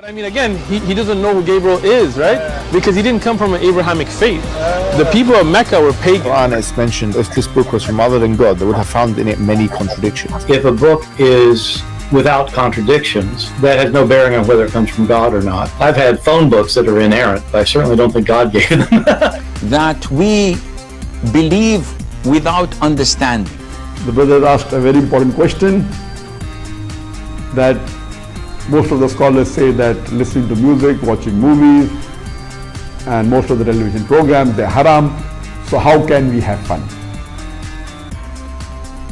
I mean, again, he doesn't know who Gabriel is, right? Because he didn't come from an Abrahamic faith. The people of Mecca were pagan. Quran has mentioned if this book was from other than God, they would have found in it many contradictions. If a book is without contradictions, that has no bearing on whether it comes from God or not. I've had phone books that are inerrant, but I certainly don't think God gave them. That we believe without understanding. The brother asked a very important question, that most of the scholars say that listening to music, watching movies, and most of the television programs, they're haram. So how can we have fun?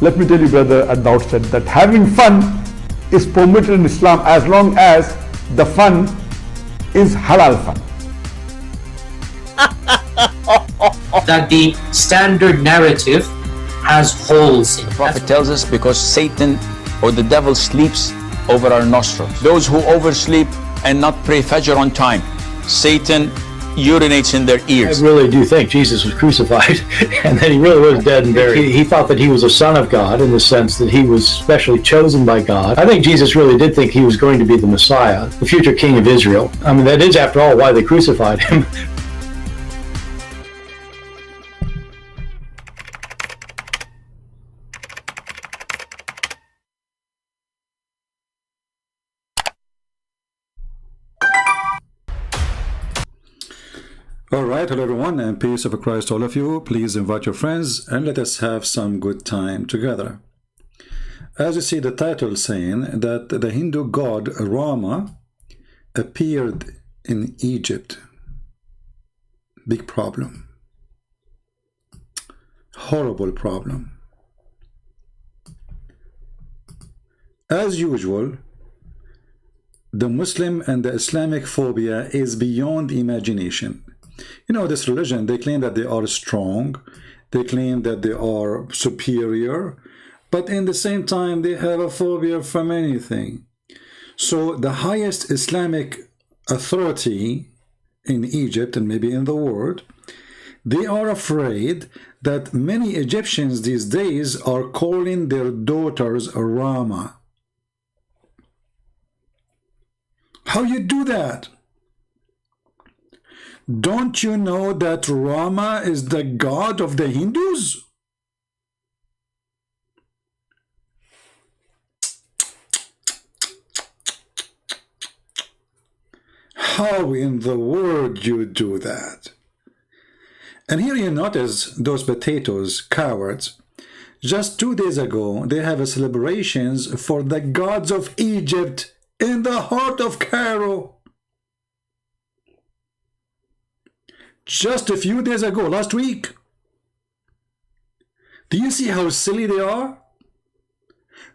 Let me tell you, brother, at the outset that having fun is permitted in Islam as long as the fun is halal fun. That the standard narrative has holes in it. The Prophet tells us because Satan or the devil sleeps over our nostrils. Those who oversleep and not pray Fajr on time, Satan urinates in their ears. I really do think Jesus was crucified and that he really was dead and buried. He thought that he was a son of God in the sense that he was specially chosen by God. I think Jesus really did think he was going to be the Messiah, the future king of Israel. I mean, that is, after all, why they crucified him. Alright, hello everyone, and peace of Christ to all of you. Please invite your friends and let us have some good time together. As you see the title saying that the Hindu god Rama appeared in Egypt. Big problem. Horrible problem. As usual, the Muslim and the Islamic phobia is beyond imagination. You know, this religion, they claim that they are strong, they claim that they are superior, but in the same time, they have a phobia from anything. So the highest Islamic authority in Egypt and maybe in the world, they are afraid that many Egyptians these days are calling their daughters Rama. How you do that? Don't you know that Rama is the god of the Hindus? How in the world you do that? And here you notice those potatoes, cowards. Just 2 days ago, they have a celebrations for the gods of Egypt in the heart of Cairo. Just a few days ago, last week. Do you see how silly they are?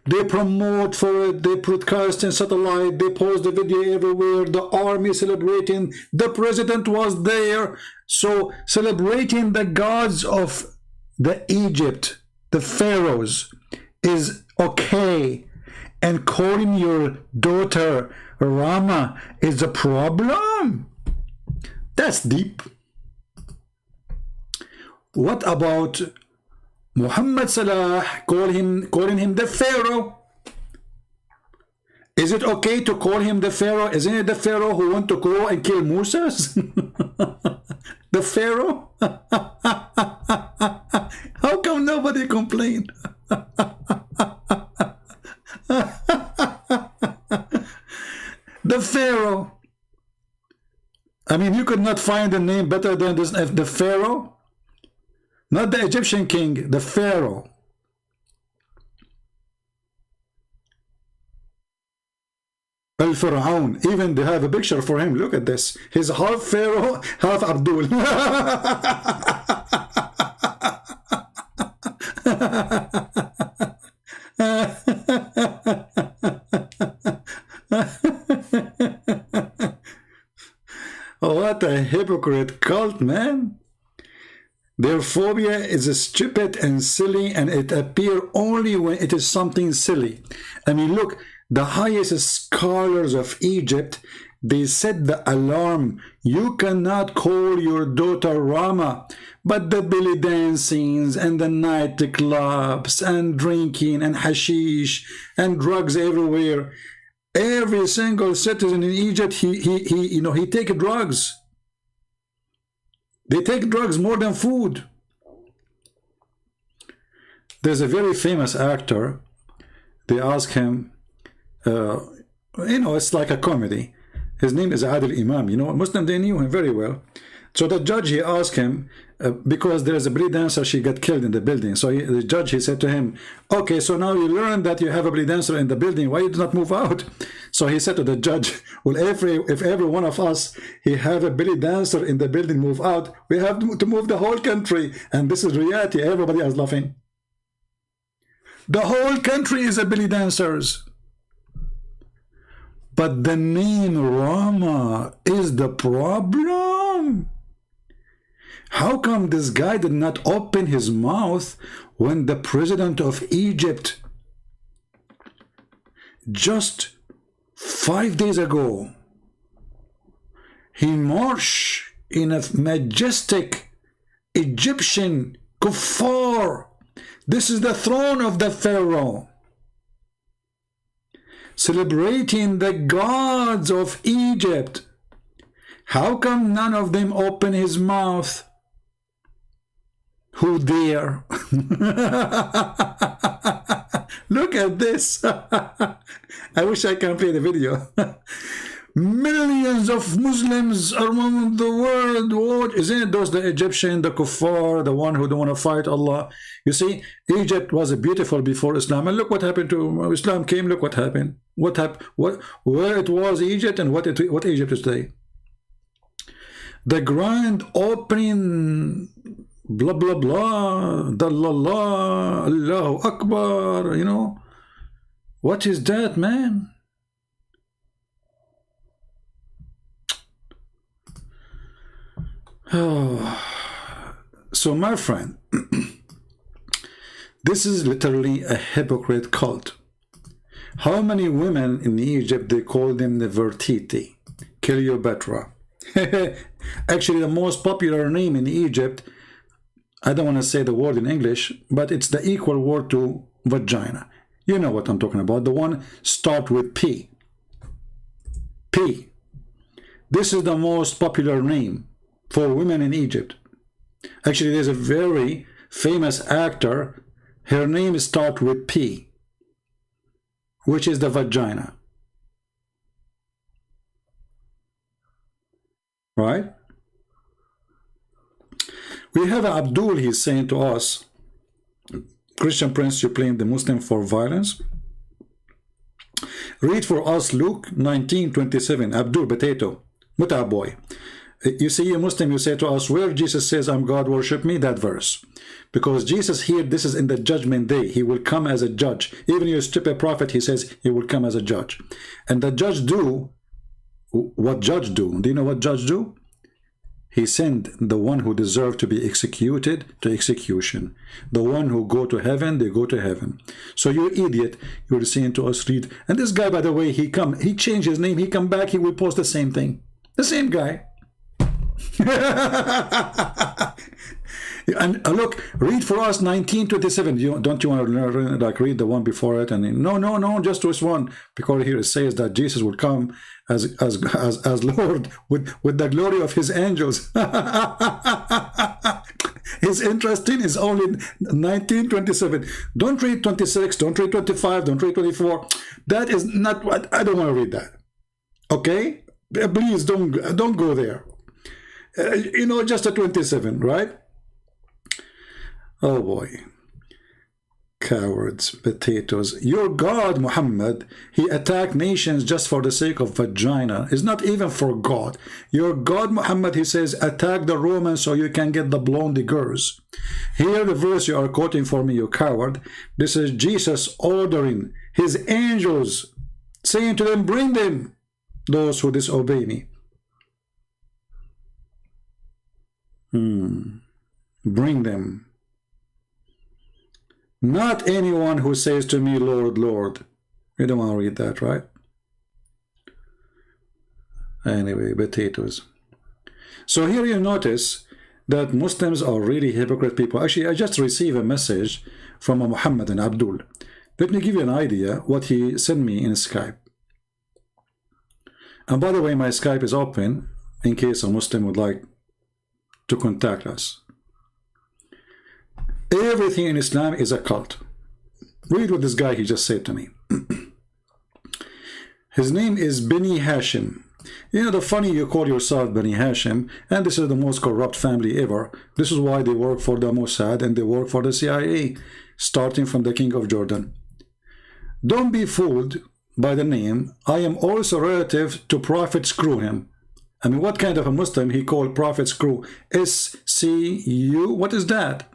They promote for it, they broadcast in satellite, they post the video everywhere, the army celebrating, the president was there. So celebrating the gods of the Egypt, the pharaohs, is okay. And calling your daughter Rama is a problem? That's deep. What about Muhammad Salah calling him the Pharaoh? Is it okay to call him the Pharaoh? Isn't it the Pharaoh who went to go and kill Moses? The Pharaoh? How come nobody complained? The Pharaoh. I mean, you could not find a name better than this, the Pharaoh. Not the Egyptian king, the Pharaoh. Al-Fir'aun. Even they have a picture for him. Look at this. He's half Pharaoh, half Abdul. What a hypocrite cult, man. Their phobia is stupid and silly, and it appears only when it is something silly. I mean, look, the highest scholars of Egypt, they set the alarm. You cannot call your daughter Rama, but the belly dancings and the nightclubs and drinking and hashish and drugs everywhere. Every single citizen in Egypt, he take drugs. They take drugs more than food. There's a very famous actor. They ask him, it's like a comedy. His name is Adil Imam. Muslim, they knew him very well. So the judge, he asked him, because there's a belly dancer, she got killed in the building. So the judge, he said to him, okay, so now you learned that you have a belly dancer in the building. Why you do not move out? So he said to the judge, well, if every one of us, he have a belly dancer in the building move out, we have to move the whole country. And this is reality. Everybody is laughing. The whole country is a belly dancers. But the name Rama is the problem. How come this guy did not open his mouth when the president of Egypt just 5 days ago, he marched in a majestic Egyptian kuffar. This is the throne of the Pharaoh, celebrating the gods of Egypt. How come none of them open his mouth? Who dare? Look at this. I wish I can play the video. Millions of Muslims around the world. What isn't it? Those the Egyptian, the kuffar, the one who don't want to fight Allah. You see, Egypt was beautiful before Islam, and look what happened to Islam came. Look what happened. What happened? Where it was Egypt and what Egypt is today. The grand opening, blah blah blah, dallallah, Allahu Akbar. What is that, man? Oh. So my friend, this is literally a hypocrite cult. How many women in Egypt, they call them Nefertiti, Cleopatra. Actually, the most popular name in Egypt, I don't want to say the word in English, but it's the equal word to vagina. You know what I'm talking about. The one start with P. P. This is the most popular name for women in Egypt. Actually, there's a very famous actor. Her name starts with P, which is the vagina. Right? We have Abdul, he's saying to us, Christian Prince, you blame the Muslim for violence. Read for us Luke 19:27. Abdul Potato, Muta boy. You see, a Muslim, you say to us, where Jesus says, I'm God, worship me, that verse. Because Jesus here, this is in the judgment day. He will come as a judge. Even your stupid prophet, he says, he will come as a judge. And the judge do what judge do. Do you know what judge do? He sent the one who deserved to be executed to execution. The one who go to heaven, they go to heaven. So you idiot, you're saying to us, read. And this guy, by the way, he changed his name. He come back, he will post the same thing. The same guy. And look, read for us 19:27. Don't you want to learn, like read the one before it? And no, just this one, because here it says that Jesus will come as Lord with the glory of his angels. His interesting is only 19:27. Don't read 26. Don't read 25. Don't read 24. That is not what I don't want to read that. Okay, please don't go there. Just a 27, right? Oh boy. Cowards, potatoes. Your God, Muhammad, he attacked nations just for the sake of vagina. It's not even for God. Your God, Muhammad, he says, attack the Romans so you can get the blondie girls. Here the verse you are quoting for me, you coward. This is Jesus ordering his angels, saying to them, bring them, those who disobey me. Bring them. Not anyone who says to me, Lord, Lord. You don't want to read that, right? Anyway, potatoes. So here you notice that Muslims are really hypocrite people. Actually, I just received a message from a Muhammad and Abdul. Let me give you an idea what he sent me in Skype. And by the way, my Skype is open in case a Muslim would like to contact us. Everything in Islam is a cult. Read what this guy he just said to me. His name is Beni Hashim. You know, the funny, you call yourself Beni Hashim, and this is the most corrupt family ever. This is why they work for the Mossad and they work for the CIA, starting from the King of Jordan. Don't be fooled by the name. I am also relative to Prophet Screw him. I mean, what kind of a Muslim he called Prophet Screw? SCU? What is that?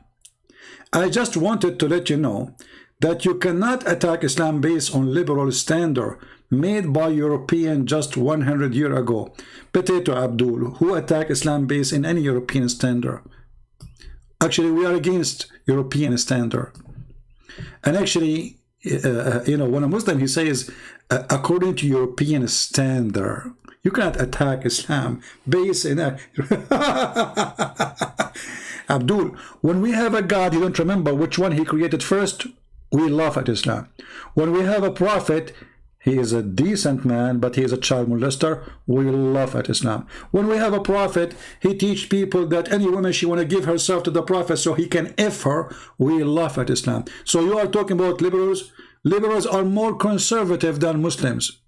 I just wanted to let you know that you cannot attack Islam based on liberal standard made by European just 100 years ago. Potato Abdul, who attack Islam based in any European standard? Actually, we are against European standard. And actually, you know, when a Muslim, he says, according to European standard, you cannot attack Islam based in a... Abdul, when we have a God, you don't remember which one he created first, we laugh at Islam. When we have a prophet, he is a decent man, but he is a child molester, we laugh at Islam. When we have a prophet, he teach people that any woman, she want to give herself to the prophet so he can F her, we laugh at Islam. So you are talking about liberals. Liberals are more conservative than Muslims.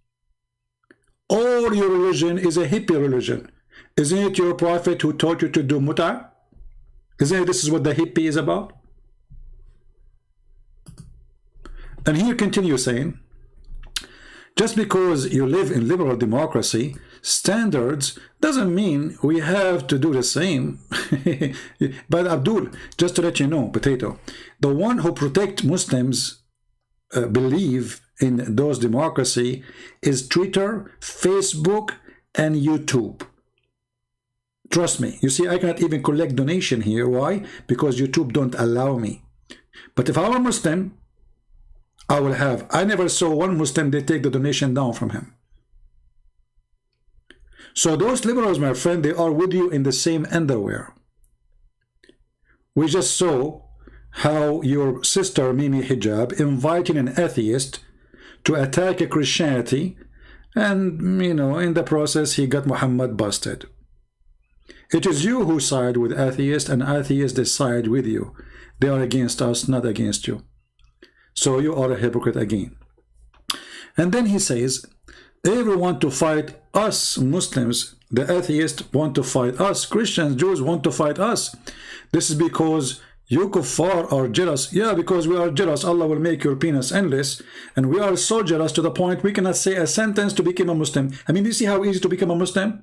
All your religion is a hippie religion. Isn't it your prophet who taught you to do muta? Isn't it this is what the hippie is about? And here continue saying, just because you live in liberal democracy, standards doesn't mean we have to do the same. But Abdul, just to let you know, Potato, the one who protect Muslims believe in those democracy is Twitter, Facebook, and YouTube. Trust me. You see, I cannot even collect donation here. Why? Because YouTube don't allow me. But if I were Muslim, I will have. I never saw one Muslim, they take the donation down from him. So those liberals, my friend, they are with you in the same underwear. We just saw how your sister Mimi Hijab inviting an atheist to attack a Christianity, and you know, in the process he got Muhammad busted. It is you who side with atheists, and atheists they side with you. They are against us, not against you. So you are a hypocrite again. And then he says, everyone to fight us Muslims, the atheists want to fight us, Christians, Jews want to fight us. This is because you kuffar are jealous. Yeah, because we are jealous, Allah will make your penis endless, and we are so jealous to the point we cannot say a sentence to become a Muslim. I mean, do you see how easy to become a Muslim?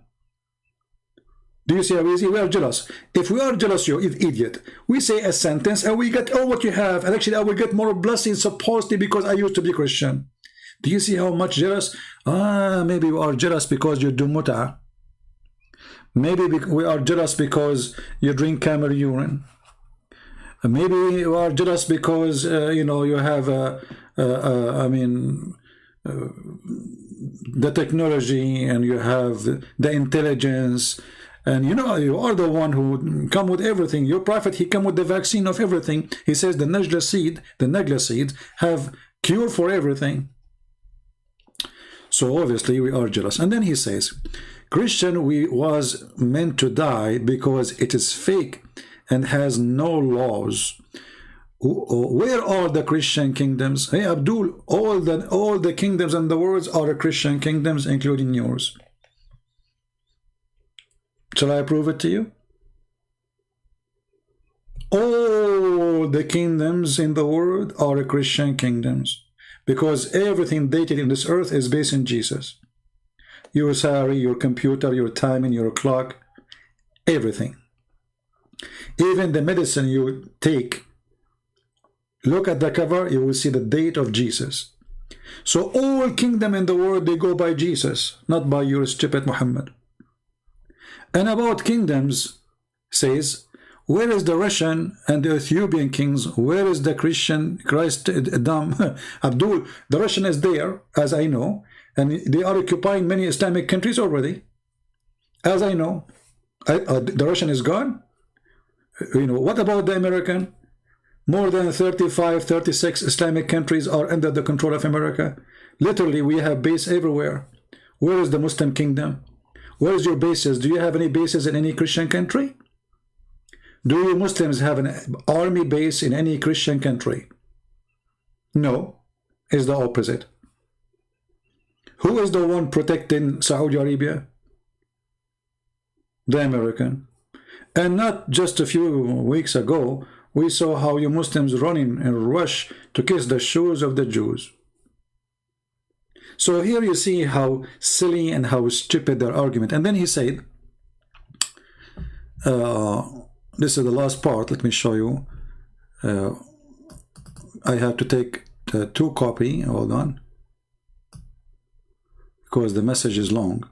Do you see how easy? We are jealous. If we are jealous, you idiot. We say a sentence and we get all what you have, and actually I will get more blessings supposedly because I used to be Christian. Do you see how much jealous? Maybe we are jealous because you do muta. Maybe we are jealous because you drink camel urine. Maybe you are jealous because you know, you have I mean, the technology, and you have the intelligence, and you know, you are the one who come with everything. Your prophet, he come with the vaccine of everything. He says the najla seed have cure for everything. So obviously we are jealous. And then he says, Christian, we was meant to die because it is fake and has no laws. Where are the Christian kingdoms? Hey Abdul, all the kingdoms in the world are Christian kingdoms, including yours. Shall I prove it to you? All the kingdoms in the world are Christian kingdoms, because everything dated in this earth is based in Jesus. Your salary, your computer, your timing, your clock, everything. Even the medicine you take, look at the cover, you will see the date of Jesus. So all kingdom in the world, they go by Jesus, not by your stupid Muhammad. And about kingdoms, says, where is the Russian and the Ethiopian kings? Where is the Christian Christ Abdul? The Russian is there, as I know, and they are occupying many Islamic countries already, as I know. The Russian is gone. You know, what about the American? More than 35, 36 Islamic countries are under the control of America. Literally, we have base everywhere. Where is the Muslim kingdom? Where is your bases? Do you have any bases in any Christian country? Do you Muslims have an army base in any Christian country? No, it's the opposite. Who is the one protecting Saudi Arabia? The American. And not just a few weeks ago, we saw how you Muslims running and rush to kiss the shoes of the Jews. So here you see how silly and how stupid their argument. And then he said, this is the last part, let me show you. I have to take the 2 copy, hold on, because the message is long.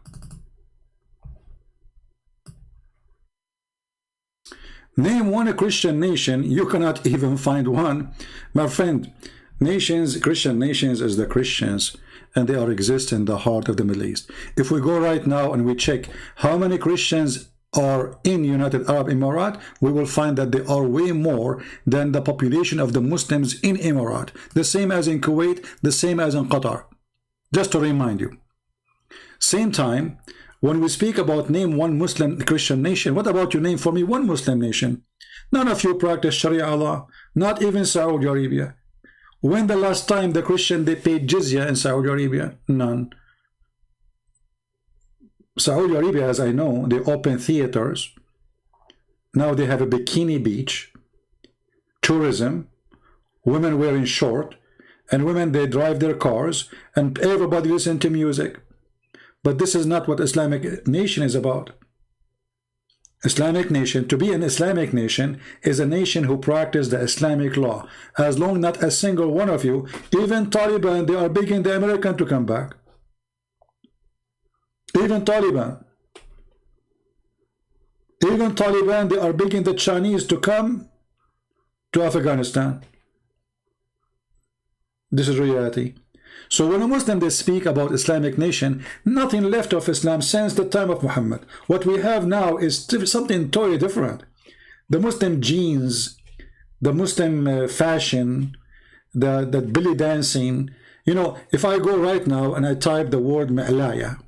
Name one Christian nation, you cannot even find one. My friend, nations, Christian nations is the Christians, and they are exist in the heart of the Middle East. If we go right now and we check how many Christians are in United Arab Emirates, we will find that they are way more than the population of the Muslims in Emirates. The same as in Kuwait, the same as in Qatar. Just to remind you. Same time, when we speak about name one Muslim Christian nation, what about you name for me one Muslim nation? None of you practice Sharia law, not even Saudi Arabia. When the last time the Christian they paid jizya in Saudi Arabia? None. Saudi Arabia, as I know, they open theaters. Now they have a bikini beach, tourism, women wearing short, and women they drive their cars, and everybody listen to music. But this is not what Islamic nation is about. Islamic nation, to be an Islamic nation, is a nation who practice the Islamic law. As long not a single one of you, even Taliban, they are begging the American to come back. Even Taliban, they are begging the Chinese to come to Afghanistan. This is reality. So when a Muslim they speak about Islamic nation, nothing left of Islam since the time of Muhammad. What we have now is something totally different. The Muslim jeans, the Muslim fashion, the belly dancing. You know, if I go right now and I type the word Ma'laya,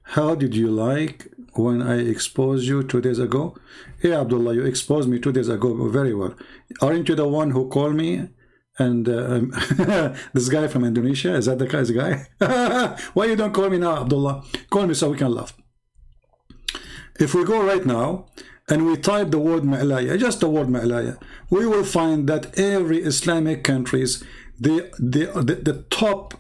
how did you like when I exposed you 2 days ago? Yeah, Abdullah, you exposed me 2 days ago very well. Aren't you the one who called me? And this guy from Indonesia, is that the guy's guy? Why you don't call me now, Abdullah? Call me so we can laugh. If we go right now and we type the word Ma'laya, just the word Ma'laya, we will find that every Islamic countries, the top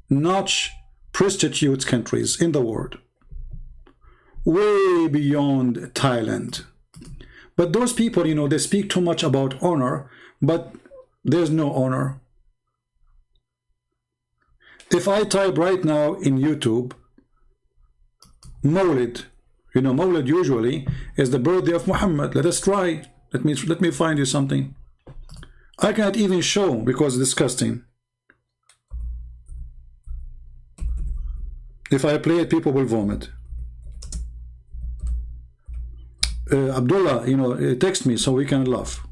notch prostitutes countries in the world, way beyond Thailand. But those people, you know, they speak too much about honor, but there's no honor. If I type right now in YouTube Mawlid, you know, Mawlid usually is the birthday of Muhammad. Let us try. Let me find you something. I cannot even show because it's disgusting. If I play it, people will vomit. Abdullah, you know, text me so we can laugh.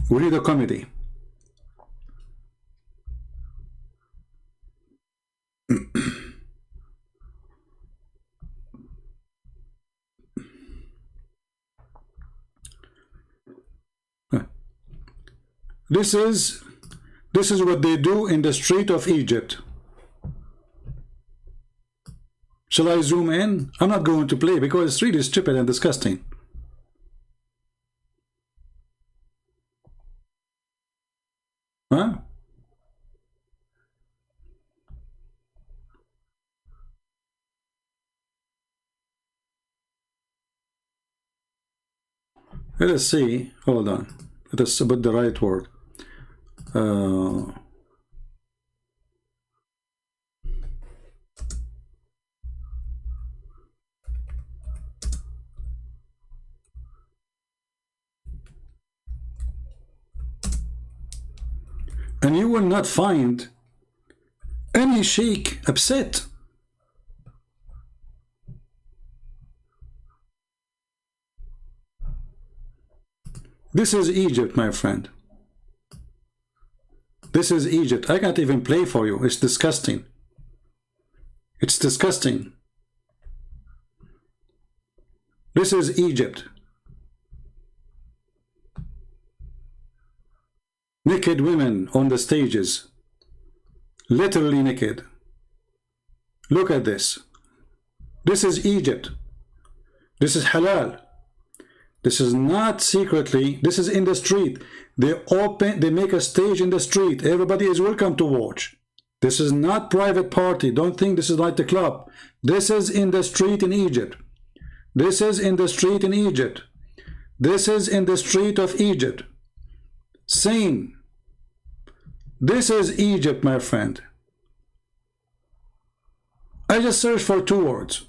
We read a comedy. This is what they do in the street of Egypt. Shall I zoom in? I'm not going to play because the street is stupid and disgusting. Huh? Let us see. Hold on. Let us put the right word. And you will not find any sheikh upset. This is Egypt, my friend. This is Egypt. I can't even play for you. It's disgusting. It's disgusting. This is Egypt. Naked women on the stages. Literally naked. Look at this. This is Egypt. This is halal. This is not secretly. This is in the street. They make a stage in the street. Everybody is welcome to watch. This is not private party. Don't think this is like the club. This is in the street in Egypt. This is in the street in Egypt. This is in the street of Egypt. Same. This is Egypt, my friend. I just searched for 2 words.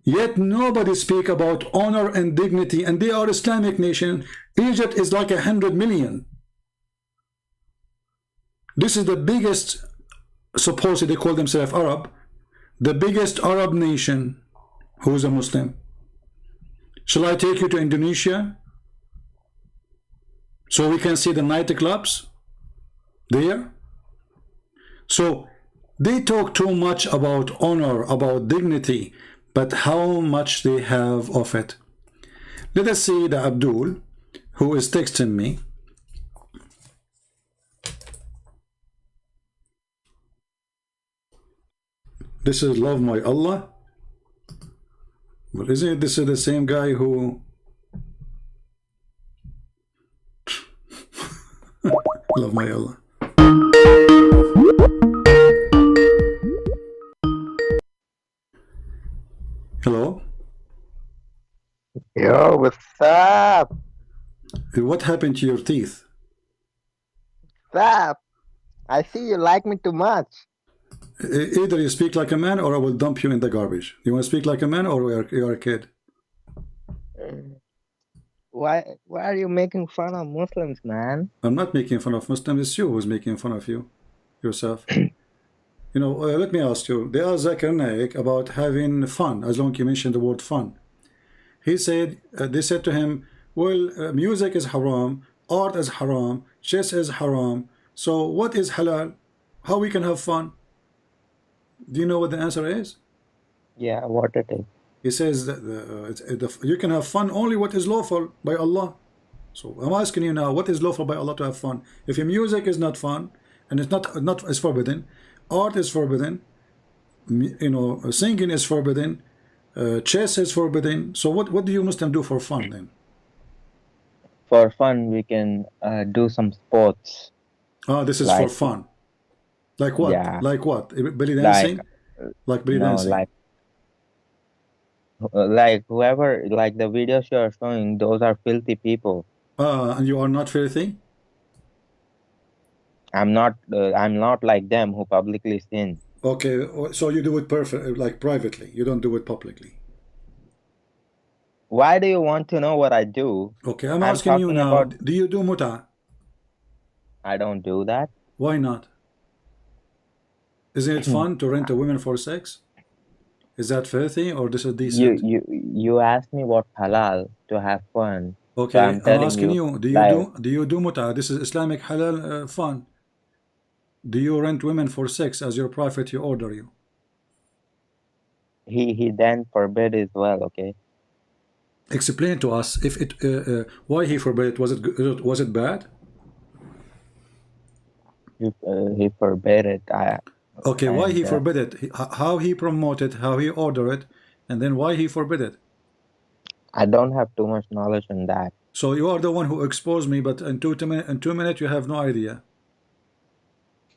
Yet nobody speak about honor and dignity, and they are Islamic nation. Egypt is like 100 million. This is the biggest, supposedly they call themselves Arab, the biggest Arab nation who is a Muslim. Shall I take you to Indonesia so we can see the nightclubs there? So they talk too much about honor, about dignity, but how much they have of it. Let us see the Abdul who is texting me. This is love my Allah. Well, isn't it this is the same guy who love my Allah? Hello? Yo, what's up? What happened to your teeth? What's up? I see you like me too much. Either you speak like a man or I will dump you in the garbage. You want to speak like a man or you're a kid? Why are you making fun of Muslims, man? I'm not making fun of Muslims. It's you who's making fun of yourself. You know, let me ask you. They asked Zakir Naik about having fun, as long as you mentioned the word fun. He said, they said to him, well, music is haram, art is haram, chess is haram. So what is halal? How we can have fun? Do you know what the answer is? Yeah, what it is. He says that you can have fun only what is lawful by Allah. So I'm asking you now, what is lawful by Allah to have fun? If your music is not fun and it's not is forbidden, art is forbidden, you know, singing is forbidden, chess is forbidden. So what do you Muslim do for fun then? For fun, we can do some sports. Oh, this is like, for fun. Like what? Yeah. Like what? Belly dancing? Like belly dancing? Like whoever, like the videos you are showing, those are filthy people. And you are not filthy? I'm not like them who publicly sin. Okay, so you do it like privately. You don't do it publicly. Why do you want to know what I do? Okay, I'm asking you now. Do you do muta? I don't do that. Why not? Isn't it fun to rent a woman for sex? Is that filthy or this is decent? You asked me what halal to have fun. Okay, so I'm asking you. Do you do muta? This is Islamic halal fun. Do you rent women for sex as your prophet you order you? He then forbid as well. Okay. Explain to us if it why he forbid it. Was it bad? He forbid it. Okay, why he forbid it? How he promoted, how he ordered it, and then why he forbid it? I don't have too much knowledge on that. So you are the one who exposed me, but in 2 minutes you have no idea.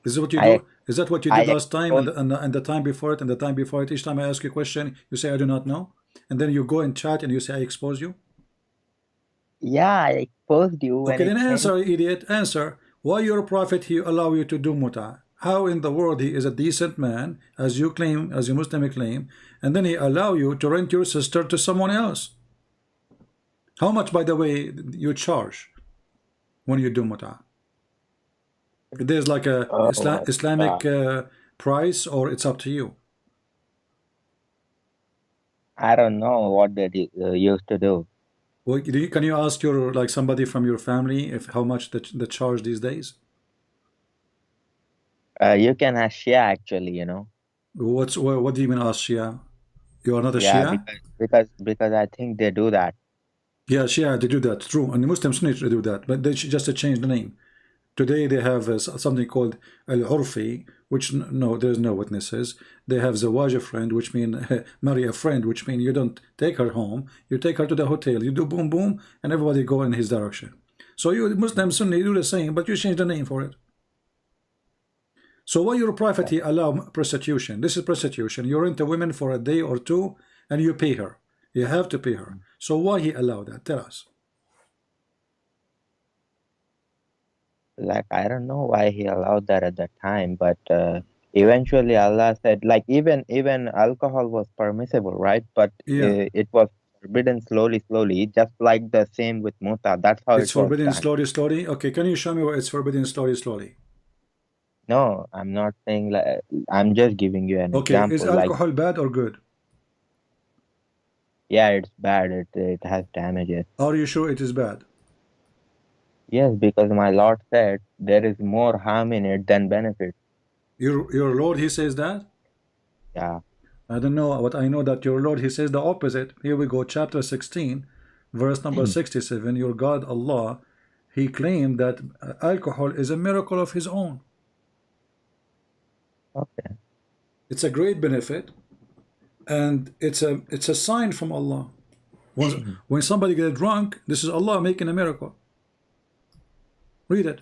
Is that what you do? Is that what you did last time and the time before it and the time before it? Each time I ask you a question, you say I do not know, and then you go and chat and you say I expose you. Yeah, I exposed you. Okay, then answer, idiot. Answer. Why your prophet he allow you to do muta? How in the world he is a decent man, as you claim, as you Muslim claim, and then he allow you to rent your sister to someone else? How much, by the way, you charge when you do muta? There's like a Islamic price, or it's up to you? I don't know what they used to do. Well, can you ask your like somebody from your family if how much the charge these days? You can ask Shia actually, you know. What do you mean ask Shia? You are not a Yeah, Shia? because I think they do that. Yeah, Shia, they do that, true. And the Muslims need to do that, but they should just change the name. Today they have something called al-urfi, which no, there's no witnesses. They have zawaj a friend, which mean marry a friend, which mean you don't take her home, you take her to the hotel, you do boom boom, and everybody go in his direction. So you Muslims Sunni do the same, but you change the name for it. So why your prophet he allow prostitution? This is prostitution. You rent a woman for a day or two, and you pay her. You have to pay her. So why he allow that? Tell us. Like, I don't know why he allowed that at that time, but eventually Allah said, like, even alcohol was permissible, right? But Yeah. it was forbidden slowly, just like the same with muta. That's how It's it was forbidden done. slowly. Okay, can you show me where it's forbidden slowly? No, I'm not saying, like, I'm just giving you an Okay, is example. Like, alcohol bad or good? yeah, it's bad. It has damages. Are you sure it is bad? Yes, because my Lord said there is more harm in it than benefit. Your Lord, he says that? Yeah. I don't know, but I know that your Lord, he says the opposite. Here we go, chapter 16, verse number 67. Your God, Allah, he claimed that alcohol is a miracle of his own. Okay. It's a great benefit, and it's a sign from Allah. When somebody gets drunk, this is Allah making a miracle. Read it.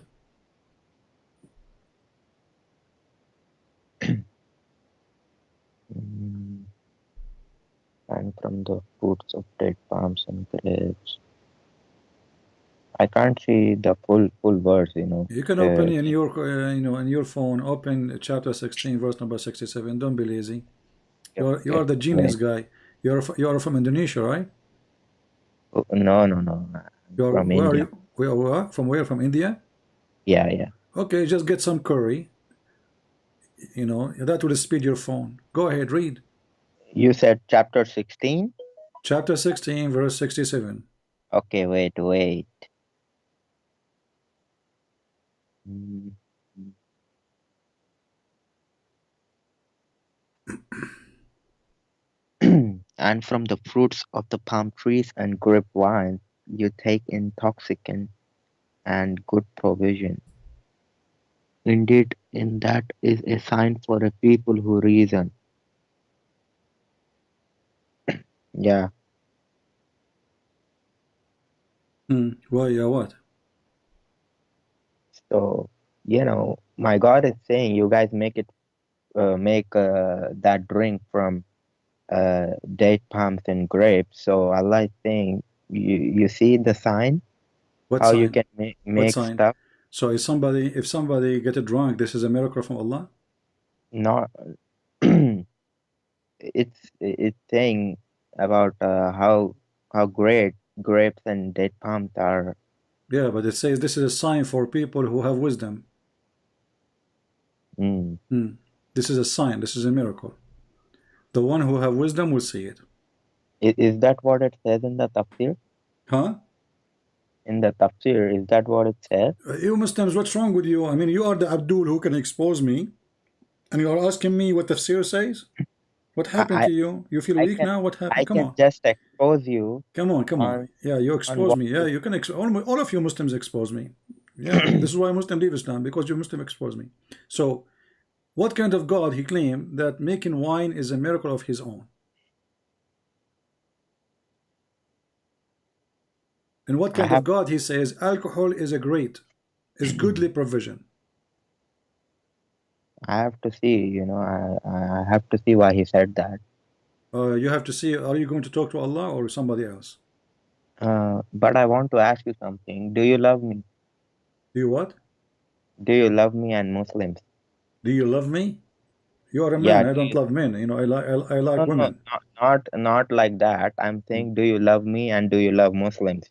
And from the fruits of date palms and grapes. I can't see the full verse, you know. You can open in your in your phone. Open chapter 16, verse number 67. Don't be lazy. You are the genius guy. You are from Indonesia, right? No. You're From where India. are you? From where? From India? Yeah. Okay, just get some curry. You know that will speed your phone. Go ahead, read. You said chapter 16? Chapter 16, verse 67. Okay, wait. And from the fruits of the palm trees and grape vines you take intoxicant and good provision. Indeed, in that is a sign for a people who reason. Yeah. Why? Yeah, what? So, you know, my God is saying you guys make that drink from date palms and grapes. So Allah is saying, you see the sign? What how sign? you can make sign? stuff? So if somebody get drunk, this is a miracle from Allah? Not it's saying about how great grapes and date palms are. Yeah, but it says this is a sign for people who have wisdom. This is a sign. This is a miracle. The one who have wisdom will see it. Is that what it says in the tafsir? Huh? In the tafsir, is that what it says? You Muslims, what's wrong with you? I mean, you are the Abdul who can expose me, and you are asking me what tafsir says? What happened to you? You feel weak now? What happened? Come on. Just expose you. Come on. Yeah, you expose me. Yeah, you can all of you Muslims expose me. Yeah, this is why Muslims leave Islam, because you Muslim expose me. So, what kind of God he claimed that making wine is a miracle of his own? And what kind of God he says alcohol is is goodly provision? I have to see, you know, I have to see why he said that. You have to see, are you going to talk to Allah or somebody else? But I want to ask you something. Do you love me? Do you what? Do you love me and Muslims? Do you love me? You are a man. I don't love men. You know, I like women. Not like that. I'm saying, do you love me and do you love Muslims?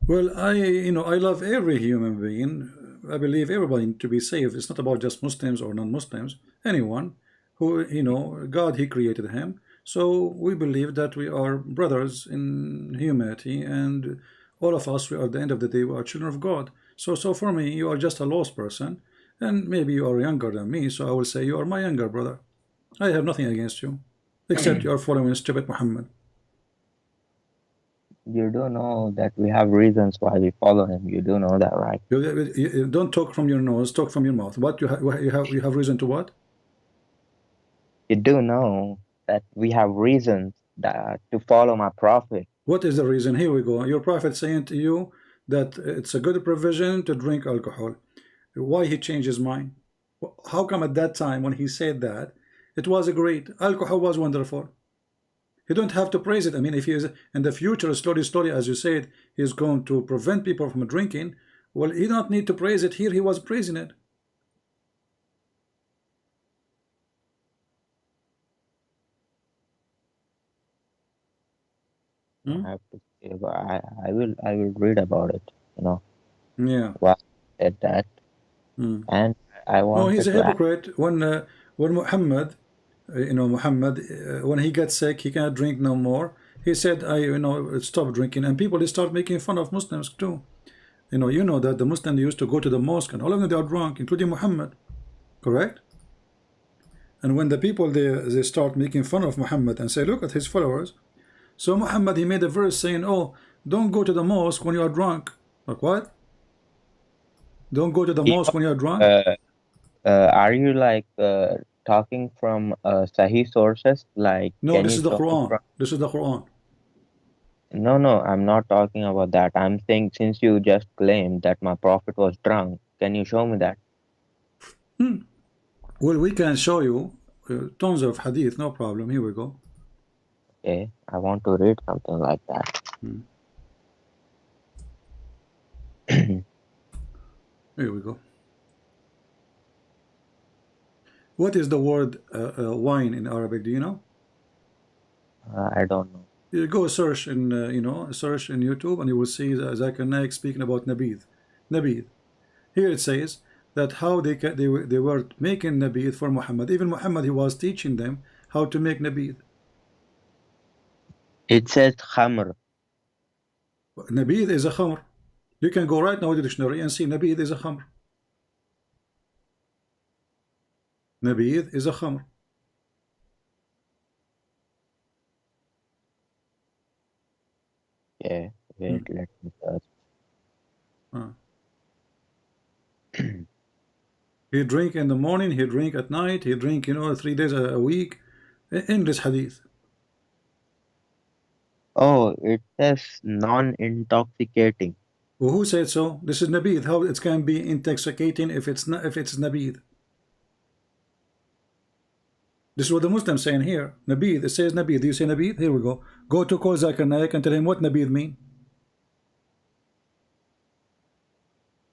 Well, I love every human being. I believe everybody to be saved. It's not about just Muslims or non-Muslims. Anyone who, God, he created him. So we believe that we are brothers in humanity, and all of us, we are at the end of the day, we are children of God. So for me, you are just a lost person, and maybe you are younger than me, so I will say you are my younger brother. I have nothing against you, except you are following stupid Muhammad. You do know that we have reasons why we follow him. You do know that, right? You don't talk from your nose, talk from your mouth. What you have reason to what? You do know that we have reasons that to follow my prophet. What is the reason? Here we go. Your prophet saying to you that it's a good provision to drink alcohol. Why he changed his mind? How come at that time when he said that, it was great, alcohol was wonderful? You don't have to praise it. I mean, if he is in the future, slowly, as you said, he's going to prevent people from drinking. Well, you don't need to praise it. Here he was praising it. I have to say, but I will read about it. You know. Yeah. Why said that? And I want. No, he's a hypocrite. When Muhammad, Muhammad, when he got sick, he cannot drink no more. He said, stop drinking, and people, they start making fun of Muslims too. You know that the Muslims used to go to the mosque, and all of them, they are drunk, including Muhammad, correct? And when the people they start making fun of Muhammad and say, look at his followers. So Muhammad, he made a verse saying, oh, don't go to the mosque when you are drunk. Like what? Don't go to the mosque when you are drunk? Are you like talking from Sahih sources? Like, no, this is the Quran. This is the Quran. No, I'm not talking about that. I'm saying, since you just claimed that my prophet was drunk, can you show me that? Well, we can show you tons of hadith, no problem. Here we go. Okay, I want to read something like that. Here we go. What is the word wine in Arabic? Do you know? I don't know. You go search in search in YouTube, and you will see Zakir Naik speaking about nabid. Nabid. Here it says that how they were making nabid for Muhammad. Even Muhammad, he was teaching them how to make nabid. It says khamr. Nabid is a khamr. You can go right now to the dictionary and see nabid is a khamr. Nabid is a khamr. Yeah, wait, let me search. He drink in the morning, he drink at night, he drink 3 days a week. In this hadith. Oh, it says non-intoxicating. Well, who said so? This is nabid. How it can be intoxicating if it's not, if it's nabid? This is what the Muslims saying here. Nabid. It says nabid. Do you say nabid? Here we go. Go to call Zakir Naik and tell him what nabid mean.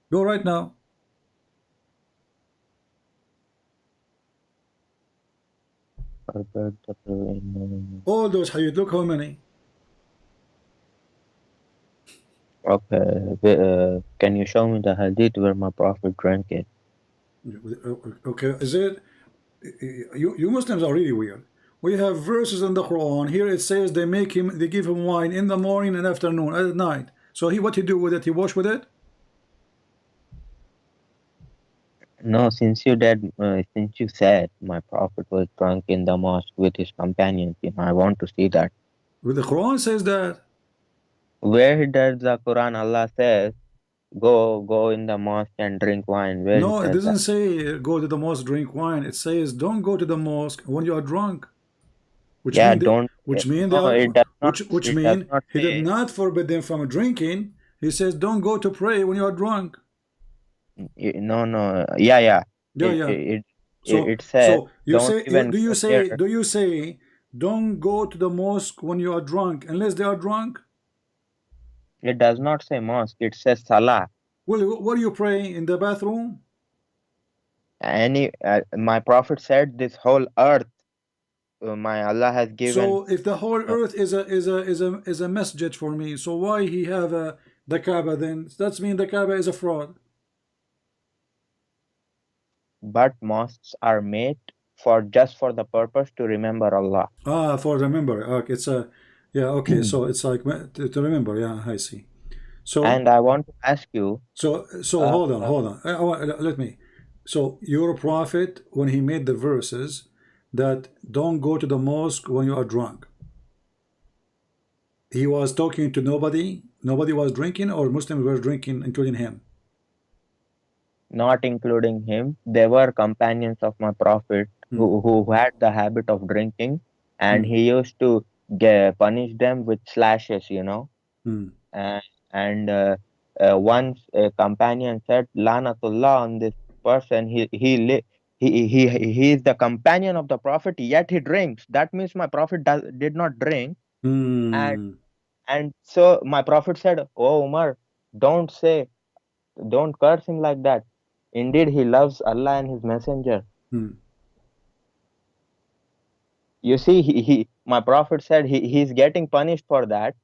Go right now. All those hadith. Look how many. Okay, can you show me the hadith where my prophet drank it? Okay, is it? You Muslims are really weird. We have verses in the Quran. Here it says they give him wine in the morning and afternoon, at night. So what he do with it? He wash with it? No, since you said my prophet was drunk in the mosque with his companions, I want to see that. Well, the Quran says that. Where does the Quran Allah says go in the mosque and drink wine? Where no, it doesn't say go to the mosque, drink wine. It says don't go to the mosque when you are drunk. Which mean he did not forbid them from drinking. He says don't go to pray when you are drunk. No. Yeah. It says. So do you say don't go to the mosque when you are drunk unless they are drunk? It does not say mosque. It says salah. Well, what are you praying in the bathroom? My prophet said this whole earth, my Allah has given. So if the whole earth is a masjid for me, so why he have the Kaaba then? That means the Kaaba is a fraud. But mosques are made for just for the purpose to remember Allah. Ah, for remember. Okay, it's a, yeah. Okay, so it's like to remember. Yeah, I see. So And I want to ask you. So hold on. Let me. So your prophet, when he made the verses that don't go to the mosque when you are drunk, he was talking to nobody. Nobody was drinking, or Muslims were drinking, including him. Not including him, there were companions of my prophet who had the habit of drinking, and he used to punish them with slashes, you know. And once a companion said, "Lanatullah on this person. He is the companion of the prophet, yet he drinks. That means my prophet did not drink." And so my prophet said, "Oh Umar, don't curse him like that. Indeed, he loves Allah and His Messenger." You see, my prophet said he's getting punished for that,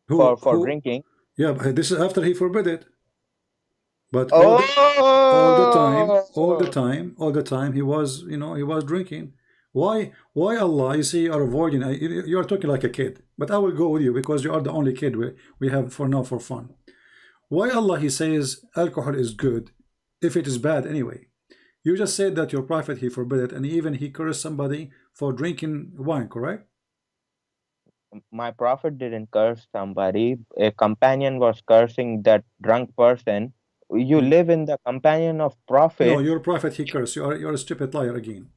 for drinking. Yeah, but this is after he forbid it. But all the time he was, he was drinking. Why Allah? You see, you are avoiding. You are talking like a kid. But I will go with you because you are the only kid we have for now for fun. Why Allah? He says alcohol is good if it is bad anyway. You just said that your prophet, he forbid it, and even he cursed somebody for drinking wine, correct? My prophet didn't curse somebody. A companion was cursing that drunk person. You live in the companion of prophet. No, your prophet, he cursed. You're a stupid liar again.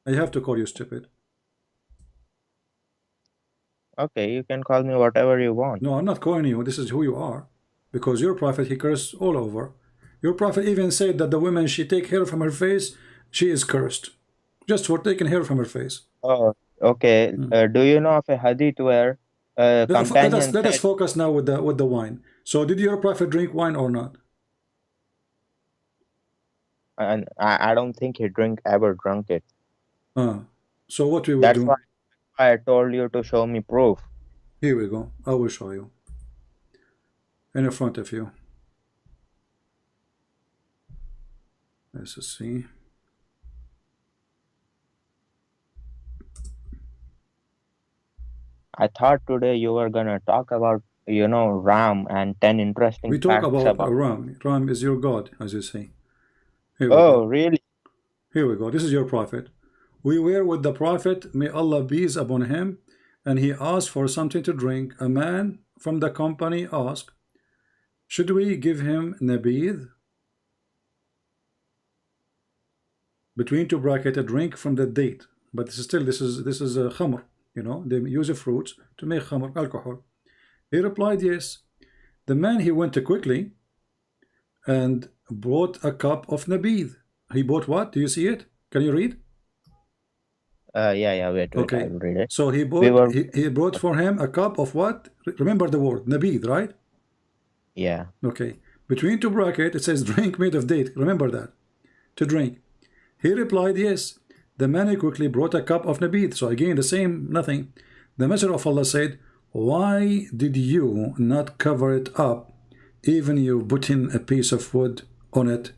I have to call you stupid. Okay, you can call me whatever you want. No, I'm not calling you. This is who you are. Because your prophet, he cursed all over. Your prophet even said that the woman, she take hair from her face, she is cursed. Just for taking hair from her face. Oh, okay. Do you know of a hadith where companion let us focus now with the wine. So did your prophet drink wine or not? And I don't think he ever drunk it. So what we will That's do? why I told you to show me proof. Here we go. I will show you. In front of you. Let's see. I thought today you were gonna talk about, Ram and 10 interesting facts. We talk about Ram. Ram is your God, as you say. Really? Here we go. This is your prophet. We were with the prophet, may Allah be upon him, and he asked for something to drink. A man from the company asked, should we give him nabidh? Between two brackets, a drink from the date. But still, this is a khamr. They use the fruits to make khamr, alcohol. He replied, yes. The man, he went quickly and brought a cup of nabidh. He bought what? Do you see it? Can you read? Yeah, wait, okay. I will read it. So he brought for him a cup of what? Remember the word, nabidh, right? Yeah. Okay. Between two brackets, it says drink made of date. Remember that. To drink. He replied, yes. The man quickly brought a cup of nabidh. So again, the same, nothing. The Messenger of Allah said, why did you not cover it up, even you put in a piece of wood on it?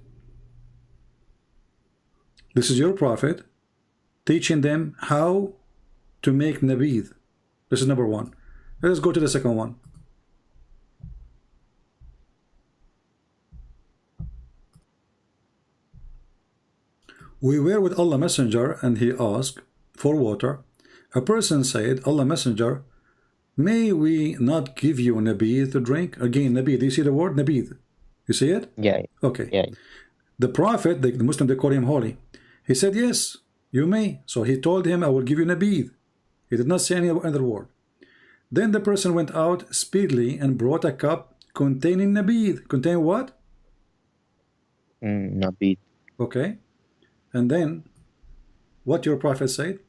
This is your prophet teaching them how to make nabidh. This is number one. Let us go to the second one. We were with Allah Messenger, and he asked for water. A person said, Allah Messenger, may we not give you nabidh to drink? Again, nabidh. Do you see the word nabidh? You see it? Yeah. Okay. Yeah. The prophet, the Muslim, they call him holy. He said, yes, you may. So he told him, I will give you nabidh. He did not say any other word. Then the person went out speedily and brought a cup containing nabidh. Contain what? Nabidh. Okay. And then, what your prophet said?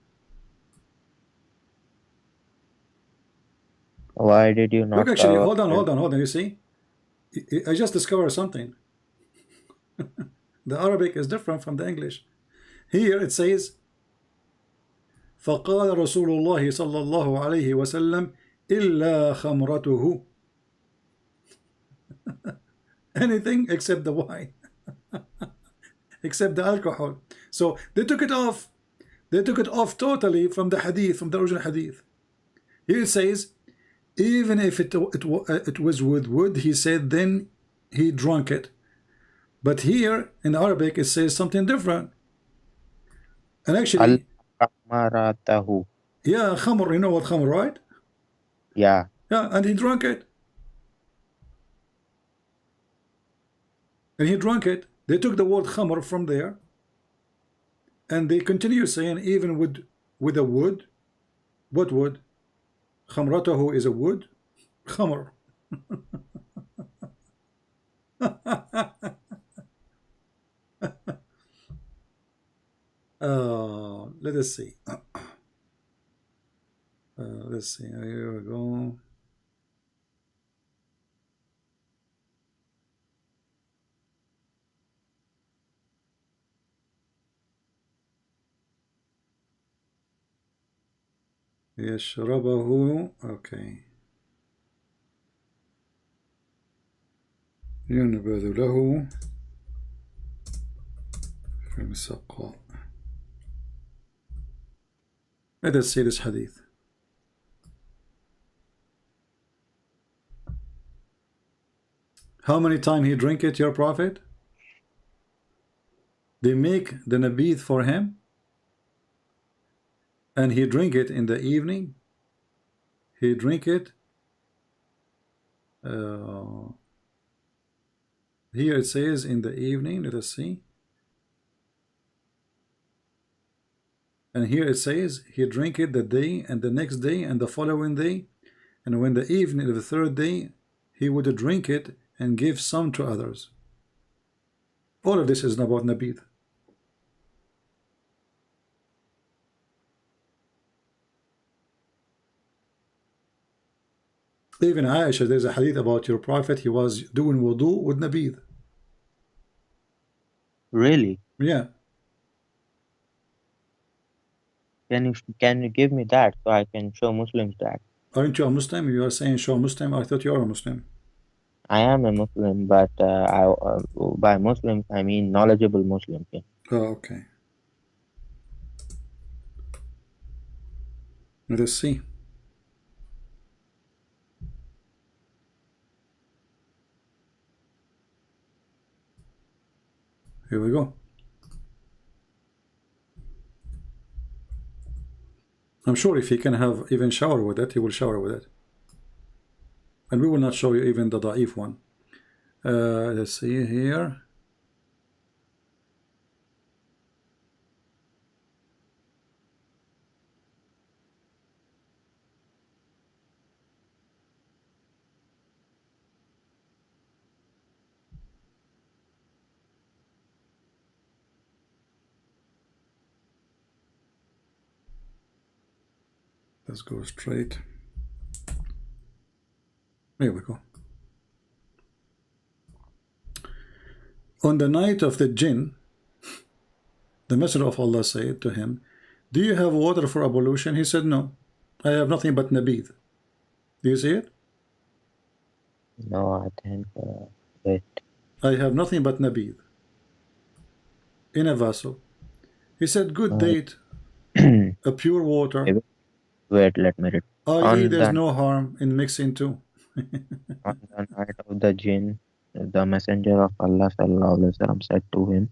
Why did you not? Look, actually, hold on. You see, I just discovered something. The Arabic is different from the English. Here it says, فقال رسول الله صلى الله عليه وسلم إلا خمرته. Anything except the wine. except the alcohol. So they took it off. They took it off totally from the hadith, from the original hadith. Here it says, even if it was with wood, he said, then he drank it. But here in Arabic it says something different. And actually, Al-Amaratahu. yeah, khamr, you know what khamr, right? Yeah. Yeah, and he drank it. And he drank it. They took the word khamr from there, and they continue saying even with a wood. What wood? Khamratahu is a wood. Khamr. Let us see. Let's see. Here we go. يشربه. Okay. ينبذ له في السقاء. Let us see this hadith. How many times he drink it, your prophet? They make the nabith for him, and he drink it in the evening. He drink it. Here it says in the evening. Let us see. And here it says he drink it the day and the next day and the following day, and when the evening of the third day he would drink it and give some to others. All of this is about nabith. Even Aisha, there's a hadith about your prophet, he was doing wudu with nabith. Really? Yeah. Can you give me that so I can show Muslims that? Aren't you a Muslim? You are saying show Muslim. I thought you are a Muslim. I am a Muslim, but by Muslims I mean knowledgeable Muslims. Yeah. Oh, okay. Let us see. Here we go. I'm sure if he can have even shower with it, he will shower with it. And we will not show you even the da'if one. Let's see here. Let's go straight. Here we go. On the night of the jinn, the Messenger of Allah said to him, do you have water for ablution? He said, no, I have nothing but nabith. Do you see it? No, I think wait. I have nothing but nabith in a vessel. He said, good date, a pure water. Wait, let me read. Oh, there's no harm in mixing too. On the night of the jinn, the Messenger of Allah ﷺ said to him,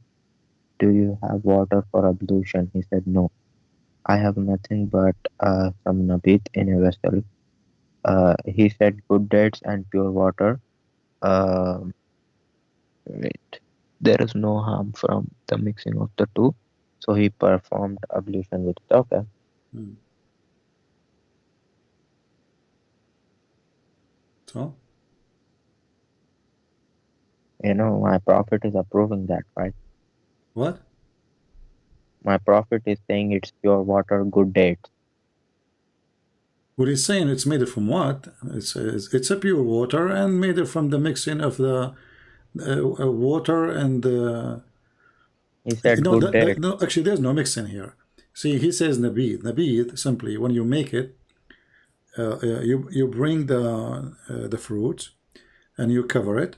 do you have water for ablution? He said, no, I have nothing but some nabith in a vessel. He said, good dates and pure water. Wait, there is no harm from the mixing of the two. So he performed ablution with it. Okay. So? You know, my prophet is approving that, right? What? My prophet is saying it's pure water, good dates. What he's saying, it's made from what? It's a pure water and made from the mixing of the water and the... He said no, good dates. no, actually, there's no mixing here. See, he says nabith. Nabith, simply, when you make it, you bring the fruits and you cover it,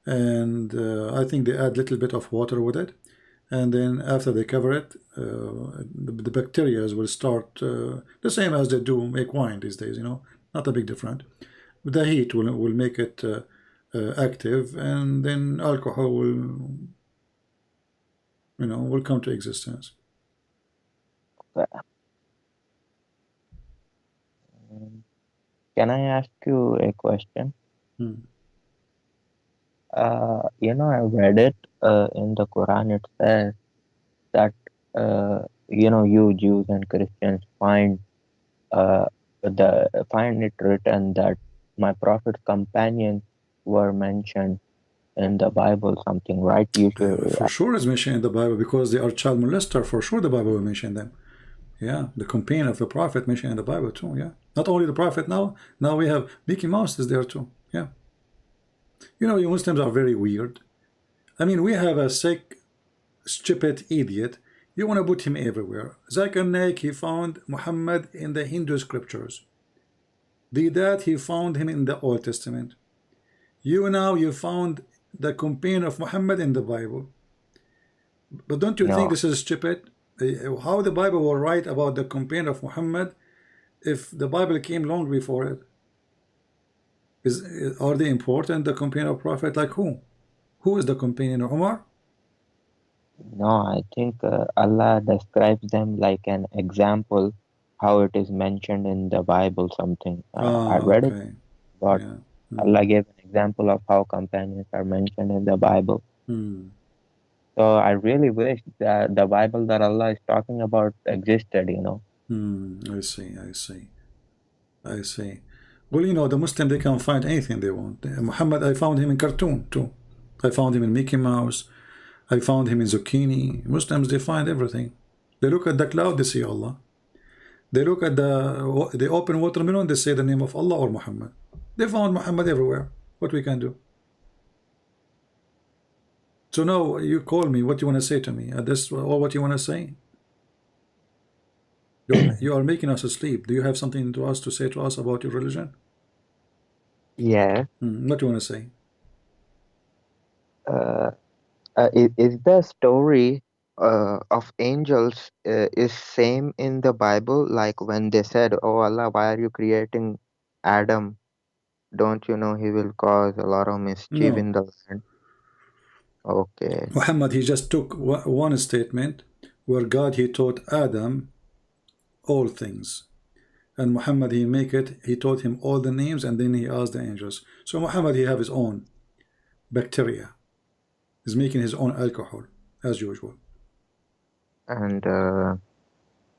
and I think they add a little bit of water with it, and then after they cover it, the bacteria will start the same as they do make wine these days, you know, not a big difference. The heat will make it active, and then alcohol will, you know, will come to existence. Can I ask you a question? You know, I read it in the Quran. It says that you know, you Jews and Christians find it written that my prophet's companions were mentioned in the Bible, something, right? You should, for sure is mentioned in the Bible because they are child molester. For sure the Bible will mention them. Yeah, the companion of the prophet mentioned in the Bible too. Yeah, not only the prophet, now we have Mickey Mouse is there too. Yeah, you know, you Muslims are very weird. I mean, we have a sick, stupid idiot. You want to put him everywhere. Zakir Naik, he found Muhammad in the Hindu scriptures. That he found him in the Old Testament. You found the companion of Muhammad in the Bible. But don't you think this is stupid? How the Bible will write about the companion of Muhammad if the Bible came long before it? Are they important, the companion of Prophet? Like who? Who is the companion of Umar? No, I think Allah describes them like an example, how it is mentioned in the Bible, something. I read it, but Allah gave an example of how companions are mentioned in the Bible. So I really wish that the Bible that Allah is talking about existed, you know. I see. Well, you know, the Muslim, they can find anything they want. Muhammad, I found him in cartoon too. I found him in Mickey Mouse. I found him in zucchini. Muslims, they find everything. They look at the cloud, they see Allah. They look at the open watermelon, they say the name of Allah or Muhammad. They found Muhammad everywhere. What we can do? So now you call me, what you want to say to me? This all what you want to say? You are making us asleep. Do you have something to say to us about your religion? Yeah. What do you want to say? Is the story of angels is same in the Bible? Like when they said, "Oh Allah, why are you creating Adam? Don't you know he will cause a lot of mischief in the land?" Okay. Muhammad, he just took one statement where God, he taught Adam all things, and Muhammad, he taught him all the names, and then he asked the angels. So Muhammad, he have his own bacteria. He's making his own alcohol as usual. And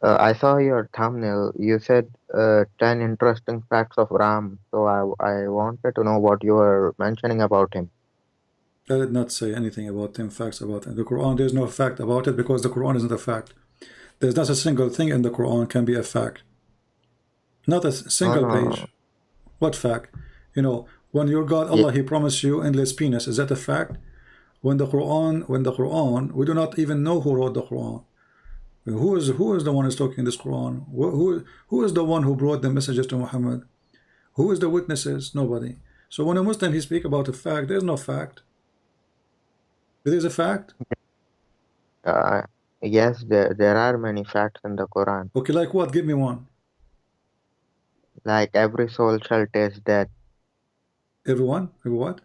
I saw your thumbnail. You said 10 interesting facts of Ram. So I wanted to know what you were mentioning about him. I did not say anything about 10 facts about him. The Quran, there's no fact about it because the Quran isn't a fact. There's not a single thing in the Quran can be a fact. Not a single page. What fact? You know, when your God Allah, he promised you endless penis, is that a fact? When the Quran, we do not even know who wrote the Quran. Who is the one who's talking in this Quran? Who is the one who brought the messages to Muhammad? Who is the witnesses? Nobody. So when a Muslim, he speak about a fact, there's no fact. It is a fact. Yes, there are many facts in the Quran. Okay, like what? Give me one. Like every soul shall taste death. Everyone? Every what?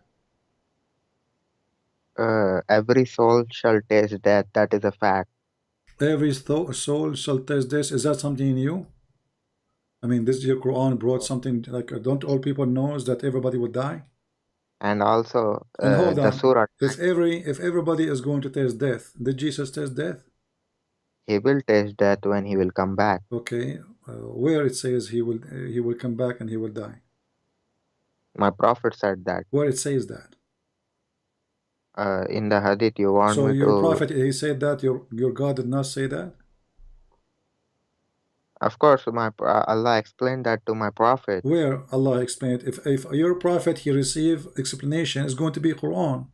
Every soul shall taste death. That is a fact. Every soul shall taste this. Is that something new? I mean, this your Quran brought something like, don't all people know that everybody would die? And also, and the surah. If everybody is going to taste death, did Jesus taste death? He will taste death when he will come back. Okay, where it says he will come back and he will die? My prophet said that. Where it says that? In the hadith, you want so me your to... prophet, he said that? Your God did not say that? Of course, Allah explained that to my prophet. Where Allah explained? If your prophet, he received explanation, it's going to be Quran.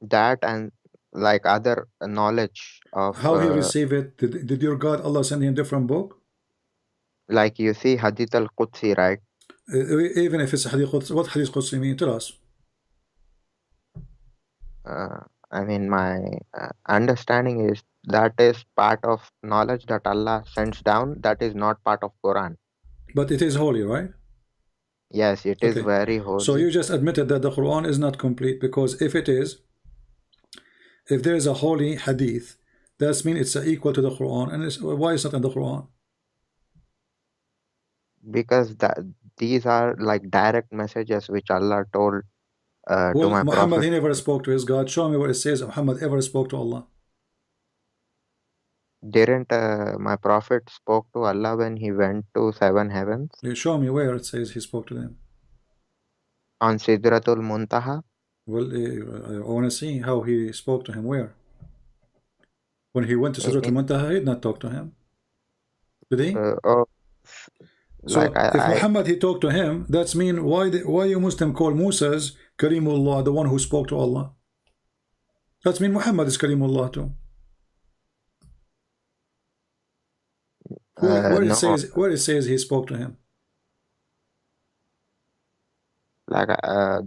That and like other knowledge of... How he received it? Did your God Allah send him a different book? Like you see Hadith al-Qudsi, right? Even if it's Hadith Qudsi, what Hadith Qudsi mean? Tell us. I mean, my understanding is that is part of knowledge that Allah sends down. That is not part of Quran. But it is holy, right? Yes, it is Okay. very holy. So you just admitted that the Quran is not complete, because if it is, if there is a holy hadith, that means it's equal to the Quran. And why is it not in the Quran? Because these are like direct messages which Allah told to Well, my Muhammad, prophet. he never spoke to his God. Show me where it says Muhammad ever spoke to Allah. Didn't my prophet spoke to Allah when he went to 7 heavens? You show me where it says he spoke to them. On Sidratul Muntaha? Well, I want to see how he spoke to him. Where? When he went to Sidratul Muntaha, he did not talk to him. Did he? So like if Muhammad he talked to him, that's mean why you Muslim call Musa's Karimullah, the one who spoke to Allah? That's mean Muhammad is Karimullah too. Where it says he spoke to him. Like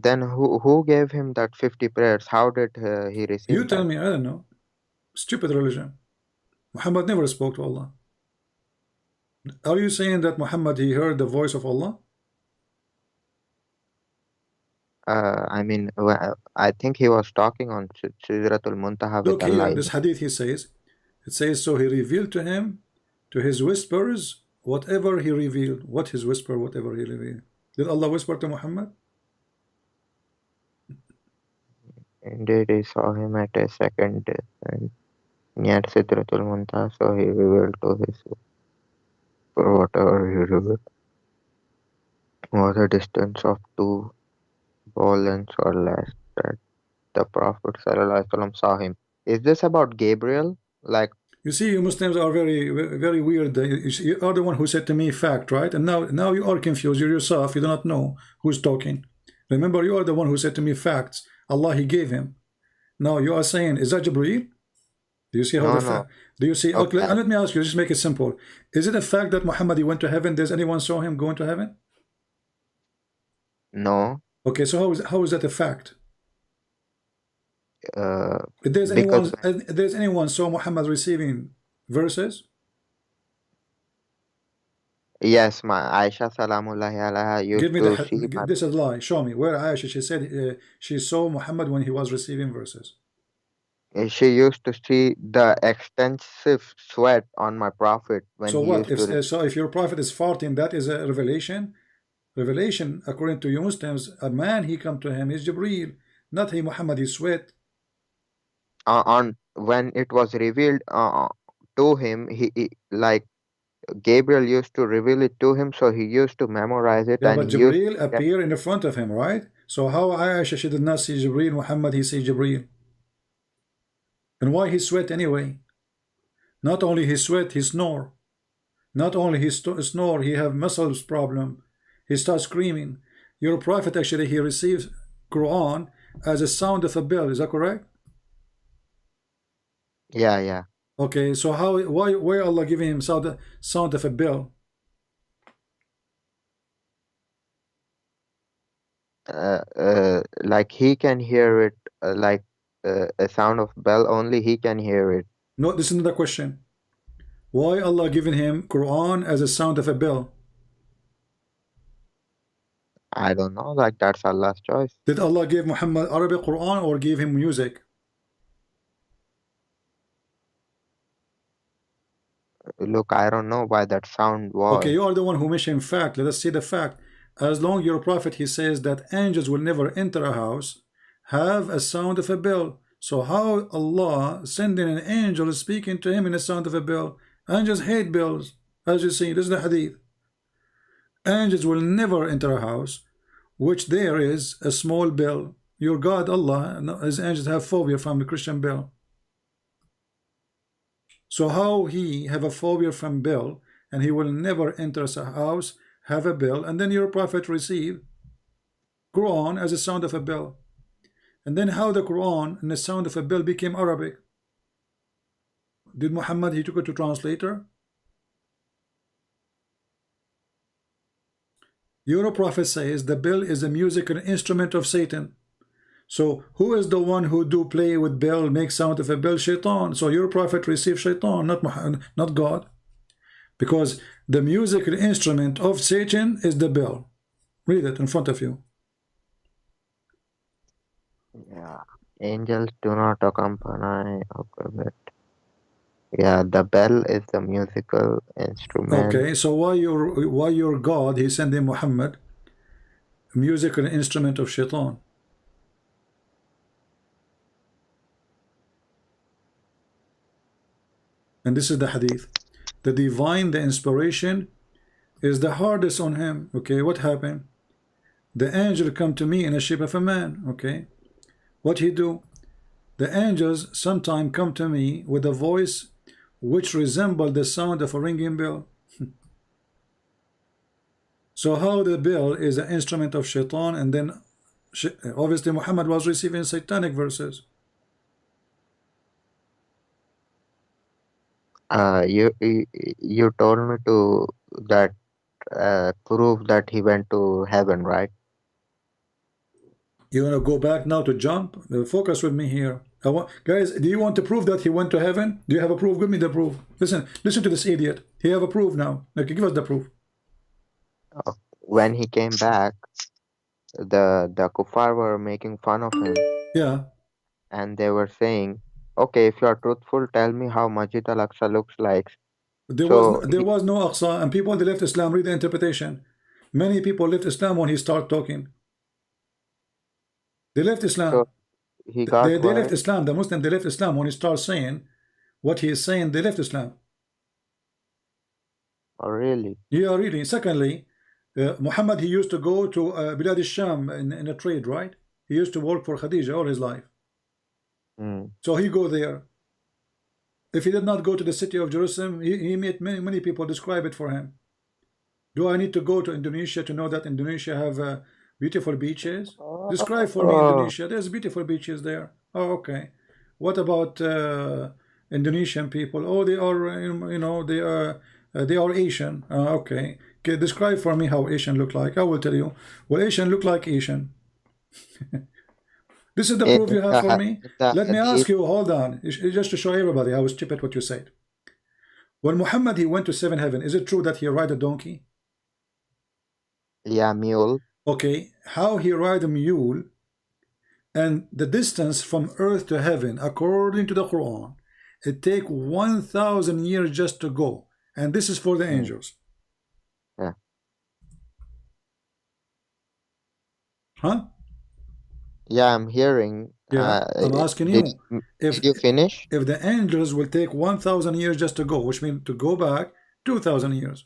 then who gave him that 50 prayers? How did he receive? You tell me. I don't know. Stupid religion. Muhammad never spoke to Allah. Are you saying that Muhammad he heard the voice of Allah? I mean, I think he was talking on Sidratul Muntaha with Allah. Look, this hadith he says, it says, so he revealed to him, to his whispers, whatever he revealed. What his whisper, whatever he revealed. Did Allah whisper to Muhammad? Indeed, he saw him at a second near Sidratul Muntaha, so he revealed to his for whatever he revealed. Was a distance of 2 ball lengths or less that the Prophet ﷺ saw him. Is this about Gabriel? Like, you see, you Muslims are very, very weird. You are the one who said to me fact, right? And now you are confused. You yourself, you do not know who's talking. Remember, you are the one who said to me facts. Allah he gave him. Now you are saying, is that Jibreel? Do you see how no. Do you see? Okay, and let me ask you, just make it simple. Is it a fact that Muhammad he went to heaven? Does anyone saw him going to heaven? No. Okay, so how is that a fact? There's anyone saw Muhammad receiving verses? Yes, my Aisha Salamullahi alaiha used Give me to see this is a lie. Show me where Aisha she said she saw Muhammad when he was receiving verses. She used to see the extensive sweat on my prophet when so he what used to so if your prophet is farting, that is a revelation. Revelation, according to you Muslims, a man he come to him is Jibreel, not he Muhammad he sweat. On when it was revealed to him, he like Gabriel used to reveal it to him, so he used to memorize it. Yeah, and but Jibreel appear in the front of him, right? So how Aisha she did not see Jibreel, Muhammad he see Jibreel? And why he sweat anyway? Not only he sweat, he snore. Not only he snore, he have muscles problem. He starts screaming. Your prophet actually he receives Quran as a sound of a bell. Is that correct? Yeah. Okay, so why Allah giving him sound of a bell? Like he can hear it, like a sound of bell. Only he can hear it. No, this is another question. Why Allah giving him Quran as a sound of a bell? I don't know. Like that's Allah's choice. Did Allah give Muhammad Arabic Quran or give him music? Look, I don't know why that sound was. Okay, you are the one who mentioned fact. Let us see the fact. As long your prophet he says that angels will never enter a house, have a sound of a bell. So how Allah sending an angel speaking to him in the sound of a bell? Angels hate bells, as you see. This is the hadith. Angels will never enter a house which there is a small bell. Your God Allah, his angels have phobia from the Christian bell. So how he have a phobia from bell and he will never enter a house, have a bell, and then your prophet receive Quran as a sound of a bell. And then how the Quran and the sound of a bell became Arabic? Did Muhammad he took it to translator? Your prophet says the bell is a musical instrument of Satan. So who is the one who do play with bell, make sound of a bell? Shaitan. So your prophet received shaitan, not Muhammad, not God. Because the musical instrument of Satan is the bell. Read it in front of you. Yeah. Angels do not accompany. Okay, but yeah, the bell is the musical instrument. Okay, so why your God, he sent him Muhammad, musical instrument of shaitan? And this is the hadith. The divine, the inspiration is the hardest on him. Okay, what happened? The angel come to me in the shape of a man. Okay, what he do? The angels sometime come to me with a voice which resemble the sound of a ringing bell. So how the bell is an instrument of shaitan, and then obviously Muhammad was receiving satanic verses. You told me to that prove that he went to heaven, right? You want to go back now to jump? Focus with me here. Guys, do you want to prove that he went to heaven? Do you have a proof? Give me the proof. Listen to this idiot. He have a proof now. Okay, give us the proof. When he came back, the kuffar were making fun of him. Yeah. And they were saying, okay, if you are truthful, tell me how Masjid al-Aqsa looks like. There was no Aqsa, and people, they left Islam. Read the interpretation. Many people left Islam when he started talking. They left Islam. So they left Islam. The Muslim, they left Islam when he starts saying what he is saying. They left Islam. Oh, really? Yeah, really. Secondly, Muhammad, he used to go to Bilad al-Sham in a trade, right? He used to work for Khadija all his life. So he go there. If he did not go to the city of Jerusalem, he met many people describe it for him. Do I need to go to Indonesia to know that Indonesia have beautiful beaches? Describe for me Indonesia. There's beautiful beaches there. Oh, okay. What about Indonesian people? Oh, they are, you know, they are Asian. Okay. Describe for me how Asian look like. I will tell you. Well, Asian look like Asian. This is the proof you have for me. Let me ask you. Hold on, just to show everybody how stupid what you said. When Muhammad, he went to 7 heaven, is it true that he ride a donkey? Yeah, mule. Okay, how he ride a mule, and the distance from earth to heaven, according to the Quran, it take 1,000 years just to go, and this is for the angels. Yeah. Huh? Yeah, I'm hearing. Yeah, I'm asking you. Did you finish? If the angels will take 1,000 years just to go, which means to go back 2,000 years.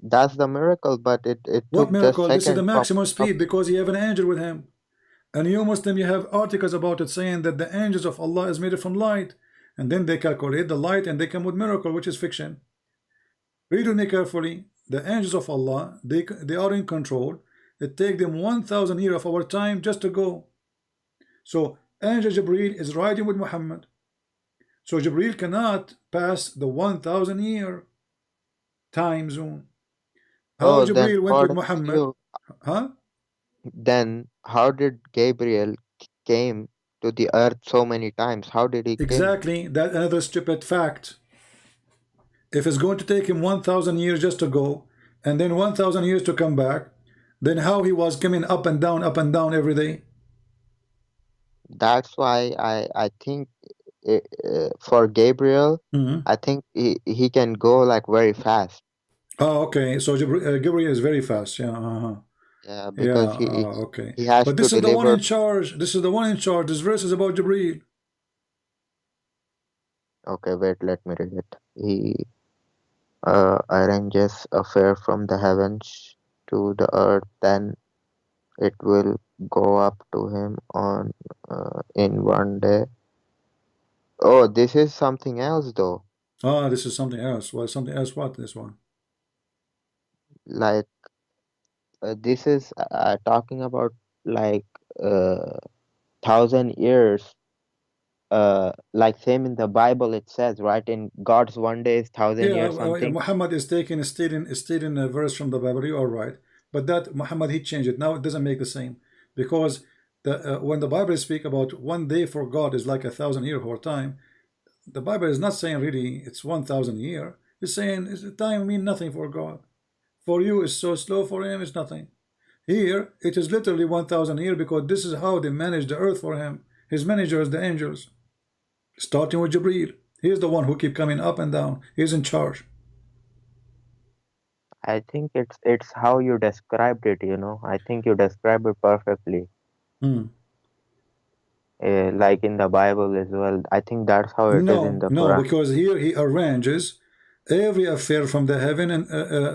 That's the miracle, but it what took miracle? just This is the maximum of speed because you have an angel with him. And you Muslim, you have articles about it saying that the angels of Allah is made from light. And then they calculate the light and they come with miracle, which is fiction. Read with me carefully. The angels of Allah, they are in control. It takes them 1,000 years of our time just to go. So Angel Jibreel is riding with Muhammad. So Jibreel cannot pass the 1,000 year time zone. How Jibreel went with Muhammad? Huh? Then how did Gabriel came to the earth so many times? How did he exactly came? That's another stupid fact. If it's going to take him 1,000 years just to go, and then 1,000 years to come back, then how he was coming up and down every day? That's why I think for Gabriel, I think he can go like very fast. Oh, okay. So Gabriel is very fast. Yeah. Yeah, because okay. He has but this to is deliver... the one in charge. This is the one in charge. This verse is about Jibreel. Okay, wait. Let me read it. He arranges a fare from the heavens to the earth, then it will go up to him on in one day. Oh, this is something else though. Ah, this is something else. Well, something else. What this one? Like this is talking about like 1,000 years. Like same in the Bible it says, right? In God's one day is 1,000 years something. Muhammad is taking a stating a verse from the Bible. You are right, but that Muhammad he changed it. Now it doesn't make the same. because when the Bible speaks about 1 day for God is like 1,000 years or time, the Bible is not saying really it's 1,000 years. It's saying time means nothing for God. For you it's so slow, for him it's nothing. Here it is literally 1,000 years, because this is how they manage the earth for him. His managers, the angels, starting with Jibreel. He is the one who keep coming up and down. He's in charge. I think it's how you described it, you know. I think you described it perfectly. Like in the Bible as well. I think that's how it is in the No, Quran. because here he arranges every affair from the heaven and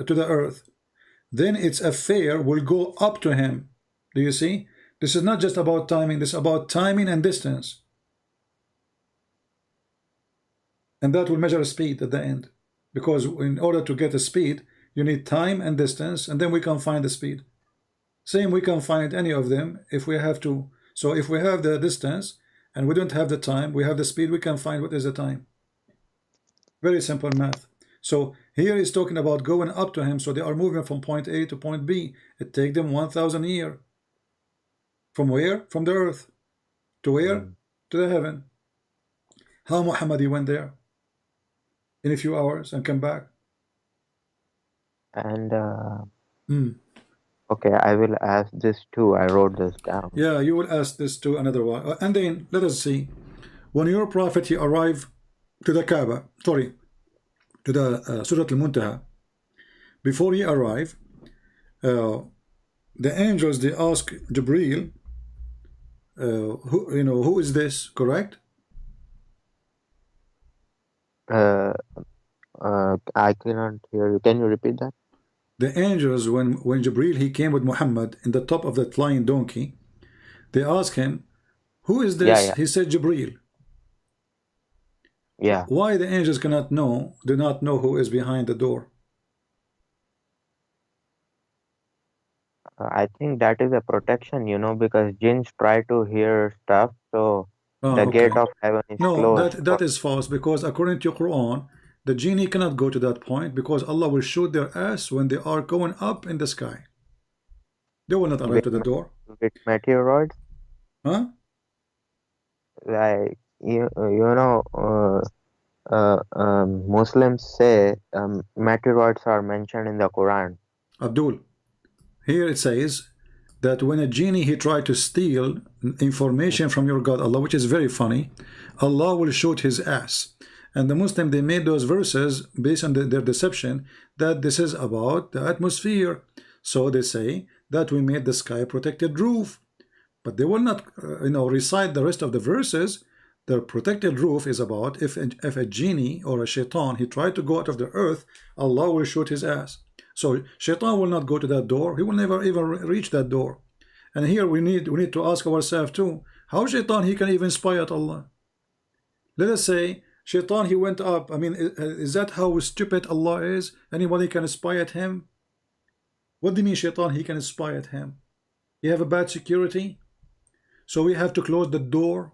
to the earth. Then its affair will go up to him. Do you see? This is not just about timing. This is about timing and distance. And that will measure speed at the end. Because in order to get a speed, you need time and distance, and then we can find the speed. Same, we can find any of them if we have to. So if we have the distance and we don't have the time, we have the speed, we can find what is the time. Very simple math. So here he's talking about going up to him. So they are moving from point A to point B. It takes them 1,000 years. From where? From the earth. To where? To the heaven. How Muhammad he went there? In a few hours and come back. And okay, I will ask this too. I wrote this down. Yeah, you will ask this to another one. And then let us see. When your prophet he arrived to the Kaaba, sorry, to the Surah Al-Muntaha, before he arrived, the angels they ask Jibreel, who is this? Correct? I cannot hear you. Can you repeat that? The angels, when Jibreel he came with Muhammad in the top of that flying donkey, they asked him, who is this? Yeah. He said Jibreel. Yeah. Why the angels do not know who is behind the door? I think that is a protection, you know, because jinns try to hear stuff, so the gate of heaven is closed. That is false, because according to Quran, the genie cannot go to that point, because Allah will shoot their ass when they are going up in the sky. They will not arrive to the door. With meteoroids? Huh? Like, Muslims say meteoroids are mentioned in the Quran. Abdul, here it says that when a genie he tried to steal information from your God Allah, which is very funny, Allah will shoot his ass. And the Muslim they made those verses based on their deception that this is about the atmosphere. So they say that we made the sky a protected roof, but they will not recite the rest of the verses. The protected roof is about if a genie or a shaitan he tried to go out of the earth, Allah will shoot his ass. So shaitan will not go to that door. He will never even reach that door. And here we need to ask ourselves too, how shaitan he can even spy at Allah? Let us say shaitan he went up. I mean, is that how stupid Allah is? Anybody can spy at him? What do you mean shaitan he can spy at him? You have a bad security, so we have to close the door.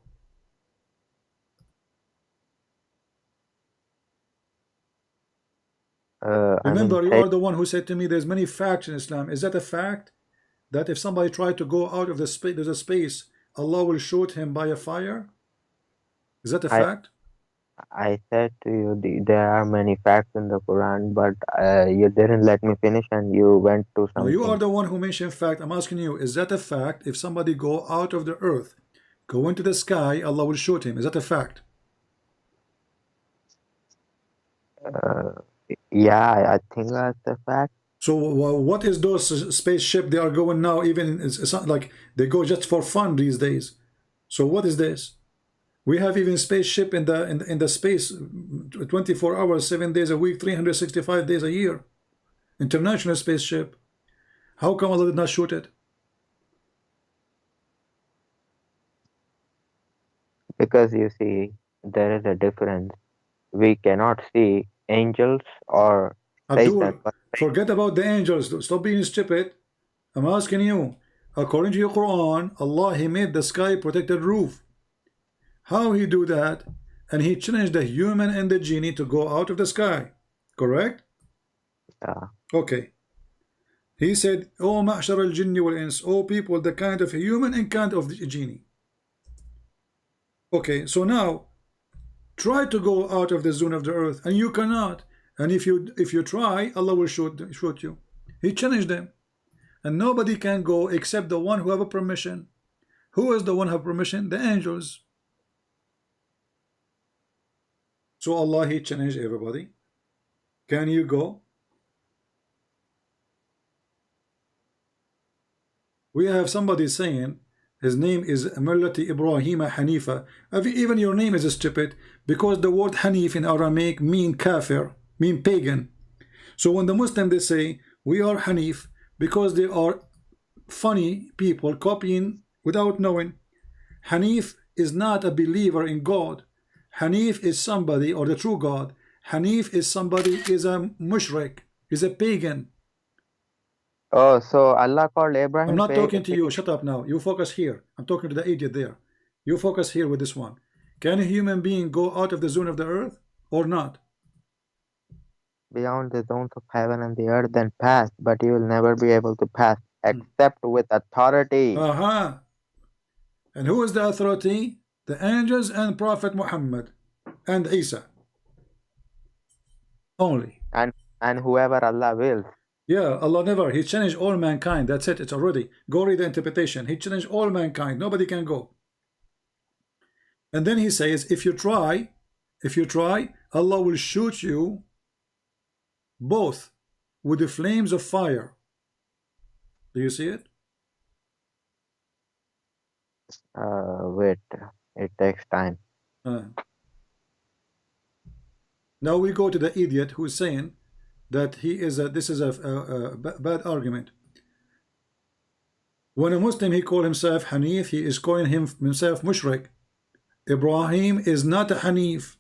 Remember, you are the one who said to me there's many facts in Islam. Is that a fact? That if somebody tried to go out of the space, there's a space, Allah will shoot him by a fire? Is that a fact? I said to you there are many facts in the Quran, but you didn't let me finish and you went to something. No, you are the one who mentioned fact. I'm asking you, is that a fact? If somebody go out of the earth, go into the sky, Allah will shoot him. Is that a fact? Yeah, I think that's a fact. So what is those spaceship they are going now? Even it's not like they go just for fun these days. So what is this? We have even spaceship in the space 24 hours, 7 days a week, 365 days a year. International spaceship. How come Allah did not shoot it? Because you see, there is a difference. We cannot see angels or Abdul, forget about the angels. Stop being stupid. I'm asking you, according to your Quran, Allah he made the sky protected roof. How he do that? And he challenged the human and the genie to go out of the sky. Correct? Yeah. Okay. He said, "O ma'shar al-jinni wal-ins, O people, the kind of human and kind of the genie." Okay, so now try to go out of the zone of the earth, and you cannot. And if you try, Allah will shoot you. He challenged them, and nobody can go except the one who have a permission. Who is the one who have permission? The angels. So Allah, He challenged everybody. Can you go? We have somebody saying his name is Millati Ibrahim Hanifa. Even your name is stupid, because the word Hanif in Aramaic mean kafir, mean pagan. So when the Muslim they say we are Hanif, because they are funny people copying without knowing. Hanif is not a believer in God. Hanif is somebody, or the true God. Hanif is somebody, is a mushrik, is a pagan. Oh, so Allah called Abraham. I'm not talking to you. Shut up now. You focus here. I'm talking to the idiot there. You focus here with this one. Can a human being go out of the zone of the earth or not? Beyond the zones of heaven and the earth, then pass, but you will never be able to pass except with authority. And who is the authority? The angels and Prophet Muhammad and Isa. Only. And whoever Allah wills. Yeah, Allah never. He challenged all mankind. That's it. It's already. Go read the interpretation. He challenged all mankind. Nobody can go. And then he says, if you try, Allah will shoot you both with the flames of fire. Do you see it? Wait. It takes time. Now we go to the idiot who is saying that this is a bad argument. When a Muslim he call himself Hanif, he is calling himself mushrik. Ibrahim is not a Hanif,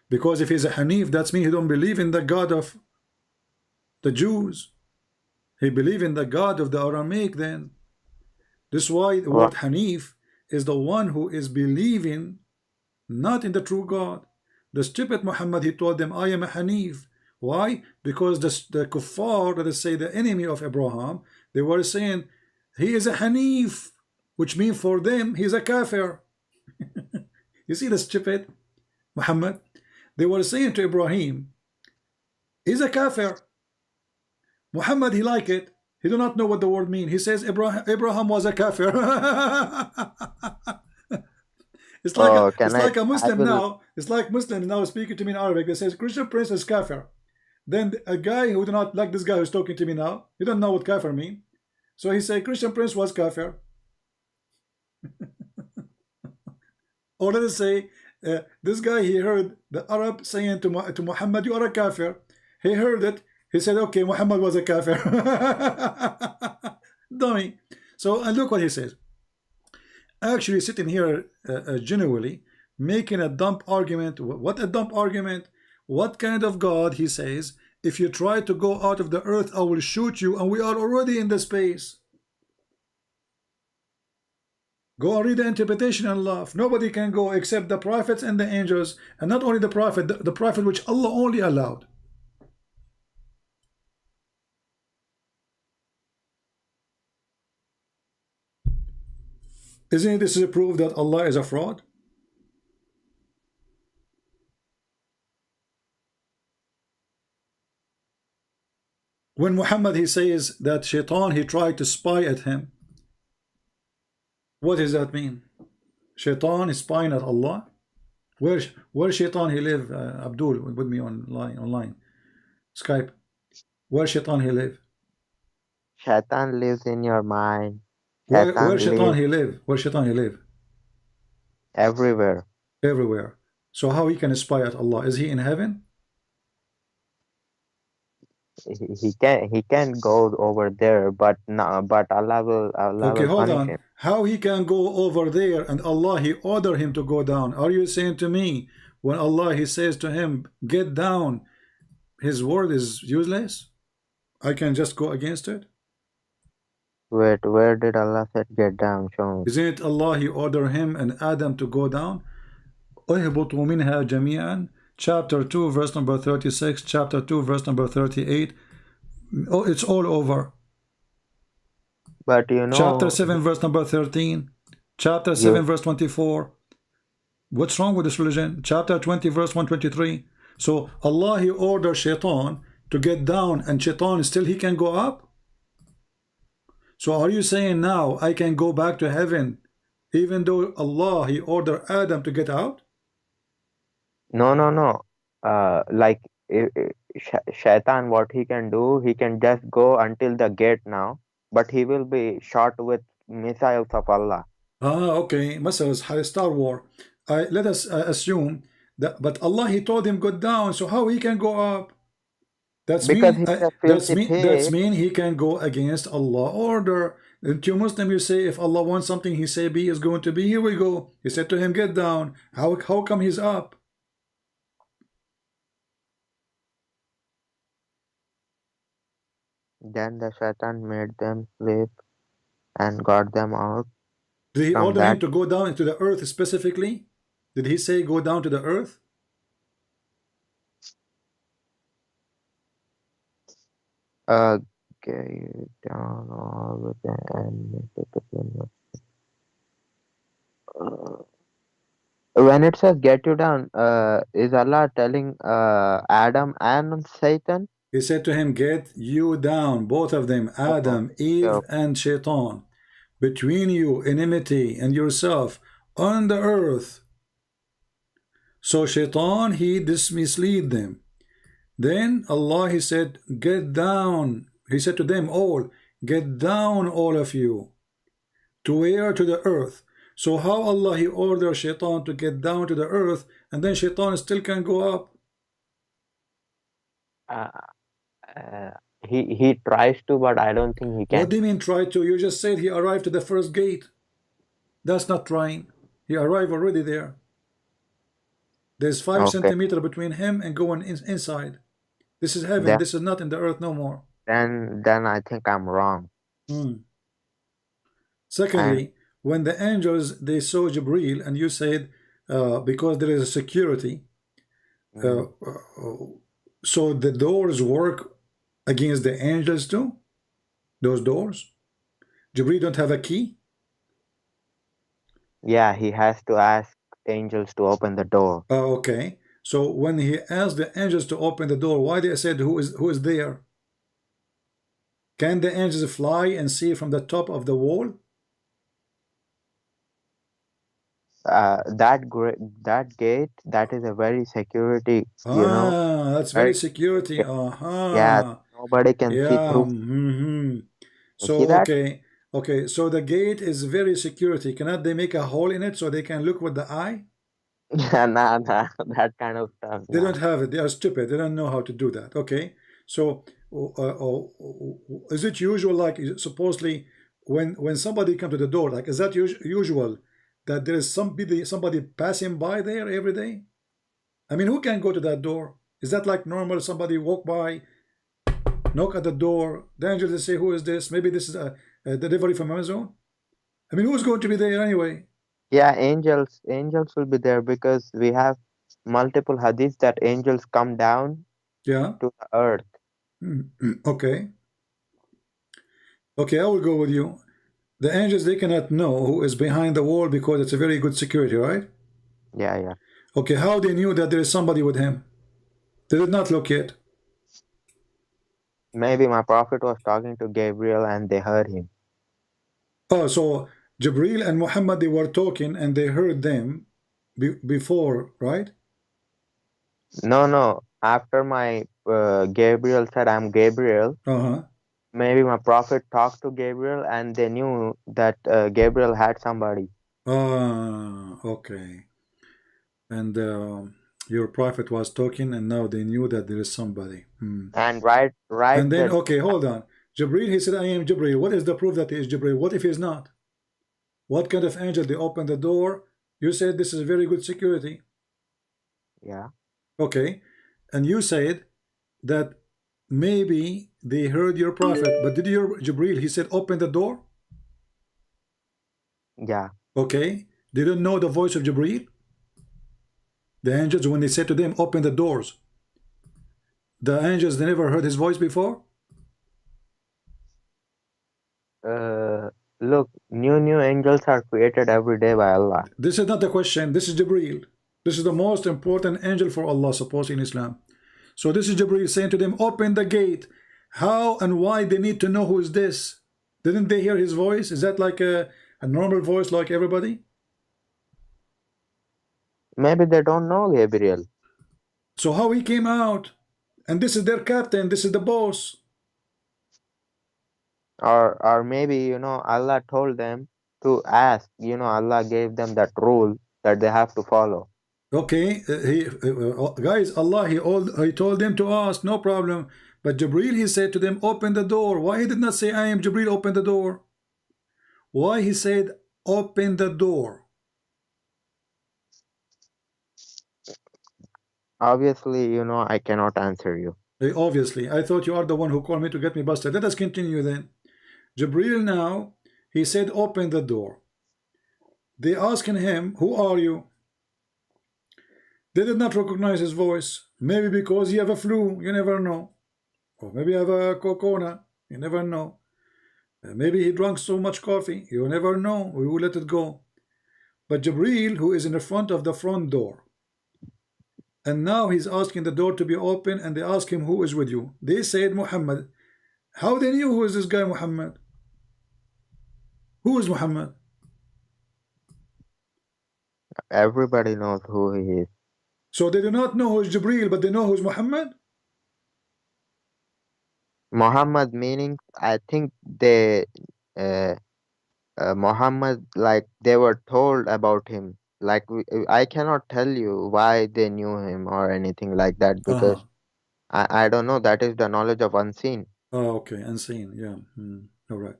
because if he's a Hanif, that means he don't believe in the God of the Jews. He believe in the God of the Aramaic. Then this is why the word Hanif is the one who is believing not in the true God. The stupid Muhammad, he told them, I am a Hanif. Why? Because the kuffar, that is say the enemy of Abraham, they were saying he is a Hanif, which means for them he is a kafir. You see the stupid Muhammad? They were saying to Ibrahim, he's a kafir. Muhammad, he like it. He do not know what the word mean. He says Abraham was a kafir. It's like a Muslim now. It's like Muslims now speaking to me in Arabic. They says Christian prince is kafir. Then a guy who do not like this guy who's talking to me now, he don't know what kafir mean. So he say Christian prince was kafir. Or let us say this guy, he heard the Arab saying to Muhammad, you are a kafir. He heard it. He said, okay, Muhammad was a kafir. Dummy. So, and look what he says. Actually sitting here genuinely making a dumb argument. What a dumb argument. What kind of God? He says, if you try to go out of the earth, I will shoot you, and we are already in the space. Go and read the interpretation and laugh. Nobody can go except the prophets and the angels, and not only the prophet, the prophet which Allah only allowed. Isn't this a proof that Allah is a fraud? When Muhammad he says that Shaitan he tried to spy at him, what does that mean? Shaitan is spying at Allah? Where Shaitan he live? Abdul with me online Skype. Where Shaitan he live? Shaitan lives in your mind. Where Shaitan he live? Where Shaitan he live? Everywhere. Everywhere. So how he can spy at Allah? Is he in heaven? He can go over there, but Allah will. Okay, hold on. Him. How he can go over there and Allah he order him to go down? Are you saying to me when Allah he says to him get down, his word is useless? I can just go against it? Wait, where did Allah say get down? Show me. Isn't it Allah he order him and Adam to go down? اهبطوا منها جميعا. Chapter 2 verse number 36, chapter 2 verse number 38. Oh, it's all over. But you know, Chapter 7 verse number 13, chapter 7 verse 24. What's wrong with this religion? Chapter 20 verse 123. So Allah, he orders shaitan to get down, and shaitan still he can go up. So are you saying now I can go back to heaven even though Allah, he ordered Adam to get out? no. Like Shaitan, what he can do, he can just go until the gate now, but he will be shot with missiles of Allah. Okay, missiles, Star War. Let us assume that, but Allah, he told him go down, so how he can go up? That's mean he can go against Allah order. And to Muslim, you say if Allah wants something, he say be is going to be. Here we go. He said to him, get down. How come he's up? Then the Shaitan made them sleep and got them out. Did he order him to go down into the earth specifically? Did he say go down to the earth? Get down all with them and when it says get you down, is Allah telling Adam and Satan? He said to him, get you down, both of them, Adam, Eve, and Shaitan, between you, enmity, and yourself, on the earth. So Shaitan, he mislead them. Then Allah, he said, get down. He said to them all, get down, all of you. To where? To the earth. So how Allah, he orders Shaitan to get down to the earth, and then Shaitan still can go up? He tries to, but I don't think he can. What do you mean try to? You just said he arrived to the first gate. That's not trying. He arrived already there. There's 5 centimeters between him and going inside. This is heaven. This is not in the earth no more. Then I think I'm wrong. Secondly, when the angels, they saw Jibreel, and you said because there is a security, so the doors work against the angels too? Those doors? Jibreel don't have a key? Yeah, he has to ask angels to open the door. Okay. So when he asked the angels to open the door, why they said who is there? Can the angels fly and see from the top of the wall? That gate, that is a very security. You know, that's very security. Yeah, nobody can see through. So okay. So the gate is very security. Cannot they make a hole in it so they can look with the eye? Nah, that kind of stuff. They don't have it. They are stupid. They don't know how to do that. Okay. So is it usual, like supposedly when somebody comes to the door, like is that usual that there is somebody passing by there every day? I mean, who can go to that door? Is that like normal? Somebody walk by, knock at the door, the angels, they say, who is this? Maybe this is a delivery from Amazon. I mean, who's going to be there anyway? Yeah, angels will be there, because we have multiple hadiths that angels come down to the earth. Okay, I will go with you. The angels, they cannot know who is behind the wall because it's a very good security, right? Yeah. Okay, how they knew that there is somebody with him? They did not look yet. Maybe my prophet was talking to Gabriel and they heard him. Oh, so Jibreel and Muhammad, they were talking and they heard them before, right? No. After my Gabriel said, I'm Gabriel. Maybe my prophet talked to Gabriel and they knew that Gabriel had somebody. Okay. And your prophet was talking and now they knew that there is somebody. And right. And then, okay, hold on. Jibreel, he said, I am Jibreel. What is the proof that he is Jibreel? What if he's not? What kind of angel? They open the door. You said this is very good security. Yeah. Okay. And you said that maybe they heard your prophet, but did your Jibreel, he said, open the door? Yeah. Okay. They didn't know the voice of Jibreel? The angels, when they said to them, open the doors, the angels, they never heard his voice before? Look, new angels are created every day by Allah. This is not the question. This is Jibreel. This is the most important angel for Allah, supposed in Islam. So this is Jibreel saying to them, open the gate. How and why they need to know who is this? Didn't they hear his voice? Is that like a normal voice like everybody? Maybe they don't know Gabriel. So how he came out? And this is their captain. This is the boss. Or maybe, you know, Allah told them to ask. You know, Allah gave them that rule that they have to follow. Okay, guys, Allah, he told them to ask, no problem. But Jibreel, he said to them, open the door. Why he did not say, I am Jibreel, open the door? Why he said, open the door? Obviously, you know, I cannot answer you. Obviously, I thought you are the one who called me to get me busted. Let us continue then. Jibreel now, he said, open the door. They asking him, who are you? They did not recognize his voice. Maybe because he have a flu, you never know. Or maybe have a corona, you never know. Maybe he drank so much coffee, you never know. We will let it go. But Jibreel, who is in the front of the front door, and now he's asking the door to be open, and they ask him, who is with you? They said, Muhammad. How they knew who is this guy, Muhammad? Who is Muhammad? Everybody knows who he is. So they do not know who is Jibreel, but they know who is Muhammad? Muhammad meaning, I think they, Muhammad, like they were told about him. Like I cannot tell you why they knew him or anything like that, because I don't know. That is the knowledge of unseen. Oh, okay, unseen, yeah. All right.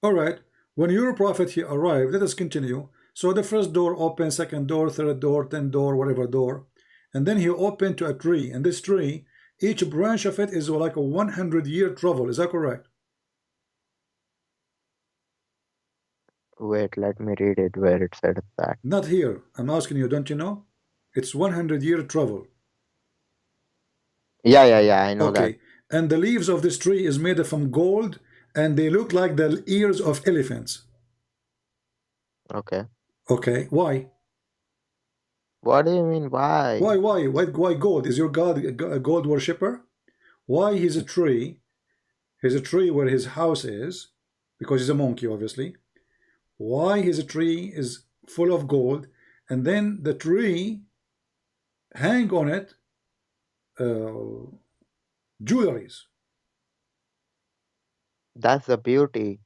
All right. When your prophet he arrived, let us continue. So the first door opened, second door, third door, 10th door, whatever door. And then he opened to a tree. And this tree, each branch of it is like a 100-year travel. Is that correct? Wait, let me read it where it said that. Not here. I'm asking you, don't you know? It's 100-year travel. Yeah, I know that. Okay. And the leaves of this tree is made from gold, and they look like the ears of elephants. Okay. Okay. Why? What do you mean, why? Why gold? Is your God a gold worshipper? Why he's a tree? He's a tree where his house is, because he's a monkey, obviously. Why his tree is full of gold, and then the tree hang on it jewelries. That's the beauty.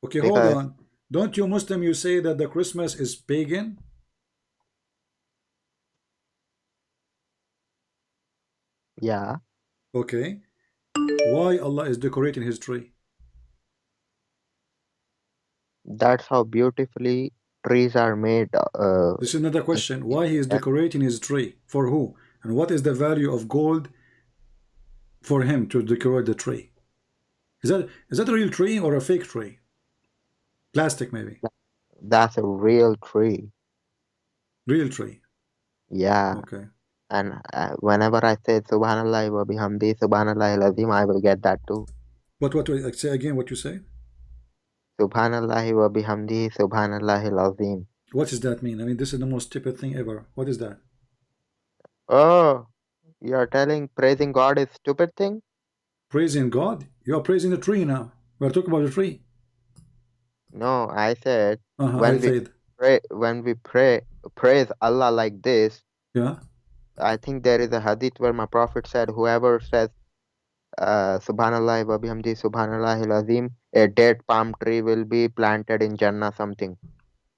Okay, hold on. Don't you Muslim, you say that the Christmas is pagan? Yeah. Okay. Why Allah is decorating his tree? That's how beautifully trees are made. This is another question. Why he is decorating his tree? For who? And what is the value of gold for him to decorate the tree? Is that a real tree or a fake tree? Plastic, maybe. That's a real tree. Real tree. Yeah. Okay. And whenever I say Subhanallah wa bihamdi, Subhanallah al-Azim, I will get that too. What? Say again what you say. Subhanallah wa bihamdi, Subhanallah al-Azim. What does that mean? I mean, this is the most stupid thing ever. What is that? Oh, you're telling praising God is stupid thing? Praising God? You are praising the tree now. We're talking about the tree. No, I said when we praise Allah like this. Yeah. I think there is a hadith where my prophet said, whoever says Subhanallah wa bihamdi, Subhanallah al-Azim, a dead palm tree will be planted in Jannah something.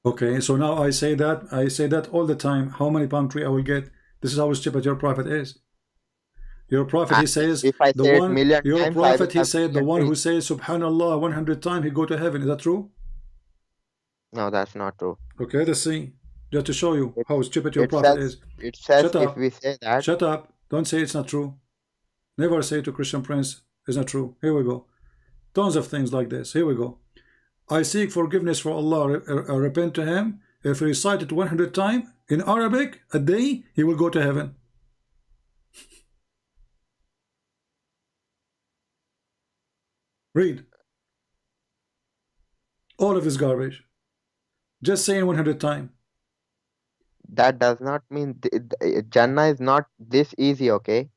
Okay, so now I say that all the time. How many palm tree I will get? This is how stupid your prophet is. Your prophet, he says, if I say it million your times, prophet, he said, the one who says Subhanallah 100 times, he go to heaven. Is that true? No, that's not true. Okay, let's see. Just to show you how stupid your prophet is. It says Shut up. if we say that. Shut up. Don't say it's not true. Never say to Christian Prince, it's not true. Here we go. Tons of things like this. Here we go. I seek forgiveness for Allah. Repent to him. If he recite it 100 times in Arabic a day, he will go to heaven. Read. All of this garbage. Just saying 100 times. That does not mean Jannah is not this easy, okay?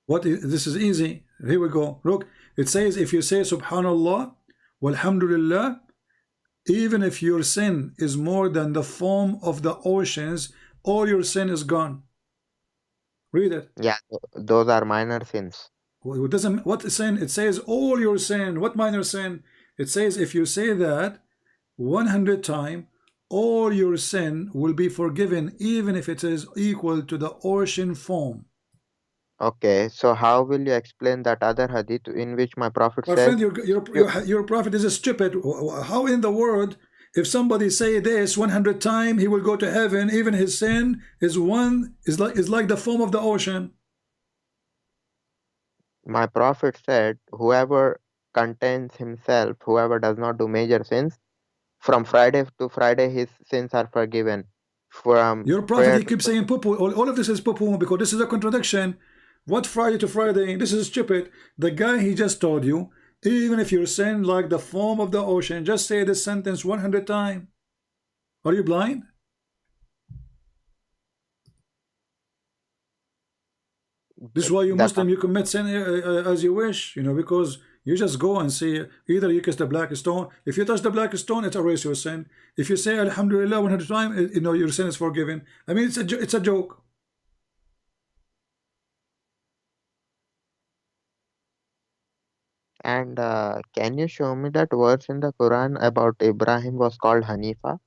What is, this is easy. Here we go. Look, it says if you say Subhanallah, Walhamdulillah, even if your sin is more than the foam of the oceans, all your sin is gone. Read it. Yeah, those are minor sins. It doesn't. What sin? It says all your sin. What minor sin? It says if you say that 100 times, all your sin will be forgiven, even if it is equal to the ocean foam. Okay, so how will you explain that other hadith in which my prophet My says, friend, your prophet is stupid. How in the world, if somebody say this 100 times, he will go to heaven, even his sin is like the foam of the ocean. my prophet said, whoever contains himself, whoever does not do major sins, from Friday to Friday his sins are forgiven. From your prophet, he keeps saying poo-poo. All of this is poo-poo because this is a contradiction. What Friday to Friday? This is stupid. The guy, he just told you, even if you sin like the foam of the ocean, just say this sentence 100 times. Are you blind? This is why you Muslim, you commit sin as you wish, you know, because you just go and say, either you kiss the black stone. If you touch the black stone, it erases your sin. If you say Alhamdulillah 100 times, you know, your sin is forgiven. I mean, it's a joke. And can you show me that verse in the Quran about Ibrahim was called Hanifa?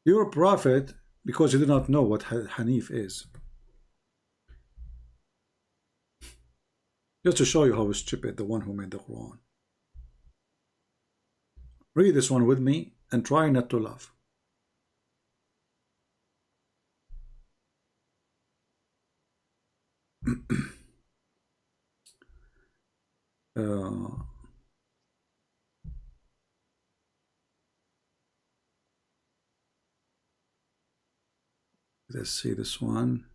You're a prophet because you do not know what Hanif is. Just to show you how stupid the one who made the Quran. Read this one with me and try not to laugh. Let's see this one.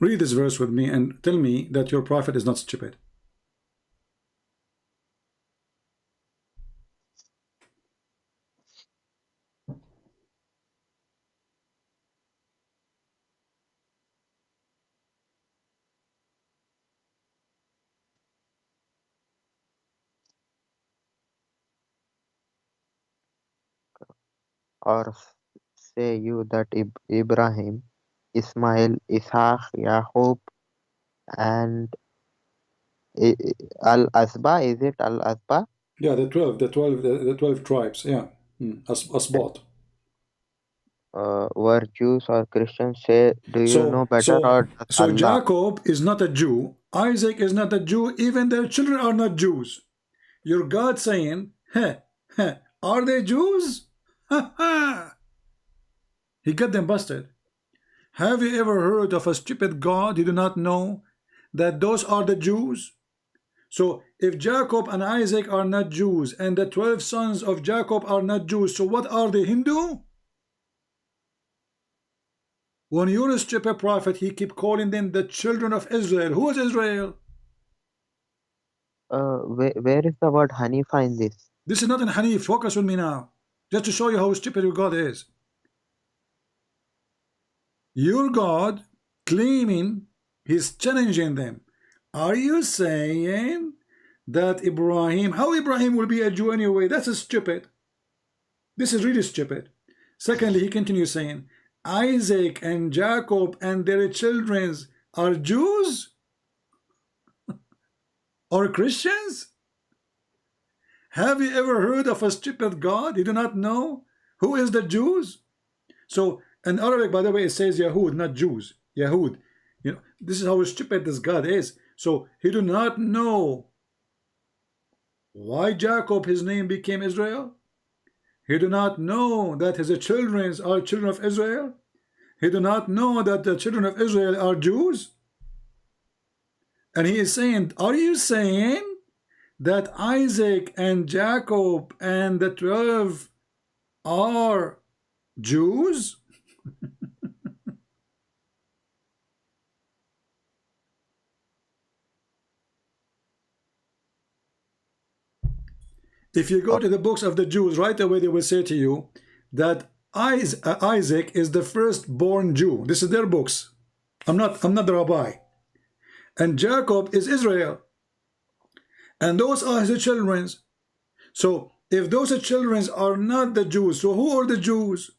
Read this verse with me and tell me that your prophet is not stupid. Or say you that Ibrahim, Ismail, Ishaq, Yaqub, and Al-Asba, is it Al-Asba? Yeah, the 12 tribes, yeah. Asbat. Were Jews or Christians? Say, do you know better or So Allah? Jacob is not a Jew, Isaac is not a Jew, even their children are not Jews. Your God saying, are they Jews? He got them busted. Have you ever heard of a stupid God you do not know that those are the Jews? So if Jacob and Isaac are not Jews and the 12 sons of Jacob are not Jews, so what are they, Hindu? When you're a stupid prophet, he keep calling them the children of Israel. Who is Israel? Where is the word Hanifa in this? This is not in Hanif. Focus with me now. Just to show you how stupid your God is. Your God claiming he's challenging them. Are you saying that Ibrahim, how Ibrahim will be a Jew anyway? That's stupid. This is really stupid. Secondly, he continues saying, Isaac and Jacob and their children are Jews or Christians? Have you ever heard of a stupid God? You do not know who is the Jews? So in Arabic, by the way, it says Yahud, not Jews. Yahud. You know, this is how stupid this God is. So he do not know why Jacob, his name became Israel. He do not know that his children are children of Israel. He do not know that the children of Israel are Jews. And he is saying, are you saying that Isaac and Jacob and the 12 are Jews? If you go to the books of the Jews, right away they will say to you that Isaac is the firstborn Jew. This is their books. I'm not the rabbi. And Jacob is Israel. And those are his children. So if those children are not the Jews, so who are the Jews?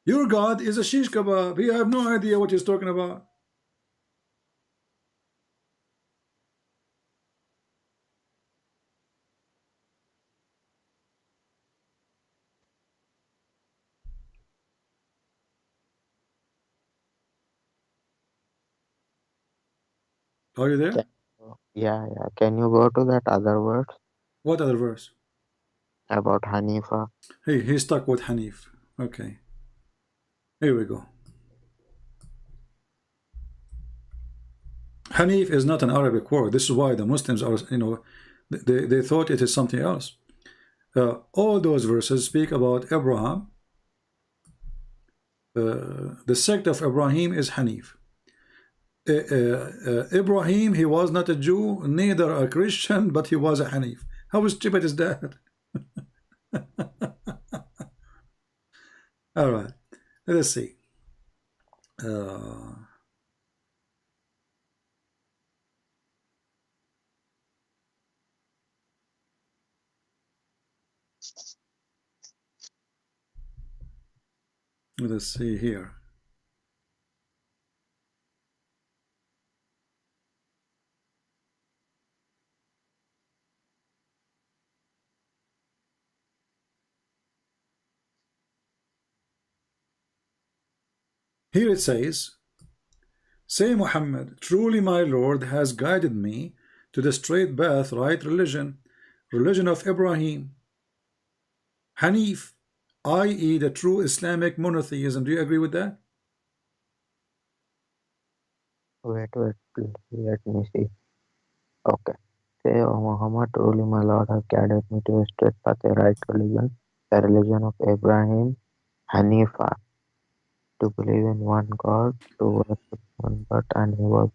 Your God is a shish kebab. You have no idea what he's talking about. Are you there? Yeah. Can you go to that other verse What other verse? about Hanifa? Hey, he's stuck with Hanif. Okay. Here we go. Hanif is not an Arabic word. This is why the Muslims are, they thought it is something else. All those verses speak about Abraham. The sect of Ibrahim is Hanif. Ibrahim, he was not a Jew, neither a Christian, but he was a Hanif. How stupid is that? All right, let us see. Let us see here. Here it says, say Muhammad, truly my Lord has guided me to the straight path, right religion of Ibrahim, Hanif, i.e. the true Islamic monotheism. Do you agree with that? Wait, let me see. Okay. Say, O Muhammad, truly my Lord has guided me to a straight path, a right religion, the religion of Abraham, Hanifa, to believe in one God, to worship one God, and he was.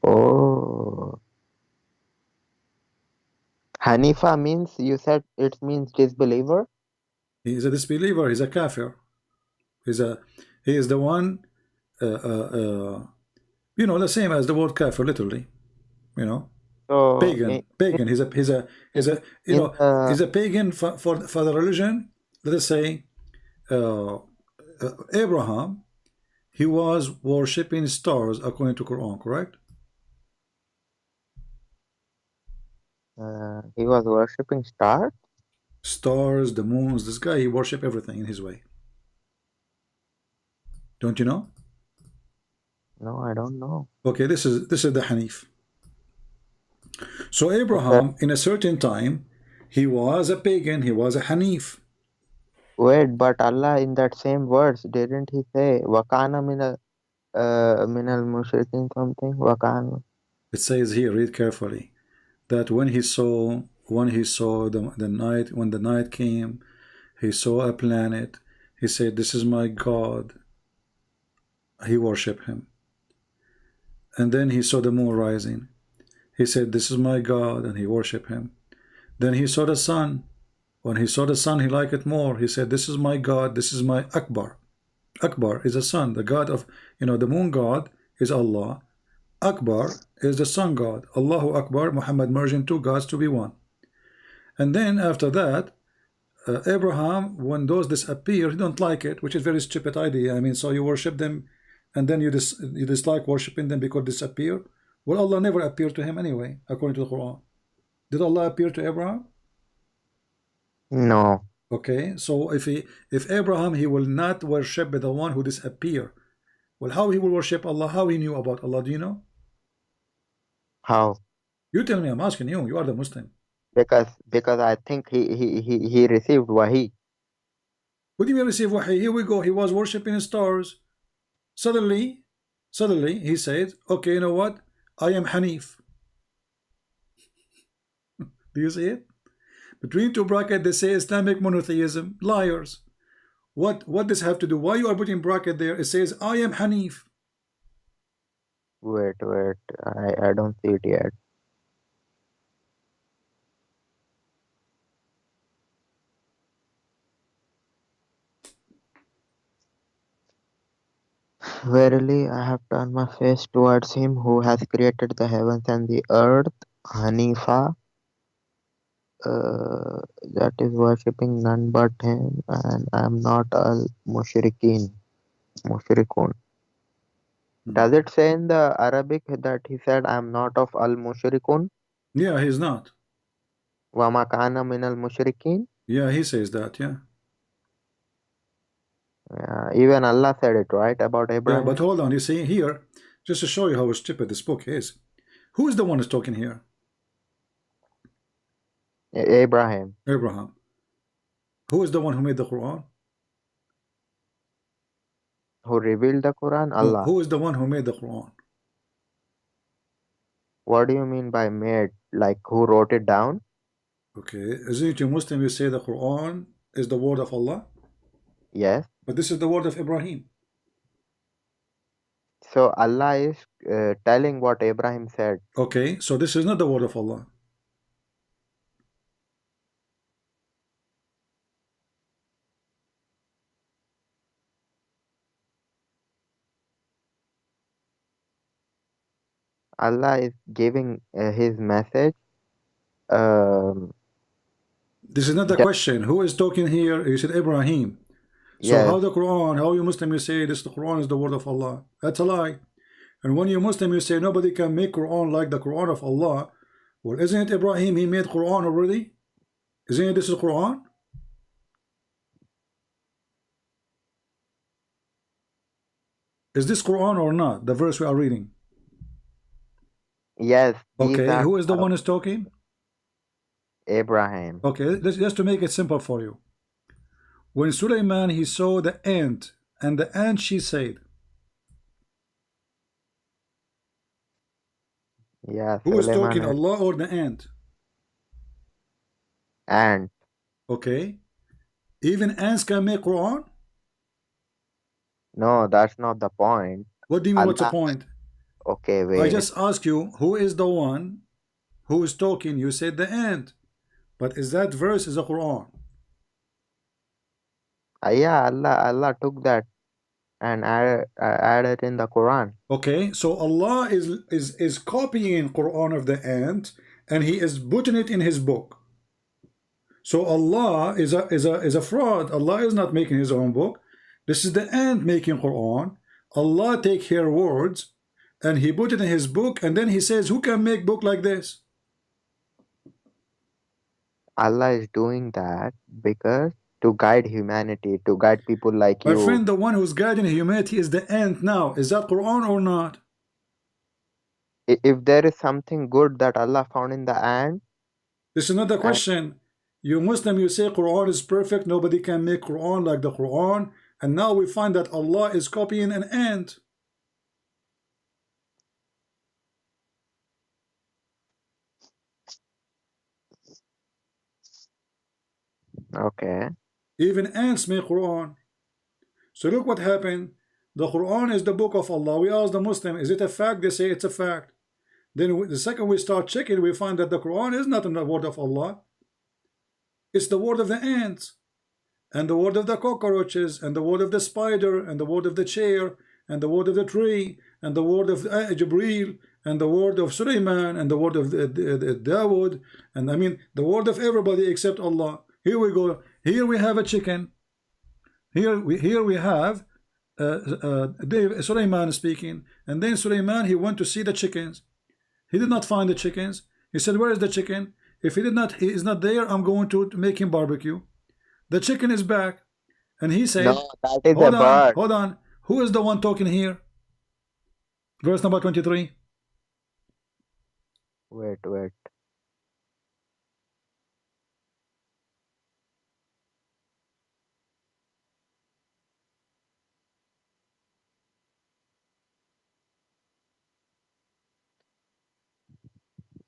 Oh. Hanifa means, you said it means disbeliever? He is a disbeliever, he's a kafir. He is the one, the same as the word kafir, literally, So, pagan. He's a pagan for the religion. Let us say, Abraham, he was worshipping stars according to Quran, correct? he was worshipping stars? Stars, the moons. This guy, he worship everything in his way. Don't you know? No, I don't know. Okay, this is the Hanif. So Abraham, in a certain time, he was a pagan. He was a Hanif. Wait, but Allah in that same verse, didn't he say Wakana minal mushrikin something? Wakana. It says here, read carefully, that when he saw the night, when the night came, he saw a planet. He said, "This is my God." He worshipped him. And then he saw the moon rising. He said, "This is my God," and he worshipped him. Then he saw the sun. When he saw the sun, he liked it more. He said, "This is my God, this is my Akbar." Akbar is the sun, the God of, the moon God is Allah. Akbar is the sun God. Allahu Akbar, Muhammad merging two gods to be one. And then after that, Abraham, when those disappear, he don't like it, which is a very stupid idea. I mean, so you worship them, and then you dislike worshiping them because they disappear. Well, Allah never appeared to him anyway, according to the Quran. Did Allah appear to Abraham? No. Okay, so if Abraham, he will not worship the one who disappear. Well, how he will worship Allah? How he knew about Allah? Do you know? How? You tell me. I'm asking you. You are the Muslim. Because I think he received wahi. What do you mean receive wahi? Here we go. He was worshiping stars. Suddenly he said, okay, you know what? I am Hanif. Do you see it? Between two brackets, they say Islamic monotheism. Liars. What does have to do? Why you are putting bracket there? It says, I am Hanif. Wait. I don't see it yet. Verily, I have turned my face towards him who has created the heavens and the earth, Hanifa, that is worshipping none but him, and I am not mushrikun. Does it say in the Arabic that he said, I am not of al-mushrikun? Yeah, he's not. Wa ma kana min al-mushrikin? Yeah, he says that, yeah. Even Allah said it, right, about Abraham? Yeah, but hold on, you see here, just to show you how stupid this book is. Who is the one who's talking here? Abraham. Who is the one who made the Quran? Who revealed the Quran? Allah. Who is the one who made the Quran? What do you mean by made? Like who wrote it down? Okay, isn't it you Muslim, you say the Quran is the word of Allah? Yes. But this is the word of Ibrahim. So Allah is telling what Abraham said. Okay, so this is not the word of Allah. Allah is giving his message. This is not the question. Who is talking here? You said Ibrahim. So yes. how the Quran, how you Muslim you say this the Quran is the word of Allah? That's a lie. And when you Muslim you say nobody can make Quran like the Quran of Allah. Well, isn't it Ibrahim? He made Quran already. Isn't it this is Quran? Is this Quran or not? The verse we are reading. Yes. Okay. Who is the one who's talking? Abraham. Okay. Just to make it simple for you. When Sulaiman he saw the ant, and the ant she said. Yeah. Who is talking, Allah or the ant? Ant. Okay. Even ants can make Quran? No, that's not the point. What do you mean what's the point? Okay, wait. I just ask you, who is the one who is talking? You said the ant. But is that verse is a Quran? Yeah, Allah took that and added in the Quran. Okay, so Allah is copying Quran of the ant and he is putting it in his book. So Allah is a fraud. Allah is not making his own book. This is the ant making Quran. Allah take her words and he put it in his book, and then he says, who can make book like this? Allah is doing that because to guide humanity, to guide people like you. My friend, the one who's guiding humanity is the ant now. Is that Quran or not? If there is something good that Allah found in the ant. This is not the question. You Muslim, you say Quran is perfect. Nobody can make Quran like the Quran. And now we find that Allah is copying an ant. Okay. Even ants make Quran. So look what happened. The Quran is the book of Allah. We ask the Muslim, is it a fact? They say it's a fact. Then the second we start checking, we find that the Quran is not the word of Allah. It's the word of the ants, and the word of the cockroaches, and the word of the spider, and the word of the chair, and the word of the tree, and the word of Jibreel, and the word of Sulaiman, and the word of Dawood, and I mean the word of everybody except Allah. Here we go. Here we have a chicken. Here we have Sulaiman speaking, and then Sulaiman he went to see the chickens. He did not find the chickens. He said, "Where is the chicken? If he is not there, I'm going to make him barbecue." The chicken is back, and he said, "No, that is a bird." Hold on. Who is the one talking here? Verse number 23. Wait.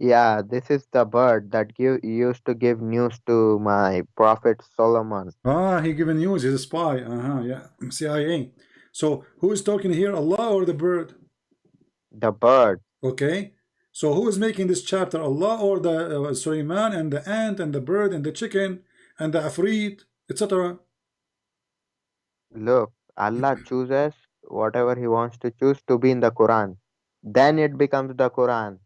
Yeah, this is the bird that used to give news to my prophet Solomon. Ah, he given news. He's a spy. Yeah. CIA. So who is talking here, Allah or the bird? The bird. Okay. So who is making this chapter, Allah or the Suleiman and the ant and the bird and the chicken and the afreet, etc.? Look, Allah chooses whatever He wants to choose to be in the Quran. Then it becomes the Quran.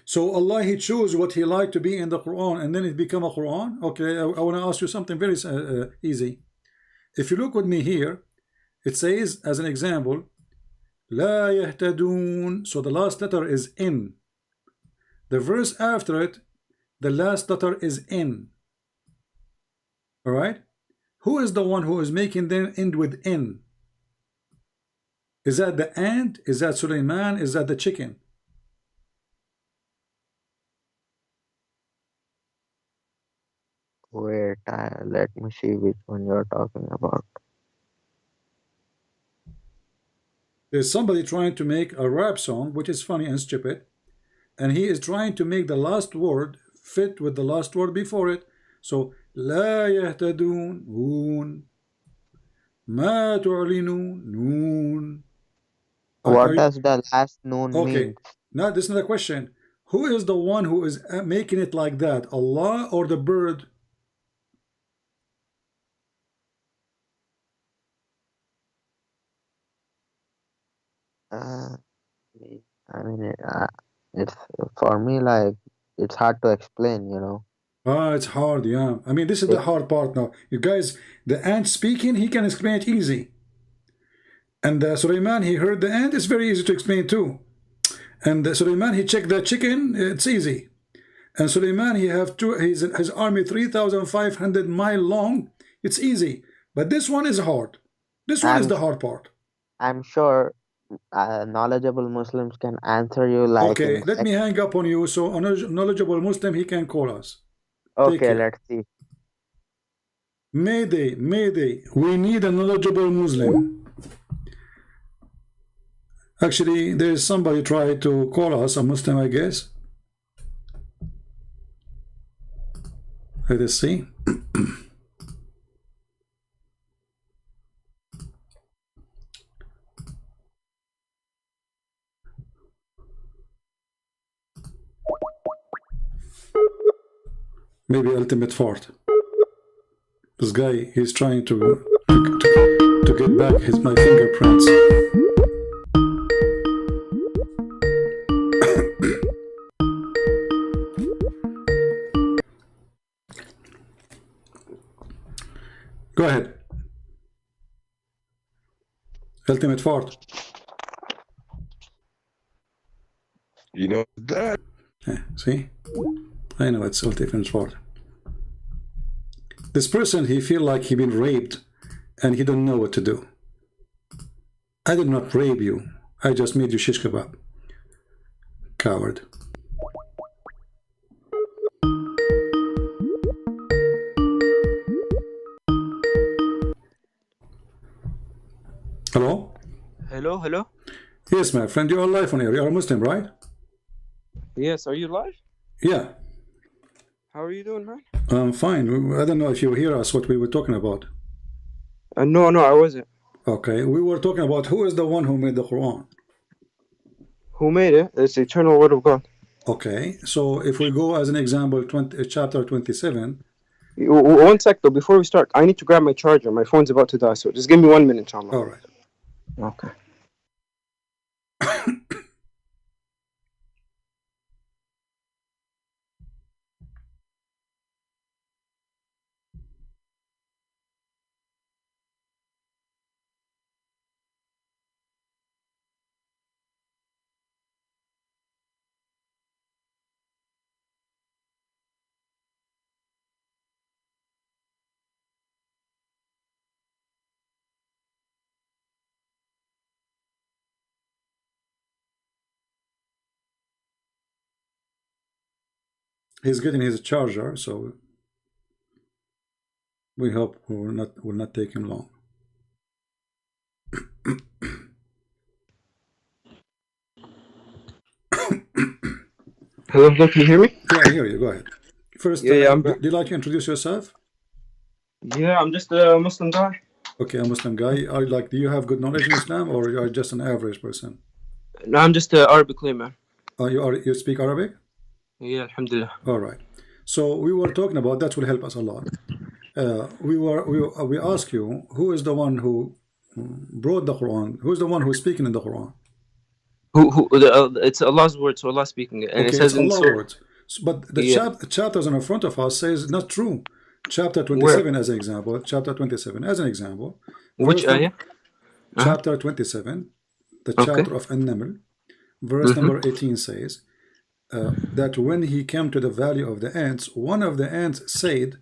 So Allah, He chose what He liked to be in the Quran, and then it become a Quran. Okay, I want to ask you something very easy. If you look with me here, it says, as an example, لا يهتدون. So the last letter is in. The verse after it, the last letter is in. All right? Who is the one who is making them end with in? Is that the ant? Is that Suleiman? Is that the chicken? Wait, let me see which one you're talking about. There's somebody trying to make a rap song, which is funny and stupid, and he is trying to make the last word fit with the last word before it. So لا يهتدون هون ما تعلنون نون. What does the last noon okay mean? now this is another question. Who is the one who is making it like that, Allah or the bird? I mean, it's for me like it's hard to explain, you know. It's hard, yeah. I mean, this is the hard part now. You guys, the ant speaking, he can explain it easy. And Suleiman, he heard the ant, it's very easy to explain too. And Suleiman, he checked the chicken, it's easy. And Suleiman, he have his army 3,500 mile long, it's easy. But this one is hard. This one is the hard part. I'm sure knowledgeable Muslims can answer you like. Okay, let me hang up on you. So a knowledgeable Muslim, he can call us. Okay, let's see. Mayday, Mayday, we need a knowledgeable Muslim. Actually, there is somebody trying to call us, a Muslim, I guess. Let us see. Maybe ultimate fart. This guy, he's trying to get back my fingerprints. Go ahead. Ultimate fart. You know that. See? I know it's ultimate fart. This person, he feel like he been raped and he don't know what to do. I did not rape you. I just made you shish kebab. Coward. Hello? Hello, hello? Yes, my friend, you're live on air. You're a Muslim, right? Yes, are you live? Yeah. How are you doing, man? I'm fine. I don't know if you hear us, what we were talking about. No, I wasn't. Okay, we were talking about who is the one who made the Quran. Who made it? It's the eternal word of God. Okay, so if we go as an example, chapter 27. One sec though, before we start, I need to grab my charger. My phone's about to die, so just give me 1 minute, inshallah. All right. Okay. He's getting his charger, so we hope will not take him long. Hello, can you hear me? Yeah, I hear you. Go ahead. First, do you like to introduce yourself? Yeah, I'm just a Muslim guy. Okay, a Muslim guy. Do you have good knowledge in Islam, or you are just an average person? No, I'm just an Arabic layman. You speak Arabic? Yeah, alhamdulillah. All right. So we were talking about that will help us a lot. We ask you, who is the one who brought the Quran? Who is the one who's speaking in the Quran? It's Allah's word, so Allah speaking it, and okay, it says it's Allah's words. But the chapters in front of us says not true. Chapter 27 as an example. Chapter 27 as an example. Which ayah? Chapter 27, the chapter of An-Naml, verse number 18 says that when he came to the valley of the ants, one of the ants said,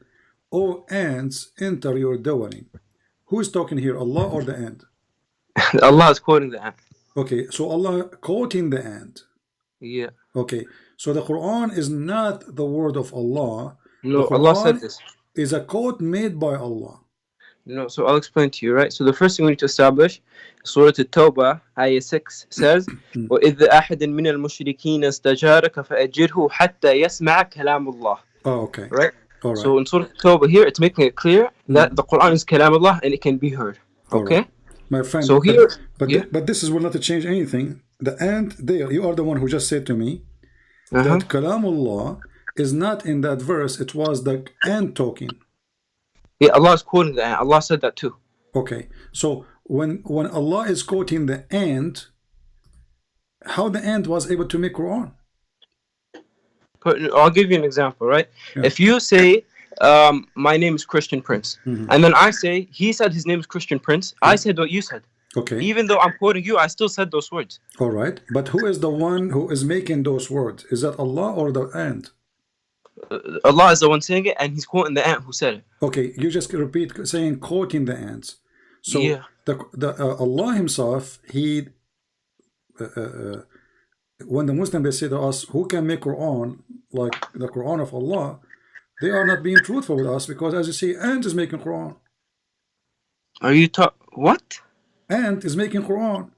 "O ants, enter your dwelling." Who is talking here, Allah or the ant? Allah is quoting the ant. Okay, so Allah quoting the ant. Yeah. Okay, so the Quran is not the word of Allah. No, Allah said this. Is a quote made by Allah. No, so I'll explain to you, right? So the first thing we need to establish, Surah At-Tawbah, Ayah 6 says, وَإِذْ أَحَدٍ مِّنَ الْمُشْرِكِينَ اسْتَجَارَكَ فَأَجِرْهُ حَتَّى يَسْمَعَ كَلَامُ اللَّهِ. Oh, okay. Right? All right. So in Surah At-Tawbah here, it's making it clear that the Quran is Kalam Allah and it can be heard. Okay? Right. My friend, so here, but this will not change anything. The ant there, you are the one who just said to me that Kalamullah is not in that verse. It was the ant talking. Yeah, Allah is quoting the ant. Allah said that too. Okay, so when Allah is quoting the ant, how the ant was able to make Quran? I'll give you an example, right? Yeah. If you say, my name is Christian Prince, and then I say, he said his name is Christian Prince, I said what you said. Okay. Even though I'm quoting you, I still said those words. All right, but who is the one who is making those words? Is that Allah or the ant? Allah is the one saying it, and he's quoting the ant who said it. Okay, you just repeat saying quoting the ants. So Allah himself, he when the Muslims they say to us, who can make Quran like the Quran of Allah, they are not being truthful with us, because as you see, ant is making Quran. Are you what? Ant is making Quran.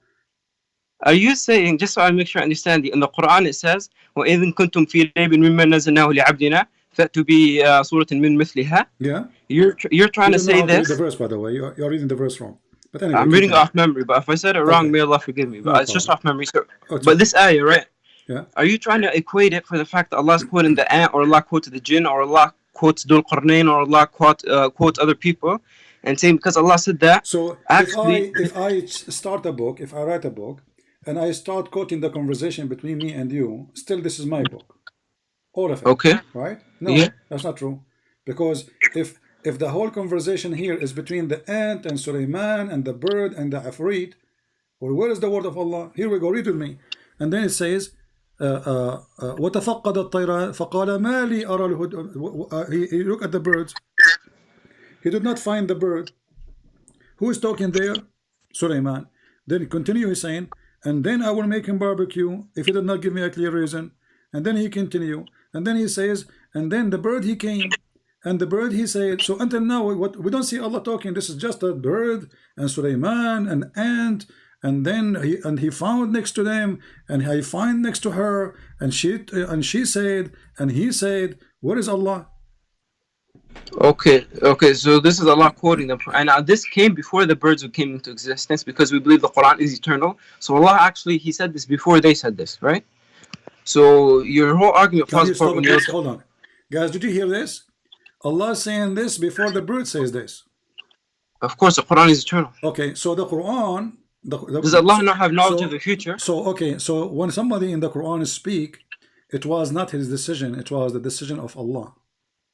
Are you saying, just so I make sure I understand, in the Quran it says, وَإِذٍ كُنْتُمْ فِي رَيْبٍ مِمَّا نَزَّلْنَاهُ لِعَبْدِنَا فَأْتُوا بِسُورَةٍ مِّن مِثْلِهَا. Yeah. You're trying to say this. The verse, by the way, you're reading the verse wrong. But anyway, I'm reading it off memory, but if I said it wrong, may Allah forgive me. But it's just off memory. So, but this ayah, right? Yeah. Are you trying to equate it for the fact that Allah is quoting the ant, or Allah quotes the jinn, or Allah quotes Dhul Qarnayn, or Allah quotes other people, and saying because Allah said that? So actually, if I start a book, if I write a book, and I start quoting the conversation between me and you, still this is my book, all of it. Okay. Right? No, that's not true, because if the whole conversation here is between the ant and Sulaiman and the bird and the Afrit, well, where is the word of Allah? Here we go, read with me. And then it says, وَتَفَقَّدَ الطَّيْرَ فَقَالَ مَا لِي أَرَى الْهُدْ. He looked at the birds. He did not find the bird. Who is talking there? Sulaiman. Then continue, he's saying, and then I will make him barbecue if he did not give me a clear reason. And then he continue. And then he says, and then the bird he came. And the bird he said, so until now, we don't see Allah talking. This is just a bird and Sulaiman and ant. And then he found next to them, and I find next to her, and she said, and he said, where is Allah? Okay, so this is Allah quoting them, and this came before the birds came into existence, because we believe the Quran is eternal. So Allah actually, he said this before they said this, right? So your whole argument falls apart. Hold on, guys, did you hear this? Allah is saying this before the bird says this. Of course, the Quran is eternal. Okay, so the Quran. Does Allah not have knowledge of the future? So okay, so when somebody in the Quran speak, it was not his decision; it was the decision of Allah.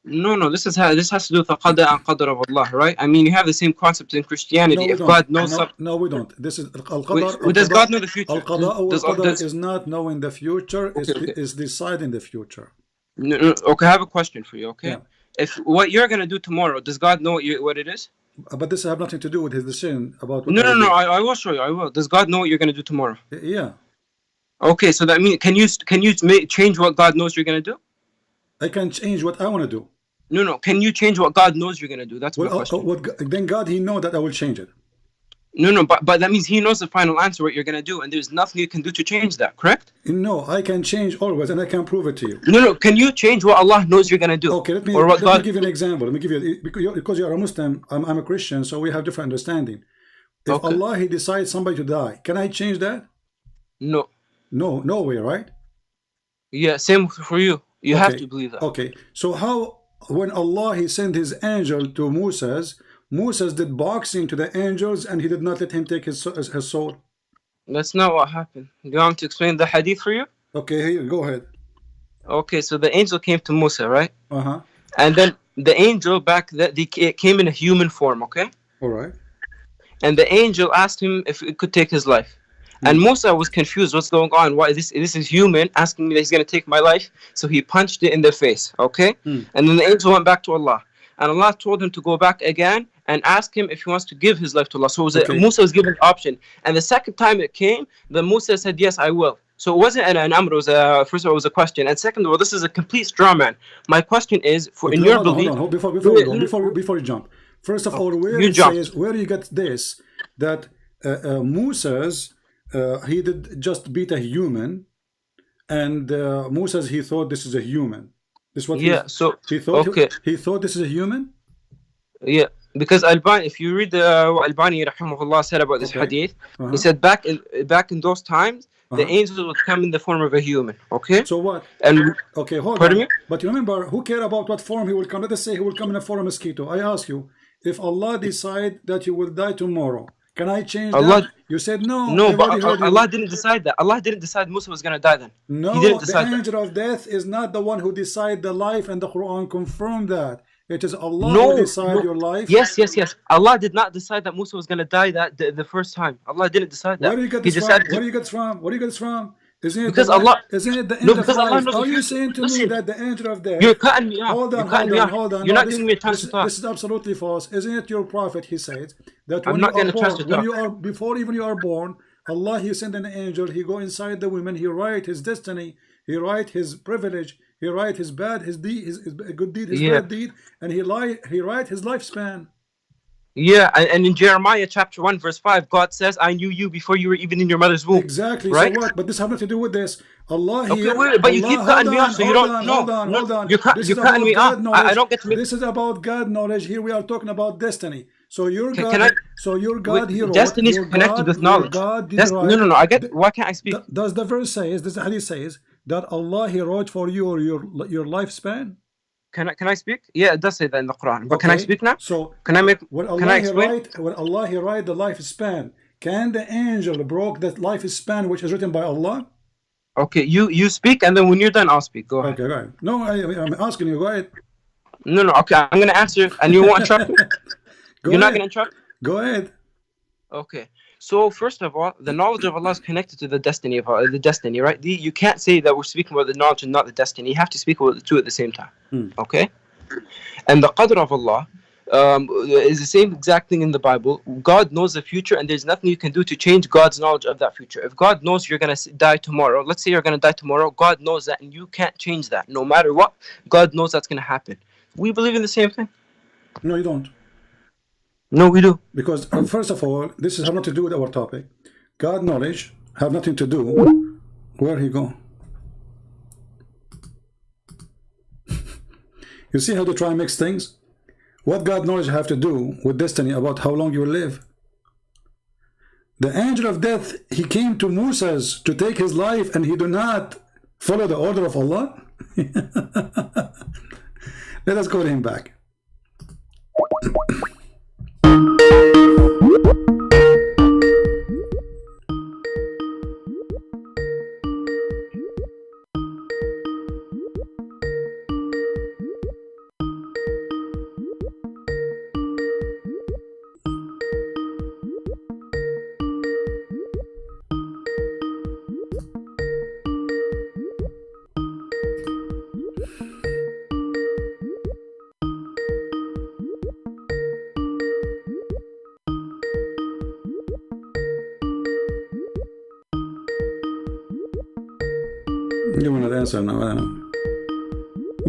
No, this has to do with the qada and qadr of Allah, right? I mean, you have the same concept in Christianity. No, if God knows no, we don't. This is does God know the future? Al-qada is not knowing the future; is deciding the future. No, okay, I have a question for you. Okay, if what you're gonna do tomorrow, does God know what it is? But this have nothing to do with his decision about. No, I will show you. I will. Does God know what you're gonna do tomorrow? Yeah. Okay, so that means can you change what God knows you're gonna do? I can change what I want to do. No. Can you change what God knows you're going to do? That's my question. Then God, He knows that I will change it. No, but that means He knows the final answer, what you're going to do, and there's nothing you can do to change that, correct? No, I can change always, and I can prove it to you. No, can you change what Allah knows you're going to do? Okay, let me give you an example. Let me give you, because you're a Muslim, I'm a Christian, so we have different understanding. If Allah, He decides somebody to die, can I change that? No. No way, right? Yeah, same for you. You have to believe that. Okay, so how, when Allah, He sent His angel to Moses did boxing to the angels, and He did not let him take his soul. That's not what happened. Do you want me to explain the hadith for you? Okay, here, go ahead. Okay, so the angel came to Musa, right? Uh-huh. And then the angel it came in a human form, okay? All right. And the angel asked him if it could take his life. And Musa was confused. What's going on? Why this is human asking me that he's going to take my life? So he punched it in the face, okay? And then the angel went back to Allah. And Allah told him to go back again and ask him if he wants to give his life to Allah. So Musa was given the option. And the second time it came, then Musa said, yes, I will. So it wasn't an amr, first of all, it was a question. And second of all, this is a complete straw man. My question is, in your belief... Hold on, before you jump. First of all, where you get this, that Moses, he did just beat a human, and Moses, he thought this is a human. This is what he thought. He thought this is a human. Yeah, because Albani, if you read what Albani rahimahullah said about this hadith, he said back in those times, the angels would come in the form of a human. Okay. So what? And hold on. But remember, who care about what form he will come? Let us say he will come in the form of a mosquito. I ask you, if Allah decide that you will die tomorrow, can I change that? You said no. No, but Allah didn't decide that. Allah didn't decide Musa was going to die then. No, He didn't decide the angel of death is not the one who decides the life, and the Quran confirmed that. It is Allah who decides your life. Yes. Allah did not decide that Musa was going to die the first time. Allah didn't decide that. Where do you get this from? Where do you get this from? Isn't it because Allah? Isn't it the end of life? Are you saying to me that the angel of death? You're cutting me off. Hold on. You're not giving me a chance to talk. This is absolutely false. Isn't it your prophet? He says that before even you are born, Allah, He sent an angel. He go inside the women. He write his destiny. He write his privilege. He write his bad, his deed, his good deed, his bad deed, and he write his lifespan. Yeah, and in Jeremiah chapter 1 verse 5, God says, I knew you before you were even in your mother's womb. Exactly. Right? So what? But this has nothing to do with this. Allah but you keep cutting me off, so you don't know. Hold on. You're cutting me off. I don't get to make... This is about God knowledge. Here we are talking about destiny. So your God, He wrote. Destiny is connected with knowledge. No. I get. Why can't I speak? Does the verse says? Does the hadith says that Allah, He wrote for you your lifespan? Can I speak? Yeah, it does say that in the Quran. But can I speak now? So can I explain? When Allah He write the lifespan, can the angel broke that lifespan which is written by Allah? Okay, you speak, and then when you're done, I'll speak. Go ahead. Okay, go ahead. No, I'm asking you. Go ahead. No. Okay, I'm gonna answer, and you won't interrupt me. You're not gonna interrupt? Go ahead. Okay. So first of all, the knowledge of Allah is connected to the destiny of Allah, the destiny, right? You can't say that we're speaking about the knowledge and not the destiny. You have to speak about the two at the same time. Okay? And the qadr of Allah is the same exact thing in the Bible. God knows the future, and there's nothing you can do to change God's knowledge of that future. If God knows you're going to die tomorrow, let's say you're going to die tomorrow, God knows that, and you can't change that. No matter what, God knows that's going to happen. We believe in the same thing. No, you don't. No, we do. Because first of all, this has nothing to do with our topic. God knowledge have nothing to do. Where he go? You see how to try and mix things? What God knowledge have to do with destiny about how long you will live? The angel of death, he came to Moses to take his life, and he do not follow the order of Allah. Let us go to him back. Give me an answer now.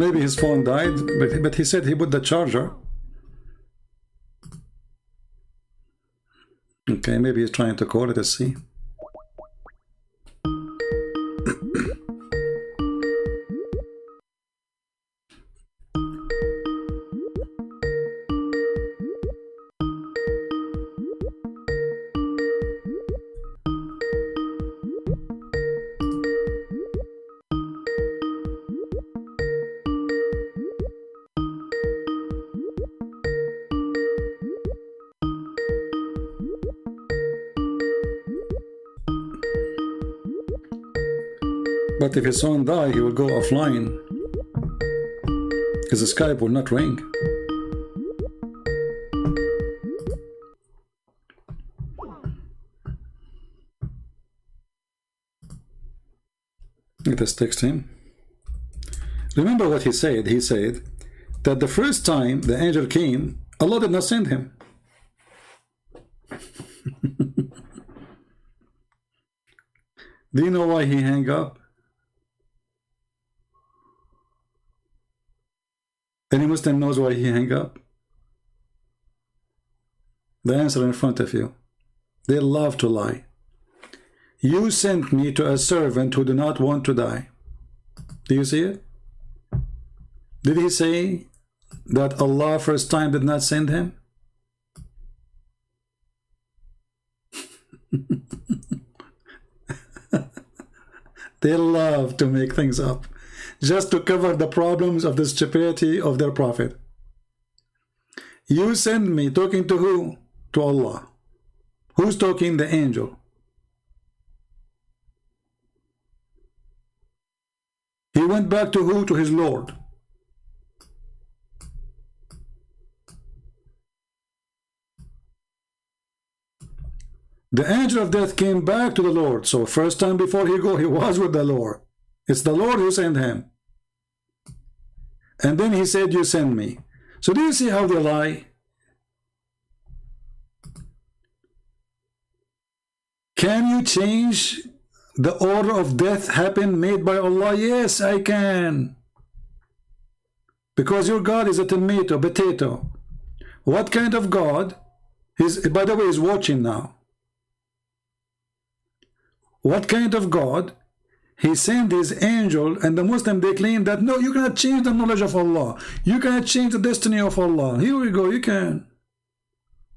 Maybe his phone died, but he said he put the charger. Okay, maybe he's trying to call it. Let's see. But if his phone dies, he will go offline. His Skype will not ring. Let us text him. Remember what he said. He said that the first time the angel came, Allah did not send him. Do you know why he hung up? Any Muslim knows why he hung up? The answer in front of you. They love to lie. You sent me to a servant who do not want to die. Do you see it? Did he say that Allah first time did not send him? They love to make things up just to cover the problems of the stupidity of their prophet. You send me, talking to who? To Allah. Who's talking? The angel. He went back to who? To his Lord. The angel of death came back to the Lord. So first time before he was with the Lord. It's the Lord who sent him. And then he said, you send me. So do you see how they lie? Can you change the order of death happen made by Allah? Yes, I can. Because your God is a potato. What kind of God? By the way, he's watching now. What kind of God? He sent his angel, and the Muslim, they claim that no, you cannot change the knowledge of Allah. You cannot change the destiny of Allah. Here we go, you can.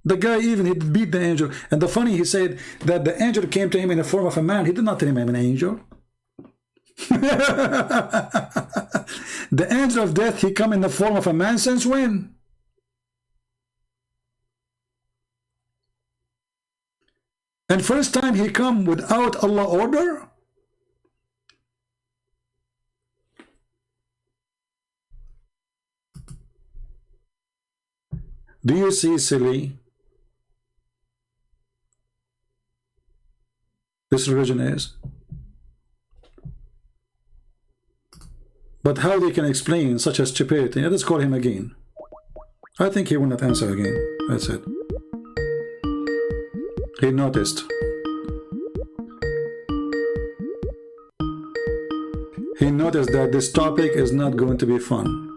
The guy even, he beat the angel. And the funny, he said that the angel came to him in the form of a man. He did not tell him I'm an angel. The angel of death, he come in the form of a man since when? And first time he come without Allah order? Do you see, silly? This religion is. But how they can explain such a stupidity? Let's call him again. I think he will not answer again. That's it. He noticed. He noticed that this topic is not going to be fun.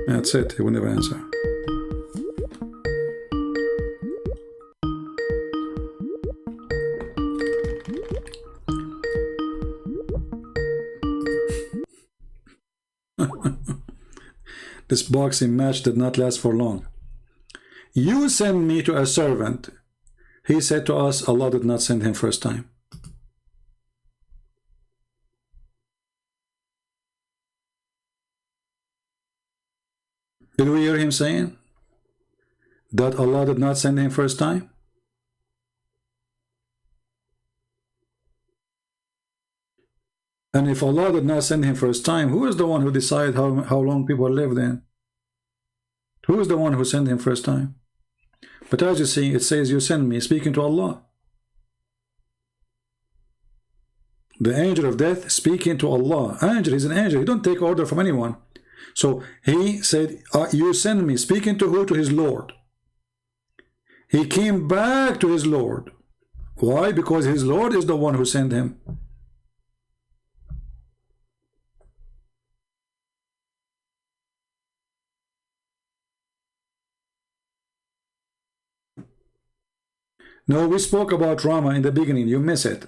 That's it. He will never answer. This boxing match did not last for long. You send me to a servant. He said to us, Allah did not send him first time. Did we hear him saying that Allah did not send him first time? And if Allah did not send him first time, who is the one who decided how long people live then? Who is the one who sent him first time? But as you see, it says, you send me, speaking to Allah. The angel of death speaking to Allah. Angel, he's an angel. He don't take order from anyone. So he said, you send me, speaking to who? To his Lord. He came back to his Lord. Why? Because his Lord is the one who sent him. No, we spoke about Rama in the beginning. You miss it.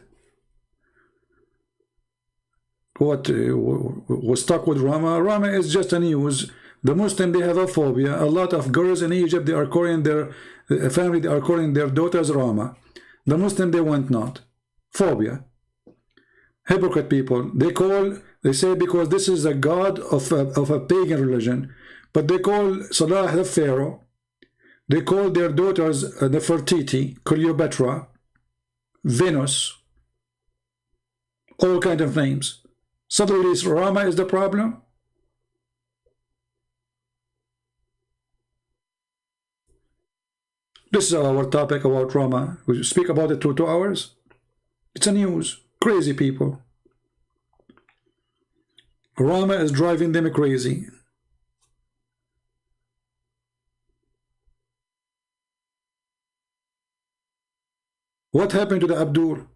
What was stuck with Rama? Rama is just a news. The Muslim, they have a phobia. A lot of girls in Egypt, they are calling their family, they are calling their daughters Rama. The Muslim, they want not. Phobia. Hypocrite people. They say because this is a god of a pagan religion, but they call Salah the Pharaoh. They call their daughters Nefertiti, Cleopatra, Venus, all kind of names. Suddenly Rama is the problem. This is our topic about Rama. We speak about it for 2 hours. It's a news. Crazy people. Rama is driving them crazy. What happened to the Abdul?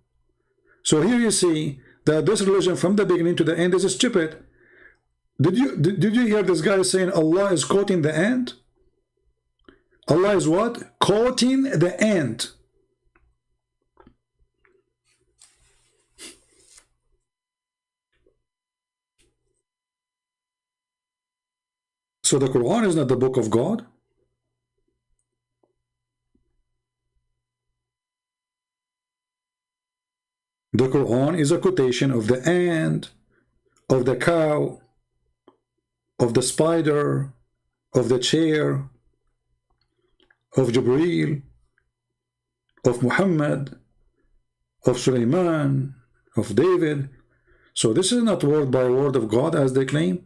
So here you see that this religion from the beginning to the end is stupid. Did you hear this guy saying Allah is quoting the end? Allah is what? Quoting the end. So the Quran is not the book of God. The Quran is a quotation of the ant, of the cow, of the spider, of the chair, of Jibreel, of Muhammad, of Sulaiman, of David. So this is not word by word of God as they claim.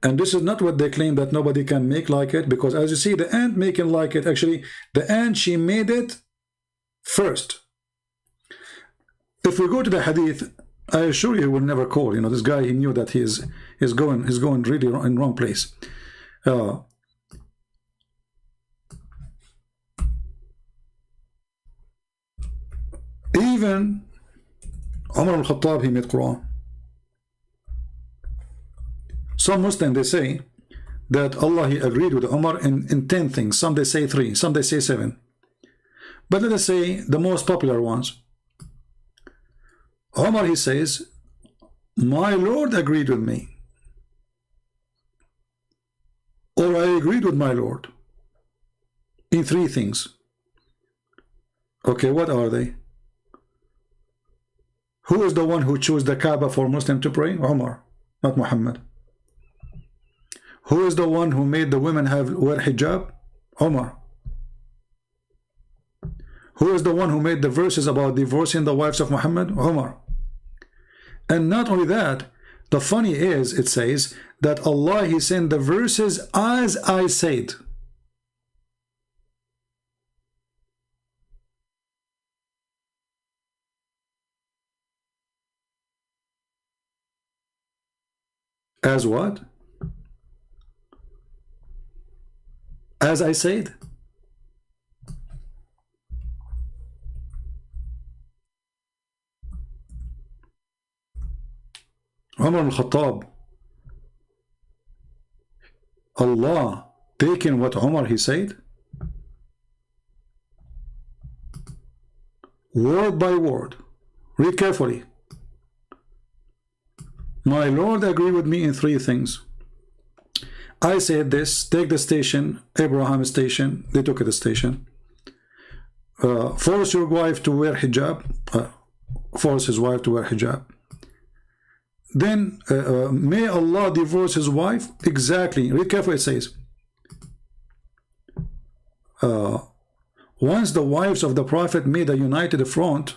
And this is not what they claim that nobody can make like it, because as you see, the ant making like it, actually, the ant, she made it first. If we go to the hadith, I assure you he will never call. You know, this guy, he knew that he's going really in wrong place. Even Umar al-Khattab, he made Quran. Some Muslims, they say that Allah, he agreed with Umar in 10 things. Some they say 3, some they say 7. But let us say the most popular ones. Umar, he says, my Lord agreed with me, or I agreed with my Lord in 3 things. Okay, what are they? Who is the one who chose the Kaaba for Muslim to pray? Umar, not Muhammad. Who is the one who made the women wear hijab? Umar. Who is the one who made the verses about divorcing the wives of Muhammad? Umar. And not only that, the funny is, it says that Allah, he sent the verses as I said. As what? As I said. Umar al-Khattab, Allah taking what Umar he said word by word. Read carefully. My Lord agreed with me in 3 things. I said this, take the station, Abraham station, they took the station. Force your wife to wear hijab, force his wife to wear hijab. Then may Allah divorce his wife. Exactly. Read carefully. It says, once the wives of the Prophet made a united front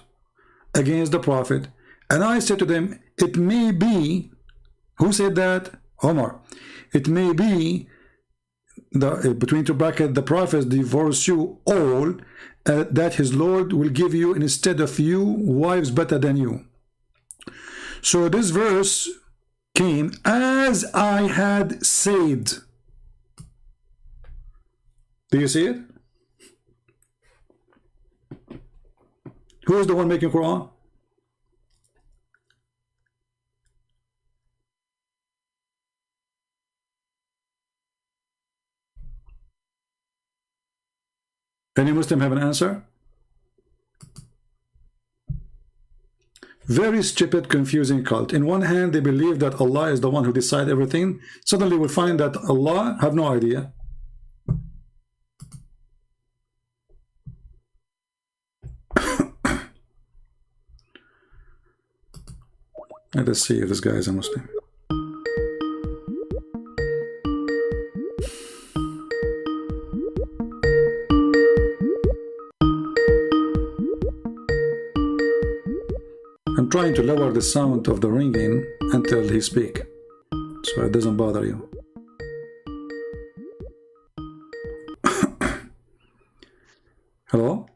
against the Prophet, and I said to them, it may be, who said that? Omar. It may be, between 2 brackets, the Prophet divorce you all, that his Lord will give you instead of you wives better than you. So this verse came as I had said. Do you see it? Who is the one making Quran? Any Muslim have an answer? Very stupid, confusing cult. In one hand, they believe that Allah is the one who decides everything. Suddenly we find that Allah have no idea. Let us see if this guy is a Muslim. I'm trying to lower the sound of the ringing until he speaks, so it doesn't bother you. Hello?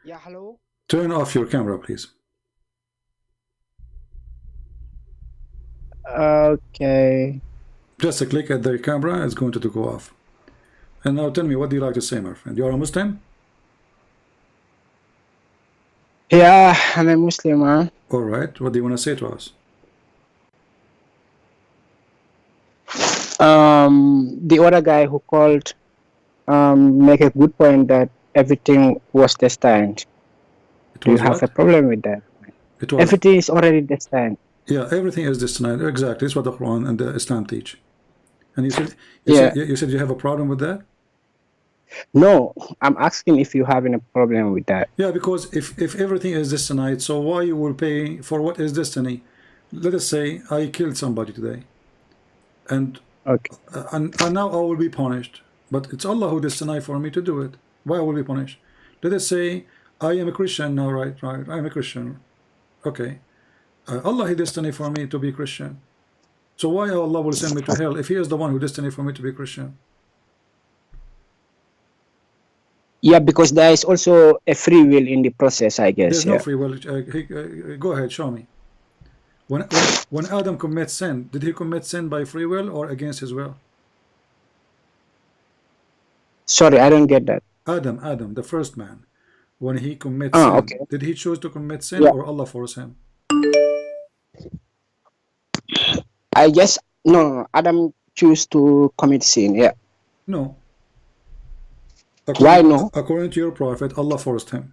Yeah, hello? Turn off your camera, please. Okay. Just a click at the camera, it's going to go off. And now tell me, what do you like to say, my friend? You are a Muslim? Yeah, I'm a Muslim, man. All right. What do you want to say to us? The other guy who called make a good point that everything was destined. Do you have a problem with that? Everything is already destined. Yeah, everything is destined. Exactly. It's what the Quran and the Islam teach. And you said you said you have a problem with that? No, I'm asking if you have any problem with that. Yeah, because if everything is destined, so why you will pay for what is destiny? Let us say I killed somebody today, and and now I will be punished. But it's Allah who destined for me to do it. Why I will be punished? Let us say I am a Christian now, right? I am a Christian. Okay, Allah He destined for me to be Christian. So why Allah will send me to hell if He is the one who destined for me to be Christian? Yeah, because there is also a free will in the process, I guess. There's no free will. Go ahead, show me. When Adam commits sin, did he commit sin by free will or against his will? Sorry, I don't get that. Adam, the first man, when he commits sin, did he choose to commit sin or Allah forced him? I guess no. Adam chose to commit sin. Yeah. No. Why no? According to your prophet, Allah forced him.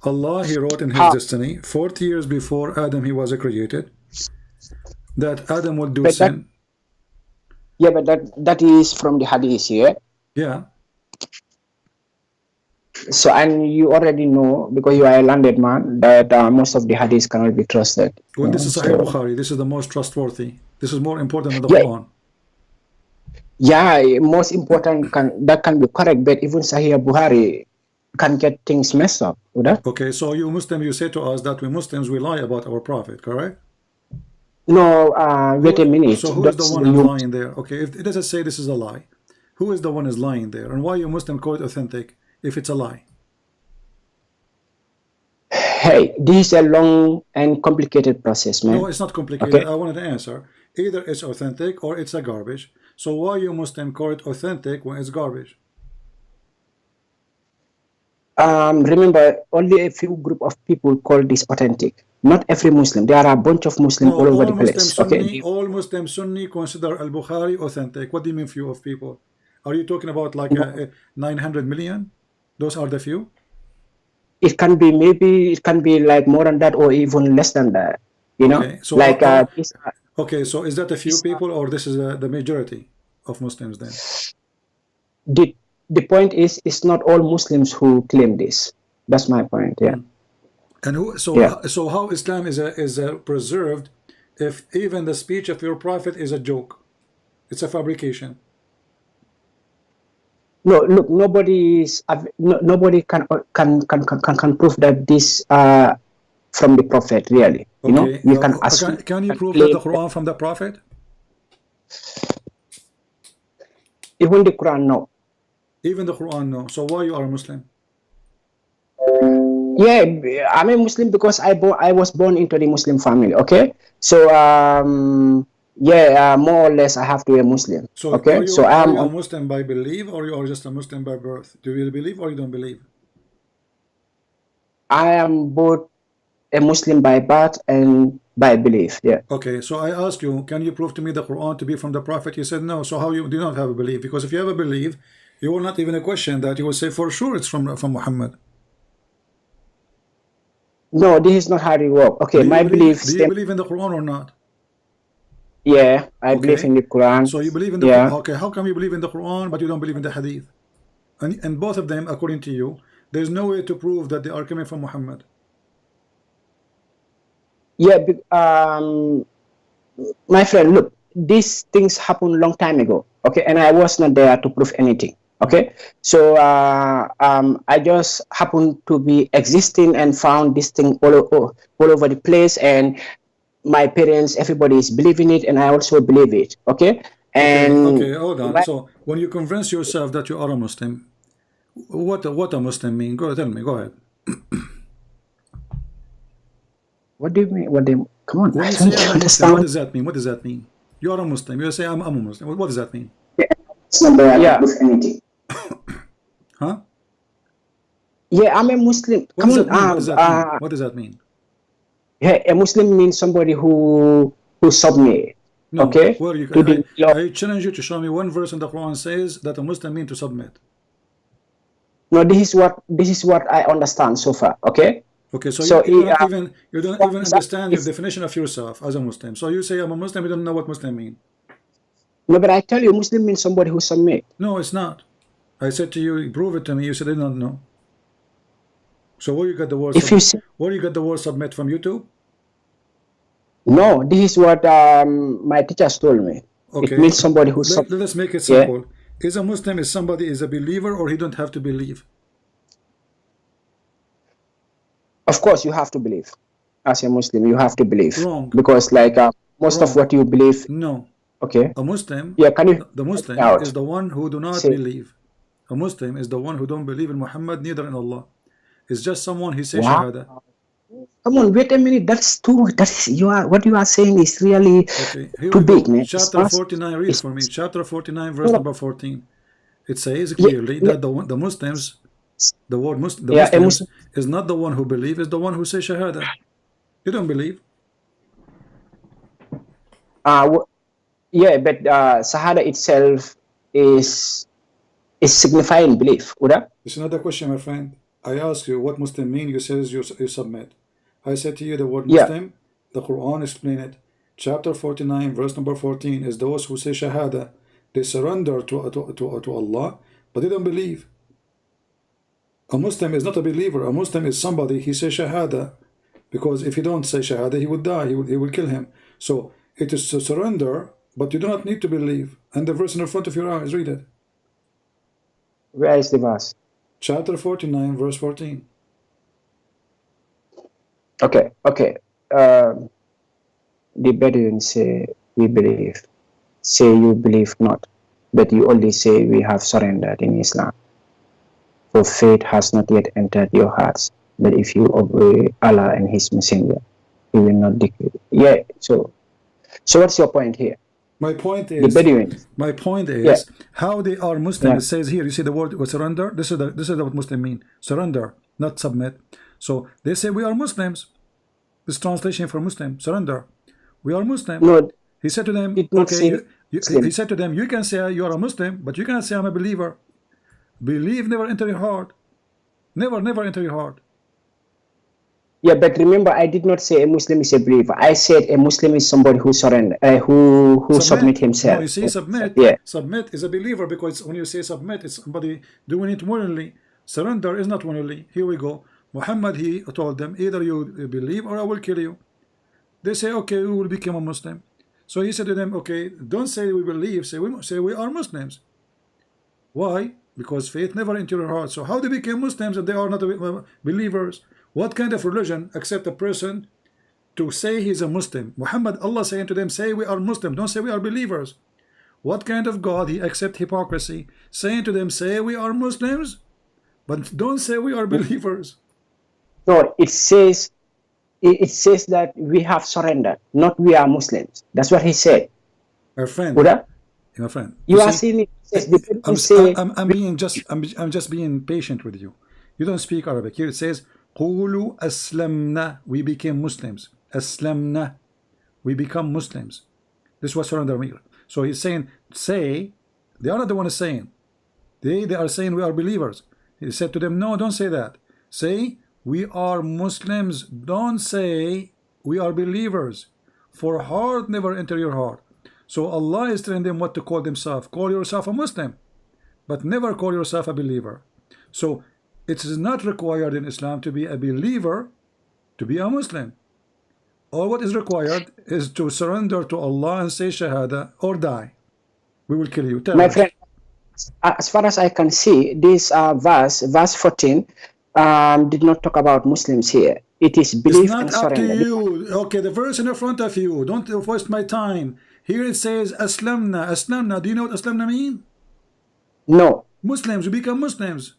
Allah, He wrote in His destiny 40 years before Adam he was created that Adam will do sin. Yeah, but that is from the hadith, yeah? Yeah. So, and you already know, because you are a landed man, that most of the hadiths cannot be trusted. Well, this is Sahih Bukhari. This is the most trustworthy. This is more important than the Quran. Yeah, most important that can be correct, but even Sahih Bukhari can get things messed up. Okay, so you Muslims, you say to us that we Muslims we lie about our prophet, correct? No, wait a minute. So who is the one who's lying there? Okay, if it doesn't say this is a lie, who is the one who's lying there, and why you Muslim call it authentic if it's a lie? Hey, this is a long and complicated process, man. No, it's not complicated. Okay. I wanted an answer. Either it's authentic or it's a garbage. So why you Muslim call it authentic when it's garbage? Remember, only a few group of people call this authentic. Not every Muslim. There are a bunch of Muslims all over the place. Sunni, all Muslim Sunni consider Al-Bukhari authentic. What do you mean few of people? Are you talking about like 900 million? Those are the few? It can be, maybe it can be like more than that or even less than that. You know? Okay, so like okay, so is that a few people or this is the majority of Muslims then? The point is, it's not all Muslims who claim this. That's my point. Yeah. And who? So how Islam is preserved if even the speech of your prophet is a joke? It's a fabrication. No, look, nobody can prove that this from the prophet. Really, you know, you can ask. Can you prove that the Quran from the prophet? Even the Quran, no. Even the Quran, no. So why you are a Muslim? Yeah, I'm a Muslim because I was born into the Muslim family. Okay, so yeah, more or less I have to be a Muslim. So okay, so are you a Muslim by belief or you are just a Muslim by birth? Do you believe or you don't believe? I am both a Muslim by birth and by belief. Yeah. Okay, so I asked you, can you prove to me the Quran to be from the Prophet? You said no. So how you do not have a belief? Because if you have a belief, you will not even question that. You will say for sure it's from Muhammad. No, this is not how it works. Okay, my belief. Do you believe in the Quran or not? Yeah, I believe in the Quran. So you believe in the Quran. Okay, how come you believe in the Quran but you don't believe in the Hadith? And both of them, according to you, there's no way to prove that they are coming from Muhammad. Yeah, my friend, look, these things happened long time ago. Okay, and I was not there to prove anything. Okay, so I just happened to be existing and found this thing all over the place, and my parents, everybody is believing it, and I also believe it. Okay, and okay, hold on. So when you convince yourself that you are a Muslim, what a Muslim mean? Go tell me. Go ahead. What do you mean? What do you, come on? When you say I'm a Muslim, what does that mean? What does that mean? You are a Muslim. You say I'm a Muslim. What does that mean? Yeah. Huh? Yeah, I'm a Muslim. Come on. What does that mean? Yeah, a Muslim means somebody who submit. No, okay. Where you I challenge you to show me one verse in the Quran says that a Muslim means to submit. No, this is what I understand so far. Okay. Okay, so you don't even understand the definition of yourself as a Muslim. So you say I'm a Muslim, you don't know what Muslim mean. No, but I tell you, Muslim means somebody who submit. No, it's not. I said to you, prove it to me. You said I don't know. So where you got the word? Where you got the word submit from? YouTube? No, this is what my teachers told me. Okay. It means somebody who submit. Let's make it simple. Yeah. Is a Muslim is somebody is a believer, or he don't have to believe? Of course, you have to believe. As a Muslim, you have to believe. Wrong. Because like most of what you believe. No. Okay. A Muslim. Yeah. Can you? The Muslim is the one who do not believe. A Muslim is the one who don't believe in Muhammad, neither in Allah. It's just someone he says Shahada. Come on, wait a minute. That's too. That's what you are saying is really too big, man. Chapter 49. Read for me. Chapter 49, verse number 14. It says clearly that the Muslims. The word Muslims is not the one who believes, is the one who says Shahada. You don't believe? Yeah, but Shahada itself is signifying belief, Uda? It's another question, my friend. I ask you what Muslim mean, you says you submit. I said to you the word Muslim, the Quran explain it. Chapter 49, verse number 14 is those who say Shahada. They surrender to Allah, but they don't believe. A Muslim is not a believer. A Muslim is somebody, he says Shahada, because if he don't say Shahada, he would die, he will kill him. So it is to surrender, but you do not need to believe. And the verse in the front of your eyes, read it. Where is the verse? Chapter 49, verse 14. Okay. The Bedouins say we believe. Say you believe not, but you only say we have surrendered in Islam. For faith has not yet entered your hearts, but if you obey Allah and His Messenger, He will not decay. Yeah. So what's your point here? My point is the Bedouins. My point is how they are Muslim. It says here. You see the word surrender. This is what Muslim mean. Surrender, not submit. So they say we are Muslims. This translation for Muslim. Surrender. We are Muslim. No, he said to them. Okay. He said to them, you can say you are a Muslim, but you cannot say I'm a believer. Believe never enter your heart. Never enter your heart. Yeah, but remember, I did not say a Muslim is a believer. I said a Muslim is somebody who surrender, who submit himself. No, you see, submit. Yeah. Submit is a believer, because when you say submit, it's somebody doing it willingly. Surrender is not willingly. Here we go. Muhammad, he told them, either you believe or I will kill you. They say, okay, we will become a Muslim. So he said to them, okay, don't say we believe, say we are Muslims. Why? Because faith never entered your heart. So how they became Muslims and they are not believers? What kind of religion accept a person to say he's a Muslim? Muhammad, Allah saying to them, say we are Muslim, don't say we are believers. What kind of God he accept hypocrisy? Saying to them, say we are Muslims, but don't say we are believers. No, it says that we have surrendered, not we are Muslims. That's what he said. Our friend. My friend. You are saying it. I'm just being patient with you. You don't speak Arabic. Here it says قولوا أسلمنا, we became Muslims. أسلمنا, we become Muslims. This was surrender means. So he's saying, say, they are not the one saying. They are saying we are believers. He said to them, no, don't say that. Say, we are Muslims. Don't say we are believers. For heart never enter your heart. So Allah is telling them what to call themselves. Call yourself a Muslim, but never call yourself a believer. So it is not required in Islam to be a believer to be a Muslim. All what is required is to surrender to Allah and say Shahada or die. We will kill you. Tell My us. friend, as far as I can see, this verse 14, did not talk about Muslims here. It is belief It's and not up to surrender. you. Okay, the verse in front of you. Don't waste my time. Here it says Aslamna. Aslamna. Do you know what Aslamna mean? No. Muslims. We become Muslims.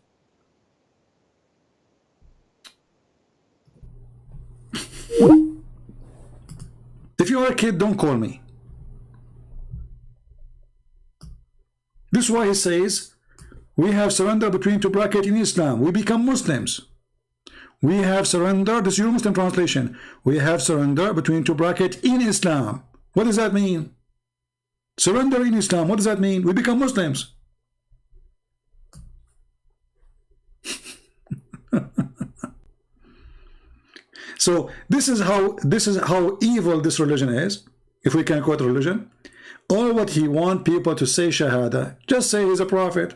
If you are a kid, don't call me. This is why he says we have surrendered between two brackets in Islam. We become Muslims. We have surrendered. This is your Muslim translation. We have surrendered between two brackets in Islam. What does that mean? Surrender in Islam. What does that mean? We become Muslims. So this is how evil this religion is. If we can quote religion, all what he want people to say Shahada. Just say he's a prophet.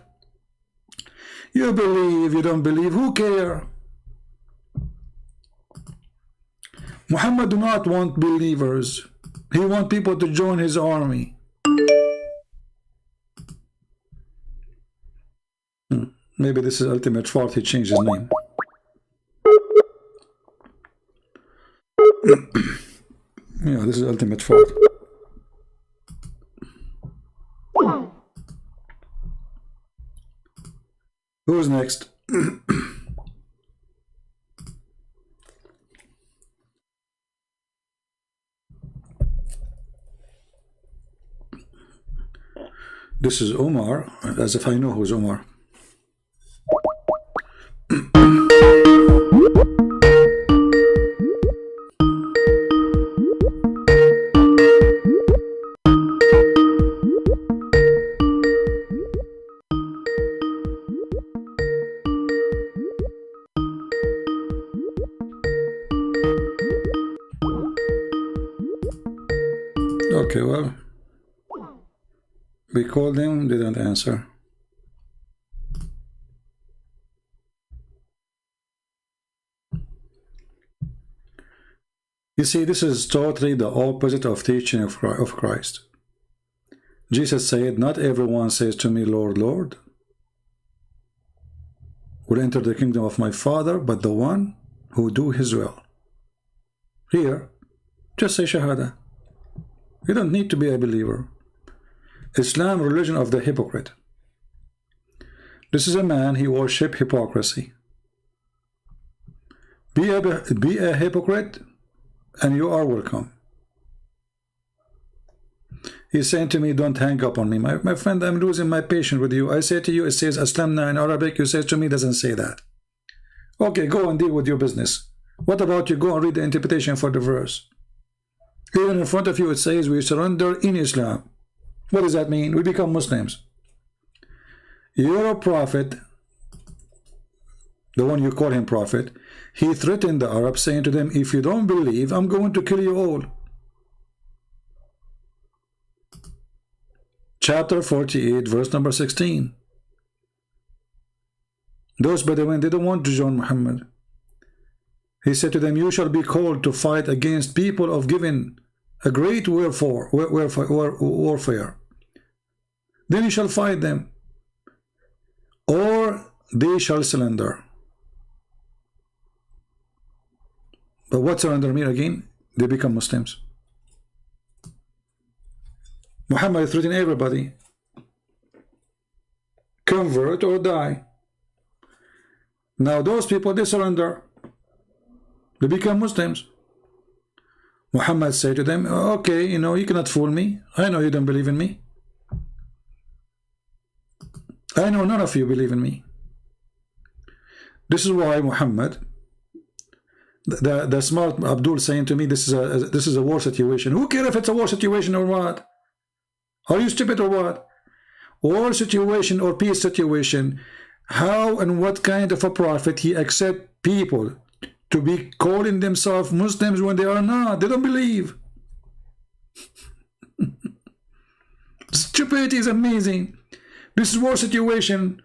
You believe, you don't believe, who care? Muhammad do not want believers. He want people to join his army. Maybe this is ultimate fault. He changed his name. Yeah, this is ultimate fault. Who's next? This is Omar, as if I know who's Omar. Okay, well, we called him, didn't answer. You see, this is totally the opposite of teaching of Christ. Jesus said, not everyone says to me, Lord, Lord, will enter the kingdom of my Father, but the one who do his will. Here, just say Shahada. You don't need to be a believer. Islam, religion of the hypocrite. This is a man, he worship hypocrisy. Be a hypocrite and you are welcome. He's saying to me, don't hang up on me. My friend, I'm losing my patience with you. I say to you, it says Aslamna in Arabic. You say to me, it doesn't say that. Okay, go and deal with your business. What about you go and read the interpretation for the verse? Even in front of you it says we surrender in Islam. What does that mean? We become Muslims. You're a prophet, the one you call him prophet. He threatened the Arabs, saying to them, if you don't believe, I'm going to kill you all. Chapter 48, verse number 16. Those Bedouin, they don't want to join Muhammad. He said to them, you shall be called to fight against people of giving a great warfare. Then you shall fight them, or they shall surrender. But what surrender mean again? They become Muslims. Muhammad threatened everybody. Convert or die. Now those people, they surrender. They become Muslims. Muhammad said to them, okay, you know, you cannot fool me. I know you don't believe in me. I know none of you believe in me. This is why Muhammad, the smart Abdul saying to me, this is a war situation. Who cares if it's a war situation or what? Are you stupid or what? War situation or peace situation, how and what kind of a prophet he accept people to be calling themselves Muslims when they are not? They don't believe. Stupidity is amazing. This is war situation.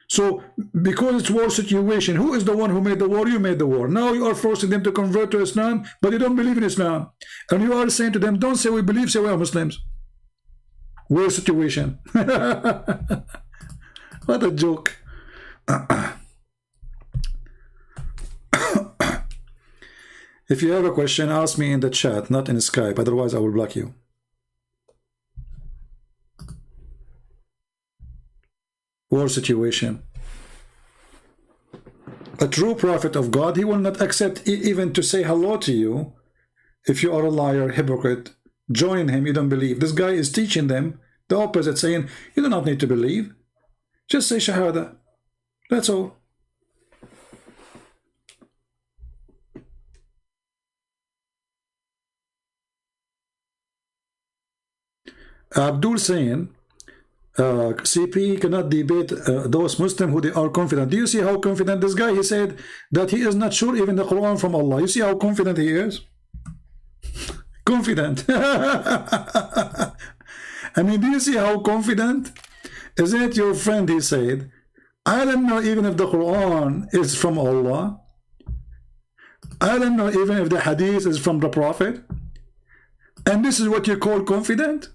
So because it's war situation, who is the one who made the war? You made the war. Now you are forcing them to convert to Islam, but they don't believe in Islam. And you are saying to them, don't say we believe, say we are Muslims. War situation. What a joke. If you have a question, ask me in the chat, not in Skype. Otherwise, I will block you. War situation. A true prophet of God, he will not accept even to say hello to you if you are a liar, hypocrite. Join him, you don't believe. This guy is teaching them the opposite, saying, you do not need to believe. Just say Shahada. That's all. Abdul saying, CP cannot debate those Muslims who they are confident. Do you see how confident this guy? He said that he is not sure even the Quran from Allah. You see how confident he is? Confident. I mean, do you see how confident? Isn't it your friend? He said, I don't know even if the Quran is from Allah. I don't know even if the Hadith is from the Prophet. And this is what you call confident?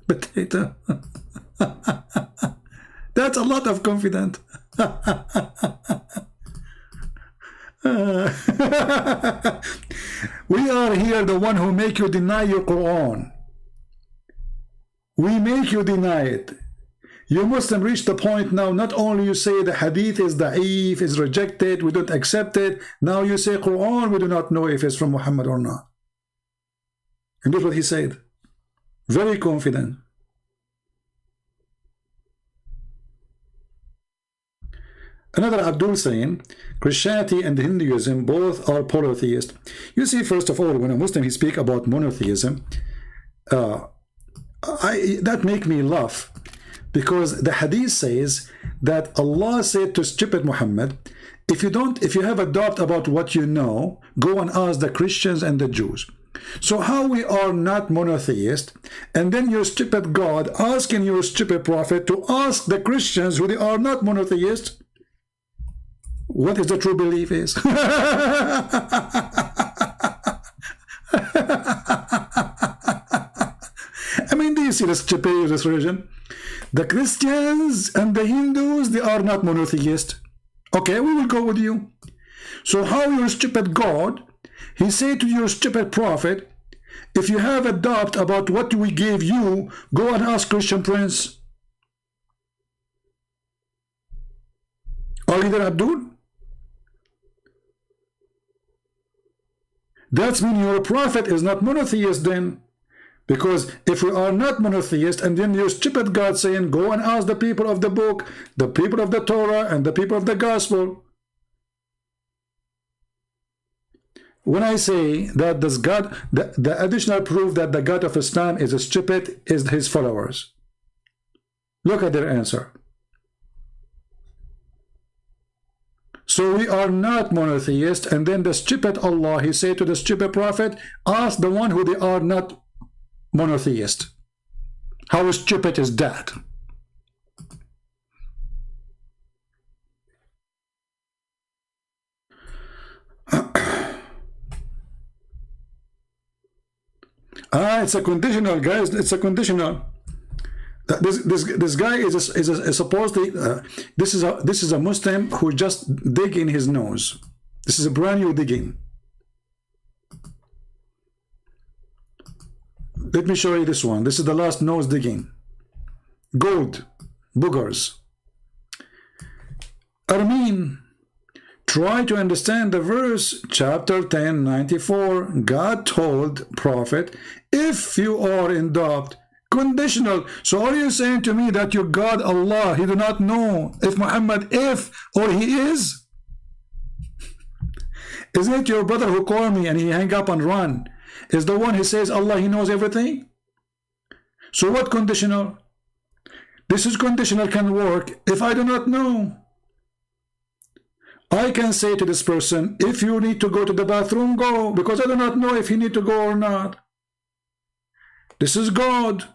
Potato. That's a lot of confidence. We are here the one who make you deny your Quran. We make you deny it. You Muslim reach the point now, not only you say the hadith is da'if, is rejected, we don't accept it. Now you say Quran, we do not know if it's from Muhammad or not. And that's what he said. Very confident. Another Abdul saying, Christianity and Hinduism both are polytheist. You see, first of all, when a Muslim he speak about monotheism, that make me laugh, because the hadith says that Allah said to stupid Muhammad, if you have a doubt about what you know, go and ask the Christians and the Jews. So how we are not monotheist, and then your stupid God asking your stupid prophet to ask the Christians who they are not monotheists what is the true belief is. I mean, do you see the stupidity of this religion? The Christians and the Hindus, they are not monotheist. Okay, we will go with you. So how your stupid God, he said to your stupid prophet, if you have a doubt about what we gave you, go and ask Christian Prince. Are you there, Abdul? That means your prophet is not monotheist then. Because if we are not monotheist, and then your stupid God saying, go and ask the people of the book, the people of the Torah, and the people of the gospel. When I say that this God, the additional proof that the God of Islam is a stupid is his followers. Look at their answer. So we are not monotheist, and then the stupid Allah, he said to the stupid prophet, ask the one who they are not monotheist. How stupid is that? It's a conditional, guys. It's a conditional. This guy is supposedly this is a Muslim who just dig in his nose. This is a brand new digging. Let me show you this one. This is the last nose digging. Gold, boogers. Armin, try to understand the verse, chapter 10, 94. God told prophet, if you are in doubt, conditional. So are you saying to me that your God, Allah, he do not know if Muhammad, if or he is? Isn't it your brother who called me and he hang up and run? Is the one who says Allah, he knows everything? So what conditional? This is conditional can work if I do not know. I can say to this person, if you need to go to the bathroom, go, because I do not know if you need to go or not. This is God.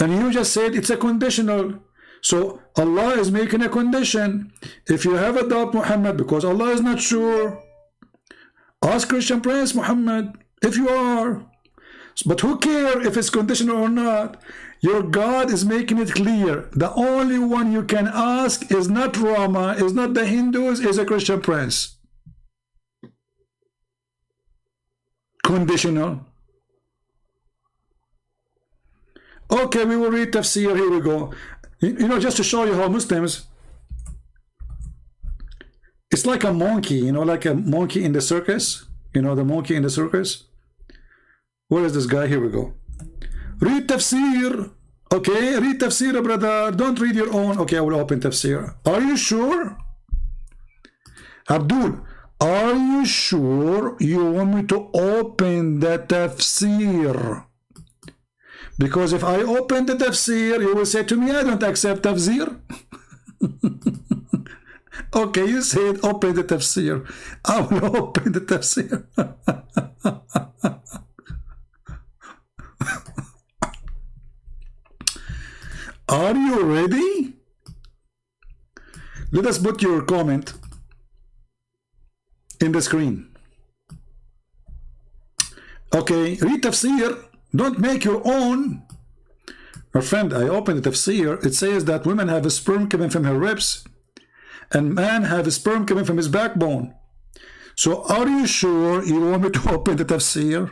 And you just said it's a conditional. So Allah is making a condition. If you have a doubt, Muhammad, because Allah is not sure, ask Christian Prince, Muhammad, if you are. But who cares if it's conditional or not? Your God is making it clear. The only one you can ask is not Rama, is not the Hindus, is a Christian Prince. Conditional. Okay, we will read tafsir. Here we go. You know, just to show you how Muslims, it's like a monkey, you know, like a monkey in the circus. You know, the monkey in the circus. Where is this guy? Here we go. Read tafsir. Okay, read tafsir, brother. Don't read your own. Okay, I will open tafsir. Are you sure? Abdul, are you sure you want me to open the tafsir? Because if I open the tafsir, you will say to me, I don't accept tafsir. Okay, you said open the tafsir. I will open the tafsir. Are you ready? Let us put your comment in the screen. Okay, read tafsir. Don't make your own. My friend, I opened the tafsir. It says that women have a sperm coming from her ribs and man have a sperm coming from his backbone. So are you sure you want me to open the tafsir?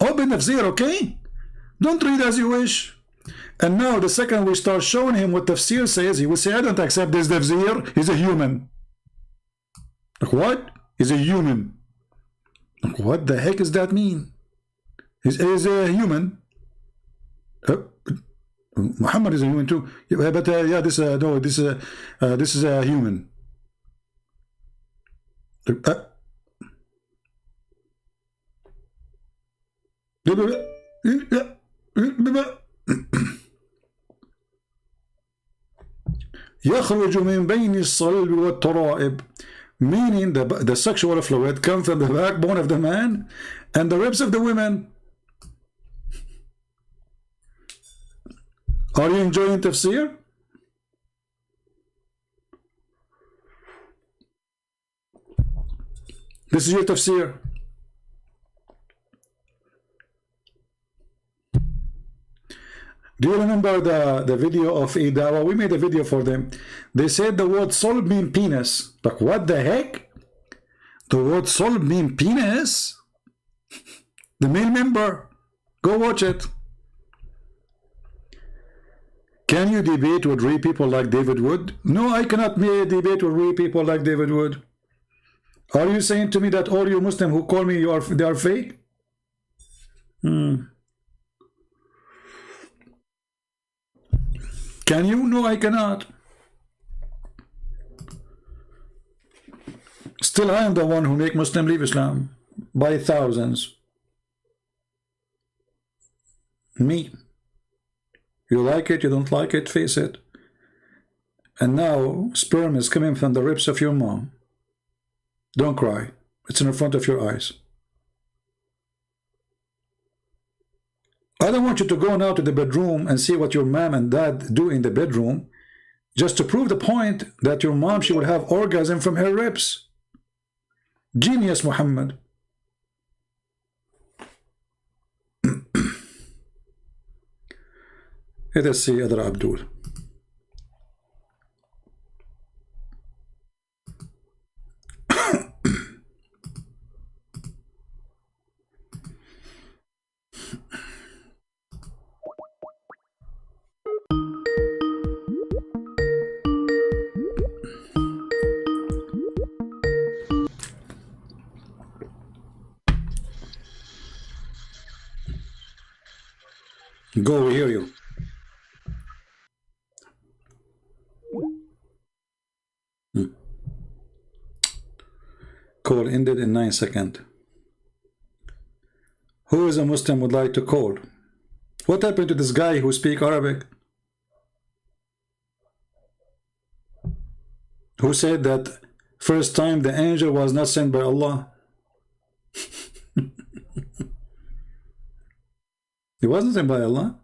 Open tafsir, okay? Don't read as you wish. And now the second we start showing him what tafsir says, he will say, I don't accept this tafsir. He's a human. Like what? He's a human. Like what the heck does that mean? He's a human. Muhammad is a human too. Yeah, but yeah, this no, this is a human. يخرج من بين الصلب والترائب, meaning the sexual fluid comes from the backbone of the man and the ribs of the women. Are you enjoying tafsir? This is your tafsir. Do you remember the video of Idawa? We made a video for them. They said the word soul means penis. Like what the heck? The word soul means penis? The male member. Go watch it. Can you debate with real people like David Wood? No, I cannot debate with real people like David Wood. Are you saying to me that all you Muslims who call me they are fake? Can you? No, I cannot. Still, I am the one who make Muslim leave Islam by thousands. Me. You like it, you don't like it, face it. And now, sperm is coming from the ribs of your mom. Don't cry. It's in front of your eyes. I don't want you to go now to the bedroom and see what your mom and dad do in the bedroom, just to prove the point that your mom, she will have orgasm from her ribs. Genius, Muhammad. Let us see other Abdul. Go, we hear you. Call ended in 9 seconds. Who is a Muslim would like to call? What happened to this guy who speak Arabic? Who said that first time the angel was not sent by Allah? He wasn't sent by Allah.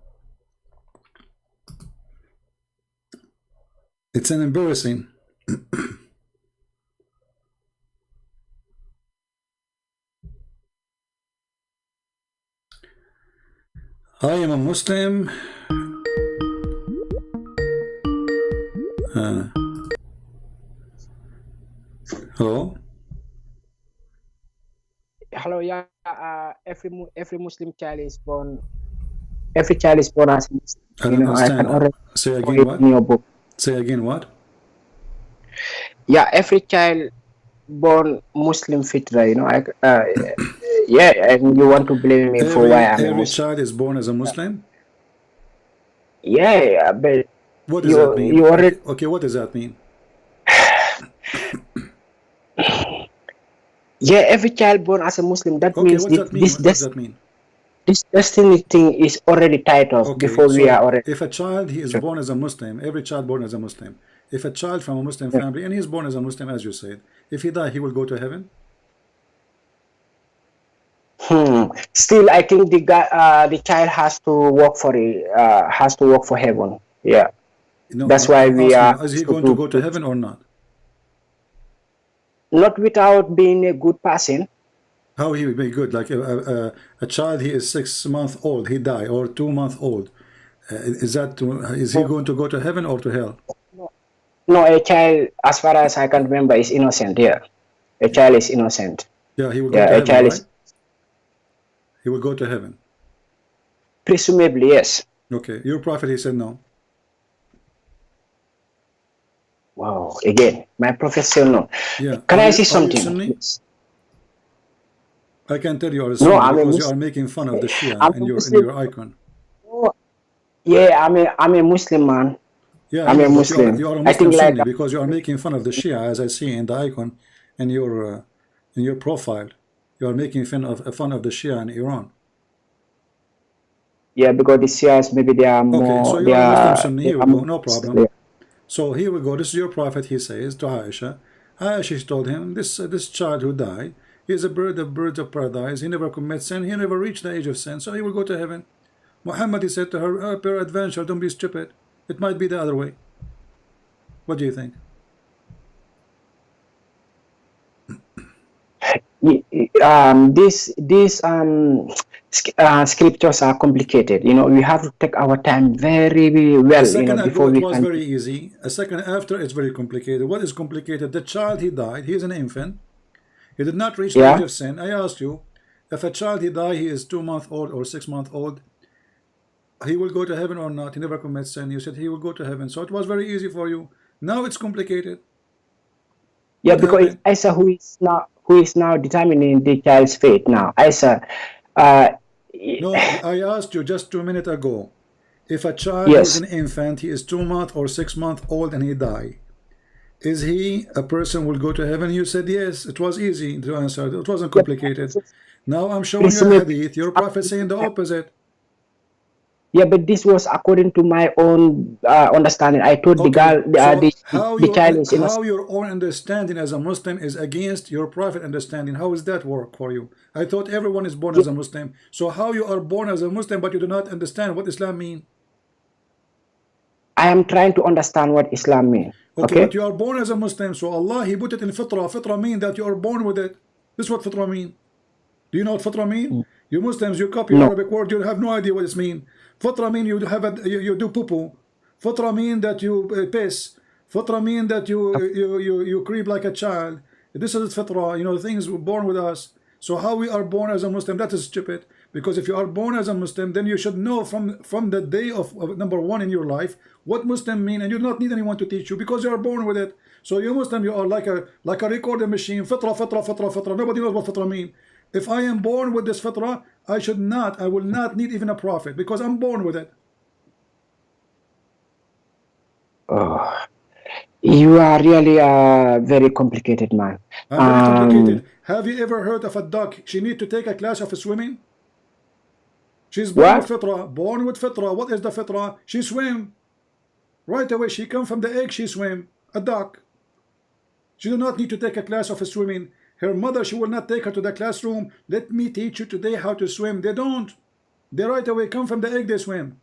It's an embarrassing. I am a Muslim. Hello. Hello. Yeah. Every Muslim child is born. Every child is born as a Muslim. I don't understand. Say again what? In your book. Say again what? Yeah, every child born Muslim fitra, you know. Yeah, and you want to blame me for why I'm a Muslim. Every child is born as a Muslim? Yeah, but what does that mean? You already... Okay, what does that mean? Yeah, every child born as a Muslim. That means what does that mean? This destiny thing is already tied off before we are already. If a child he is born as a Muslim, every child born as a Muslim. If a child from a Muslim family and he is born as a Muslim, as you said, if he die, he will go to heaven. Still, I think the child has to work for heaven. Yeah, no, that's why we are. Is he going to go to heaven or not? Not without being a good person. How he will be good? Like a child, he is 6 months old, he die, or 2 months old. Is he going to go to heaven or to hell? No, a child, as far as I can remember, is innocent. Yeah, a child is innocent. Yeah, he will go to heaven, right? He will go to heaven. Presumably, yes. Okay, your prophet, he said no. Wow, again, my prophet said no. Yeah. Can I say something? Yes. I can tell you are a Sunni because you are making fun of the Shia in your icon. Oh, yeah, I'm a Muslim man. Yeah, I'm a Muslim. You are a Muslim Sunni because you are making fun of the Shia, as I see in the icon in your profile. You are making fun of the Shia in Iran. Yeah, because the Shias maybe they are more. Okay, so you are a Muslim Sunni. Here we go, no problem. Yeah. So here we go. This is your prophet. He says to Aisha. Aisha told him, this child who died, he is a bird of birds of paradise. He never commits sin. He never reached the age of sin. So he will go to heaven. Muhammad, he said to her, peradventure, don't be stupid. It might be the other way. What do you think? These scriptures are complicated. You know, we have to take our time very, very well. Before it was very easy. A second after, it's very complicated. What is complicated? The child, he died. He is an infant. He did not reach the age of sin. I asked you, if a child, he died, he is 2 months old or 6 months old, he will go to heaven or not? He never commits sin. You said he will go to heaven. So it was very easy for you. Now it's complicated. Yeah, because it's Isa who is now determining the child's fate now. Isa. No, I asked you just 2 minutes ago. If a child is an infant, he is 2 months or 6 months old and he died. Is he a person will go to heaven? You said yes. It was easy to answer. It wasn't complicated. Now I'm showing you a hadith. Your prophet saying the opposite. Yeah, but this was according to my own understanding. I told the girl, the child is innocent. How your own understanding as a Muslim is against your prophet understanding? How does that work for you? I thought everyone is born as a Muslim. So how you are born as a Muslim but you do not understand what Islam means? I am trying to understand what Islam means. Okay, but you are born as a Muslim. So Allah, he put it in fitrah. Fitrah means that you are born with it. This is what fitrah means. Do you know what fitrah means? You Muslims, you copy Arabic word, you have no idea what it means. Fitra mean you do poo-poo. Fitra mean that you piss. Fitra mean that you creep like a child. This is fitra, you know, things were born with us. So how we are born as a Muslim, that is stupid. Because if you are born as a Muslim, then you should know from the day of number 1 in your life what Muslim mean, and you do not need anyone to teach you because you are born with it. So you Muslim, you are like a recording machine. Fitra, fitra, fitra, fitra. Nobody knows what fitra mean. If I am born with this fitrah, I will not need even a prophet because I'm born with it. Yeah, You are really a very complicated man. I'm very complicated. Have you ever heard of a duck? She need to take a class of swimming. She's born with fitra. Born with fitra. What is the fitra? She swim. Right away, she come from the egg, she swim. A duck. She do not need to take a class of swimming. Her mother, she will not take her to the classroom. Let me teach you today how to swim. They don't. They right away come from the egg, they swim.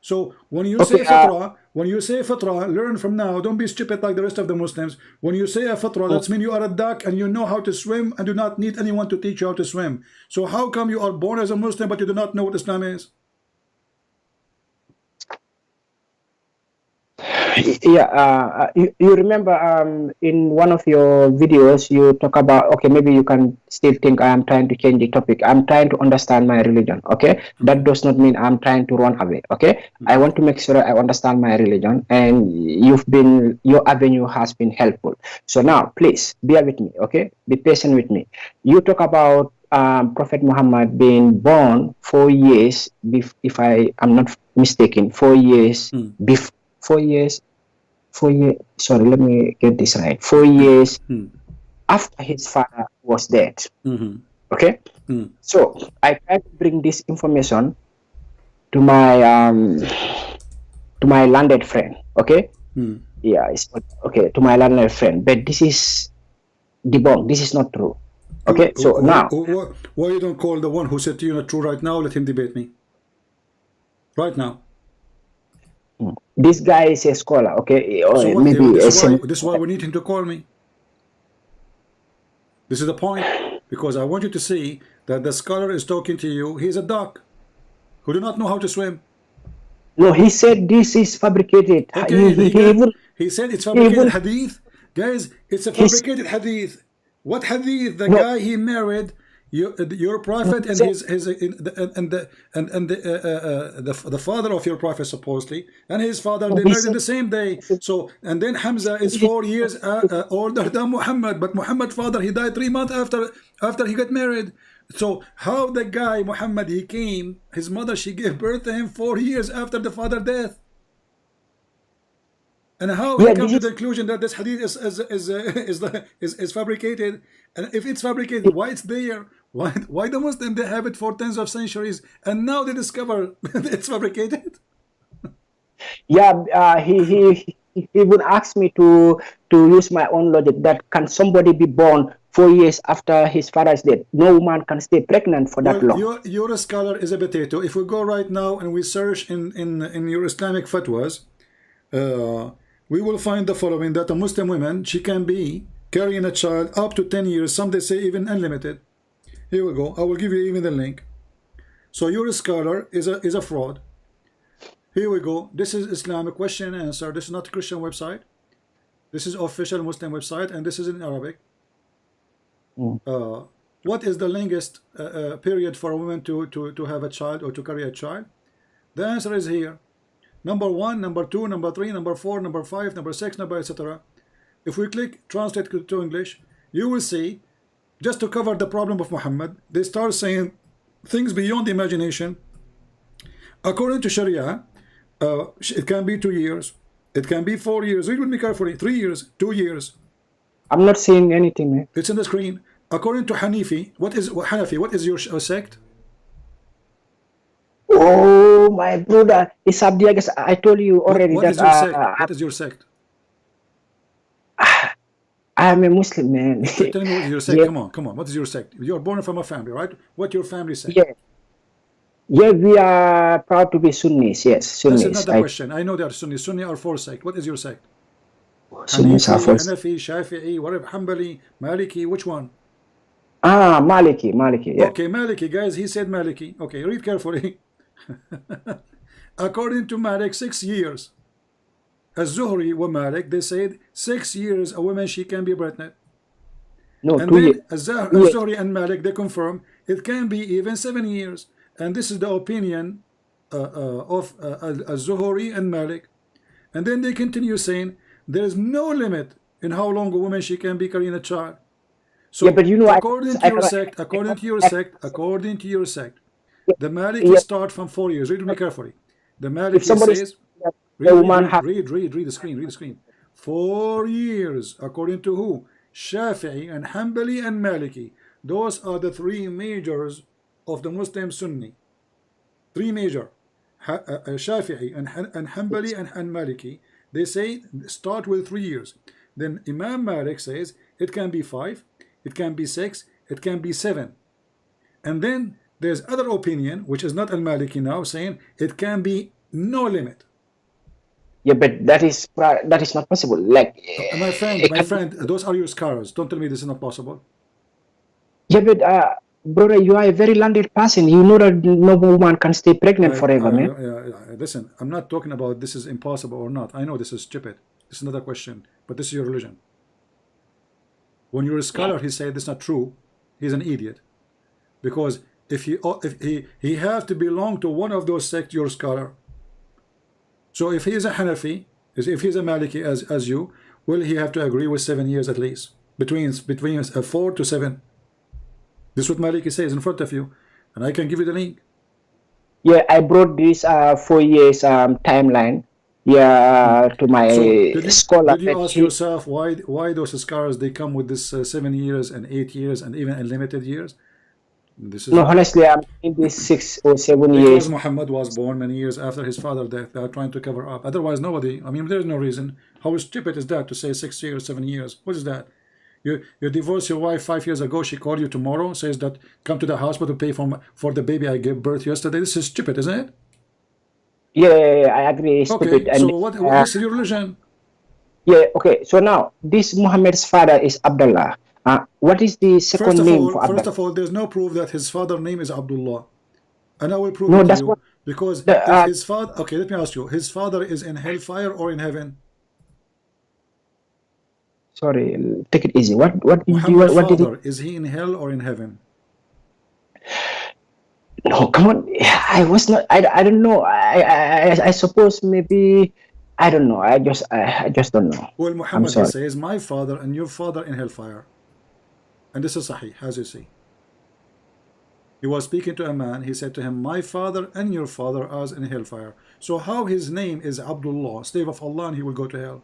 So when you say fitra, learn from now. Don't be stupid like the rest of the Muslims. When you say a fitra, that means you are a duck and you know how to swim and do not need anyone to teach you how to swim. So how come you are born as a Muslim but you do not know what Islam is? Yeah, you remember in one of your videos you talk about, okay, maybe you can still think I am trying to change the topic. I'm trying to understand my religion, okay? That does not mean I'm trying to run away, okay? I want to make sure I understand my religion, and your avenue has been helpful. So now, please, bear with me, okay? Be patient with me. You talk about Prophet Muhammad being born 4 years, if I am not mistaken, 4 years before. 4 years, sorry, let me get this right. 4 years after his father was dead. Okay? So I tried to bring this information to my landed friend. Okay? Yeah, it's okay, to my landed friend. But this is debunked. This is not true. Okay, so now why you don't call the one who said to you not true right now? Let him debate me. Right now. This guy is a scholar, okay? Or so maybe this is why we need him to call me. This is the point, because I want you to see that the scholar is talking to you. He's a duck who do not know how to swim. No, he said this is fabricated. Okay, he said it's fabricated hadith. Guys, it's a fabricated hadith. What hadith? The guy he married, your prophet and the father of your prophet supposedly, and his father, they married in the same day. So, and then Hamza is 4 years older than Muhammad, but Muhammad's father, he died 3 months after he got married. So how the guy Muhammad, he came, his mother, she gave birth to him 4 years after the father death. And how he comes to the conclusion that this hadith is fabricated? And if it's fabricated, why it's there? Why the Muslims, they have it for tens of centuries, and now they discover it's fabricated? Yeah, he would ask me to use my own logic that can somebody be born 4 years after his father's death? No woman can stay pregnant for that long. Your scholar is a potato. If we go right now and we search in your Islamic fatwas, we will find the following: that a Muslim woman, she can be carrying a child up to 10 years. Some they say even unlimited. Here we go. I will give you even the link. So your scholar is a fraud. Here we go. This is Islamic question and answer. This is not a Christian website. This is official Muslim website, and this is in Arabic. What is the longest period for a woman to have a child or to carry a child? The answer is here. Number 1, number 2, number 3, number 4, number 5, number 6, number etc. If we click translate to English, you will see, just to cover the problem of Muhammad, they start saying things beyond the imagination. According to Sharia, it can be 2 years, it can be 4 years. Read with me carefully. 3 years, 2 years. I'm not seeing anything, man. It's in the screen. According to Hanafi, what is your sect? Oh, my brother, it's Abdiagas. I told you already what that. Is your sect? I am a Muslim, man. Tell me what is your sect. Yeah. Come on. What is your sect? You are born from a family, right? What your family sect? Yeah, we are proud to be Sunnis. Yes, Sunnis. That's not the question. I know they are Sunnis. Sunni are 4 sects. What is your sect? Sunnis are 4. Hanafi, Shafi'i, whatever, Hanbali, Maliki, which one? Maliki. Yeah. Okay, Maliki, guys. He said Maliki. Okay, read carefully. According to Malik, 6 years. Az-Zuhri wa Malik, they said 6 years a woman, she can be pregnant. No, and 2 then years. Az-Zuhri and Malik, they confirm it can be even 7 years. And this is the opinion of Az-Zuhri and Malik. And then they continue saying there is no limit in how long a woman she can be carrying a child. So, yeah, but you know, according to your sect, the Maliki start from 4 years. Read me carefully. The Maliki says, read the screen. 4 years. According to who? Shafi'i and Hanbali and Maliki. Those are the three majors of the Muslim Sunni. Three major. Shafi'i and Hanbali and Maliki. They say start with 3 years. Then Imam Malik says it can be 5, it can be 6, it can be 7. And then there's other opinion, which is not al-Maliki now, saying it can be no limit. Yeah, but that is not possible. Like my friend, those are your scholars. Don't tell me this is not possible. Yeah, but brother, you are a very landed person. You know that no woman can stay pregnant forever, man. Listen, I'm not talking about this is impossible or not. I know this is stupid. This is not a question, but this is your religion. When you're a scholar, he said this is not true. He's an idiot, because if he has to belong to one of those sects, you're a scholar. So if he is a Hanafi, if he's a Maliki as you, will he have to agree with 7 years at least? Between 4 to 7. This is what Maliki says in front of you, and I can give you the link. Yeah, I brought this 4 years timeline. Yeah, to my scholar. Did you ask yourself why those scholars they come with this 7 years and 8 years and even unlimited years? This is no, honestly, I'm in this 6 or 7 because years. Muhammad was born many years after his father's death. They are trying to cover up. Otherwise, nobody. I mean, there's no reason. How stupid is that to say 6 years, 7 years? What is that? You divorced your wife 5 years ago. She called you tomorrow, says that come to the hospital to pay for the baby I gave birth yesterday. This is stupid, isn't it? Yeah, I agree. It's stupid. Okay, so what is your religion? Yeah, okay. So now, this Muhammad's father is Abdullah. What is the second name for Abdullah? First of all, there's no proof that his father's name is Abdullah. And I will prove no, it to that's you. What, because if his father... Okay, let me ask you. His father is in hellfire or in heaven? Sorry, take it easy. What is he in hell or in heaven? No, come on. I was not. I don't know. I suppose maybe. I don't know. I just don't know. Well, Muhammad says, "My father and your father in hellfire," and this is Sahih, as you see. He was speaking to a man. He said to him, "My father and your father are in hellfire." So how his name is Abdullah, slave of Allah, and he will go to hell?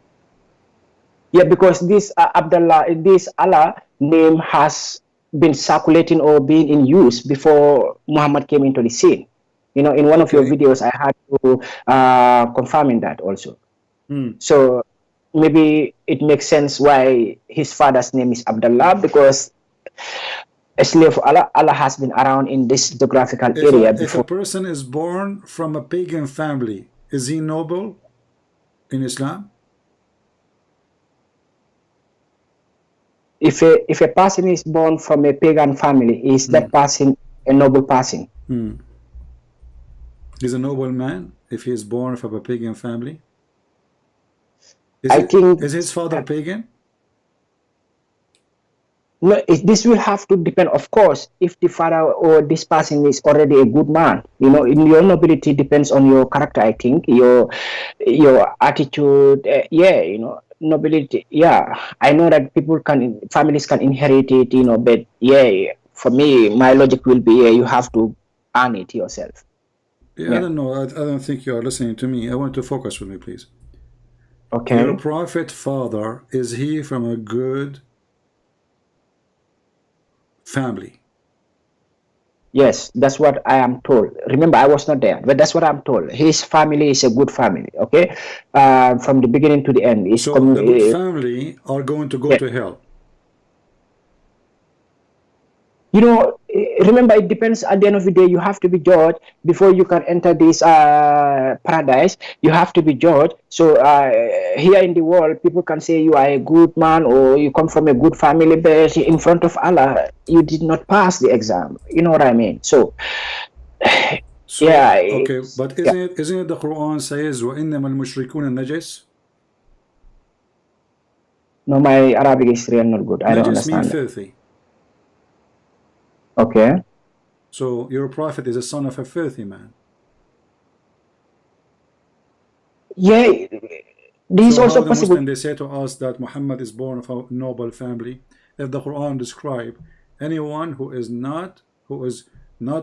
Yeah, because this Abdullah, this Allah name has been circulating or been in use before Muhammad came into the scene. You know, in one of your videos, I had to confirming that also. So maybe it makes sense why his father's name is Abdullah, because a slave of Allah has been around in this geographical area before. If a person is born from a pagan family, is he noble in Islam? If a person is born from a pagan family, is that person a noble person? He's a noble man if he is born from a pagan family. Is his father pagan? No, this will have to depend, of course, if the father or this person is already a good man. You know, in your nobility depends on your character, I think, your attitude. Yeah, you know. Nobility, yeah, I know that families can inherit it, you know, but yeah, for me, my logic will be, yeah, you have to earn it yourself. Yeah. I don't know. I don't think you are listening to me. I want to focus with me, please. Okay. Your prophet father, is he from a good family? Yes, that's what I am told. Remember, I was not there, but that's what I'm told. His family is a good family, okay? From the beginning to the end. So the good family are going to go to hell. You know, remember, it depends. At the end of the day, you have to be judged before you can enter this paradise. You have to be judged. So here in the world, people can say you are a good man or you come from a good family, but in front of Allah, you did not pass the exam. You know what I mean? So yeah. Okay, but isn't it the Quran says وَإِنَّمَا الْمُشْرِكُونَ النَّجِسِ? No, my Arabic is really not good. I don't understand. Means filthy. Okay. So your prophet is a son of a filthy man. Yeah, this is also possible. Muslim, they say to us that Muhammad is born of a noble family. If the Quran describe anyone who is not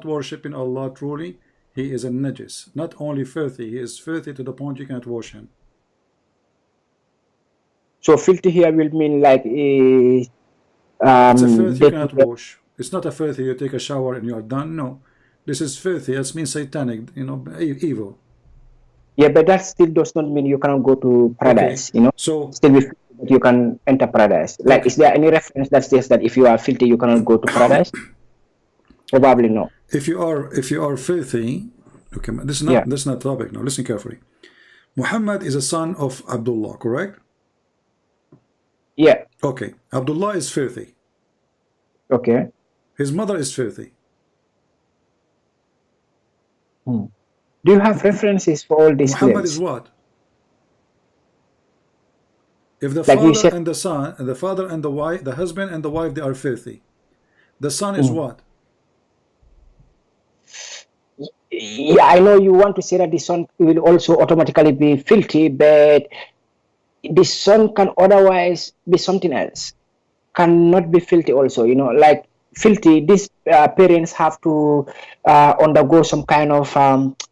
worshiping Allah truly, he is a najis. Not only filthy, he is filthy to the point you cannot wash him. So filthy here will mean like It's a filth you cannot dirty. wash. It's not a filthy you take a shower and you are done. No, this is filthy. That means satanic, you know, evil. Yeah, but that still does not mean you cannot go to paradise. You know, so still be filthy, but you can enter paradise. Like, is there any reference that says that if you are filthy, you cannot go to paradise? Probably no. If you are filthy, okay, this is not topic now. Listen carefully. Muhammad is a son of Abdullah, correct? Yeah. Okay. Abdullah is filthy. Okay. His mother is filthy. Do you have references for all these Muhammad claims? is what? If the Like you father said- and the son, and the father and the wife, the husband and the wife, they are filthy. The son is what? Yeah, I know you want to say that the son will also automatically be filthy, but the son can otherwise be something else. Cannot be filthy also, you know, like filthy, these parents have to undergo some kind of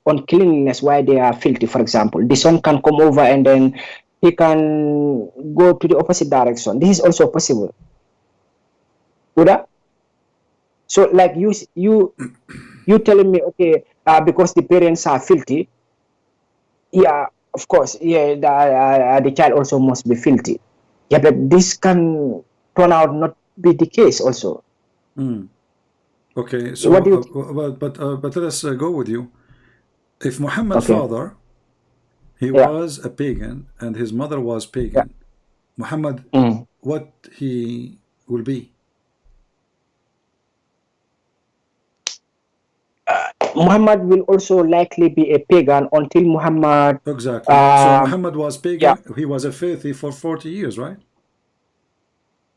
uncleanliness while they are filthy. For example, the son can come over and then he can go to the opposite direction. This is also possible. Buddha? So like you telling me, okay, because the parents are filthy, yeah, of course, yeah, the child also must be filthy. Yeah, but this can turn out not be the case also. Okay, so What do you but let us go with you. If Muhammad's father, he was a pagan and his mother was pagan, Muhammad, what he will be? Muhammad will also likely be a pagan until Muhammad. Exactly. So Muhammad was pagan. He was a filthy for 40 years, right?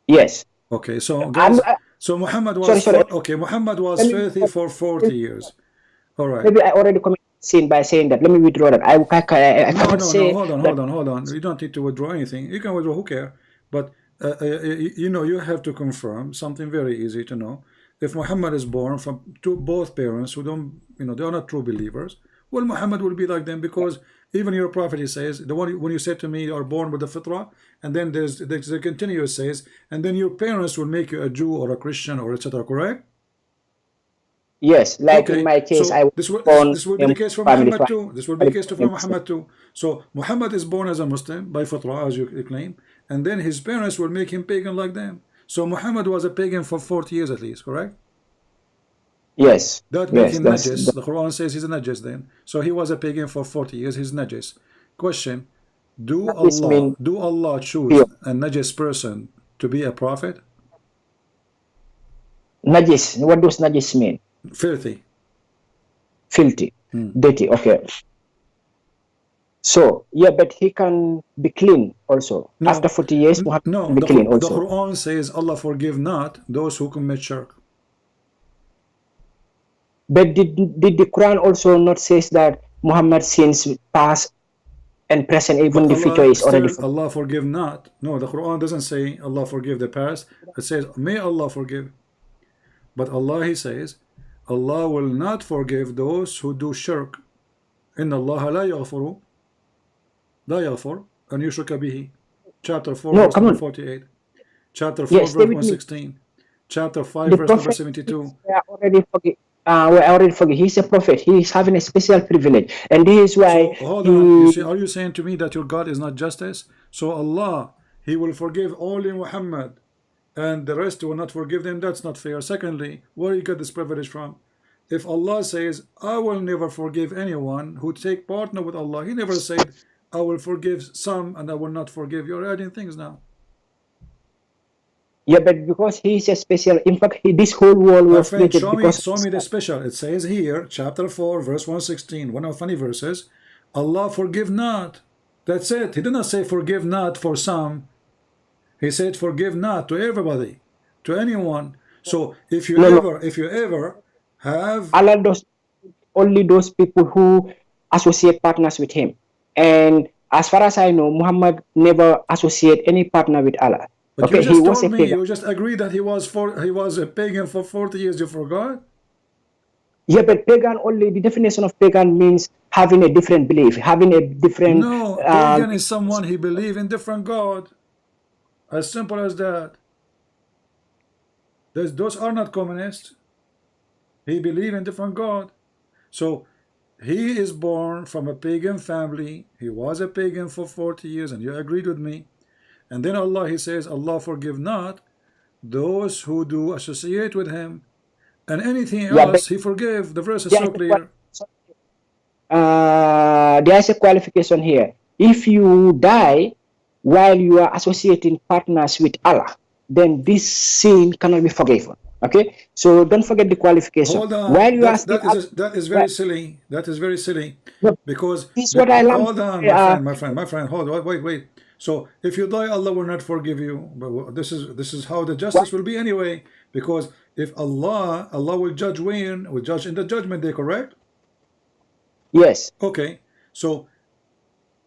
Yes. Okay. So guys, so Muhammad was okay. Muhammad was filthy for 40 years. All right. Maybe I already committed sin by saying that. Let me withdraw that. I can't say. No. Hold on. You don't need to withdraw anything. You can withdraw. Who cares? But you know, you have to confirm something very easy to know. If Muhammad is born from both parents who don't, you know, they are not true believers, well, Muhammad will be like them, because even your prophet, he says, the one when you said to me, you are born with the fitrah, and then there's the continuous says, and then your parents will make you a Jew or a Christian or etc. Correct? Yes, like in my case, so this will be the case for Muhammad too. This will be the case for Muhammad too. So Muhammad is born as a Muslim by fitrah, as you claim, and then his parents will make him pagan like them. So Muhammad was a pagan for 40 years at least, correct? Yes. That makes him najis. The Quran says he's a najis then. So he was a pagan for 40 years, he's najis. Question, do Allah choose a najis person to be a prophet? Najis, what does najis mean? Filthy. Filthy. Dirty, okay. So, yeah, but he can be clean also. No, after 40 years, Muhammad can be the clean also. Quran says Allah forgive not those who commit shirk. But did the Quran also not says that Muhammad's sins past and present, even the future is already forgiven? Allah forgive not. No, the Quran doesn't say Allah forgive the past. It says may Allah forgive. But Allah, he says, Allah will not forgive those who do shirk. Inna Allah la yaghfiru لا يغفر أن يشرك به. Chapter 4 verse number 48. Chapter 4 verse 116. Chapter 5 verse number 72. We already forget. He's a prophet. He is having a special privilege, and this is why. So, hold on. Are you saying to me that your God is not justice? So Allah, He will forgive only Muhammad, and the rest will not forgive them? That's not fair. Secondly, where you get this privilege from? If Allah says, I will never forgive anyone who take partner with Allah, He never said, I will forgive some and I will not forgive. You're adding things now. Yeah, but because he is a special, in fact, this whole world was created because... Show me the special. It says here, chapter 4, verse 116, one of the funny verses, Allah forgive not. That's it. He did not say forgive not for some. He said forgive not to everybody, to anyone. So if you ever have... Allah does only those people who associate partners with him. And as far as I know, Muhammad never associate any partner with Allah. But okay, you just told me, you just agreed that he was a pagan for 40 years. You forgot? Yeah, but pagan only, the definition of pagan means having a different belief, having a different... No, pagan is someone he believes in different God. As simple as that. Those are not communists. He believes in different God. So he is born from a pagan family. He was a pagan for 40 years, and you agreed with me. And then Allah, he says, Allah forgive not those who do associate with him, and anything else he forgive. The verse is so clear. There's a qualification here. If you die while you are associating partners with Allah, then this sin cannot be forgiven. Okay, so don't forget the qualification. Hold on. While you that is very silly. That is very silly. Because this is what I love. Hold on, my friend. Hold on. Wait. So if you die, Allah will not forgive you. But this is how the justice will be anyway. Because if Allah will judge when? Will judge in the judgment day, correct? Yes. Okay. So,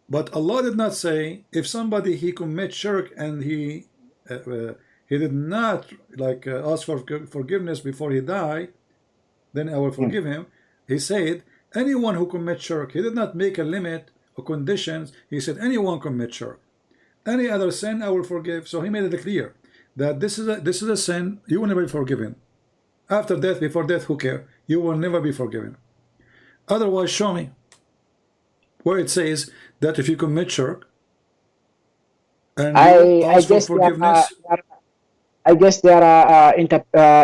but Allah did not say if somebody he commits shirk and he did not ask for forgiveness before he died, then I will forgive him. He said anyone who commits shirk. He did not make a limit or conditions. He said anyone commits shirk. Any other sin I will forgive. So he made it clear that this is a sin you will never be forgiven. After death, before death, who cares? You will never be forgiven. Otherwise, show me where it says that if you commit shirk and you ask for forgiveness. I guess there are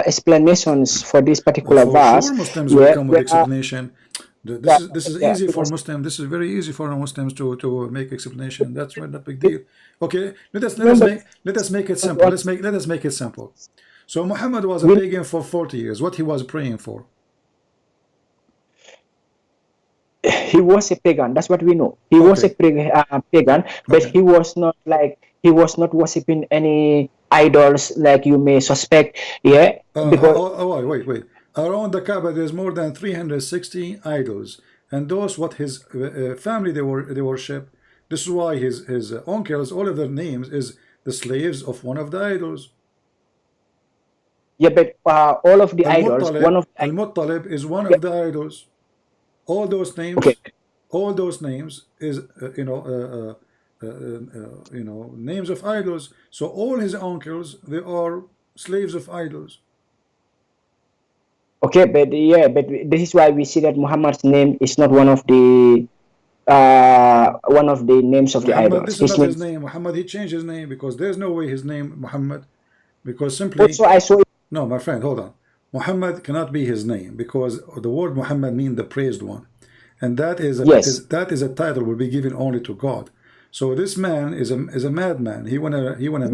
explanations for this particular verse. Sure, Muslims will come with explanation. This is easy for Muslims. This is very easy for Muslims to make explanation. That's not a big deal. Okay, let us make it simple. Let us make it simple. So Muhammad was a pagan for 40 years. What he was praying for? He was a pagan. That's what we know. He was a pagan, but he was not worshiping any idols like you may suspect. Yeah. Wait. Around the Kaaba, there's more than 360 idols, and those what his family they worship. This is why his uncles, all of their names is the slaves of one of the idols. Yeah, but all of the idols, one of Al-Muttalib is one of the idols. All those names, is names of idols. So all his uncles, they are slaves of idols. Okay, but this is why we see that Muhammad's name is not one of the names of the idols. This is not his name. Muhammad, he changed his name because there's no way his name Muhammad, because simply. Also, I saw. No, my friend, hold on. Muhammad cannot be his name because the word Muhammad means the praised one, and that is a title will be given only to God. So this man is a madman. He wanna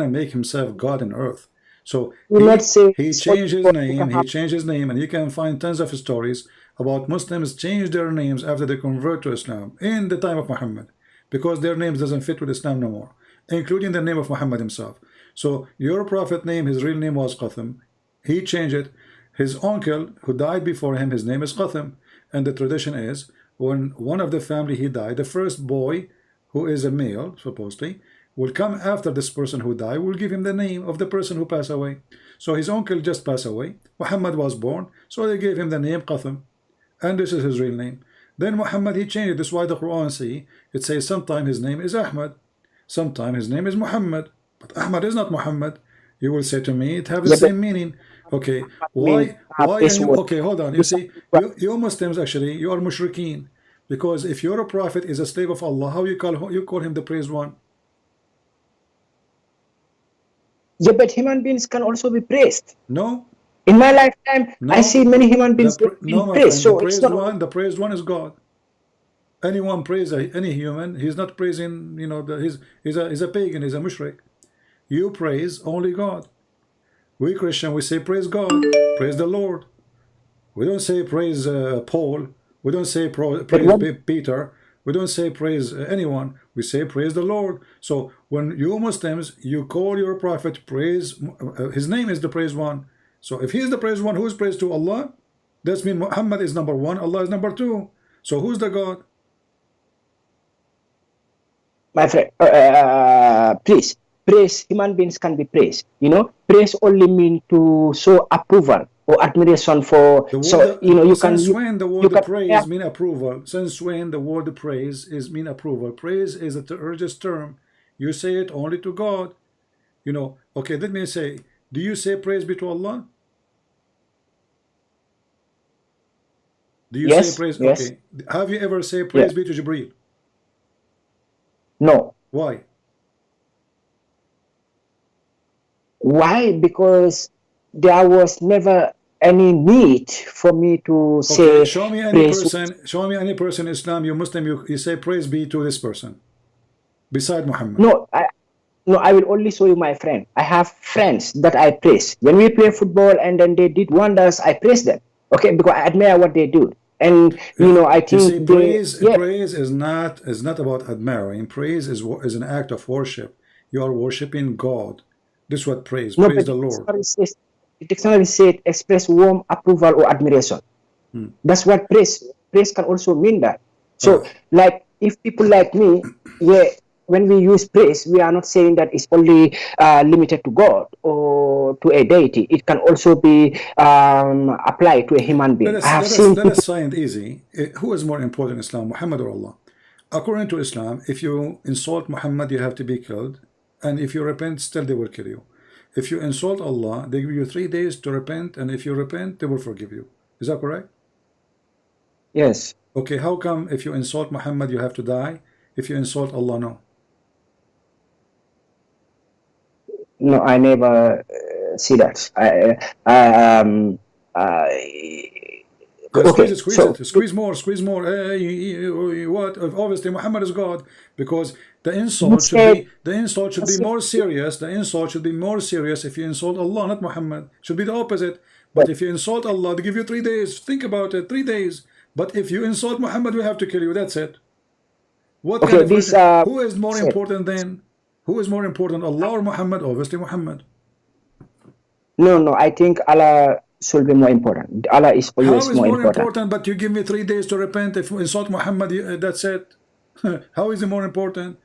make himself God on earth. So he changed his name, and you can find tons of stories about Muslims change their names after they convert to Islam in the time of Muhammad, because their names doesn't fit with Islam no more, including the name of Muhammad himself. So your prophet name, his real name was Qasim. He changed it. His uncle who died before him, his name is Qasim, and the tradition is when one of the family he died, the first boy who is a male supposedly will come after this person who died, will give him the name of the person who passed away. So his uncle just passed away. Muhammad was born, so they gave him the name Qasim, and this is his real name. Then Muhammad, he changed it. This is why the Quran says sometimes his name is Ahmad, sometimes his name is Muhammad, but Ahmad is not Muhammad. You will say to me, it have the same meaning. Okay, why okay, hold on. You see, you Muslims actually, you are mushrikeen, because if your prophet is a slave of Allah, how you call him the praised one? Yeah, but human beings can also be praised. No. In my lifetime, I see many human beings being praised. So the praised one is God. Anyone praise any human, he's not praising. He's a pagan. He's a mushrik. You praise only God. We Christian, we say praise God, praise the Lord. We don't say praise Paul. We don't say praise Peter. We don't say praise anyone. We say praise the Lord. So when you Muslims, you call your prophet praise, his name is the praised one. So if he is the praised one, who is praised to Allah? That means Muhammad is number one, Allah is number two. So who's the God? My friend, please. Praise, human beings can be praised. Praise only means to show approval or admiration for. Since when the word praise mean approval? Since when the word praise is mean approval? Praise is a religious term. You say it only to God. You know, okay, let me say, do you say praise be to Allah? Do you Yes, say praise? yes. Okay. Have you ever say praise be to Jibreel? No. Why? Why? Because there was never any need for me to say Okay, show me any person, show me any person in Islam, you Muslim, you say praise be to this person beside Muhammad. No, I will only show you my friend. I have friends that I praise. When we play football and then they did wonders, I praise them. Okay, because I admire what they do. And you know, I think you see, praise is not about admiring. Praise is an act of worship. You are worshiping God. This is what praise. No, praise the Lord. The dictionary said express warm approval or admiration. That's what praise can also mean that. So like if people like me, when we use praise, we are not saying that it's only limited to God or to a deity. It can also be applied to a human being. Let us find easy. Who is more important in Islam, Muhammad or Allah? According to Islam, if you insult Muhammad, you have to be killed. And if you repent, still they will kill you. If you insult Allah, they give you 3 days to repent. And if you repent, they will forgive you. Is that correct? Yes. Okay, how come if you insult Muhammad, you have to die? If you insult Allah, no? No, I never see that. Squeeze more. What? Obviously, Muhammad is God, because the insult should be more serious. The insult should be more serious if you insult Allah, not Muhammad. Should be the opposite. But if you insult Allah, they give you 3 days. Think about it, 3 days. But if you insult Muhammad, we have to kill you. That's it. What kind of who is more important then? Who is more important, Allah or Muhammad? Obviously Muhammad. No, I think Allah should be more important. Allah is always more important. But you give me 3 days to repent. If you insult Muhammad, that's it. How is it more important?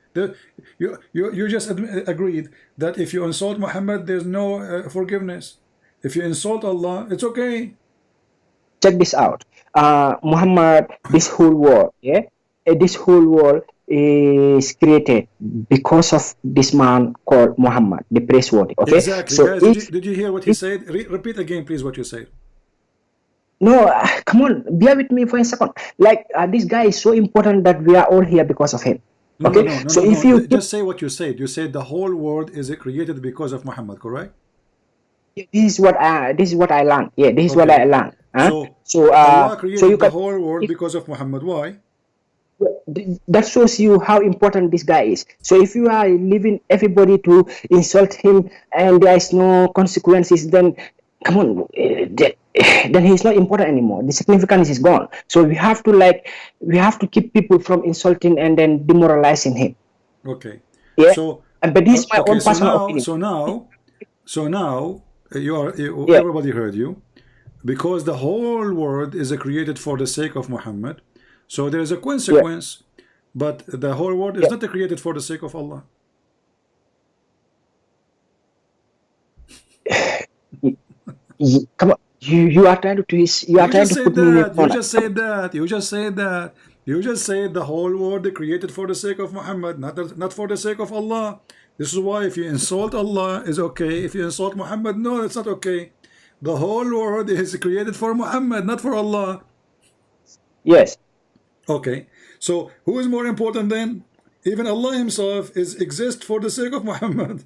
You just agreed that if you insult Muhammad, there's no forgiveness. If you insult Allah, it's okay. Check this out. Muhammad, this whole world, this whole world is created because of this man called Muhammad, the praiseworthy. Okay. Exactly. So guys, did you hear what he said? Repeat again, please, what you said. No, come on, bear with me for a second. Like this guy is so important that we are all here because of him. Okay. If you just say what you said. You said the whole world is created because of Muhammad, correct? This is what I learned. Yeah, this is what I learned. So Allah created the whole world because of Muhammad. Why? That shows you how important this guy is. So if you are leaving everybody to insult him and there is no consequences, then come on, then he's not important anymore. The significance is gone. So we have to keep people from insulting and then demoralizing him. Okay. Yeah. So, but this is my own personal opinion. So now everybody heard you, because the whole world is created for the sake of Muhammad. So there is a consequence, but the whole world is not created for the sake of Allah. Come on, you are trying to twist. You just said the whole world is created for the sake of Muhammad, not for the sake of Allah. This is why if you insult Allah is okay. If you insult Muhammad, no, it's not okay. The whole world is created for Muhammad, not for Allah. Yes. Okay, so who is more important then? Even Allah himself exists for the sake of Muhammad.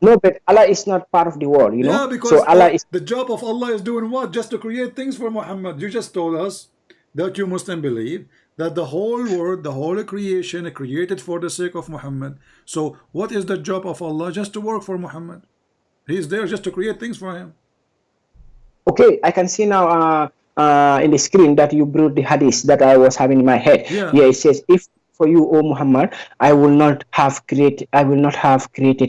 No, but Allah is not part of the world, you know. Yeah, because so Allah is the job of Allah is doing what? Just to create things for Muhammad. You just told us that you Muslim believe that the whole world, the whole creation is created for the sake of Muhammad. So what is the job of Allah? Just to work for Muhammad. He is there just to create things for him. Okay, I can see now in the screen that you brought the hadith that I was having in my head. Yeah, it says, if for you, O Muhammad, I will not have created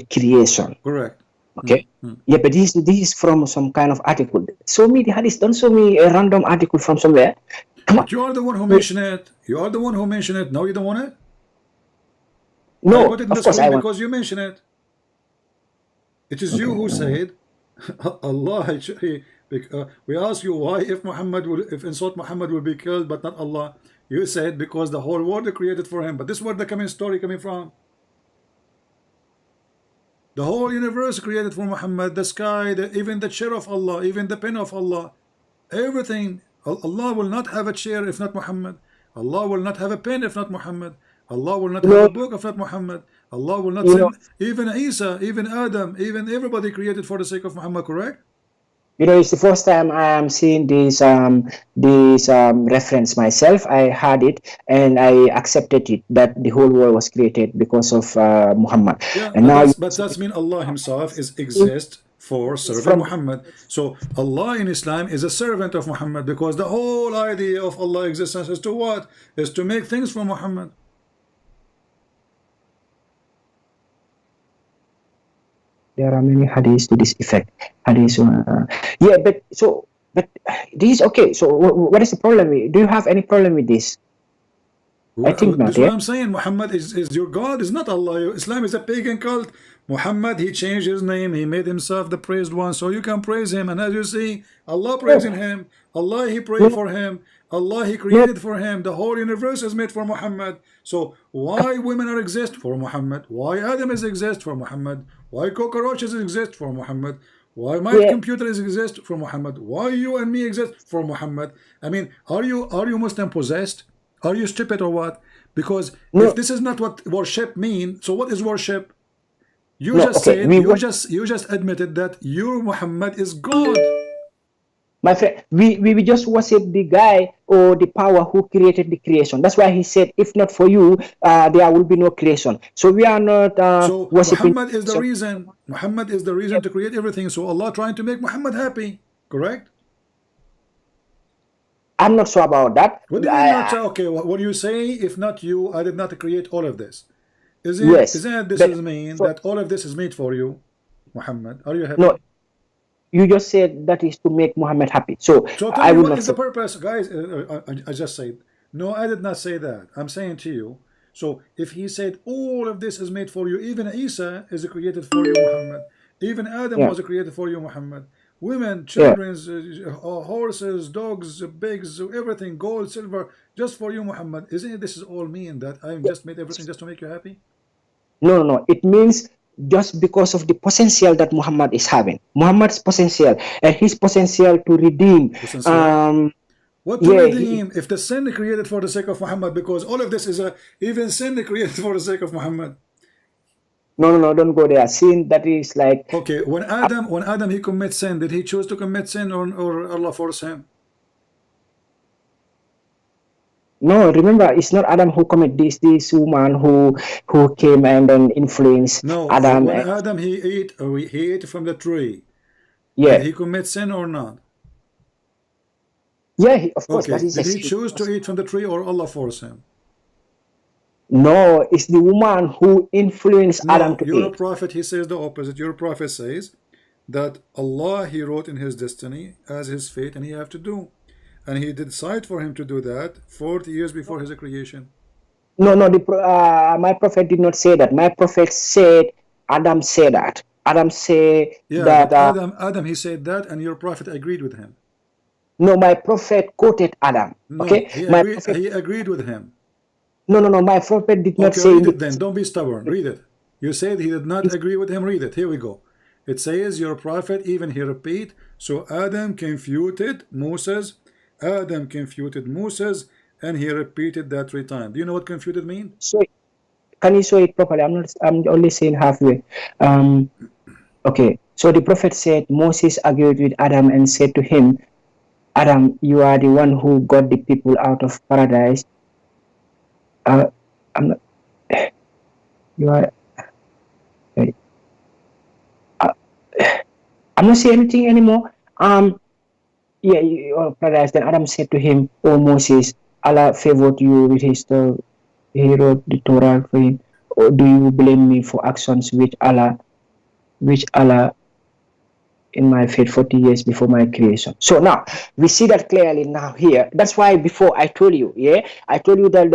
creation. Correct. Okay. Yeah, but this is from some kind of article. Show me the hadith. Don't show me a random article from somewhere. Come on. But you are the one who mentioned it. You are the one who mentioned it. No, you don't want it. No, I put it in of course I want. Because you mentioned it. It is you who said, Allah. We ask you why if insult Muhammad will be killed but not Allah. You said because the whole world is created for him. But this is where the story coming from. The whole universe created for Muhammad. The sky, even the chair of Allah, even the pen of Allah, everything. Allah will not have a chair if not Muhammad. Allah will not have a pen if not Muhammad. Allah will not have a book if not Muhammad. Allah will not send even Isa, even Adam, even everybody created for the sake of Muhammad, correct? You know, it's the first time I am seeing this reference myself. I heard it and I accepted it, that the whole world was created because of Muhammad. Yeah, and now but that means Allah Himself exists for serving Muhammad. So Allah in Islam is a servant of Muhammad, because the whole idea of Allah existence is to what? Is to make things for Muhammad. There are many hadiths to this effect. Hadiths, yeah, but this okay. So what is the problem? Do you have any problem with this? Well, I think not. That's what I'm saying. Muhammad is your God, is not Allah. Islam is a pagan cult. Muhammad, he changed his name. He made himself the praised one. So you can praise him. And as you see, Allah praising him. Allah, he prayed for him. Allah, he created for him. The whole universe is made for Muhammad. So why women are exist for Muhammad? Why Adam is exist for Muhammad? Why cockroaches exist for Muhammad? Why my computer exist for Muhammad? Why you and me exist for Muhammad? I mean, are you Muslim possessed? Are you stupid or what? Because if this is not what worship mean, so what is worship? You said you just admitted that your Muhammad is God. My friend, we just worship the guy or the power who created the creation. That's why he said, if not for you, there will be no creation. So we are not so worshiping. Muhammad is the reason. Muhammad is the reason to create everything. So Allah trying to make Muhammad happy, correct? I'm not sure about that. What do you not say? Okay, what do you say? If not you, I did not create all of this. Isn't this mean that all of this is made for you, Muhammad? Are you happy? No. You just said that is to make Muhammad happy. So tell I me will what not is the purpose, guys. I just said no. I did not say that. I'm saying to you. So if he said all of this is made for you, even Isa is created for you, Muhammad. Even Adam was created for you, Muhammad. Women, children, horses, dogs, pigs, everything, gold, silver, just for you, Muhammad. Isn't it? This is all mean that I've just made everything just to make you happy? No. It means just because of the potential that Muhammad is having. Muhammad's potential and his potential to redeem. What to redeem? If the sin created for the sake of Muhammad, because all of this is even sin created for the sake of Muhammad. No, don't go there. Sin, that is like... Okay, when Adam he commits sin, did he choose to commit sin or Allah forced him? No, remember, it's not Adam who committed this. This woman who came and then influenced Adam. When Adam he ate from the tree. Yeah. Did he commit sin or not? Yeah, of course. Okay. Did he choose to eat from the tree or Allah forced him? No, it's the woman who influenced Adam to eat. Your prophet, he says the opposite. Your prophet says that Allah, he wrote in his destiny as his fate, and he have to do. And he decide for him to do that 40 years before his creation. No, my prophet did not say that. My prophet said Adam said that. Adam said that. Adam, he said that, and your prophet agreed with him. No, my prophet quoted Adam. No, okay, he agreed with him. No, my prophet did not say. Read it then. Don't be stubborn. Read it. You said he did not agree with him. Read it. Here we go. It says your prophet even he repeat. So Adam confuted Moses. Adam confuted Moses, and he repeated that 3 times. Do you know what confuted mean? So, can you show it properly? I'm only saying halfway. Okay. So the prophet said Moses agreed with Adam and said to him, Adam, you are the one who got the people out of paradise. I'm not. You are. I'm not saying anything anymore. Yeah, paradise. Then Adam said to him, "Oh Moses, Allah favored you with his Torah. He wrote the Torah for him. Or do you blame me for actions which Allah in my faith 40 years before my creation?" So now we see that clearly now here. That's why before I told you, I told you that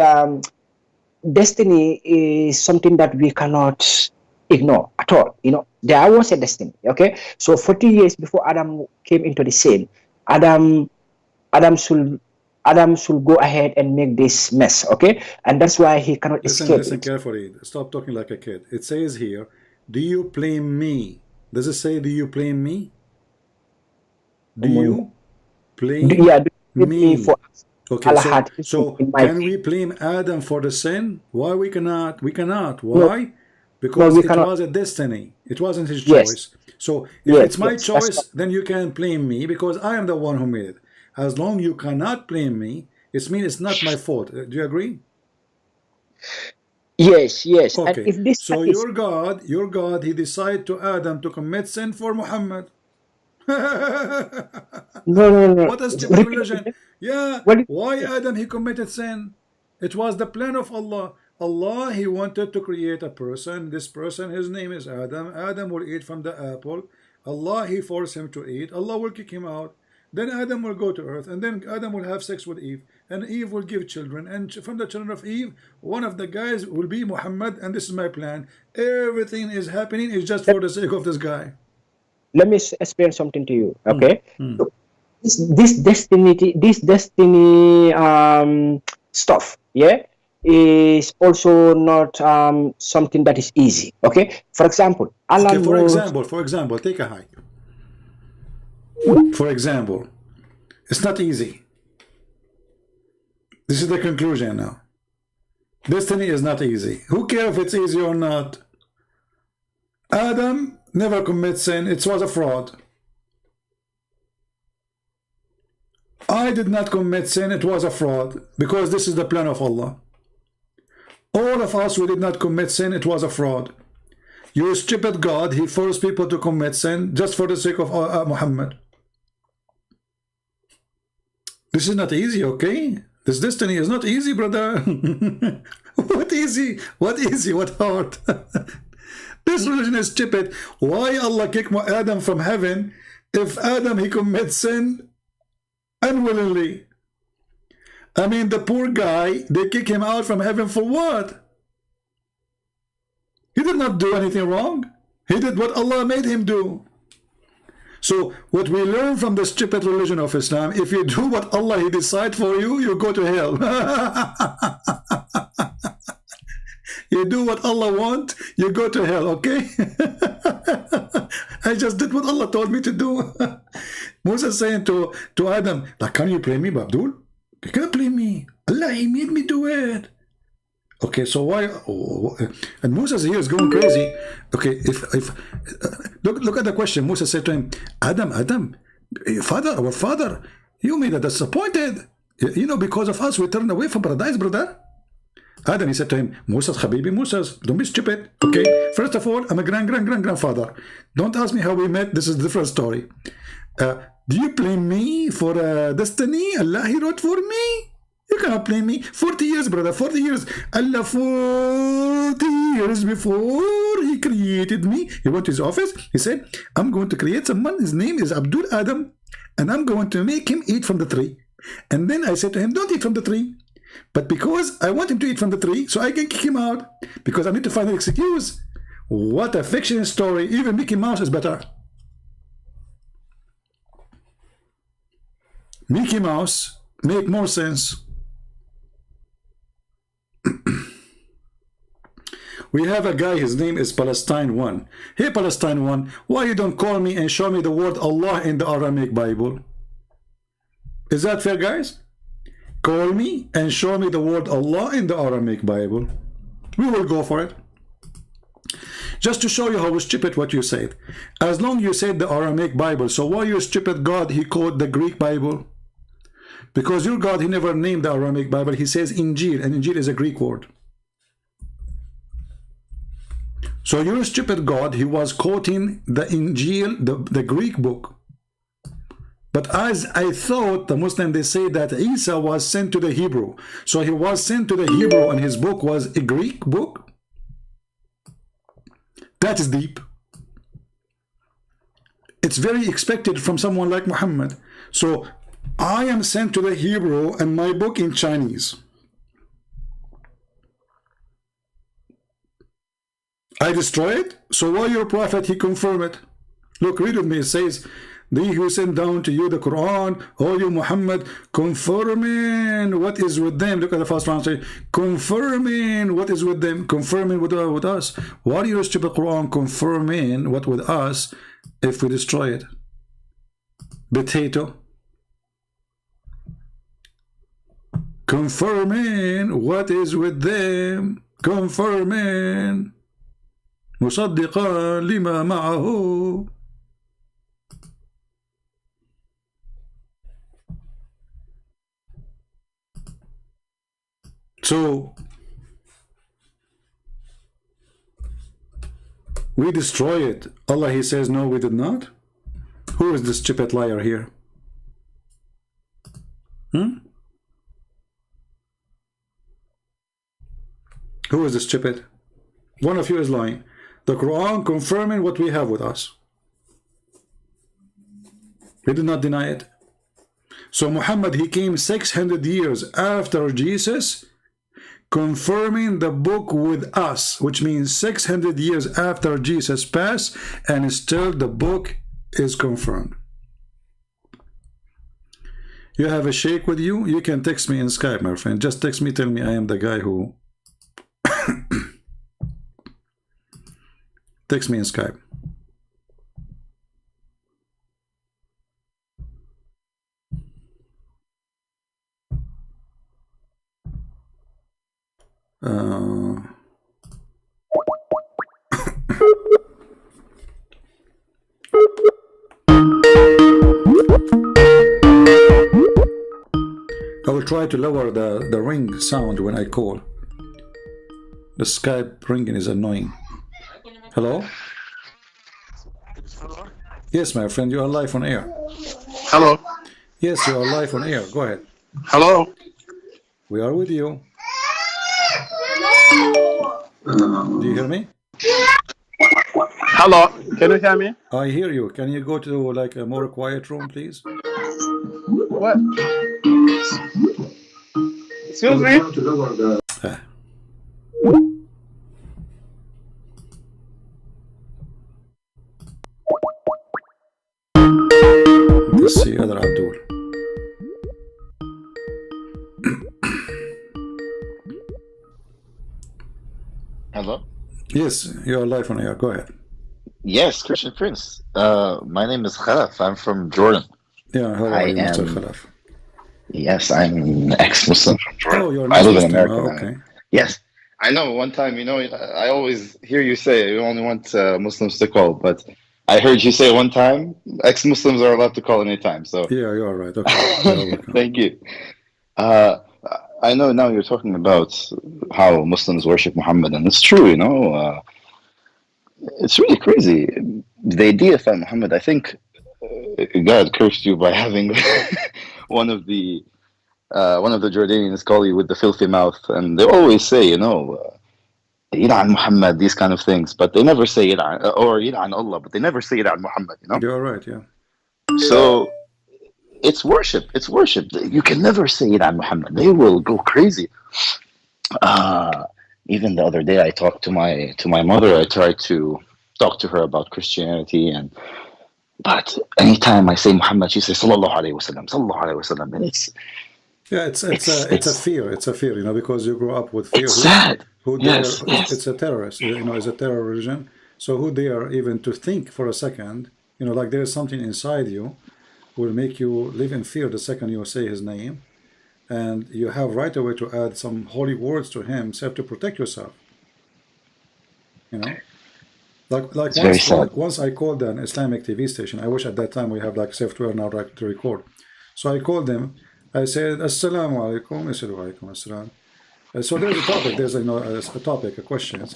destiny is something that we cannot ignore at all. You know, there was a destiny. Okay, so 40 years before Adam came into the scene, Adam should go ahead and make this mess. Okay, and that's why he cannot escape. Listen carefully. Stop talking like a kid. It says here Do you blame me? Does it say, do you blame me? Do you blame me? For okay, so can we blame Adam for the sin? Why we cannot? We cannot. Why? No. Because No, it was a destiny. It wasn't his choice. So if it's my choice, then you can blame me because I am the one who made it. As long you cannot blame me, it means it's not my fault. Do you agree? Yes, yes. Okay. And if this so your God, he decided to Adam to commit sin for Muhammad. No. What is the religion? Yeah. Why Adam he committed sin? It was the plan of Allah. Allah, he wanted to create a person. This person, his name is Adam. Adam will eat from the apple. Allah, he forced him to eat. Allah will kick him out. Then Adam will go to earth, and then Adam will have sex with Eve, and Eve will give children, and from the children of Eve, one of the guys will be Muhammad, and this is my plan. Everything is happening is just for the sake of this guy. Let me explain something to you, okay? So this destiny stuff, yeah, is also not something that is easy, okay? For example, Allah for example, take a hike. For example, it's not easy. This is the conclusion now. Destiny is not easy. Who cares if it's easy or not? Adam never commits sin. It was a fraud. I did not commit sin. It was a fraud because this is the plan of Allah. All of us who did not commit sin, it was a fraud. Your stupid God, he forced people to commit sin just for the sake of Muhammad. This is not easy, okay? This destiny is not easy, brother. What easy? What easy? What hard? This religion is stupid. Why Allah kick Adam from heaven if Adam he commits sin unwillingly? I mean, the poor guy, they kick him out from heaven for what? He did not do anything wrong. He did what Allah made him do. So what we learn from the stupid religion of Islam, if you do what Allah he decide for you, you go to hell. You do what Allah want, you go to hell, okay? I just did what Allah told me to do. Moses saying to Adam, like, can you blame me, Abdul? You can't blame me. Allah, he made me do it. Okay, so why? And Moses here is going crazy. Okay, look at the question. Moses said to him, Adam, our father, you made us disappointed. You know, because of us, we turned away from paradise, brother. Adam, he said to him, Moses, Habibi, Moses, don't be stupid. Okay, first of all, I'm a grandfather. Don't ask me how we met. This is a different story. Do you blame me for destiny Allah he wrote for me? You cannot blame me. 40 years, brother, 40 years. Allah, 40 years before he created me, he went to his office. He said, I'm going to create someone. His name is Abdul Adam, and I'm going to make him eat from the tree. And then I said to him, don't eat from the tree. But because I want him to eat from the tree, so I can kick him out, because I need to find an excuse. What a fiction story. Even Mickey Mouse is better. Mickey Mouse make more sense. We have a guy, his name is Palestine 1. Hey, Palestine 1, why you don't call me and show me the word Allah in the Aramaic Bible? Is that fair, guys? Call me and show me the word Allah in the Aramaic Bible. We will go for it. Just to show you how stupid what you said. As long you said the Aramaic Bible, so why your stupid God, he called the Greek Bible? Because your God, he never named the Aramaic Bible. He says Injil, and Injil is a Greek word. So your stupid God, he was quoting the Injil, the Greek book. But as I thought, the Muslim, they say that Isa was sent to the Hebrew. So he was sent to the Hebrew and his book was a Greek book. That is deep. It's very expected from someone like Muhammad. So I am sent to the Hebrew and my book in Chinese. I destroy it. So why your prophet, he confirmed it? Look, read with me. It says, They who send down to you the Quran, O you Muhammad, confirming what is with them. Look at the first translation. Confirming what is with them, confirming with us. Why do you stupid Quran confirming what with us if we destroy it? Potato. Confirming what is with them. Confirming. مصدقا لما معه. So we destroy it. Allah, he says, no, we did not. Who is this stupid liar here? Who is this stupid? One of you is lying. The Quran confirming what we have with us. We did not deny it. So Muhammad, he came 600 years after Jesus, confirming the book with us, which means 600 years after Jesus passed, and still the book is confirmed. You have a sheikh with you? You can text me in Skype, my friend. Just text me, tell me I am the guy who... Text me in Skype. I will try to lower the ring sound when I call. The Skype ringing is annoying. Hello? Hello? Yes, my friend, you are live on air. Hello? Yes, you are live on air. Go ahead. Hello? We are with you. Do you hear me? Hello? Can you hear me? I hear you. Can you go to like a more quiet room, please? What? Excuse me? Let's see, other Abdul. Hello? Yes, you are live on air. Go ahead. Yes, Christian Prince. My name is Khalaf. I'm from Jordan. Yeah, how are you, Mr. Khalaf? Yes, I'm an ex-Muslim from Jordan. Oh, you're I live in Muslim. America. Oh, okay. Yes. I know one time, you know, I always hear you say you only want Muslims to call, but I heard you say one time ex-Muslims are allowed to call anytime. So yeah, you are right. Okay. Thank you. I know now you're talking about how Muslims worship Muhammad, and it's true, you know. It's really crazy. They deify Muhammad. I think God cursed you by having one of the Jordanians call you with the filthy mouth, and they always say, you know, Iran Muhammad, these kind of things, but they never say Iran or Iran Allah, but they never say Iran Muhammad, you know. You're right, yeah. So it's worship. It's worship. You can never say Iran Muhammad. They will go crazy. Even the other day, I talked to my mother. I tried to talk to her about Christianity, but anytime I say Muhammad, she says Sallallahu Alaihi Wasallam, Sallallahu Alaihi Wasallam, and it's a fear. It's a fear, you know, because you grow up with fear. It's sad. Yes. It's a terrorist, you know, it's a terror religion. So who dare even to think for a second, you know, like there is something inside you will make you live in fear the second you say his name, and you have right away to add some holy words to him, so you have to protect yourself. You know, like once I called an Islamic TV station. I wish at that time we have like software now to record. So I called them. I said, Assalamu alaikum. I said, wa alaikum assalam. So there's a topic, there's a topic, a question.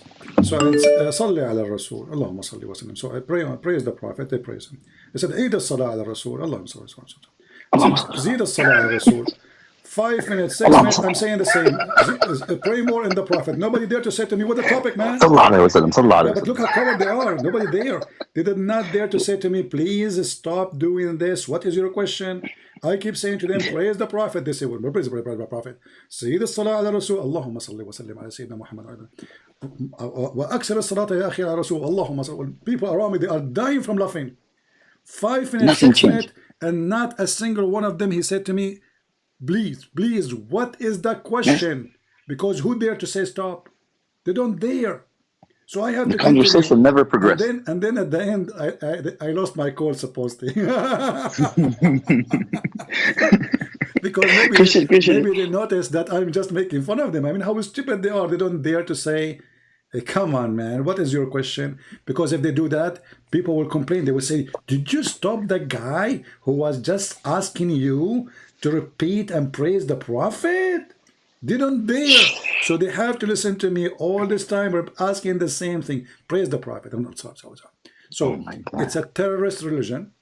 So it's Salli ala Rasul, Allahumma salli wa sallam. So I praise the Prophet, I praise him. I said, Eid as-salah ala Rasul, Allahumma salli wa sallam. I said, Zid as-salah ala Rasul. 5 minutes, 6 minutes, I'm saying the same. Pray more in the Prophet. Nobody dare to say to me, what the topic, man? But look how coward they are. Nobody dare. They did not dare to say to me, please stop doing this. What is your question? I keep saying to them, praise the Prophet. They say, well, praise the Prophet. Sayyid as-salah ala Rasul, Allahumma salli wa sallim ala Sayyidina Muhammad. Wa aksar as-salata ya akhi ala Rasul, Allahumma salli. People around me, they are dying from laughing. 5 minutes, Nothing 6 changed. minutes, and not a single one of them he said to me, please, what is the question? Because who dare to say stop? They don't dare. So I have The to conversation continue. never progressed. And then at the end, I lost my call supposedly. Because maybe they noticed that I'm just making fun of them. I mean, how stupid they are. They don't dare to say, hey, come on, man, what is your question? Because if they do that, people will complain. They will say, did you stop the guy who was just asking you to repeat and praise the prophet? They don't dare. So they have to listen to me all this time. We're asking the same thing. Praise the prophet. I'm not sorry. So it's a terrorist religion.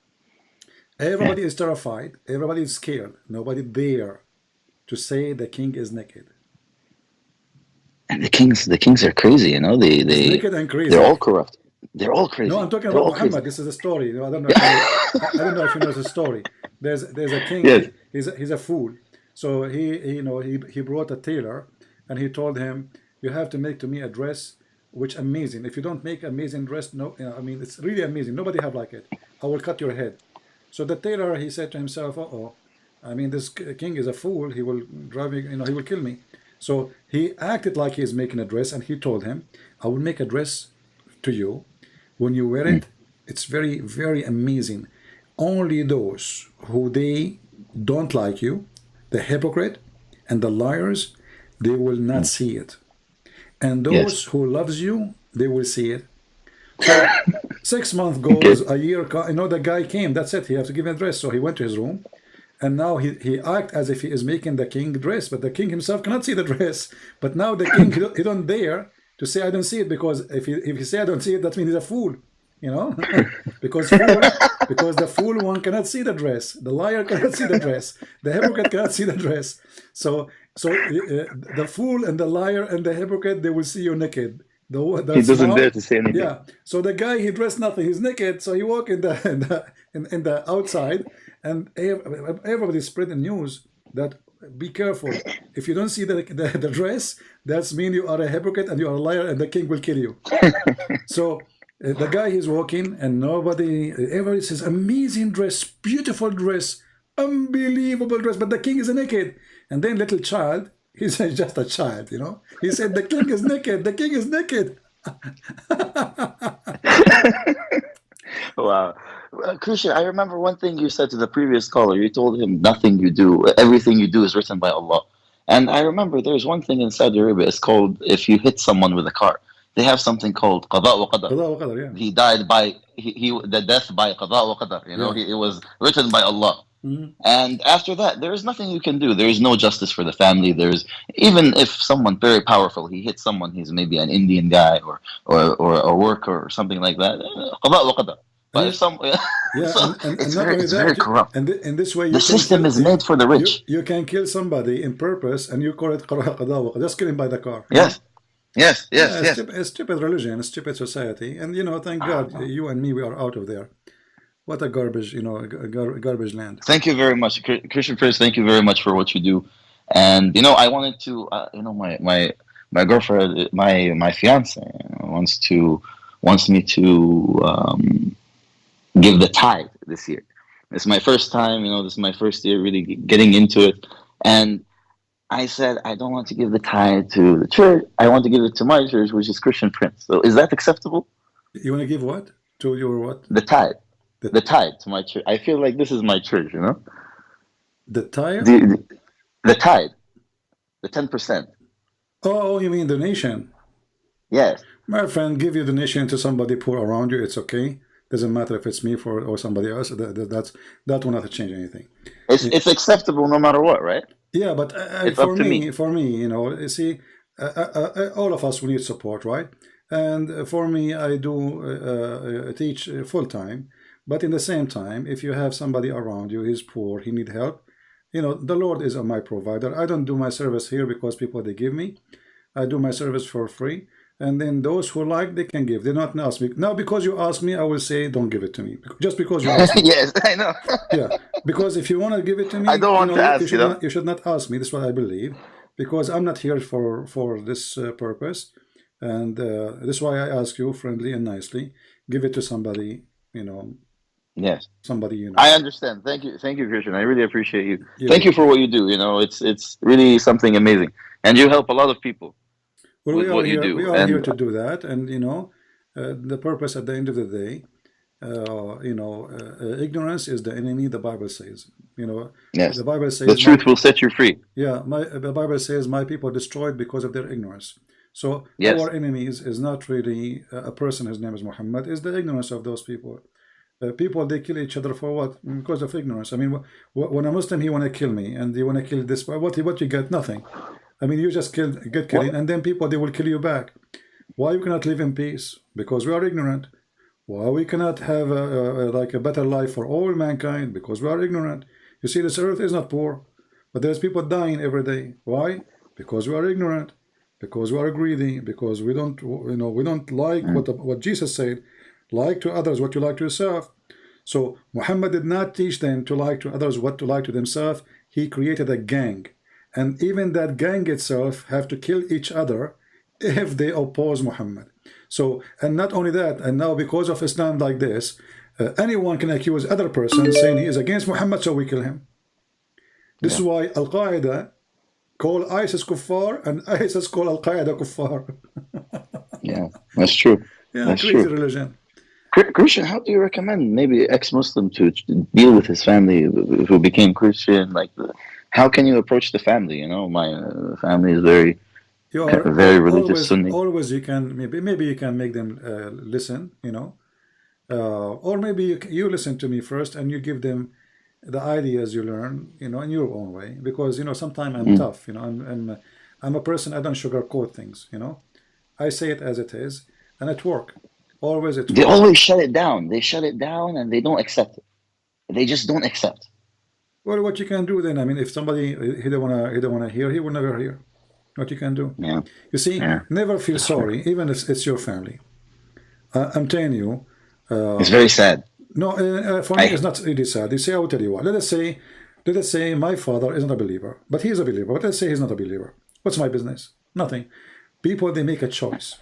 Everybody is terrified. Everybody is scared. Nobody dare to say the king is naked. And the kings are crazy, you know. They naked and crazy. They're all corrupt. They're all crazy. No, I'm talking They're about all Muhammad. crazy. This is a story. You know, I don't know. I don't know if you know the story. There's a king. Yes. He's a fool. So he brought a tailor, and he told him, you have to make to me a dress which amazing. If you don't make amazing dress, no, I mean, it's really amazing. Nobody have like it. I will cut your head. So the tailor, he said to himself, I mean, this king is a fool. He will drive me, he will kill me. So he acted like he's making a dress, and he told him, I will make a dress to you. When you wear it, it's very, very amazing. Only those who they don't like you, the hypocrite and the liars, they will not see it. And those who loves you, they will see it. So 6 months goes, a year, the guy came, that's it, he has to give him a dress. So he went to his room, and now he act as if he is making the king dress, but the king himself cannot see the dress. But now the king, he don't dare to say I don't see it, because if he say I don't see it, that means he's a fool, because the fool one cannot see the dress, the liar cannot see the dress, the hypocrite cannot see the dress. So the fool and the liar and the hypocrite, they will see you naked. He doesn't dare to say anything. Yeah. So the guy, he dressed nothing. He's naked. So he walk in the outside, and everybody spreading news that be careful. If you don't see the dress, that's mean you are a hypocrite and you are a liar, and the king will kill you. So the guy, he's walking, and everybody says, amazing dress, beautiful dress, unbelievable dress, but the king is naked. And then little child, he's just a child, he said, the king is naked, the king is naked. Wow. Christian, I remember one thing you said to the previous caller. You told him everything you do is written by Allah. And I remember there's one thing in Saudi Arabia, it's called, if you hit someone with a car, they have something called qada wa qadar. Qada wa qadar, yeah. He died by, the death by qada wa qadar, it was written by Allah. And after that, there is nothing you can do. There is no justice for the family. Even if someone very powerful, he hits someone, he's maybe an Indian guy or a worker or something like that. Qada wa qadar. But if it's very corrupt. And in this way, the system is made for the rich. You can kill somebody in purpose, and you call it qada wa qadar. Just kill him by the car. Yes. It's stupid religion, a stupid society, and thank God you and me, we are out of there. What a garbage, garbage land. Thank you very much, Christian Prince. Thank you very much for what you do. And I wanted to, my girlfriend, my fiance wants me to give the tithe this year. It's my first time. This is my first year really getting into it, and I said, I don't want to give the tithe to the church. I want to give it to my church, which is Christian Prince. So is that acceptable? You want to give what? To your what? The tithe. The tithe to my church. I feel like this is my church, The tithe? The tithe. The 10%. Oh, you mean donation? Yes. My friend, give your donation to somebody poor around you. It's okay. Doesn't matter if it's me or somebody else. That will not change anything. It's acceptable no matter what, right? Yeah, but for me, you see, all of us, we need support, right? And for me, I do teach full time. But in the same time, if you have somebody around you, he's poor, he need help, the Lord is my provider. I don't do my service here because people, they give me. I do my service for free. And then those who like, they can give. They not ask me. Now, because you ask me, I will say, don't give it to me. Just because you ask me. Yes, I know. Yeah, because if you want to give it to me, I don't want to ask you. You should not ask me. That's what I believe. Because I'm not here for this purpose. And this is why I ask you friendly and nicely, give it to somebody, Yes. Somebody you know. I understand. Thank you, Christian. I really appreciate you. Thank you for what you do. You know, it's really something amazing, and you help a lot of people well, with what you do. We are here to do that, and you know, the purpose at the end of the day, ignorance is the enemy. The Bible says, you know, yes. The Bible says the truth will set you free. Yeah, the Bible says, "My people are destroyed because of their ignorance." So yes. Our enemies is not really a person whose name is Muhammad. Is the ignorance of those people. People, they kill each other for what? Because of ignorance. I mean, when a Muslim, he want to kill me, and they want to kill this. What you get? Nothing. I mean, you just get killing, and then people, they will kill you back. Why you cannot live in peace? Because we are ignorant. Why we cannot have like a better life for all mankind? Because we are ignorant. You see, this earth is not poor, but there's people dying every day. Why? Because we are ignorant. Because we are greedy. Because we don't, we don't like what Jesus said. Like to others what you like to yourself. So Muhammad did not teach them to like to others what to like to themselves. He created a gang, and even that gang itself have to kill each other if they oppose Muhammad. So, and not only that, and now because of Islam like this, anyone can accuse other person saying he is against Muhammad, so we kill him. This is why Al-Qaeda call ISIS kuffar and ISIS call Al-Qaeda kuffar. Yeah, that's true. Yeah, that's crazy true. religion. Christian, how do you recommend maybe ex-Muslim to deal with his family who became Christian? Like, how can you approach the family? You know, my family is very religious. Always you can maybe you can make them listen. You know, or maybe you listen to me first and you give them the ideas you learn. You know, in your own way, because sometimes I'm tough. You know, I'm a person. I don't sugarcoat things. You know, I say it as it is, and it works. Always it works. They always shut it down. They shut it down and they don't accept it. They just don't accept. Well, what you can do then? I mean, if somebody he don't wanna hear, he will never hear. What you can do? Yeah. You see, never feel sorry, even if it's your family. I'm telling you. It's very sad. No, for me, it's not really sad. You see, I will tell you what. Let us say my father is not a believer, but he is a believer. But let's say he's not a believer. What's my business? Nothing. People, they make a choice.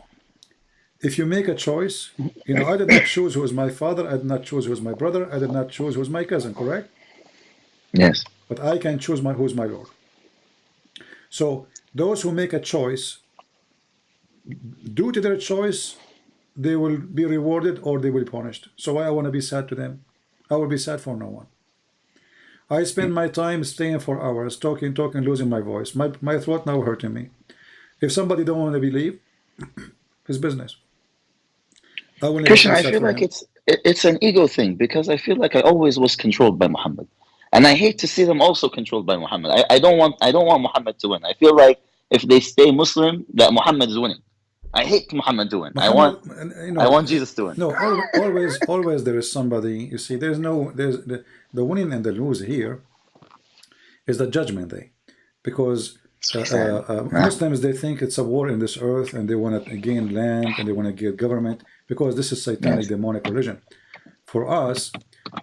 If you make a choice, I did not choose who is my father. I did not choose who is my brother. I did not choose who is my cousin. Correct? Yes. But I can choose who is my Lord. So those who make a choice, due to their choice, they will be rewarded or they will be punished. So why I want to be sad to them? I will be sad for no one. I spend my time staying for hours, talking, losing my voice. My throat now hurting me. If somebody don't want to believe, his business. Christian, I feel like it's an ego thing, because I feel like I always was controlled by Muhammad, and I hate to see them also controlled by Muhammad. I don't want Muhammad to win. I feel like if they stay Muslim, that Muhammad is winning. I hate Muhammad to win. I want Jesus to win. No, always there is somebody. You see, there's the winning and the lose here is the judgment day, because Muslims, they think it's a war in this earth, and they want to gain land and they want to get government, because this is satanic, demonic religion. For us,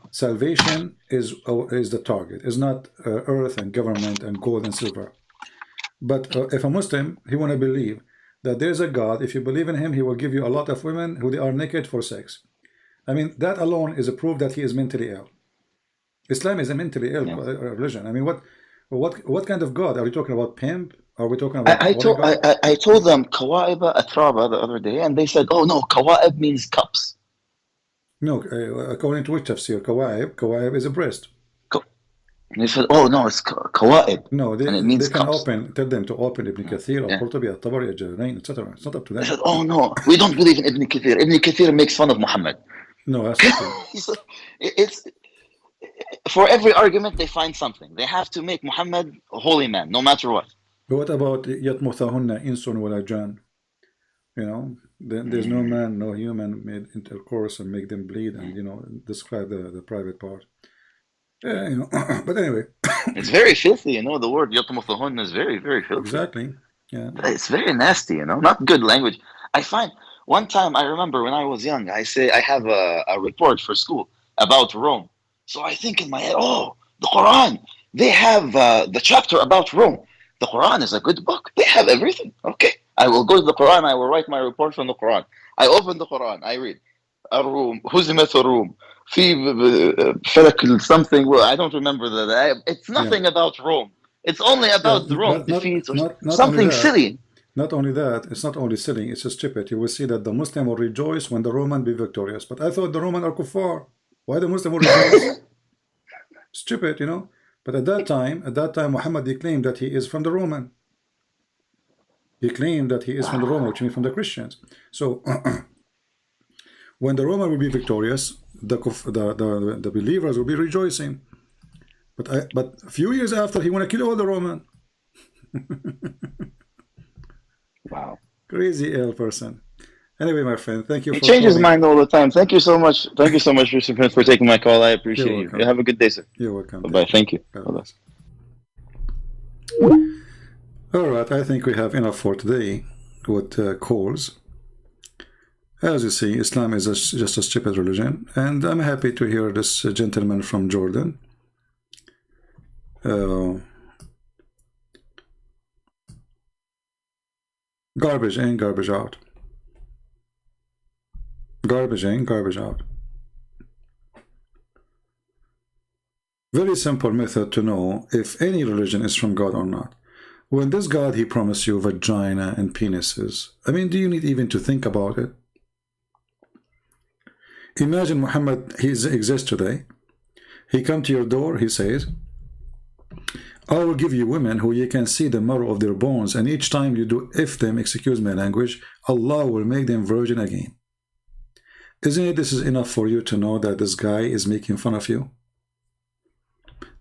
salvation is the target. It's not earth and government and gold and silver. But if a Muslim, he want to believe that there's a God. If you believe in him, he will give you a lot of women who they are naked for sex. I mean, that alone is a proof that he is mentally ill. Islam is a mentally ill religion. I mean, what kind of God are we talking about? Pimp? Are we talking about? I told them Kawaiba Atraba the other day, and they said, "Oh no, Kawaib means cups." No, according to which tafsir, Kawaib is a breast. And they said, "Oh no, it's Kawaib." No, and it means they can cups. tell them to open Ibn Kathir, Al-Qurtubi, Al-Tabari, Al-Jalalain, etc. It's not up to them. They said, "Oh no, we don't believe in Ibn Kathir. Ibn Kathir makes fun of Muhammad." No, that's not it's for every argument they find something. They have to make Muhammad a holy man, no matter what. But what about yatmuthahunna insun wala jan? Then there's no man, no human made intercourse and make them bleed and describe the private part. But anyway, it's very filthy. The word yatmuthahunna is very, very filthy. Exactly. Yeah. It's very nasty. Not good language. I find one time, I remember when I was young, I have a report for school about Rome. So I think in my head, oh, the Quran, they have the chapter about Rome. The Quran is a good book. They have everything. Okay. I will go to the Quran. I will write my report from the Quran. I open the Quran. I read. الروم هزمت الروم في فلك something. Well, I don't remember that. It's nothing about Rome. It's only about the Rome defeat or something silly. Not only that, it's not only silly, it's just stupid. You will see that the Muslim will rejoice when the Roman be victorious. But I thought the Roman are kuffar. Why the Muslim will rejoice? Stupid, you know. But at that time, Muhammad claimed that he is from the Roman. He claimed that he is from the Roman, which means from the Christians. So when the Roman will be victorious, the believers will be rejoicing. But a few years after, he want to kill all the Roman. Wow. Crazy ill person. Anyway, my friend, thank you. He changes his mind all the time. Thank you so much. Thank you so much, for taking my call. I appreciate you. You have a good day, sir. You're welcome. Bye. Thank you. All right, I think we have enough for today with calls. As you see, Islam is just a stupid religion, and I'm happy to hear this gentleman from Jordan. Garbage in, garbage out. Garbage in, garbage out. Very simple method to know if any religion is from God or not. When this God, he promised you vagina and penises, I mean, do you need even to think about it? Imagine Muhammad, he exists today. He come to your door, he says, I will give you women who you can see the marrow of their bones, and each time you do if them, excuse my language, Allah will make them virgin again. Isn't it this is enough for you to know that this guy is making fun of you?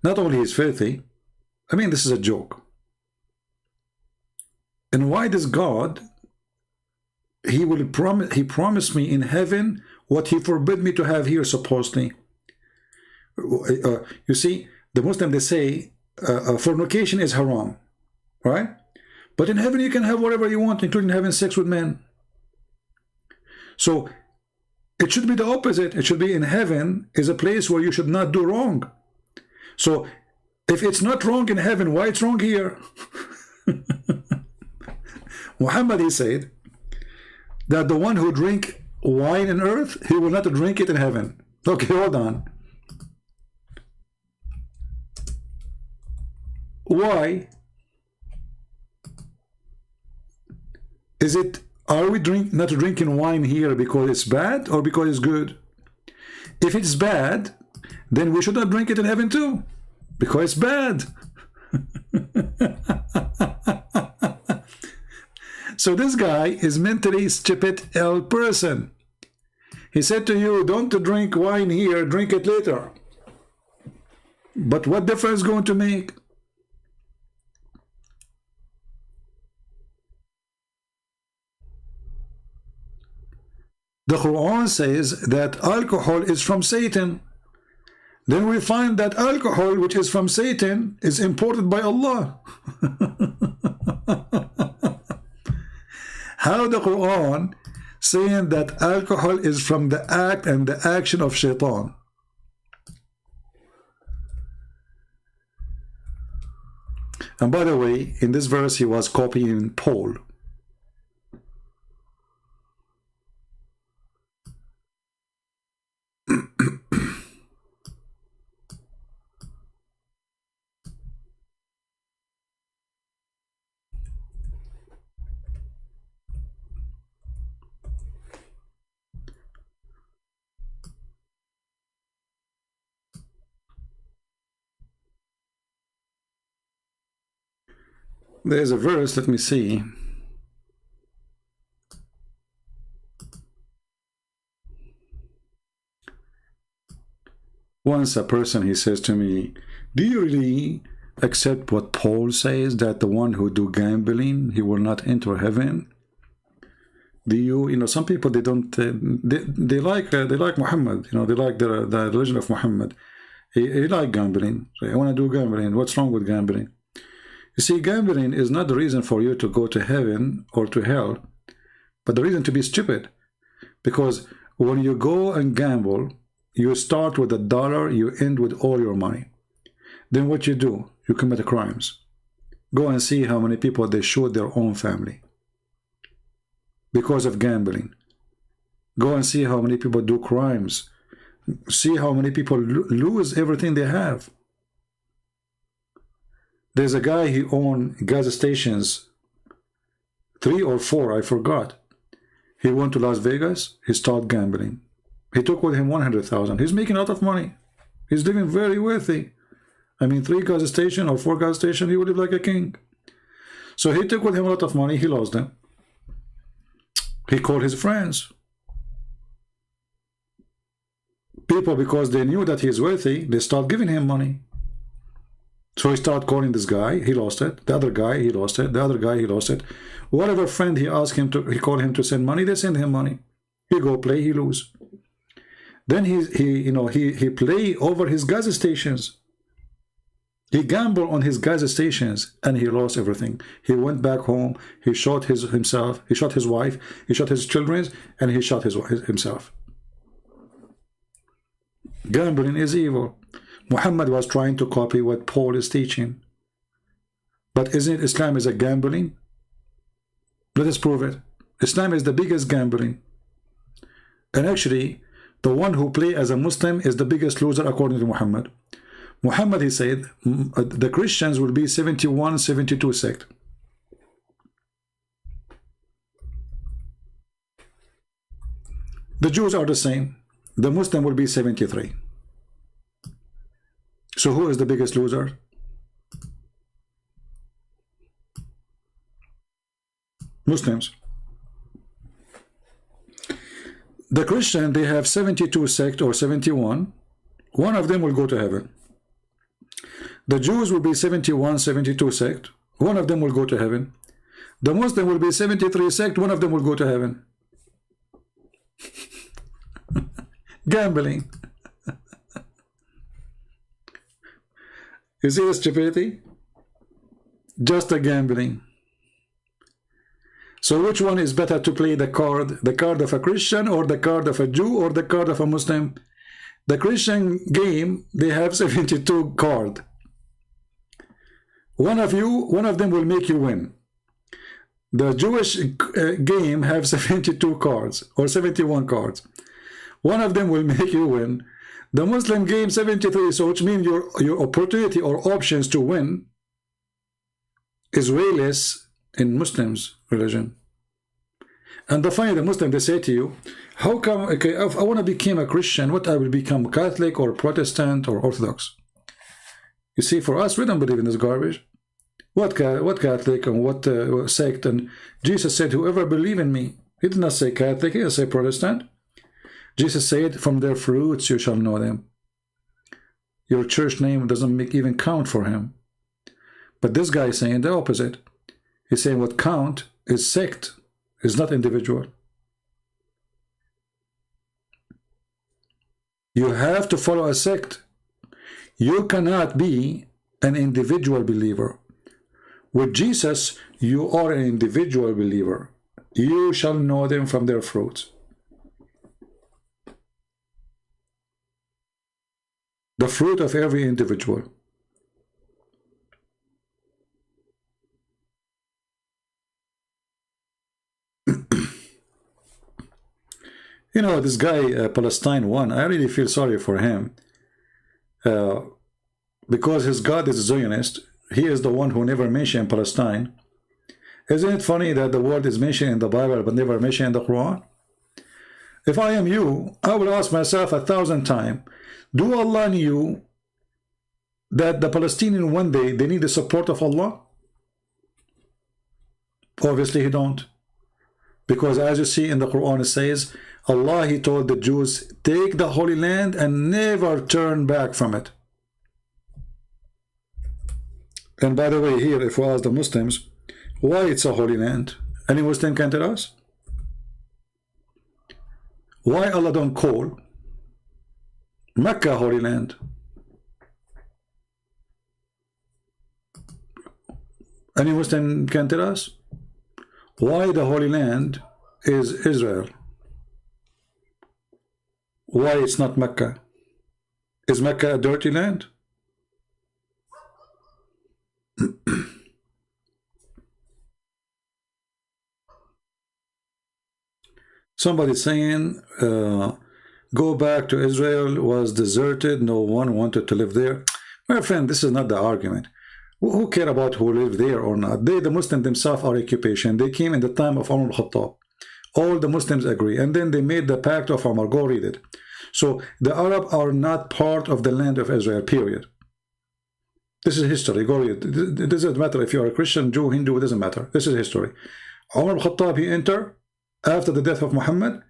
Not only is filthy, I mean, this is a joke. And why does God, he promised me in heaven what he forbid me to have here supposedly. You see, the Muslim, they say fornication is haram, right? But in heaven you can have whatever you want, including having sex with men. So it should be the opposite. It should be in heaven is a place where you should not do wrong. So if it's not wrong in heaven, why it's wrong here? Muhammad, he said that the one who drink wine on earth, he will not drink it in heaven. Okay, hold on. Why? Is it, are we not drinking wine here because it's bad or because it's good? If it's bad, then we should not drink it in heaven too, because it's bad. So this guy is mentally stupid ill person. He said to you, don't drink wine here, drink it later. But what difference is going to make? The Quran says that alcohol is from Satan. Then we find that alcohol, which is from Satan, is imported by Allah. How the Quran saying that alcohol is from the act and the action of Shaitan? And by the way, in this verse he was copying Paul. There's a verse, let me see. Once a person, he says to me, do you really accept what Paul says, that the one who do gambling, he will not enter heaven? Do you, some people, they don't, they like Muhammad, they like the religion of Muhammad. He like gambling. So I want to do gambling. What's wrong with gambling? You see, gambling is not the reason for you to go to heaven or to hell, but the reason to be stupid. Because when you go and gamble, you start with $1, you end with all your money. Then what you do? You commit crimes. Go and see how many people they shoot their own family because of gambling. Go and see how many people do crimes. See how many people lose everything they have. There's a guy, he owned gas stations, 3 or 4, I forgot. He went to Las Vegas, he started gambling. He took with him 100,000. He's making a lot of money. He's living very wealthy. I mean, 3 gas station or 4 gas station, he would live like a king. So he took with him a lot of money, he lost them. He called his friends. People, because they knew that he's wealthy, they start giving him money. So he started calling this guy, he lost it. The other guy, he lost it. The other guy, he lost it. Whatever friend he asked him to, he called him to send money, they send him money. He go play, he lose. Then he play over his gas stations. He gambled on his gas stations and he lost everything. He went back home, he shot himself, he shot his wife, he shot his children, and he shot himself. Gambling is evil. Muhammad was trying to copy what Paul is teaching. But isn't it Islam is a gambling? Let us prove it. Islam is the biggest gambling. And actually, the one who play as a Muslim is the biggest loser according to Muhammad. Muhammad, he said, the Christians will be 71, 72 sect. The Jews are the same. The Muslim will be 73. So who is the biggest loser? Muslims. The Christian, they have 72 sect or 71. One of them will go to heaven. The Jews will be 71, 72 sect. One of them will go to heaven. The Muslim will be 73 sect. One of them will go to heaven. Gambling. You see the stupidity? Just a gambling. So which one is better to play the card of a Christian or the card of a Jew or the card of a Muslim? The Christian game, they have 72 cards. One of them will make you win. The Jewish game have 72 cards or 71 cards. One of them will make you win. The Muslim game 73, so which means your opportunity or options to win is way less in Muslims' religion. And finally, the Muslim, they say to you, how come, okay, if I want to become a Christian, what I will become, Catholic or Protestant or Orthodox? You see, for us, we don't believe in this garbage. What Catholic and what sect? And Jesus said, whoever believe in me. He did not say Catholic, he did not say Protestant. Jesus said, from their fruits you shall know them. Your church name doesn't even count for him. But this guy is saying the opposite. He's saying what count is sect, is not individual. You have to follow a sect. You cannot be an individual believer. With Jesus, you are an individual believer. You shall know them from their fruits. The fruit of every individual. You know, this guy, Palestine one, I really feel sorry for him. Because his God is a Zionist. He is the one who never mentioned Palestine. Isn't it funny that the word is mentioned in the Bible but never mentioned in the Quran? If I am you, I will ask myself 1,000 times, do Allah knew that the Palestinian one day, they need the support of Allah? Obviously he don't. Because as you see in the Quran, it says, Allah, he told the Jews, take the Holy Land and never turn back from it. And by the way, here, if we ask the Muslims, why it's a Holy Land? Any Muslim can tell us? Why Allah don't call Mecca Holy Land? Any Muslim can tell us? Why the Holy Land is Israel? Why it's not Mecca? Is Mecca a dirty land? Somebody saying, go back to Israel was deserted. No one wanted to live there. My friend, this is not the argument. Who care about who live there or not? They, the Muslims themselves, are occupation. They came in the time of Umar al-Khattab. All the Muslims agree. And then they made the pact of Umar. Go read it. So the Arab are not part of the land of Israel, period. This is history. Go read it. It doesn't matter if you are a Christian, Jew, Hindu, it doesn't matter. This is history. Umar al-Khattab, he entered after the death of Muhammad.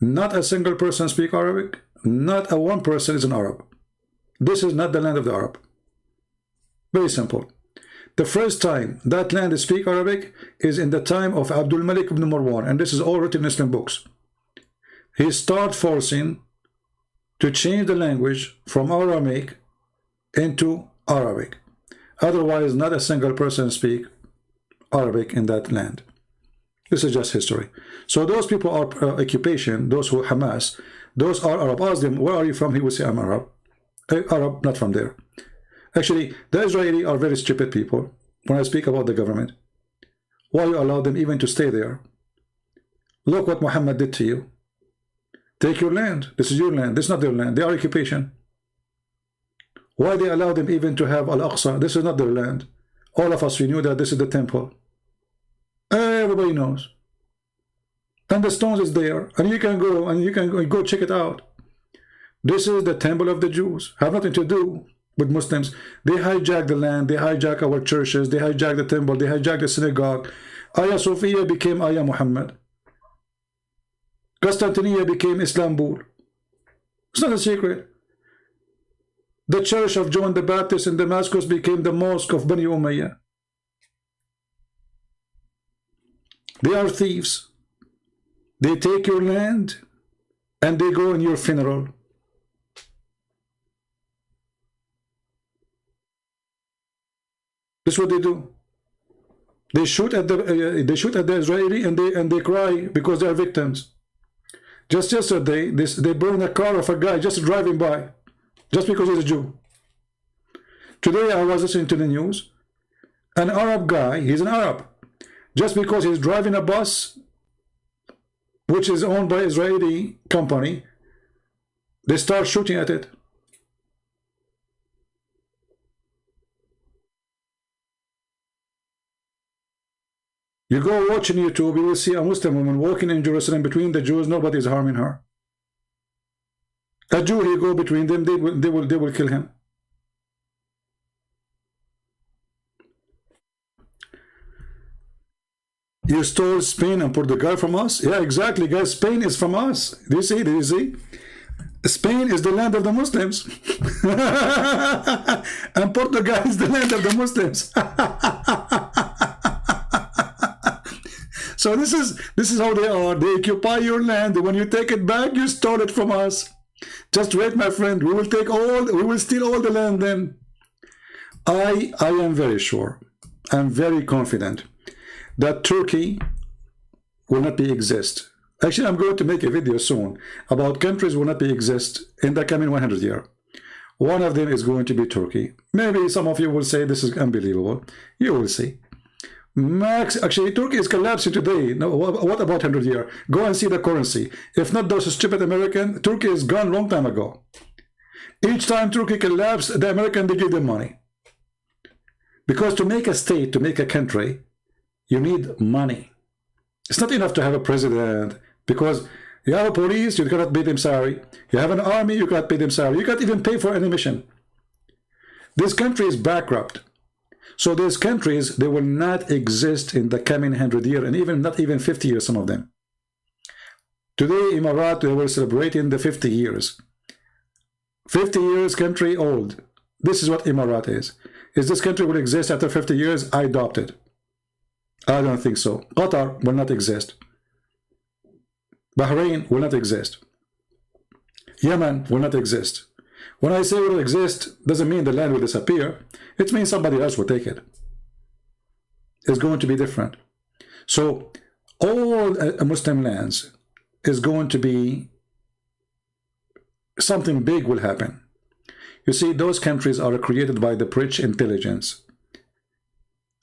Not a single person speak Arabic. Not a one person is an Arab. This is not the land of the Arab. Very simple. The first time that land speak Arabic is in the time of Abdul Malik ibn Marwan, and this is all written in Muslim books. He started forcing to change the language from Aramaic into Arabic. Otherwise, not a single person speak Arabic in that land. This is just history. So those people are occupation, those who Hamas, those are Arab. Ask them, where are you from? He will say, I'm Arab. Arab, not from there. Actually, the Israeli are very stupid people when I speak about the government. Why you allow them even to stay there? Look what Muhammad did to you. Take your land. This is your land. This is not their land. They are occupation. Why they allow them even to have Al-Aqsa? This is not their land. All of us, we knew that this is the temple. Everybody knows. And the stones is there. And you can go and you can go check it out. This is the temple of the Jews. Have nothing to do with Muslims. They hijack the land. They hijack our churches. They hijack the temple. They hijack the synagogue. Hagia Sophia became Hagia Muhammad. Constantinople became Istanbul. It's not a secret. The church of John the Baptist in Damascus became the mosque of Bani Umayyah. They are thieves. They take your land and they go in your funeral. This is what they do. They shoot at the Israeli and they cry because they are victims. Just yesterday, they burned a car of a guy just driving by, just because he's a Jew. Today I was listening to the news. An Arab guy, he's an Arab, just because he's driving a bus, which is owned by Israeli company, they start shooting at it. You go watch on YouTube, you will see a Muslim woman walking in Jerusalem between the Jews. Nobody is harming her. A Jew, he go between them, they will kill him. You stole Spain and Portugal from us? Yeah, exactly, guys. Spain is from us. Do you see? Do you see? Spain is the land of the Muslims. And Portugal is the land of the Muslims. So this is how they are. They occupy your land. When you take it back, you stole it from us. Just wait, my friend. We will steal all the land then. I am very sure. I'm very confident that Turkey will not exist. Actually, I'm going to make a video soon about countries will not exist in the coming 100 years. One of them is going to be Turkey. Maybe some of you will say this is unbelievable. You will see. Actually, Turkey is collapsing today. No, what about 100 years? Go and see the currency. If not those stupid Americans, Turkey is gone long time ago. Each time Turkey collapsed, the Americans, they give them money. Because to make a state, to make a country, you need money. It's not enough to have a president, because you have a police, you cannot pay them salary. You have an army, you cannot pay them salary. You can't even pay for any mission. This country is bankrupt. So these countries, they will not exist in the coming 100 years, and even not even 50 years, some of them. Today, Emirat, they were celebrating the 50 years. 50 years country old. This is what Emirat is. Is this country will exist after 50 years? I adopt it. I don't think so. Qatar will not exist. Bahrain will not exist. Yemen will not exist. When I say will exist, doesn't mean the land will disappear. It means somebody else will take it. It's going to be different. So all Muslim lands is going to be something big will happen. You see, those countries are created by the rich intelligence.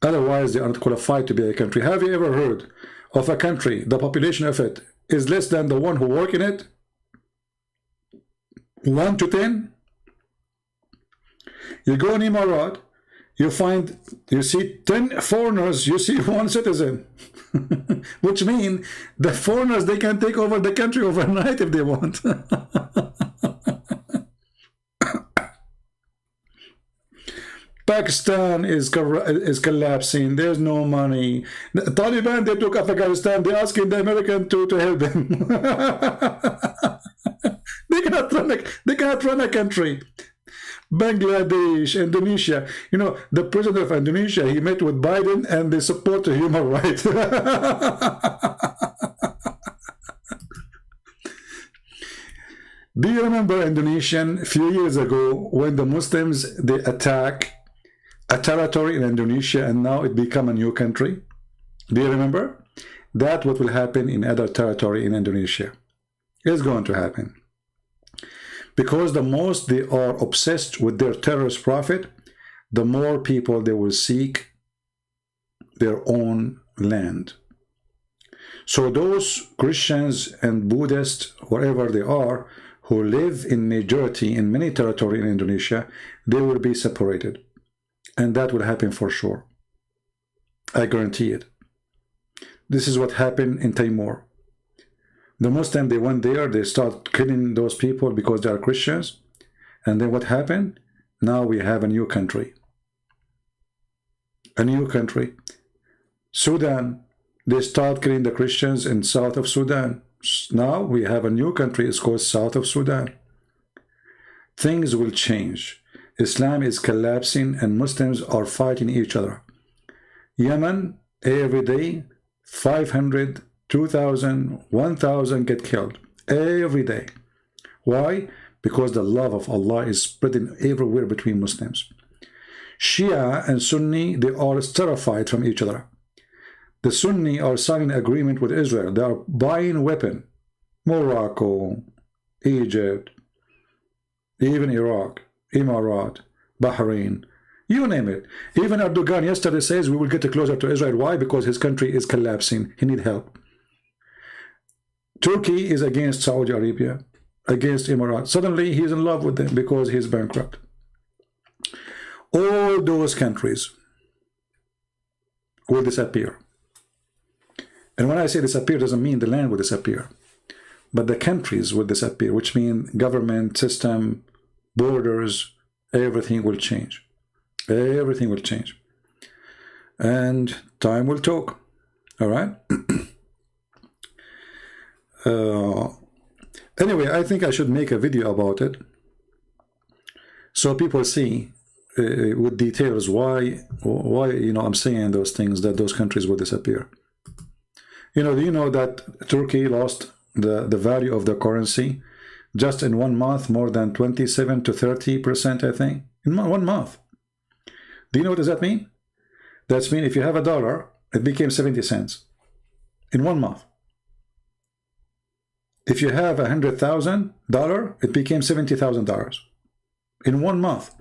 Otherwise, they are not qualified to be a country. Have you ever heard of a country, the population of it is less than the one who work in it? 1 to 10? You go in Emirat, you see 10 foreigners, you see 1 citizen. Which means the foreigners, they can take over the country overnight if they want. Pakistan is collapsing. There's no money. The Taliban, they took Afghanistan. They're asking the American to help them. They cannot run a country. Bangladesh, Indonesia. You know, the president of Indonesia, he met with Biden and they support the human rights. Do you remember Indonesian a few years ago when the Muslims, they attack a territory in Indonesia and now it become a new country? Do you remember? That what will happen in other territory in Indonesia. It's going to happen. Because the most they are obsessed with their terrorist prophet, the more people they will seek their own land. So those Christians and Buddhists, wherever they are, who live in majority in many territory in Indonesia, they will be separated. And that will happen for sure. I guarantee it. This is what happened in Timor. The Muslims, they went there, they start killing those people because they are Christians. And then what happened? Now we have a new country. A new country. Sudan, they start killing the Christians in south of Sudan. Now we have a new country, it's called South of Sudan. Things will change. Islam is collapsing and Muslims are fighting each other. Yemen, every day, 500, 2,000, 1,000 get killed. Every day. Why? Because the love of Allah is spreading everywhere between Muslims. Shia and Sunni, they are terrified from each other. The Sunni are signing agreement with Israel. They are buying weapon. Morocco, Egypt, even Iraq, Emirat, Bahrain, you name it. Even Erdogan yesterday says we will get closer to Israel. Why? Because his country is collapsing. He needs help. Turkey is against Saudi Arabia, against Emirat. Suddenly he's in love with them because he's bankrupt. All those countries will disappear. And when I say disappear, doesn't mean the land will disappear. But the countries will disappear, which means government, system, borders, everything will change. Everything will change. And time will talk. All right? Anyway, I think I should make a video about it so people see with details why you know I'm saying those things, that those countries will disappear. You know, do you know that Turkey lost the value of the currency just in 1 month, more than 27 to 30%, I think, in 1 month? Do you know what does that mean? That means if you have $1, it became 70 cents in 1 month. If you have $100,000, it became $70,000 in 1 month.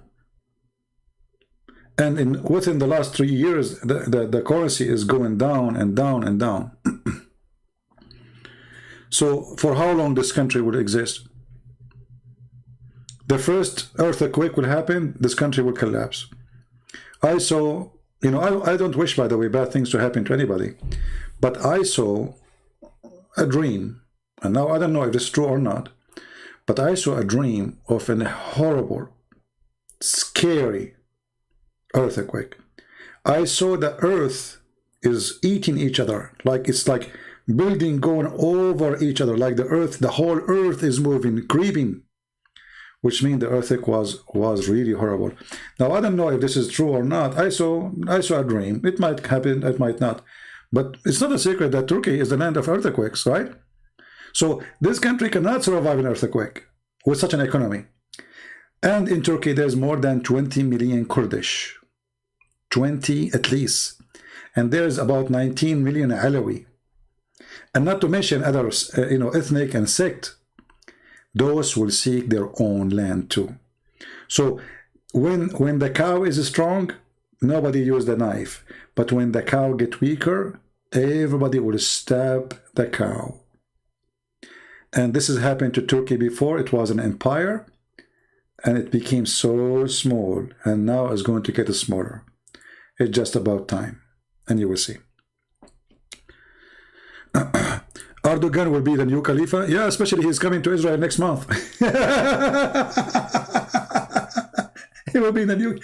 And within the last 3 years, the currency is going down and down and down. So for how long this country will exist? The first earthquake will happen, this country will collapse. I saw, you know, I don't wish, by the way, bad things to happen to anybody, but I saw a dream, and now I don't know if it's true or not, but I saw a dream of a horrible, scary earthquake. I saw the earth is eating each other, like it's like building going over each other, like the earth, the whole earth is moving, creeping, which means the earthquake was really horrible. Now I don't know if this is true or not. I saw a dream. It might happen, it might not, but it's not a secret that Turkey is the land of earthquakes, right? So this country cannot survive an earthquake with such an economy. And in Turkey there's more than 20 million Kurdish, 20 at least, and there's about 19 million Alawi, and not to mention others, you know, ethnic and sect. Those will seek their own land too. So when the cow is strong, nobody use the knife, but when the cow get weaker, everybody will stab the cow. And this has happened to Turkey before. It was an empire, and it became so small, and now it's going to get smaller. It's just about time, and you will see. Erdogan will be the new Khalifa. Yeah, especially he's coming to Israel next month. He will be the new...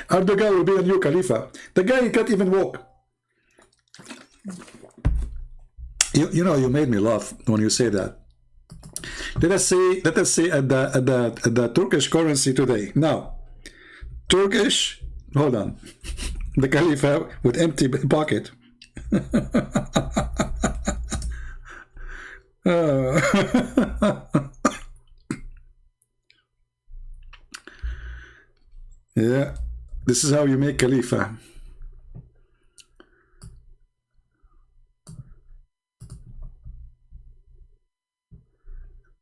Erdogan will be the new Khalifa. The guy can't even walk. You know, you made me laugh when you say that. Let us say at the Turkish currency today. Now, Turkish, hold on. The Khalifa with empty pocket. Yeah, this is how you make Khalifa.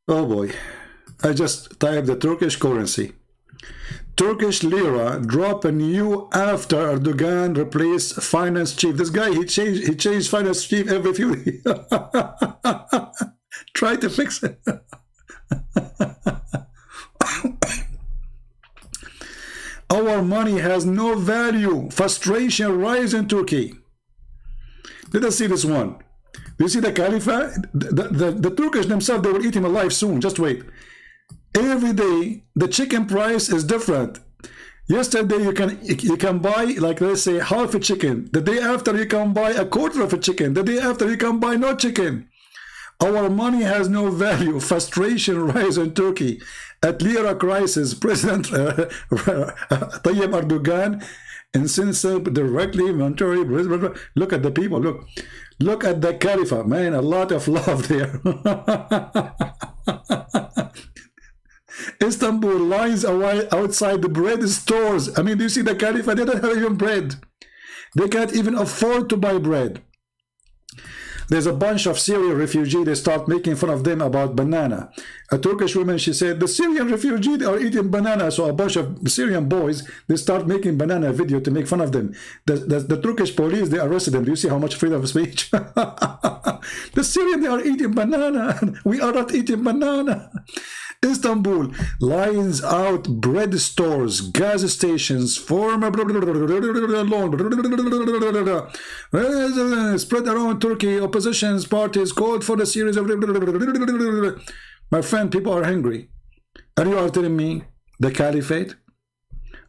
Oh boy, I just typed the Turkish currency. Turkish lira drop anew after Erdogan replaced finance chief. This guy, he changed finance chief every few days. Try to fix it. Our money has no value. Frustration rise in Turkey. Let us see this one. You see the Khalifa? The Turkish themselves, they will eat him alive soon. Just wait. Every day, the chicken price is different. Yesterday, you can buy, like let's say, half a chicken. The day after, you can buy a quarter of a chicken. The day after, you can buy no chicken. Our money has no value. Frustration rise in Turkey. At lira crisis, President Tayyip Erdogan insensitive directly monetary. Look at the people. Look at the Khalifa. Man, a lot of love there. Istanbul lines away outside the bread stores. I mean, do you see the Khalifa? They don't have even bread. They can't even afford to buy bread. There's a bunch of Syrian refugees. They start making fun of them about banana. A Turkish woman, she said, the Syrian refugees are eating banana. So a bunch of Syrian boys, they start making banana video to make fun of them. The Turkish police, they arrested them. Do you see how much freedom of speech? The Syrians, they are eating banana. We are not eating banana. Istanbul lines out bread stores, gas stations, spread around Turkey. Opposition parties called for the series of... My friend, people are hungry. And you are telling me the caliphate?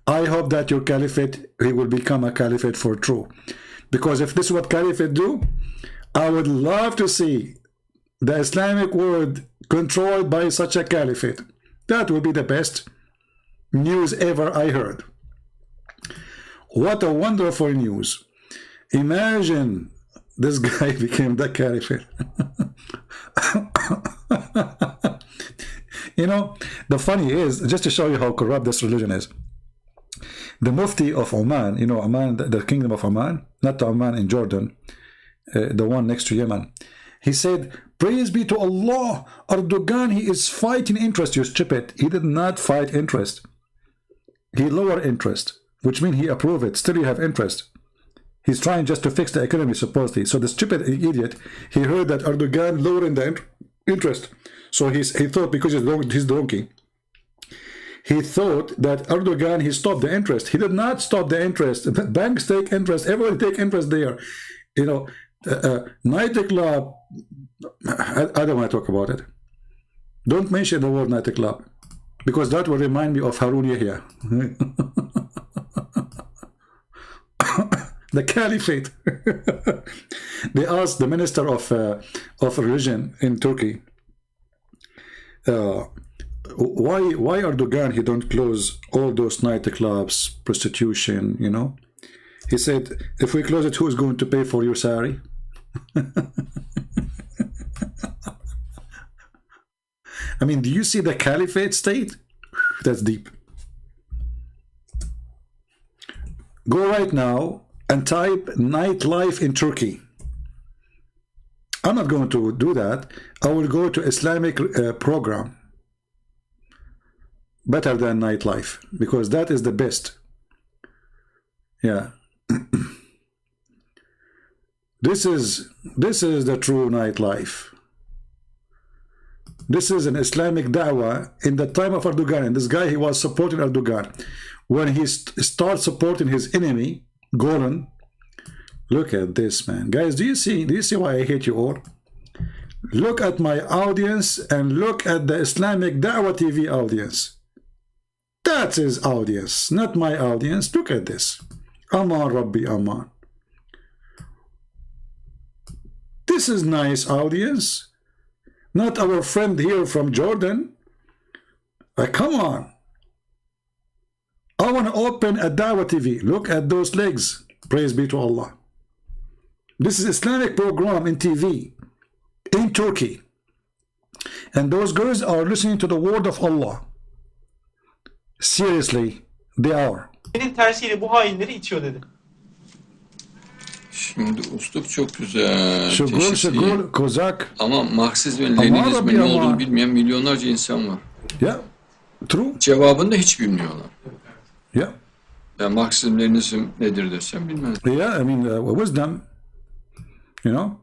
I hope that your caliphate, he will become a caliphate for true. Because if this is what caliphate do, I would love to see the Islamic world controlled by such a caliphate. That would be the best news ever I heard. What a wonderful news. Imagine this guy became the caliphate. You know, the funny is, just to show you how corrupt this religion is, the Mufti of Oman, you know, Oman, the kingdom of Oman, not the Oman in Jordan, the one next to Yemen, he said, praise be to Allah, Erdogan, he is fighting interest. You stupid. He did not fight interest. He lowered interest, which means he approved it. Still you have interest. He's trying just to fix the economy, supposedly. So the stupid idiot, he heard that Erdogan lowering the interest. So he thought, because he's donkey, he thought that Erdogan, he stopped the interest. He did not stop the interest. Banks take interest. Everybody take interest there. You know, nightclub, I don't want to talk about it. Don't mention the word nightclub, because that will remind me of Harun Yahya. The caliphate. They asked the minister of religion in Turkey, why Erdogan, he don't close all those nightclubs, prostitution, you know? He said, if we close it, who is going to pay for your salary? I mean, do you see the caliphate state? That's deep. Go right now and type nightlife in Turkey. I'm not going to do that. I will go to Islamic program. Better than nightlife, because that is the best. Yeah. This is the true nightlife. This is an Islamic da'wah in the time of Erdogan. And this guy, he was supporting Erdogan. When he starts supporting his enemy, Golan, look at this, man. Guys, do you see why I hate you all? Look at my audience and look at the Islamic Da'wah TV audience. That's his audience, not my audience. Look at this. Aman Rabbi Aman. This is nice audience. Not our friend here from Jordan. Come on. I want to open a Dawah TV. Look at those legs. Praise be to Allah. This is Islamic program in TV in Turkey. And those girls are listening to the word of Allah. Seriously, they are. Benim tersiyle bu hainleri itiyor dedi. Şimdi usluk çok güzel. Şugul, kozak. Ama Marksizm ve Leninizmin ne olduğunu bilmeyen milyonlarca insan var. Yeah, true. Cevabını da hiç bilmiyorlar. Yeah. Yani Marksizm, Leninizm nedir desem bilmem. Yeah, I mean, wisdom, you know.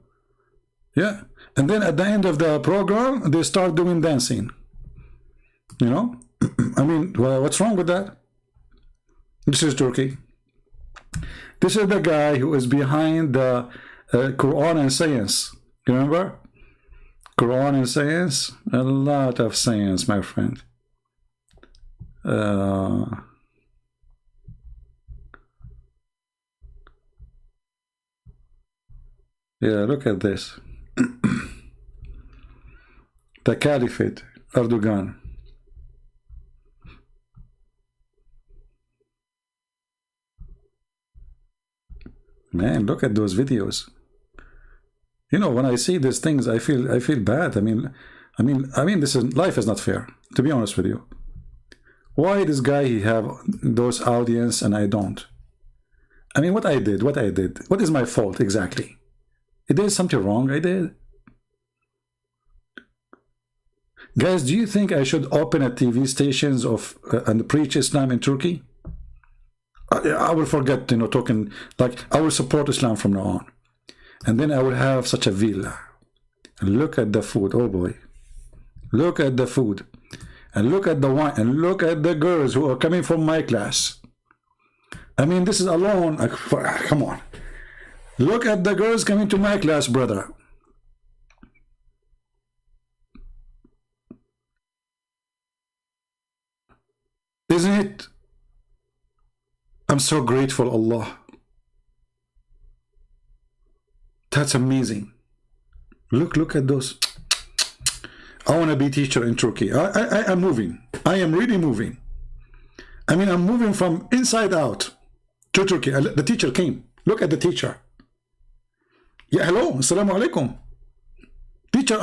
Yeah. And then at the end of the program, they start doing dancing. You know? I mean, well, what's wrong with that? This is Turkey. This is the guy who is behind the Quran and science. You remember? Quran and science? A lot of science, my friend. Yeah, look at this. The Caliphate, Erdogan. Man, look at those videos. You know, when I see these things, I feel bad. I mean, life is not fair, to be honest with you. Why this guy he have those audience and I don't? I mean, what I did. What is my fault exactly? I did something wrong. I did. Guys, do you think I should open a TV stations of and preach Islam in Turkey? I will forget, you know, talking like I will support Islam from now on, and then I will have such a villa. And look at the food. Oh boy, look at the food, and look at the wine, and look at the girls who are coming from my class. I mean, this is alone. Come on, look at the girls coming to my class, brother. Isn't it? I'm so grateful, Allah. That's amazing. Look at those. I want to be teacher in Turkey. I am moving. I am really moving. I mean, I'm moving from inside out to Turkey. The teacher came. Look at the teacher. Yeah, hello. Assalamu alaikum. Teacher,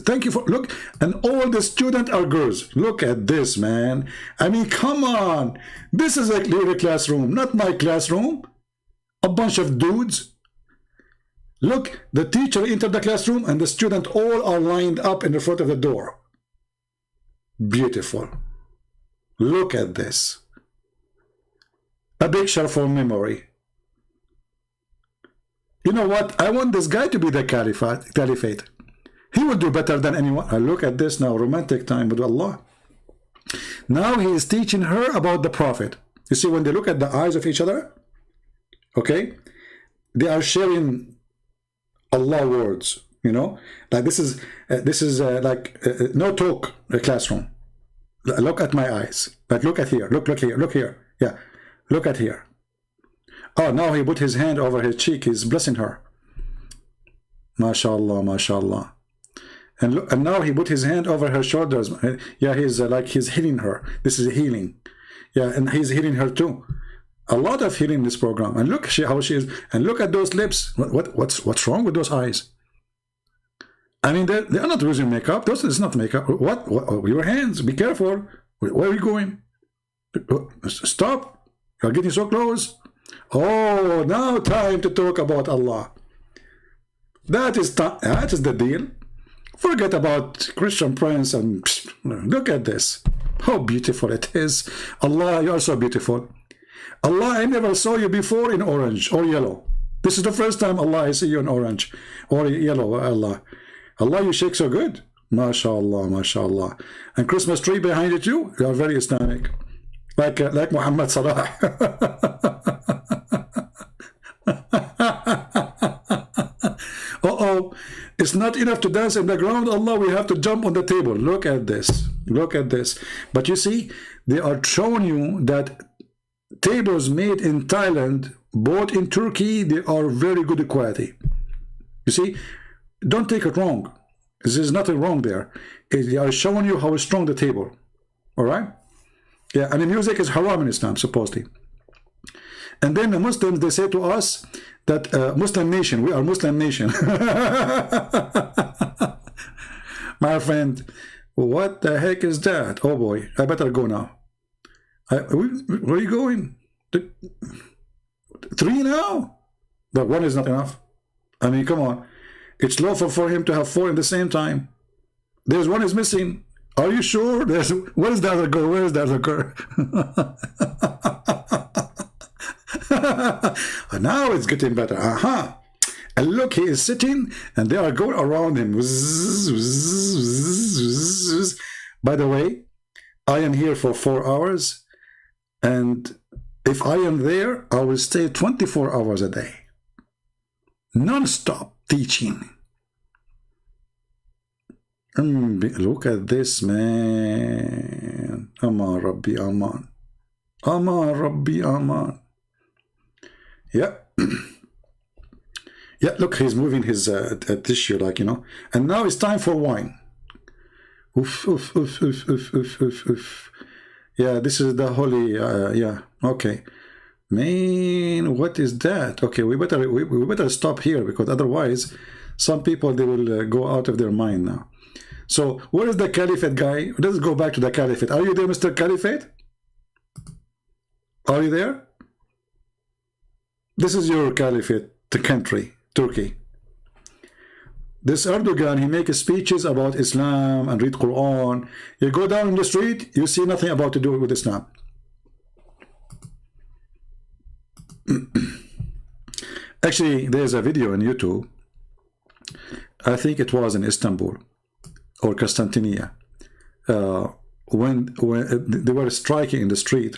thank you for, look, and all the students are girls. Look at this, man. I mean, come on. This is like a classroom, not my classroom. A bunch of dudes. Look, the teacher entered the classroom and the students all are lined up in the front of the door. Beautiful. Look at this. A picture for memory. You know what? I want this guy to be the caliphate. He will do better than anyone. Look at this now, romantic time with Allah. Now he is teaching her about the prophet. You see, when they look at the eyes of each other, okay, they are sharing Allah words, you know, like this is like no talk classroom. Look at my eyes, like look at here, look here, yeah, look at here. Oh, now he put his hand over his cheek, he's blessing her. MashaAllah, MashaAllah. And look, and now he put his hand over her shoulders. Yeah, he's like he's healing her. This is healing. Yeah, and he's healing her too. A lot of healing in this program. And look how she is. And look at those lips. What's wrong with those eyes? I mean, they are not using makeup. Those is not makeup. What? Your hands. Be careful. Where are you going? Stop. You're getting so close. Oh, now time to talk about Allah. That is the deal. Forget about Christian Prince and look at this. How beautiful it is. Allah, you are so beautiful. Allah, I never saw you before in orange or yellow. This is the first time Allah I see you in orange or yellow. Allah, Allah, you shake so good. MashaAllah, MashaAllah. And Christmas tree behind it too. You are very Islamic, like Muhammad Salah. Uh-oh, it's not enough to dance in the ground, Allah, we have to jump on the table. Look at this, look at this. But you see, they are showing you that tables made in Thailand, bought in Turkey, they are very good quality. You see, don't take it wrong. There's nothing wrong there. They are showing you how strong the table. All right? Yeah, and the music is haram in Islam, supposedly. And then the Muslims, they say to us that Muslim nation, we are Muslim nation. My friend, what the heck is that? Oh boy, I better go now. Where are you going? 3 now? But 1 is not enough. I mean, come on. It's lawful for him to have 4 at the same time. There's 1 is missing. Are you sure? Where is the other girl? Where is the other girl? Now it's getting better. Aha. And look, he is sitting and they are going around him. By the way, I am here for 4 hours, and if I am there, I will stay 24 hours a day. Non-stop teaching. Look at this, man. Aman Rabbi Aman. Aman Rabbi Aman. Yeah. Yeah, look, he's moving his tissue, like, you know. And now it's time for wine. Oof, oof, oof, oof, oof, oof, oof, oof. Yeah, this is the holy, yeah, okay. Man, what is that? Okay, we better stop here, because otherwise some people, they will go out of their mind now. So where is the caliphate guy? Let's go back to the caliphate. Are you there, Mr. Caliphate? Are you there? This is your caliphate, the country, Turkey. This Erdogan, he makes speeches about Islam and read Quran. You go down in the street, you see nothing about to do with Islam. Actually, there's a video on YouTube. I think it was in Istanbul or Constantinople, when they were striking in the street,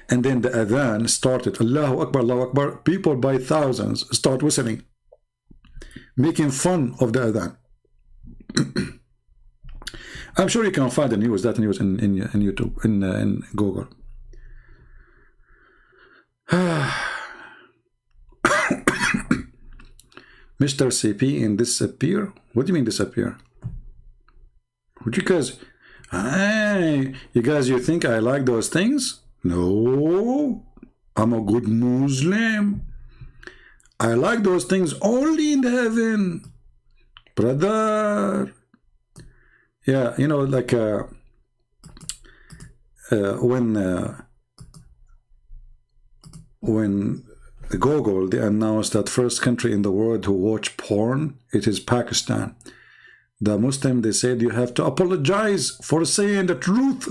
and then the adhan started. Allahu Akbar, Allahu Akbar. People by thousands start whistling, making fun of the adhan. I'm sure you can find the news, that news in YouTube, in Google. Mr. CP in disappear? What do you mean disappear? Would you guys, you think I like those things? No, I'm a good Muslim. I like those things only in heaven, brother. Yeah, you know, like when Google, they announced that first country in the world who watch porn, it is Pakistan. The Muslim, they said, you have to apologize for saying the truth.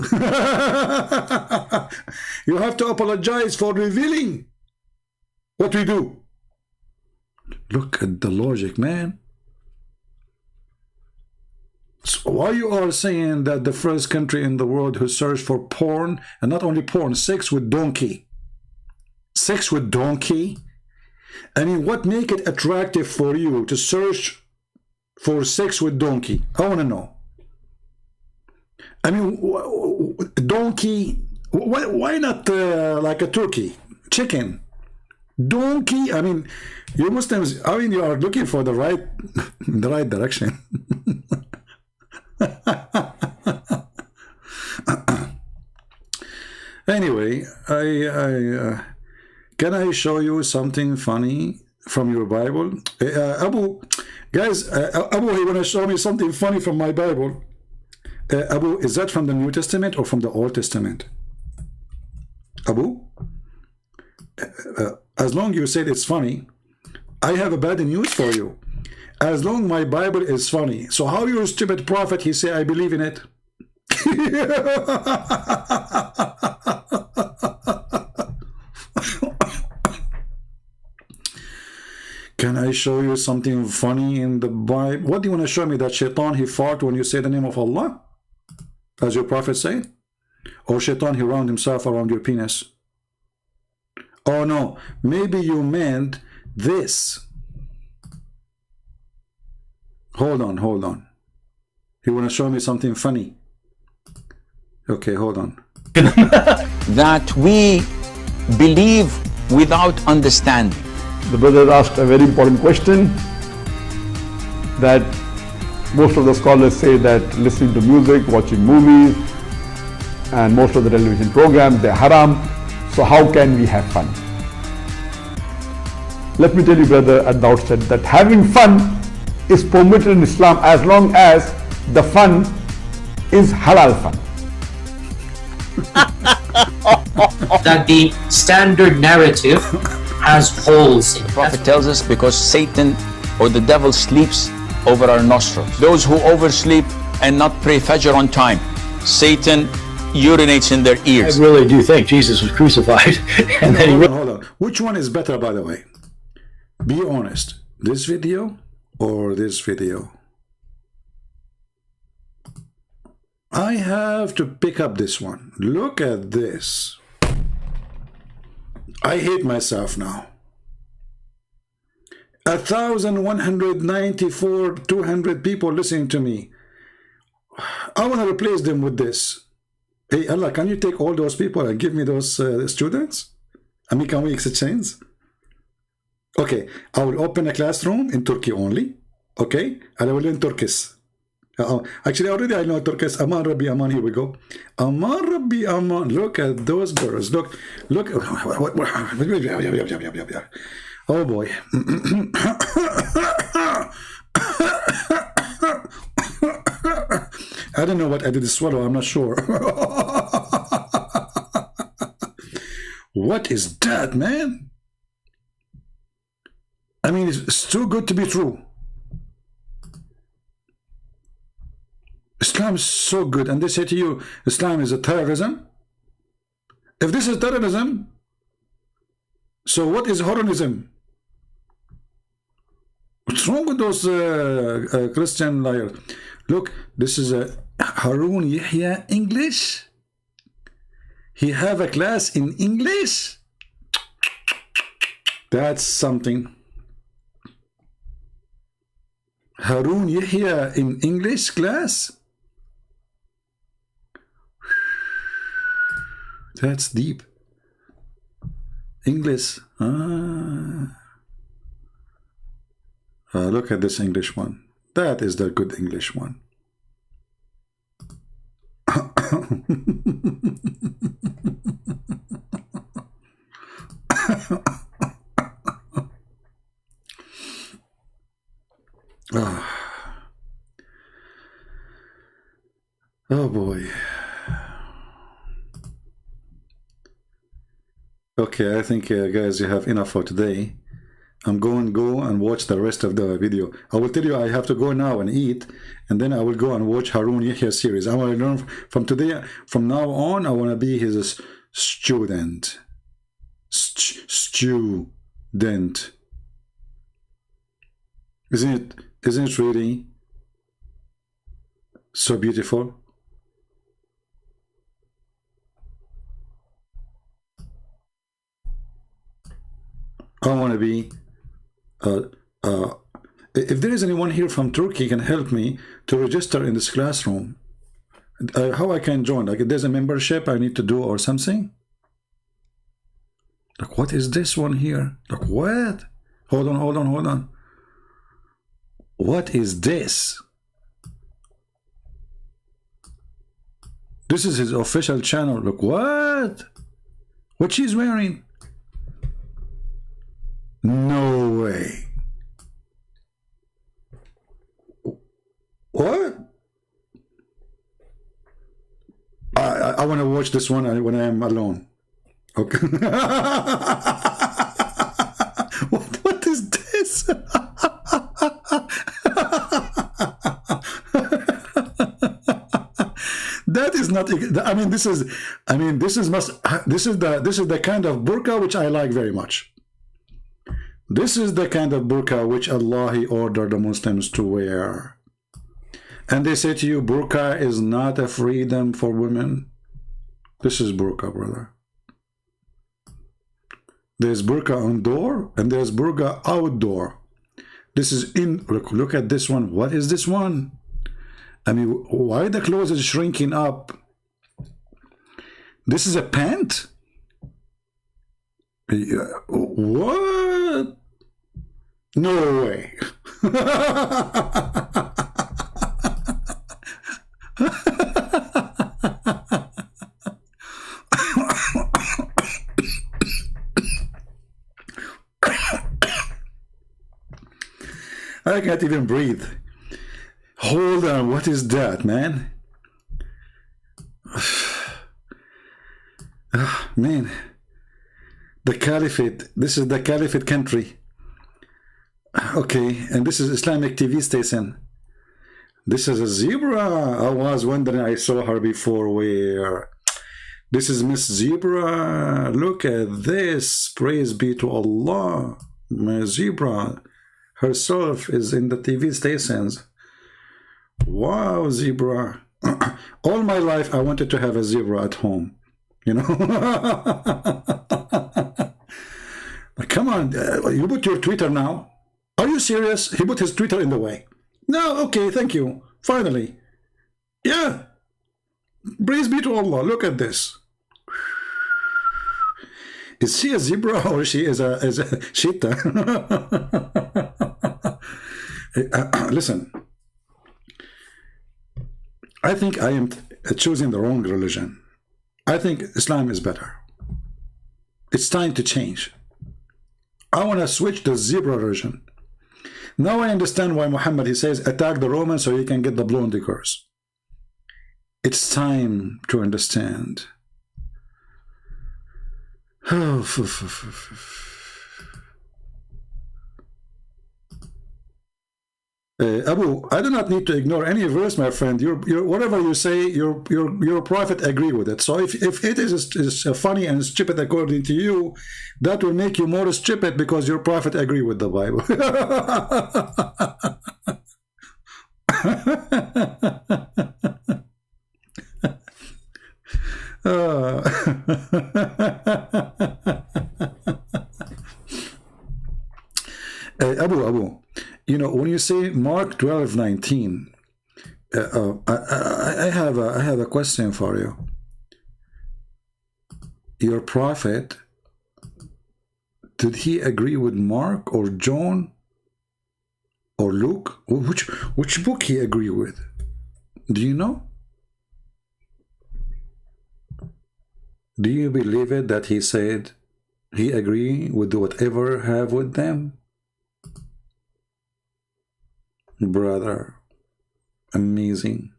You have to apologize for revealing what we do. Look at the logic, man. So why you are saying that the first country in the world who searched for porn, and not only porn, sex with donkey. Sex with donkey? I mean, what make it attractive for you to search for sex with donkey? I want to know. I mean, donkey, why not like a turkey, chicken? Donkey, I mean, you Muslims, I mean, you are looking for the right direction. Anyway, can I show you something funny from your Bible? Abu, guys, Abu, you want to show me something funny from my Bible? Abu, is that from the New Testament or from the Old Testament? Abu? As long as you said it's funny, I have a bad news for you. As long as my Bible is funny, so how your stupid prophet, he say, I believe in it? Can I show you something funny in the Bible? What do you want to show me? That shaitan, he fart when you say the name of Allah? As your prophet said? Or shaitan, he round himself around your penis? Oh no, maybe you meant this. Hold on, hold on. You want to show me something funny? Okay, hold on. That we believe without understanding. The brother asked a very important question, that most of the scholars say that listening to music, watching movies, and most of the television programs, they're haram. So how can we have fun? Let me tell you, brother, at the outset that having fun is permitted in Islam as long as the fun is halal fun. That the standard narrative has holes in it. The Prophet tells us because Satan or the devil sleeps over our nostrils. Those who oversleep and not pray Fajr on time, Satan urinates in their ears. I really do think Jesus was crucified. And then hold on. Which one is better, by the way? Be honest. This video or this video? I have to pick up this one. Look at this. I hate myself now. 1,194, 200 people listening to me. I want to replace them with this. Hey, Allah, can you take all those people and give me those students? I mean, can we exchange? Okay, I will open a classroom in Turkey only. Okay, and I will learn Turkish. Actually, already I know Turkish. Aman Rabbi Aman. Here we go. Aman Rabbi Aman. Look at those girls. Look. Oh boy. I don't know what I did to swallow. I'm not sure. What is that, man? I mean, it's too good to be true. Islam is so good, and they say to you, Islam is a terrorism. If this is terrorism, so what is Horonism? What's wrong with those Christian liars? Look, this is a Harun Yahya English. He have a class in English. That's something. Harun Yahya in English class. That's deep. English. Look at this English one. That is the good English one. Oh boy. Okay, I think guys, you have enough for today. I'm going to go and watch the rest of the video. I will tell you I have to go now and eat, and then I will go and watch Harun Yahya series. I want to learn from today, from now on, I want to be his student. Student. Isn't it really so beautiful? I want to be if there is anyone here from Turkey can help me to register in this classroom, how I can join? Like, there's a membership I need to do or something. Like, what is this one here? Like, what? Hold on. What is this? This is his official channel. Look, what she's wearing? No way. What? I want to watch this one when I am alone. Okay. What is this? That is not. I mean, this is the kind of burqa which I like very much. This is the kind of burqa which Allah He ordered the Muslims to wear. And they say to you, burqa is not a freedom for women. This is burqa, brother. There's burqa indoor and there's burqa outdoor. This is in, look at this one. What is this one? I mean, why the clothes is shrinking up? This is a pant? What? No way. I can't even breathe. Hold on, what is that, man? Man, the Caliphate. This is the Caliphate country. Okay, and this is Islamic TV station. This is a zebra. I was wondering, I saw her before. Where? This is Miss Zebra. Look at this. Praise be to Allah. My zebra herself is in the TV stations. Wow, zebra. All my life I wanted to have a zebra at home. You know? Come on, you put your Twitter now. Are you serious? He put his Twitter in the way. No, okay, thank you. Finally. Yeah. Praise be to Allah. Look at this. Is she a zebra or she is a cheetah? Listen. I think I am choosing the wrong religion. I think Islam is better. It's time to change. I want to switch to zebra religion. Now I understand why Muhammad, he says, attack the Romans so you can get the blown curse. It's time to understand. Abu, I do not need to ignore any verse, my friend. Whatever you say, your prophet agree with it. So if it is funny and stupid according to you, that will make you more stupid because your prophet agree with the Bible. Abu, you know, when you say Mark 12:19, I have a question for you. Your prophet, did he agree with Mark or John or Luke? Which book he agree with? Do you know? Do you believe it that he said he agree with whatever have with them? Brother, amazing.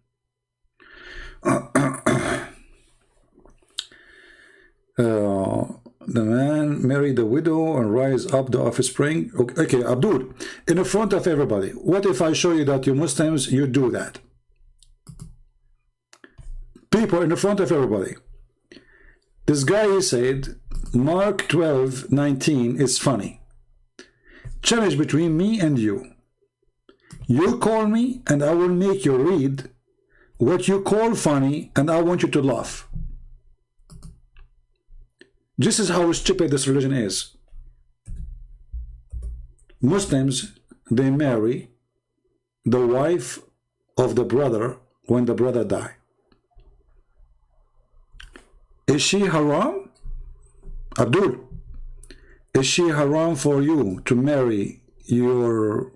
The man married the widow and rise up the offspring. Okay, Abdul, in the front of everybody, what if I show you that you Muslims, you do that? People in the front of everybody. This guy, he said, Mark 12:19 is funny. Challenge between me and you. You call me and I will make you read what you call funny and I want you to laugh. This is how stupid this religion is. Muslims, they marry the wife of the brother when the brother dies. Is she haram? Abdul, is she haram for you to marry your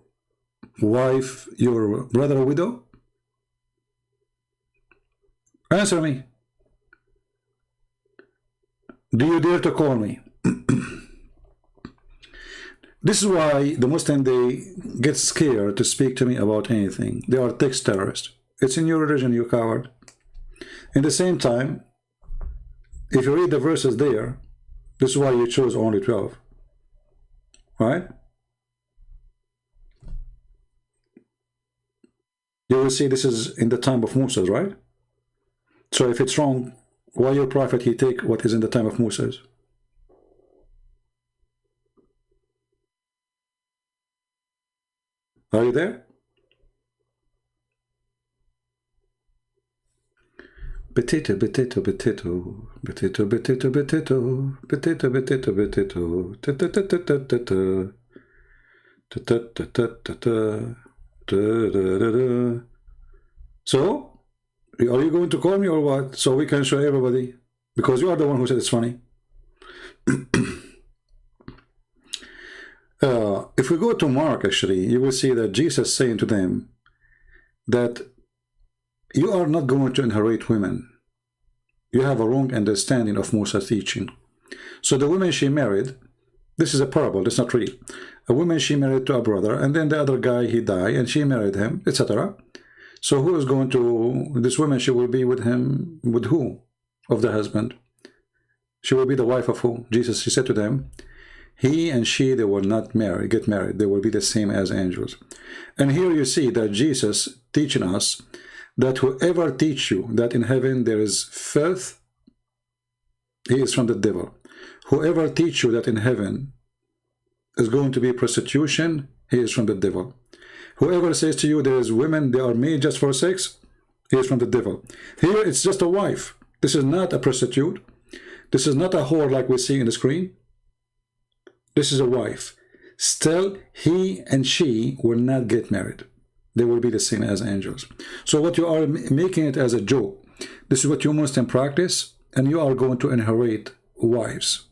wife, your brother widow? Answer me. Do you dare to call me? This is why the Muslim, they get scared to speak to me about anything. They are text terrorists. It's in your religion, you coward. In the same time, if you read the verses there, this is why you chose only 12. Right? You will see this is in the time of Moses, right? So if it's wrong, why your prophet, he take what is in the time of Moses? Are you there? Potato, potato, potato, potato, potato, potato, potato, potato, potato, ta ta ta ta ta ta ta ta ta ta ta ta. So, are you going to call me or what? So we can show everybody, because you are the one who said it's funny. If we go to Mark, actually, you will see that Jesus saying to them that you are not going to inherit women. You have a wrong understanding of Musa's teaching. So the woman she married, this is a parable, it's not real. A woman she married to a brother, and then the other guy, he died, and she married him, etc. So who is going to, this woman, she will be with him, with who? Of the husband. She will be the wife of who? Jesus, he said to them, he and she, they will not get married. They will be the same as angels. And here you see that Jesus teaching us that whoever teach you that in heaven there is filth, he is from the devil. Whoever teach you that in heaven is going to be prostitution, he is from the devil. Whoever says to you there is women, they are made just for sex, he is from the devil. Here it's just a wife. This is not a prostitute. This is not a whore like we see in the screen. This is a wife. Still, he and she will not get married. They will be the same as angels. So what you are making it as a joke. This is what you Muslim practice, and you are going to inherit wives.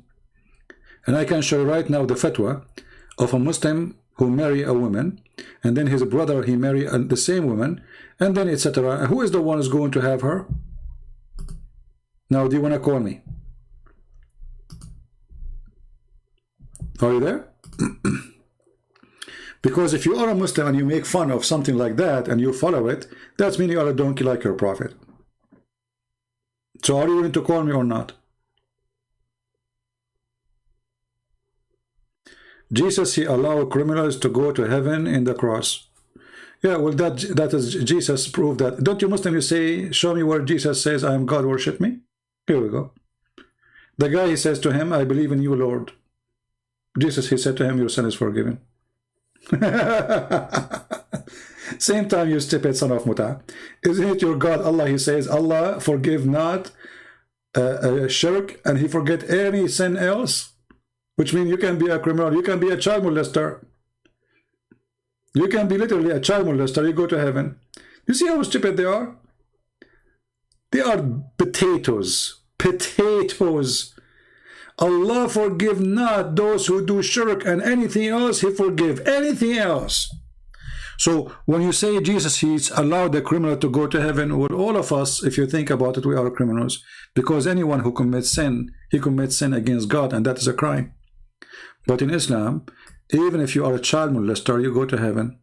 And I can show you right now the fatwa of a Muslim who marry a woman, and then his brother, he marry the same woman, and then etc. Who is the one who's going to have her? Now, do you want to call me? Are you there? Because if you are a Muslim and you make fun of something like that and you follow it, that means you are a donkey like your prophet. So are you willing to call me or not? Jesus, he allowed criminals to go to heaven in the cross. Yeah, well, that is Jesus proved that. Don't you Muslim, you say, show me where Jesus says, I am God, worship me? Here we go. The guy, he says to him, I believe in you, Lord. Jesus, he said to him, your sin is forgiven. Same time, you stupid son of Muta. Isn't it your God, Allah? He says, Allah forgive not shirk, and he forget any sin else. Which means you can be a criminal, you can be a child molester. You can be literally a child molester, you go to heaven. You see how stupid they are? They are potatoes. Potatoes. Allah forgive not those who do shirk, and anything else he forgive. Anything else. So when you say Jesus, he's allowed the criminal to go to heaven, well, all of us, if you think about it, we are criminals. Because anyone who commits sin, he commits sin against God, and that is a crime. But in Islam, even if you are a child molester, you go to heaven.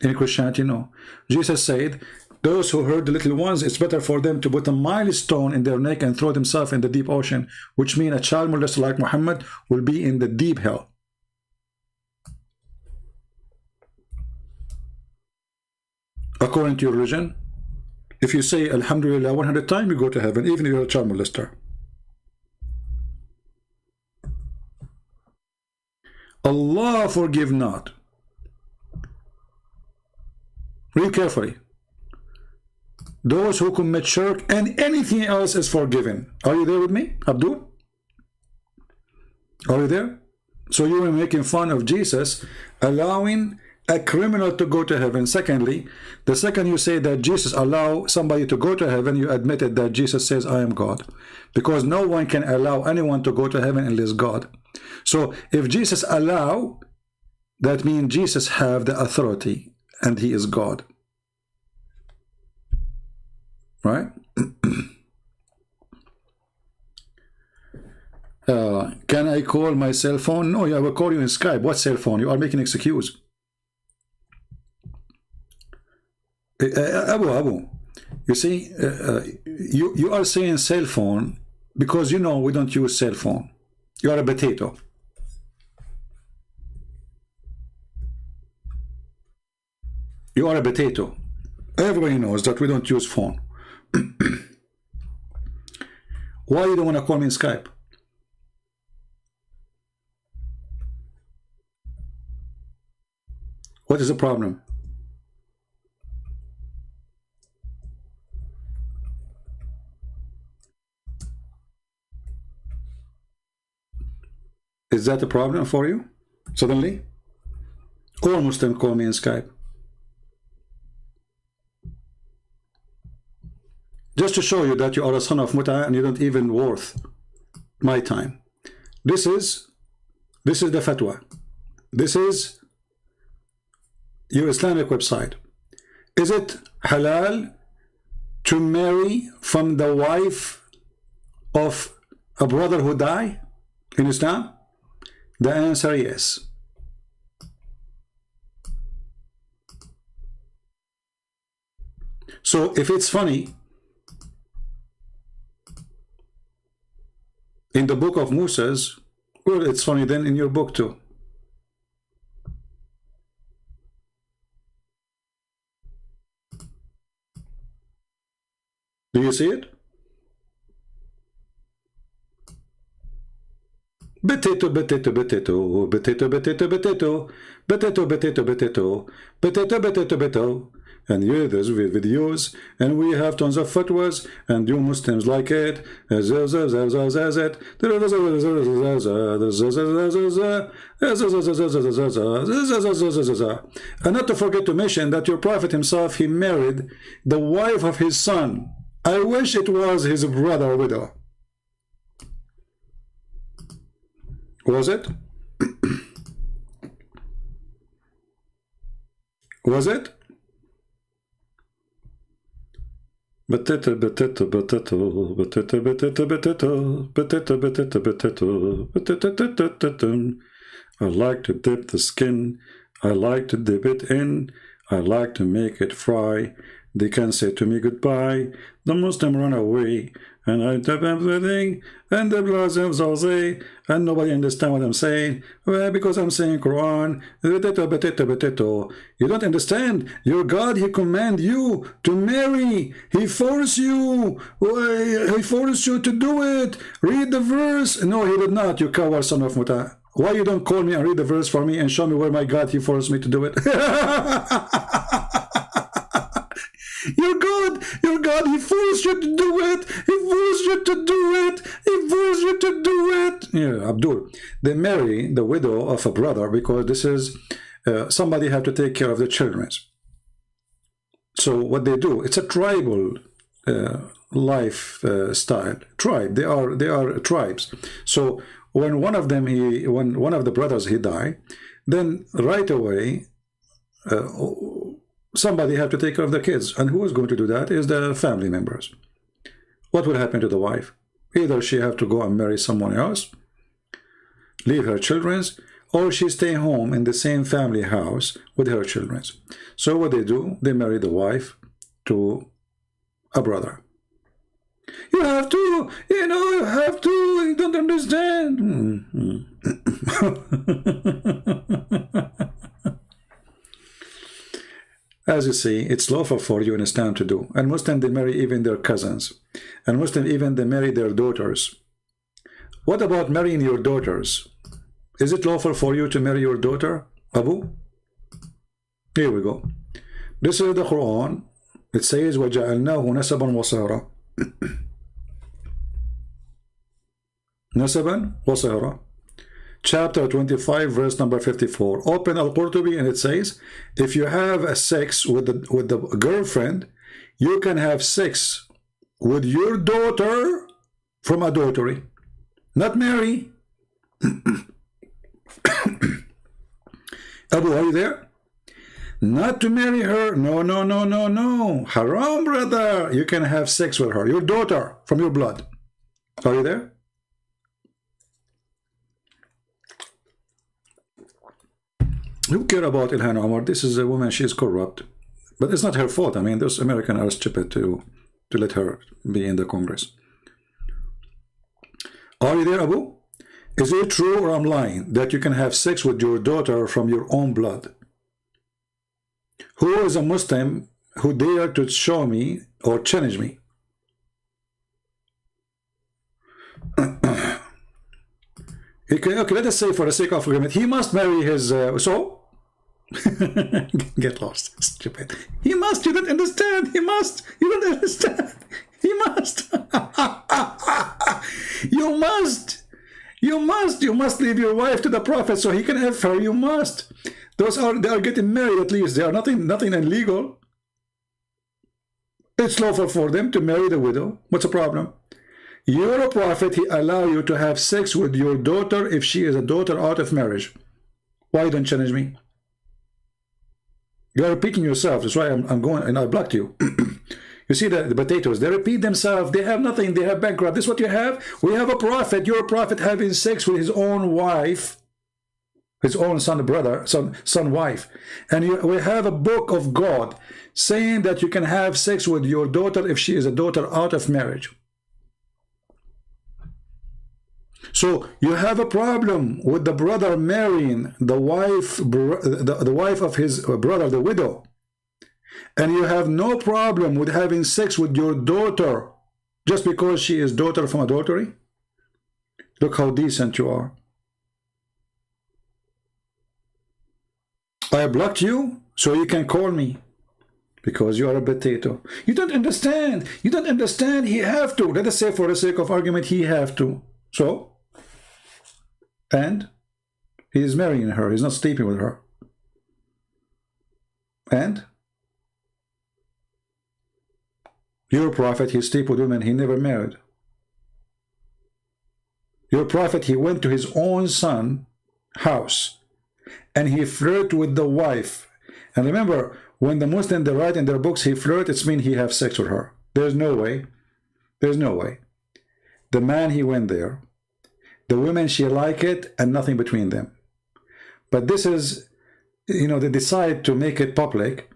In Christianity, no. Jesus said, those who hurt the little ones, it's better for them to put a milestone in their neck and throw themselves in the deep ocean, which means a child molester like Muhammad will be in the deep hell. According to your religion, if you say Alhamdulillah 100 times, you go to heaven, even if you're a child molester. Allah forgive not. Read carefully. Those who commit shirk, and anything else is forgiven. Are you there with me, Abdul? Are you there? So you were making fun of Jesus allowing a criminal to go to heaven. Secondly, the second you say that Jesus allow somebody to go to heaven, you admitted that Jesus says, I am God. Because no one can allow anyone to go to heaven unless God. So if Jesus allow, that means Jesus have the authority and he is God. Right? Can I call my cell phone? No, I will call you in Skype. What cell phone? You are making excuse. Abu, you see, you are saying cell phone because you know we don't use cell phone. You are a potato. You are a potato. Everybody knows that we don't use phone. Why you don't want to call me in Skype? What is the problem? Is that a problem for you? Suddenly? All Muslims call me in Skype. Just to show you that you are a son of Muta and you don't even worth my time. This is the fatwa. This is your Islamic website. Is it halal to marry from the wife of a brother who died in Islam? The answer is yes. So if it's funny in the book of Moses, well, it's funny then in your book too. Do you see it? Potato, potato, potato, potato, potato, potato, potato, potato, potato, potato, potato, potato. And here there's videos, and we have tons of fatwas, and you Muslims like it. And not to forget to mention that your Prophet himself, he married the wife of his son. I wish it was his brother widow. Was it? Was it? Potato, potato, potato, potato, potato, potato, potato, potato, potato, potato, potato. I like to dip the skin. I like to dip it in. I like to make it fry. They can say to me goodbye. The Muslim run away, and I tap everything, and the Muslims all say, and nobody understand what I'm saying. Well, because I'm saying Quran. Potato, potato, potato. You don't understand. Your God, He command you to marry. He force you. He forced you to do it. Read the verse. No, He did not. You coward son of Muta. Why you don't call me and read the verse for me and show me where my God He forced me to do it? Your God, He forced you to do it. He forced you to do it. He forced you to do it. Yeah, Abdul. They marry the widow of a brother because this is somebody have to take care of the children. So what they do, it's a tribal life style. Tribe. They are tribes. So when one of them when one of the brothers he died, then right away. Somebody have to take care of the kids, and who is going to do that is the family members. What will happen to the wife? Either she have to go and marry someone else, leave her children, or she stay home in the same family house with her children. So what they do, they marry the wife to a brother. You have to, you have to, you don't understand. As you see, it's lawful for you in Islam to do. And Muslims, they marry even their cousins. And Muslims, even they marry their daughters. What about marrying your daughters? Is it lawful for you to marry your daughter, Abu? Here we go. This is the Quran. It says, وَجَعَلْنَاهُ نَسَبًا وَصَهْرًا. نَسَبًا وَصَهْرًا. Chapter 25, verse number 54. Open Al-Qurtubi, and it says, if you have a sex with the girlfriend, you can have sex with your daughter from adultery. Not marry. Abu, are you there? Not to marry her. No, no, no, no, no. Haram, brother. You can have sex with her. Your daughter from your blood. Are you there? Who care about Ilhan Omar? This is a woman, she is corrupt. But it's not her fault. I mean, those Americans are stupid to let her be in the Congress. Are you there, Abu? Is it true or I'm lying that you can have sex with your daughter from your own blood? Who is a Muslim who dare to show me or challenge me? Okay, let us say for the sake of argument, he must marry his... so? Get lost, stupid. He must, you don't understand. He must, you don't understand. He must. You must. You must leave your wife to the Prophet so he can have her. You must. They are getting married at least. They are nothing illegal. It's lawful for them to marry the widow. What's the problem? You're a prophet. He allow you to have sex with your daughter if she is a daughter out of marriage. Why don't you challenge me? You are repeating yourself. That's why I'm going and I blocked you. You see the potatoes, they repeat themselves. They have nothing. They have bankrupt. This is what you have. We have a prophet. You're a prophet having sex with his own wife, his own son, wife. And we have a book of God saying that you can have sex with your daughter if she is a daughter out of marriage. So you have a problem with the brother marrying the wife, the wife of his brother, the widow. And you have no problem with having sex with your daughter just because she is daughter from adultery. Look how decent you are. I blocked you so you can call me because you are a potato. You don't understand. You don't understand. He have to. Let us say for the sake of argument, he have to. So, and he is marrying her. He's not sleeping with her. And your prophet, he sleep with women he never married. Your prophet, he went to his own son house and he flirted with the wife. And remember, when the Muslims, they write in their books, he flirt, it means he have sex with her. There's no way. There's no way. The man, he went there. The women, she like it and nothing between them. But this is, you know, they decide to make it public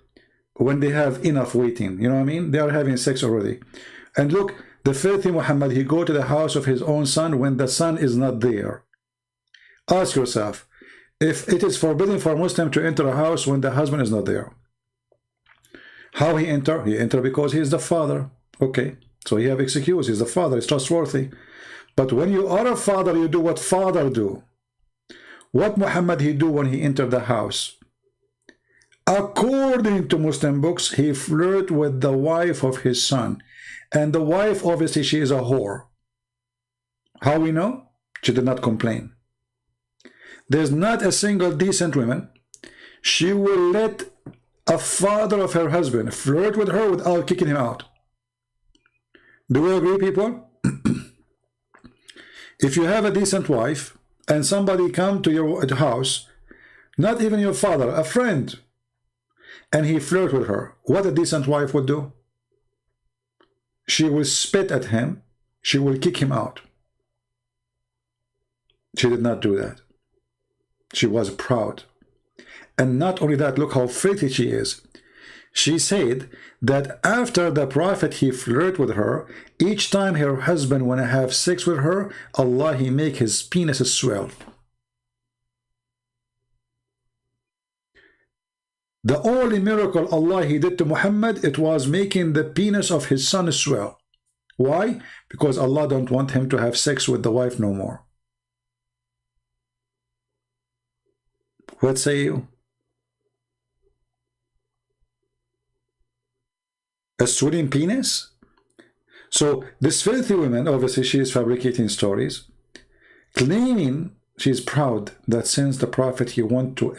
when they have enough waiting. You know what I mean? They are having sex already. And look, the filthy Muhammad, he go to the house of his own son when the son is not there. Ask yourself, if it is forbidden for a Muslim to enter a house when the husband is not there, how he enter? He enter because he is the father. Okay, so he have excuse. He's the father. He's trustworthy. But when you are a father, you do what father do. What Muhammad he do when he entered the house? According to Muslim books, he flirted with the wife of his son. And the wife, obviously, she is a whore. How we know? She did not complain. There's not a single decent woman. She will let a father of her husband flirt with her without kicking him out. Do we agree, people? If you have a decent wife and somebody come to your house, not even your father, a friend, and he flirt with her, what a decent wife would do? She will spit at him. She will kick him out. She did not do that. She was proud. And not only that, look how filthy she is. She said that after the prophet, he flirt with her, each time her husband want to have sex with her, Allah, he make his penis swell. The only miracle Allah he did to Muhammad, it was making the penis of his son swell. Why? Because Allah don't want him to have sex with the wife no more. What say you? A swelling penis? So this filthy woman, obviously she is fabricating stories, claiming she's proud that since the prophet he want to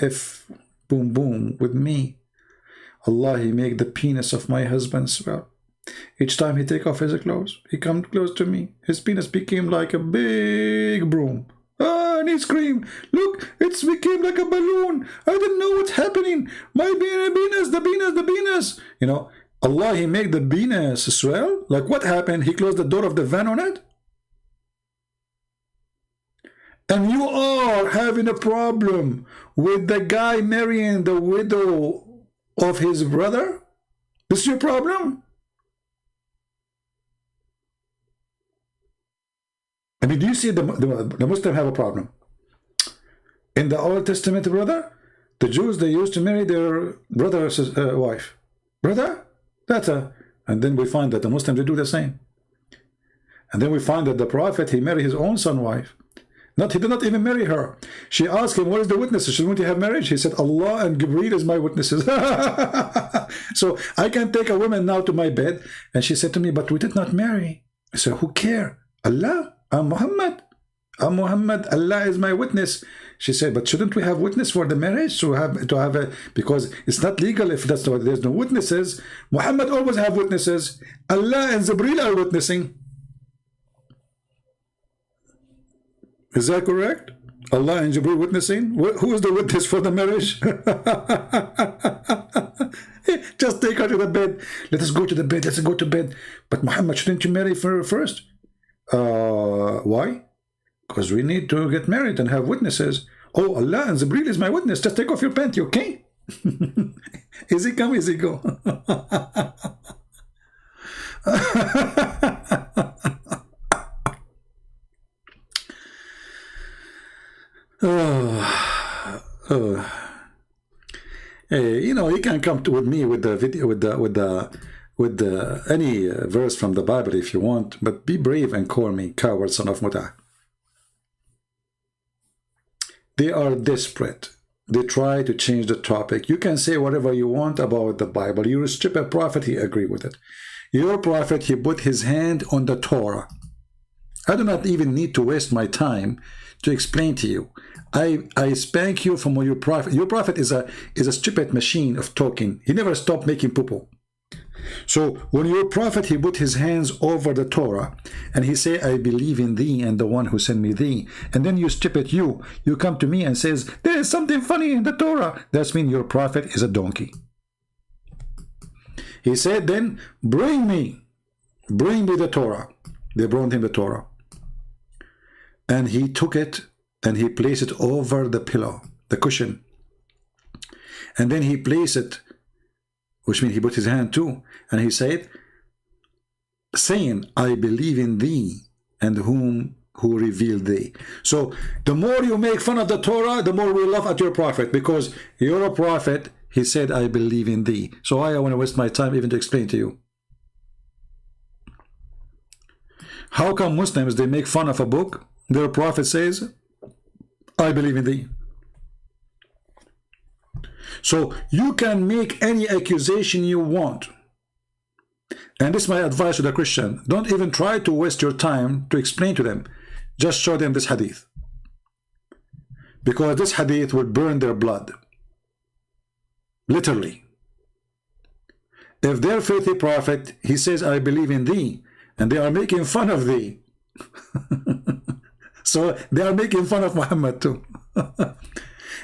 boom boom with me, Allah he make the penis of my husband swell. Each time he take off his clothes, he come close to me, his penis became like a big broom. Ah, and he screamed, look, it's became like a balloon. I didn't know what's happening. My penis, the penis. You know, Allah he make the penis swell. Like what happened? He closed the door of the van on it. And you are having a problem with the guy marrying the widow of his brother? This is your problem? I mean, do you see the Muslim have a problem? In the Old Testament, brother, the Jews, they used to marry their brother's wife. Brother? That's a... And then we find that the Muslims, they do the same. And then we find that the Prophet, he married his own son's wife. He did not even marry her. She asked him, what is the witnesses? She went to have marriage. He said, Allah and Jibreel is my witnesses. So I can take a woman now to my bed. And she said to me, but we did not marry. I said, who care? Allah, I'm Muhammad. I'm Muhammad. Allah is my witness. She said, but shouldn't we have witness for the marriage? Because it's not legal if there's no witnesses. Muhammad always have witnesses. Allah and Jibreel are witnessing. Is that correct? Allah and Jibreel witnessing? Who is the witness for the marriage? Just take her to the bed. Let us go to the bed. Let's go to bed. But Muhammad, shouldn't you marry her first? Why? Because we need to get married and have witnesses. Oh, Allah and Jibreel is my witness. Just take off your panty, okay? Easy come, easy go. Hey, you know, you can come with me with the video, with any verse from the Bible if you want, but be brave and call me coward, son of Mutah. They are desperate. They try to change the topic. You can say whatever you want about the Bible. You're a stupid prophet, he agree with it. Your prophet, he put his hand on the Torah. I do not even need to waste my time to explain to you. I spank you from your prophet. Your prophet is a stupid machine of talking. He never stopped making poo-poo. So when your prophet, he put his hands over the Torah and he say, I believe in thee and the one who sent me thee. And then you stupid you come to me and says, there is something funny in the Torah. That means your prophet is a donkey. He said then, bring me the Torah. They brought him the Torah. And he took it and he placed it over the pillow, the cushion. And then he placed it, which means he put his hand too, and he said, saying, I believe in thee and who revealed thee. So the more you make fun of the Torah, the more we laugh at your prophet, because you're a prophet. He said, I believe in thee. So I want to waste my time even to explain to you. How come Muslims, they make fun of a book? Their prophet says, I believe in thee. So you can make any accusation you want. And this is my advice to the Christian. Don't even try to waste your time to explain to them. Just show them this hadith. Because this hadith will burn their blood. Literally. If their faithful prophet, he says, I believe in thee, and they are making fun of thee. So they are making fun of Muhammad too.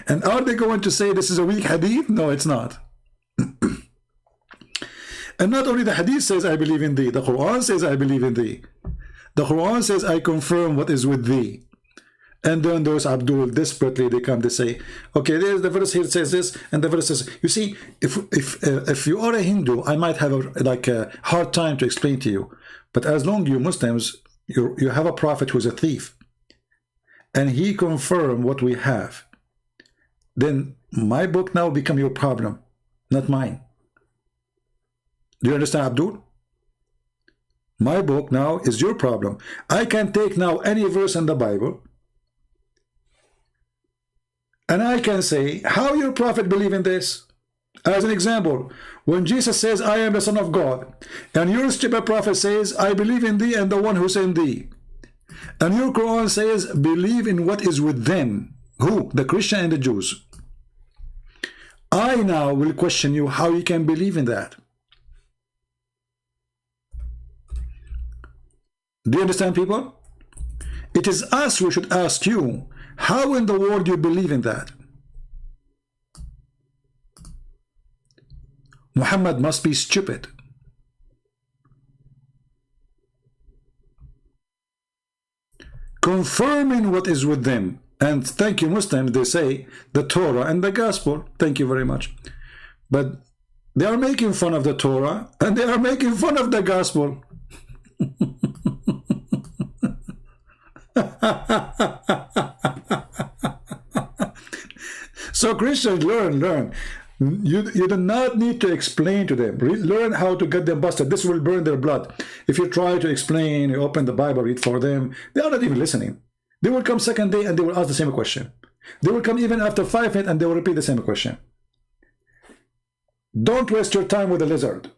And are they going to say this is a weak hadith? No, it's not. And not only the hadith says, I believe in thee. The Quran says, I believe in thee. The Quran says, I confirm what is with thee. And then those Abdul desperately, they come to say, okay, there's the verse here says this, and the verse says, you see, if you are a Hindu, I might have a hard time to explain to you. But as long as you Muslims, you have a prophet who's a thief, and he confirmed what we have, then my book now become your problem, not mine. Do you understand, Abdul? My book now is your problem. I can take now any verse in the Bible, and I can say, how your prophet believe in this? As an example, when Jesus says, I am the Son of God, and your stupid prophet says, I believe in thee and the one who sent thee. And your Quran says, believe in what is with them. Who? The Christian and the Jews. I now will question you how you can believe in that. Do you understand, people? It is us who should ask you, how in the world do you believe in that? Muhammad must be stupid. Confirming what is with them. And thank you, Muslims, they say the Torah and the Gospel. Thank you very much. But they are making fun of the Torah and they are making fun of the Gospel. So Christians, learn. You do not need to explain to them. Learn how to get them busted. This will burn their blood. If you try to explain, you open the Bible, read for them, they are not even listening. They will come second day and they will ask the same question. They will come even after 5 minutes and they will repeat the same question. Don't waste your time with the lizard.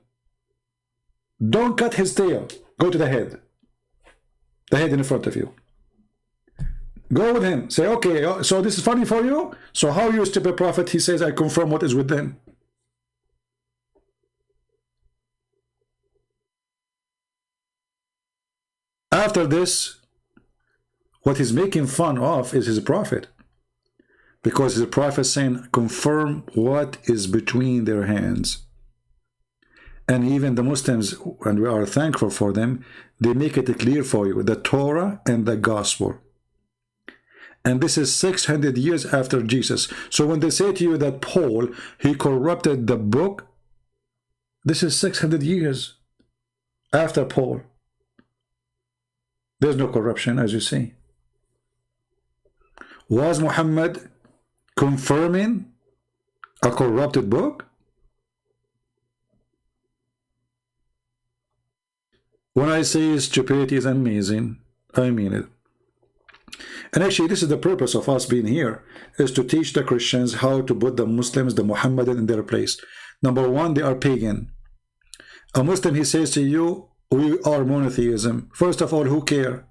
Don't cut his tail. Go to the head. The head in front of you. Go with him. Say, okay, so this is funny for you? So how are you, stupid prophet? He says, I confirm what is within. After this, what he's making fun of is his prophet. Because his prophet is saying, confirm what is between their hands. And even the Muslims, and we are thankful for them, they make it clear for you, the Torah and the Gospel. And this is 600 years after Jesus. So when they say to you that Paul, he corrupted the book, this is 600 years after Paul. There's no corruption, as you see. Was Muhammad confirming a corrupted book? When I say stupidity is amazing, I mean it. And actually, this is the purpose of us being here, is to teach the Christians how to put the Muslims, the Muhammadan, in their place. Number one, they are pagan. A Muslim, he says to you, we are monotheism. First of all, who care?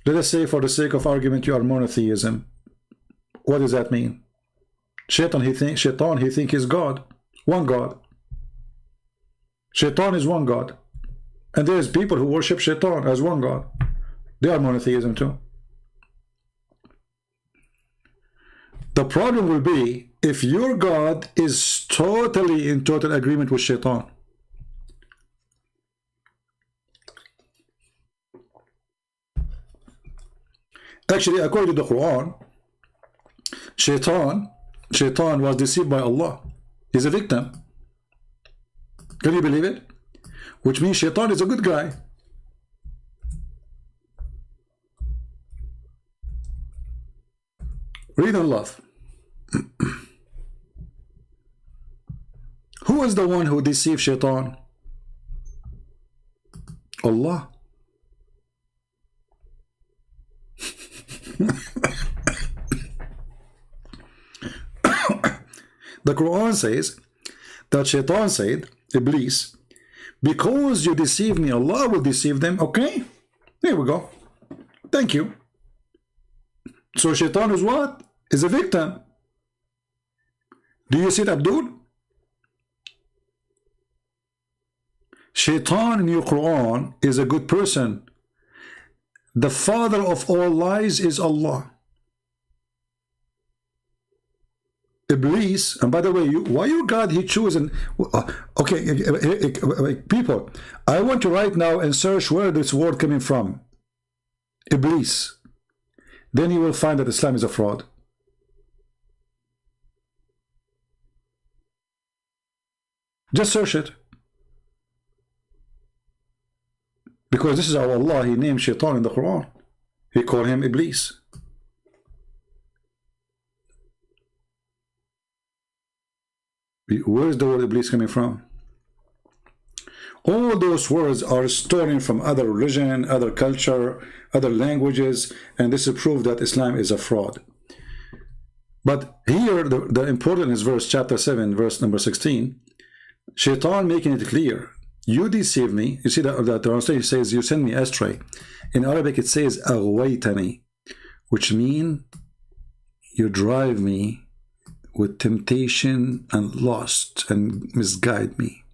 Let us say, for the sake of argument, you are monotheism. What does that mean? Shaitan, he think is God. One God. Shaitan is one God. And there's people who worship Shaitan as one God. They are monotheism too. The problem will be if your God is totally in total agreement with Shaitan. Actually, according to the Quran, Shaitan was deceived by Allah. He's a victim. Can you believe it? Which means Shaitan is a good guy. Read on love. Who is the one who deceived Shaitan? Allah. The Quran says that Shaitan said, Iblis, because you deceive me, Allah will deceive them. Okay, there we go. Thank you. So Shaitan is what? Is a victim. Do you see that, Abdul? Shaitan in your Quran is a good person. The father of all lies is Allah. Iblis, and by the way, why your God he chosen? Okay, people, I want to right now and search where this word coming from. Iblis. Then you will find that Islam is a fraud. Just search it. Because this is how Allah, he named Shaitan in the Quran. He called him Iblis. Where is the word Iblis coming from? All those words are stolen from other religion, other culture, other languages, and this is proof that Islam is a fraud. But here, the important is verse chapter 7, verse number 16. Shaitan making it clear. You deceive me. You see that the translation says, you send me astray. In Arabic, it says, أغويتني, which means you drive me with temptation and lust and misguide me.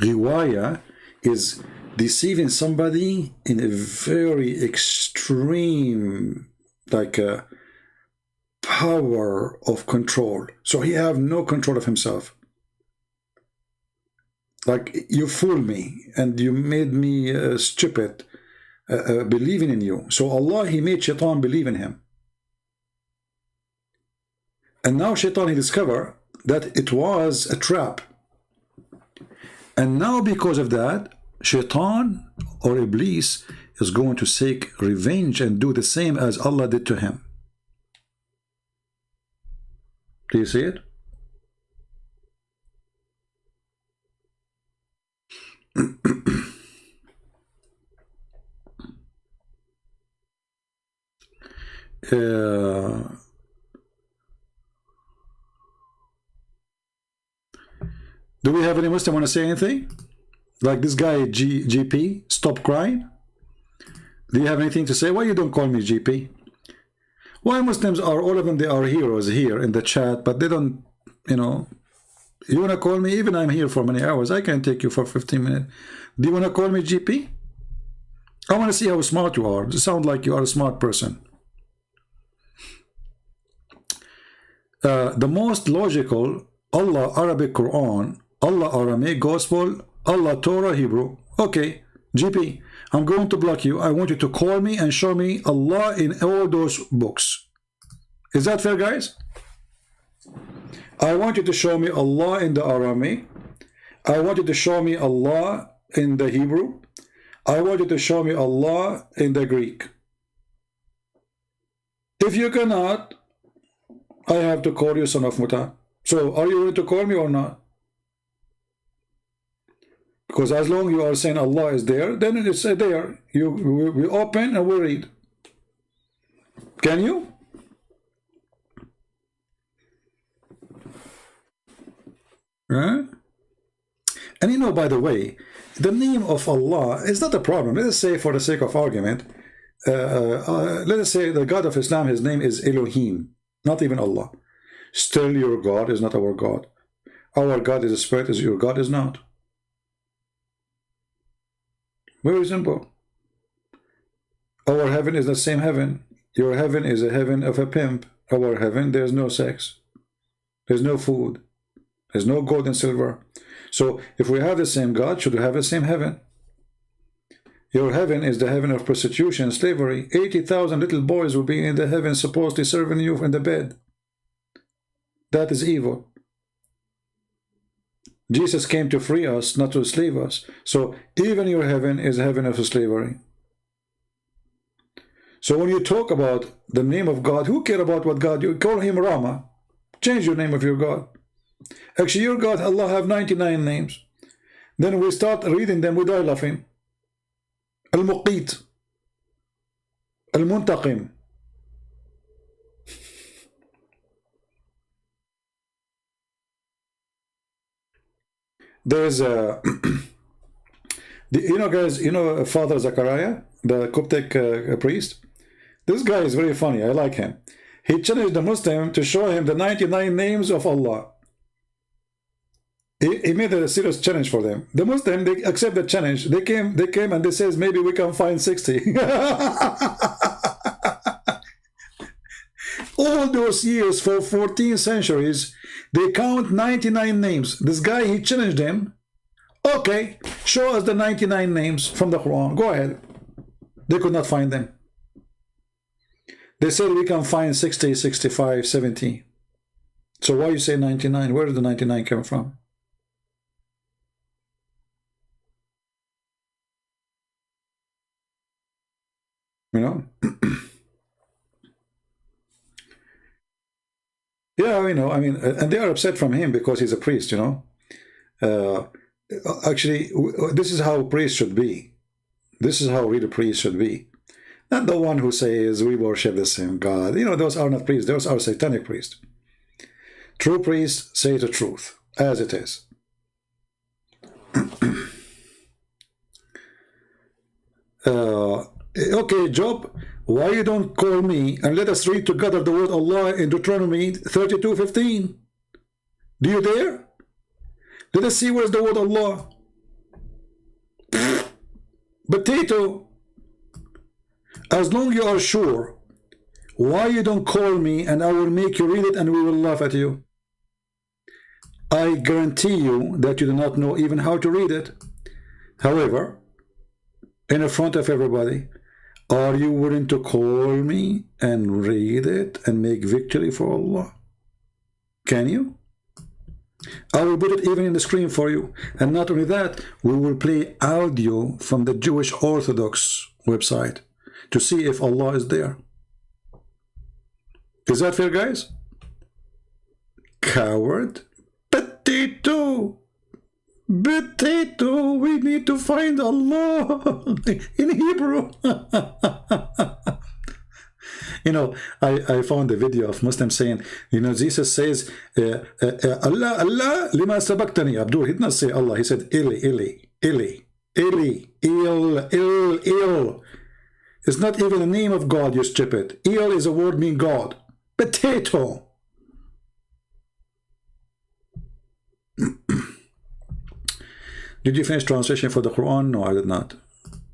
Riwaya is deceiving somebody in a very extreme, like a power of control. So he have no control of himself. Like, you fooled me and you made me stupid, believing in you. So Allah, he made Shaitan believe in him. And now Shaitan, he discovered that it was a trap. And now because of that, Shaitan or Iblis is going to seek revenge and do the same as Allah did to him. Do you see it? Do we have any Muslim want to say anything? Like this guy GP, stop crying. Do you have anything to say? Why you don't call me GP? Why Muslims are, all of them, they are heroes here in the chat, but they don't, you know, you want to call me, even I'm here for many hours, I can take you for 15 minutes. Do you want to call me GP? I want to see how smart you are. You sound like you are a smart person. The most logical, Allah Arabic Quran, Allah Aramaic Gospel, Allah Torah Hebrew. Okay, GP, I'm going to block you. I want you to call me and show me Allah in all those books. Is that fair, guys? I want you to show me Allah in the Aramaic. I want you to show me Allah in the Hebrew. I want you to show me Allah in the Greek. If you cannot, I have to call you son of Muta. So are you willing to call me or not? Because as long as you are saying Allah is there, then it's there. We open and we read. Can you? Right? And you know, by the way, the name of Allah is not a problem. Let us say, for the sake of argument, let us say the God of Islam, his name is Elohim, not even Allah. Still, your God is not our God. Our God is a spirit, your God is not. Very simple. Our heaven is the same heaven. Your heaven is a heaven of a pimp. Our heaven, there's no sex. There's no food. There's no gold and silver. So if we have the same God, should we have the same heaven? Your heaven is the heaven of prostitution and slavery. 80,000 little boys will be in the heaven supposedly serving you in the bed. That is evil. Jesus came to free us, not to slave us. So even your heaven is a heaven of slavery. So when you talk about the name of God, who cares about what God? You call him Rama. Change your name of your God. Actually, your God, Allah, have 99 names. Then we start reading them, we die laughing. Al-Muqit, Al-Muntaqim. There's a, you know, guys, you know Father Zachariah, the Coptic priest? This guy is very funny. I like him. He challenged the Muslim to show him the 99 names of Allah. He made a serious challenge for them. The Muslim, they accept the challenge. They came and they says, maybe we can find 60. All those years, for 14 centuries, they count 99 names. This guy, he challenged them. Okay, show us the 99 names from the Quran. Go ahead. They could not find them. They said we can find 60, 65, 70. So why you say 99? Where did the 99 come from? You know? Yeah, you know, I mean, and they are upset from him because he's a priest, you know. Actually, this is how priests should be. This is how real priests should be. Not the one who says we worship the same God. You know, those are not priests. Those are satanic priests. True priests say the truth, as it is. Okay, Job, why you don't call me and let us read together the word Allah in Deuteronomy 32:15? Do you dare? Let us see where's the word Allah. Potato. As long as you are sure, why you don't call me and I will make you read it and we will laugh at you. I guarantee you that you do not know even how to read it. However, in front of everybody, are you willing to call me and read it and make victory for Allah? Can you? I will put it even in the screen for you. And not only that, we will play audio from the Jewish Orthodox website to see if Allah is there. Is that fair, guys? Coward. Potato. Potato. We need to find Allah in Hebrew. You know, I found a video of Muslims saying, you know, Jesus says, Allah, Allah, lima sabaktani. Abdul, he did not say Allah. He said, Ili, Ili, Ili, Ili, Il. It's not even the name of God, you stupid. Il is a word meaning God. Potato. Did you finish translation for the Quran? No, I did not.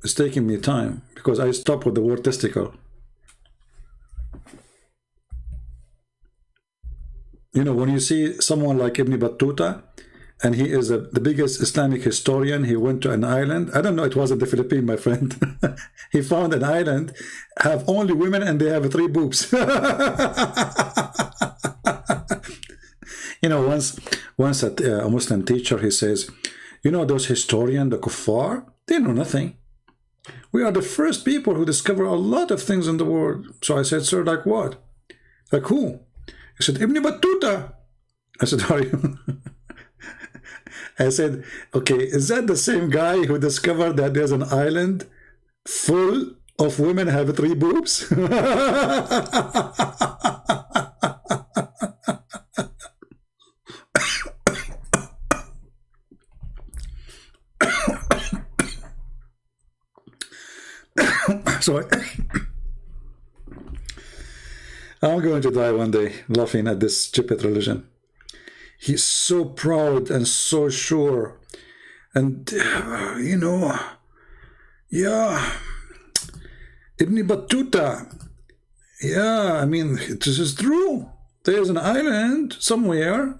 It's taking me time because I stopped with the word testicle. You know, when you see someone like Ibn Battuta, and he is the biggest Islamic historian, he went to an island. I don't know, it wasn't the Philippines, my friend. He found an island, have only women, and they have 3 boobs. You know, once a Muslim teacher, he says, you know, those historians, the kuffar, they know nothing. We are the first people who discover a lot of things in the world. So I said, sir, like what? Like who? He said, Ibn Battuta. I said, are you? I said, okay, is that the same guy who discovered that there's an island full of women have 3 boobs? So I'm going to die one day laughing at this Djupet religion. He's so proud and so sure. And, you know, yeah, Ibn Battuta, yeah, I mean, this is true. There's an island somewhere.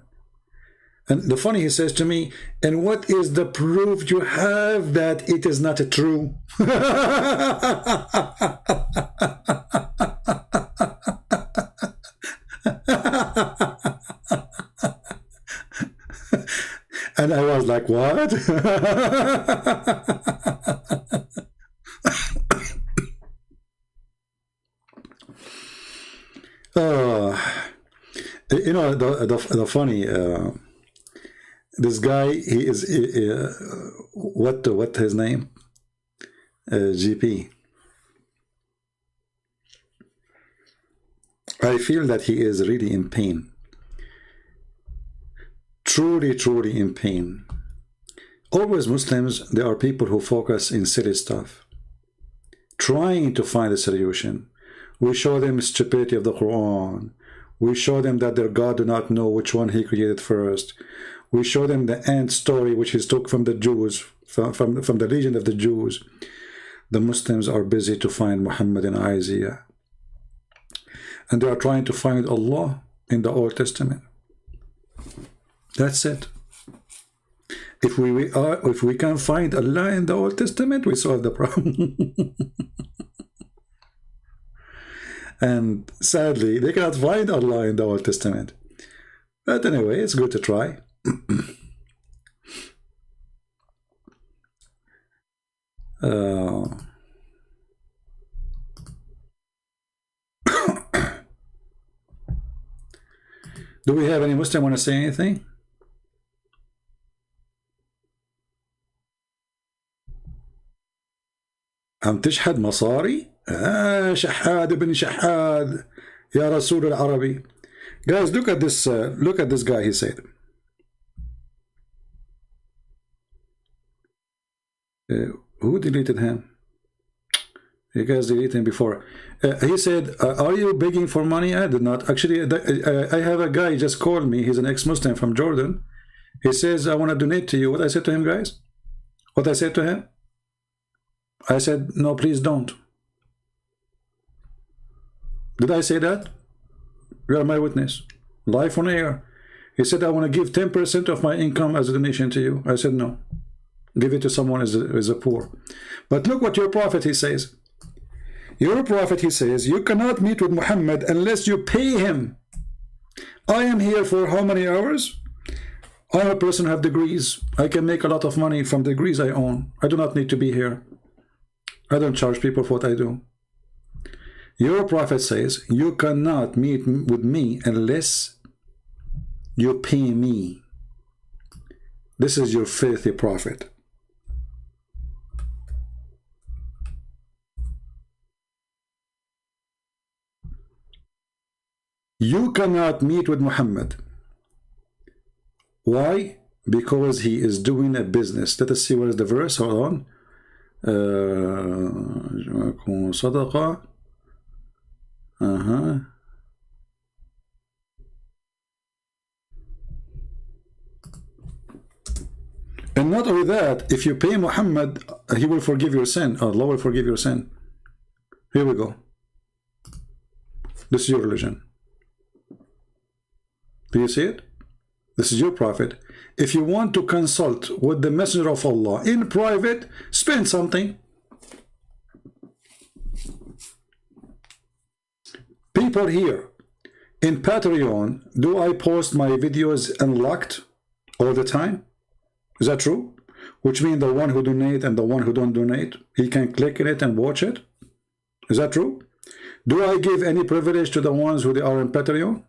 And the funny, he says to me, and what is the proof you have that it is not true? And I was like, what? You know, the funny, this guy, he is, what his name? GP. I feel that he is really in pain. Truly in pain. Always Muslims, there are people who focus in silly stuff, trying to find a solution. We show them stupidity of the Quran. We show them that their God do not know which one he created first. We show them the ant story, which is took from the Jews, from the legend of the Jews. The Muslims are busy to find Muhammad in Isaiah. And they are trying to find Allah in the Old Testament. That's it. If we can find Allah in the Old Testament, we solve the problem. And sadly, they cannot find Allah in the Old Testament. But anyway, it's good to try. Do we have any Muslim want to say anything? أم تشحد مصاري؟ شحاد ابن شحاد يا رسول العربي. Guys, look at this guy, he said. Who deleted him? You guys deleted him before. He said, are you begging for money? I did not. Actually, I have a guy just called me. He's an ex-Muslim from Jordan. He says, I want to donate to you. What I said to him, guys? What I said to him? I said, no, please don't. Did I say that? You are my witness. Live on air. He said, I want to give 10% of my income as a donation to you. I said, no. Give it to someone as a poor. But look what your prophet, he says. Your prophet, he says, you cannot meet with Muhammad unless you pay him. I am here for how many hours? I'm a person who have degrees. I can make a lot of money from degrees I own. I do not need to be here. I don't charge people for what I do. Your prophet says, you cannot meet with me unless you pay me. This is your filthy prophet. You cannot meet with Muhammad. Why? Because he is doing a business. Let us see what is the verse. Hold on. صدقة. And not only that, if you pay Muhammad, he will forgive your sin. Allah will forgive your sin. Here we go. This is your religion. Do you see it? This is your prophet. If you want to consult with the messenger of Allah in private, spend something. People here in Patreon, do I post my videos unlocked all the time? Is that true? Which means the one who donate and the one who don't donate, he can click in it and watch it. Is that true? Do I give any privilege to the ones who they are in Patreon?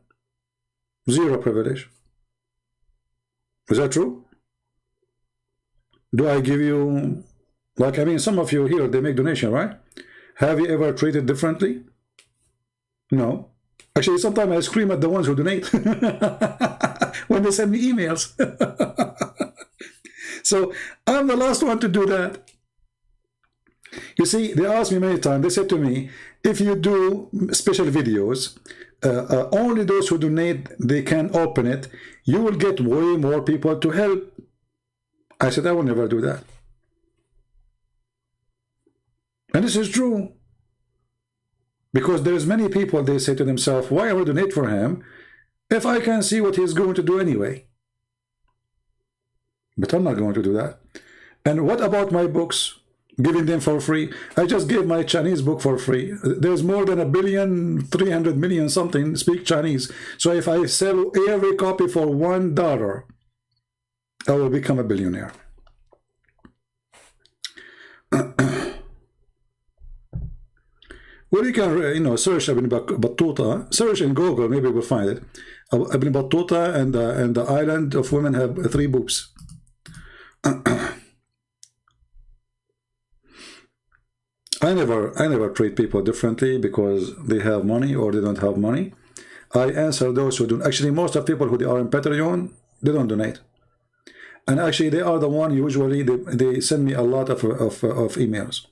Zero privilege. Is that true? Do I give you, like, I mean, some of you here, they make donation, right? Have you ever treated differently? No. Actually, sometimes I scream at the ones who donate when they send me emails. So I'm the last one to do that. You see, they asked me many times, they said to me, if you do special videos, only those who donate, they can open it, you will get way more people to help. I said, I will never do that. And this is true. Because there's many people, they say to themselves, why I will donate for him if I can see what he's going to do anyway? But I'm not going to do that. And what about my books? Giving them for free? I just gave my Chinese book for free. There's more than 1,300,000,000 something speak Chinese. So if I sell every copy for $1, I will become a billionaire. Well, you can, search Ibn Battuta. Search in Google, maybe we'll find it. Ibn Battuta and the island of women have 3 boobs. I never treat people differently because they have money or they don't have money. I answer those who don't. Actually, most of people who they are in Patreon, they don't donate. And actually, they are the one usually, they send me a lot of emails.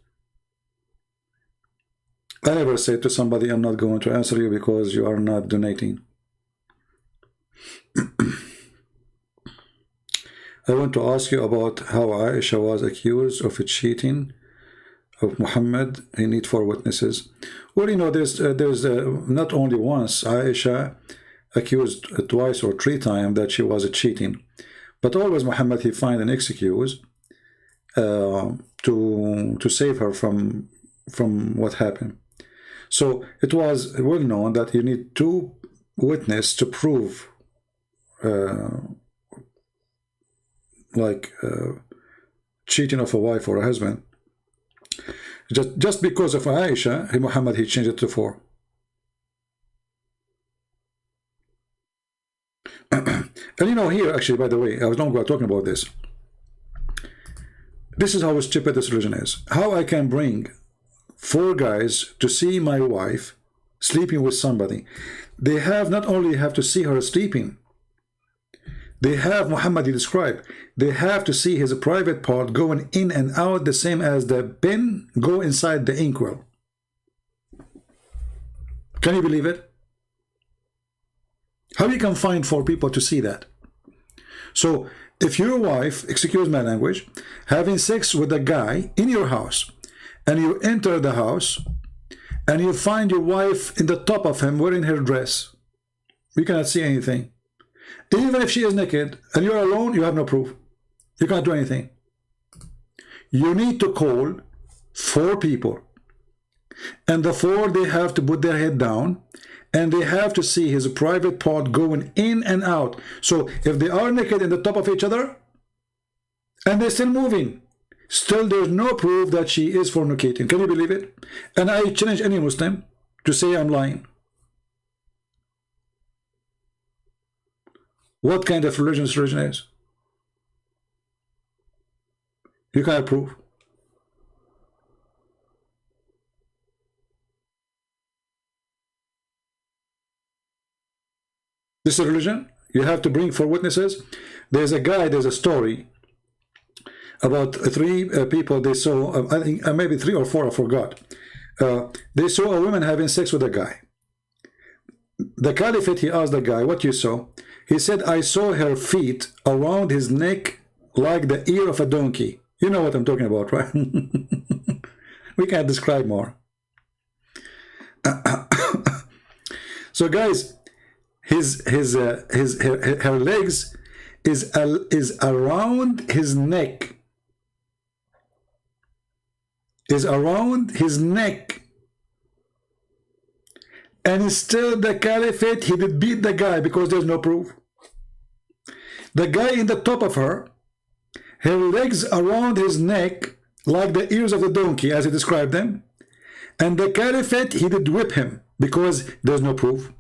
I never say to somebody, I'm not going to answer you because you are not donating. I want to ask you about how Aisha was accused of cheating of Muhammad. He need 4 witnesses. Well, there's not only once. Aisha accused twice or 3 times that she was cheating, but always Muhammad, he find an excuse to save her from what happened. So it was well known that you need 2 witnesses to prove cheating of a wife or a husband. Just because of Aisha, Muhammad, he changed it to 4. And here, actually, by the way, I was not talking about this. This is how stupid this religion is. How I can bring 4 guys to see my wife sleeping with somebody. They have not only have to see her sleeping, they have, Muhammad described, they have to see his private part going in and out the same as the pen go inside the inkwell. Can you believe it? How you can find 4 people to see that? So if your wife, excuse my language, having sex with a guy in your house, and you enter the house and you find your wife in the top of him wearing her dress, you cannot see anything. Even if she is naked and you're alone, you have no proof. You can't do anything. You need to call 4 people, and the 4, they have to put their head down and they have to see his private part going in and out. So if they are naked in the top of each other and they're still moving, still there's no proof that she is fornicating. Can you believe it? And I challenge any Muslim to say I'm lying. What kind of religion this religion is? You can't prove. This is religion. You have to bring 4 witnesses. There's a guy, there's a story about 3 people they saw, I think maybe 3 or 4, I forgot. They saw a woman having sex with a guy. The caliphate, he asked the guy, what you saw? He said, I saw her feet around his neck like the ear of a donkey. You know what I'm talking about, right? We can't describe more. So guys, her legs is around his neck. Is around his neck. And still the caliphate, he did beat the guy because there's no proof. The guy in the top of her legs around his neck like the ears of the donkey, as he described them. And the caliphate, he did whip him because there's no proof.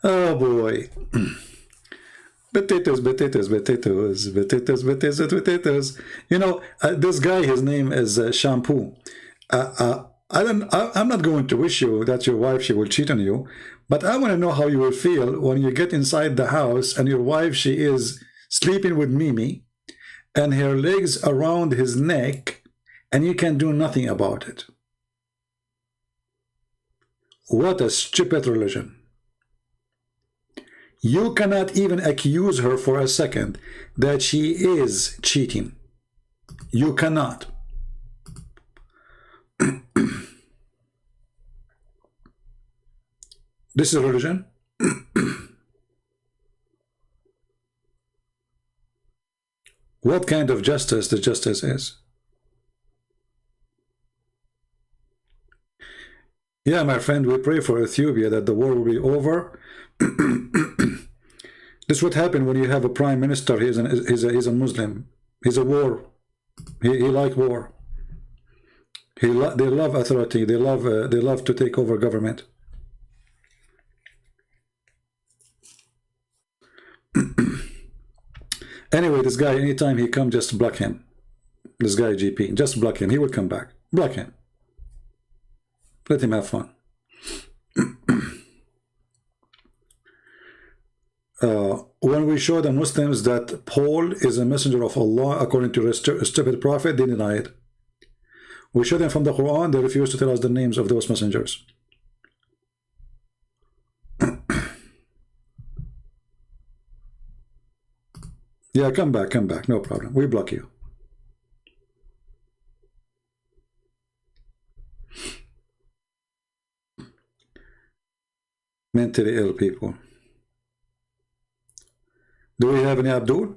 Oh boy. Potatoes. You know, this guy, his name is Shampoo. I'm not going to wish you that your wife, she will cheat on you, but I want to know how you will feel when you get inside the house and your wife, she is sleeping with Mimi and her legs around his neck and you can do nothing about it. What a stupid religion. You cannot even accuse her for a second that she is cheating. You cannot. This is religion. What kind of justice the justice is? Yeah, my friend, we pray for Ethiopia that the war will be over. This is what happened when you have a prime minister. He's a Muslim. He's a war. He like war. They love authority. They love to take over government. Anyway, this guy, anytime he comes, just block him. This guy GP, just block him. He will come back. Block him. Let him have fun. When we show the Muslims that Paul is a messenger of Allah according to a stupid prophet, they deny it. We show them from the Quran, they refuse to tell us the names of those messengers. Yeah, come back, no problem. We block you. Mentally ill people. Do we have any Abdul?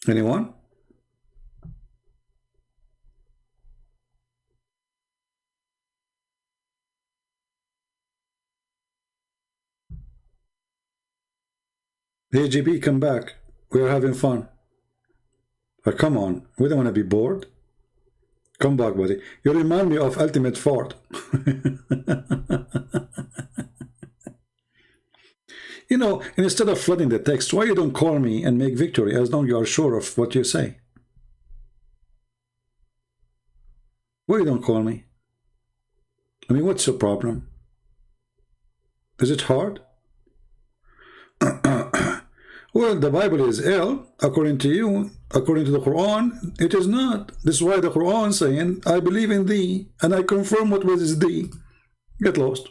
Anyone? Hey GB, come back. We are having fun. Come on, we don't want to be bored. Come back, buddy. You remind me of Ultimate Fort. You know, instead of flooding the text, why you don't call me and make victory as long as you are sure of what you say? Why you don't call me? I mean, what's your problem? Is it hard? Well, the Bible is ill, according to you, according to the Quran, it is not. This is why the Quran is saying, I believe in thee, and I confirm what was thee. Get lost.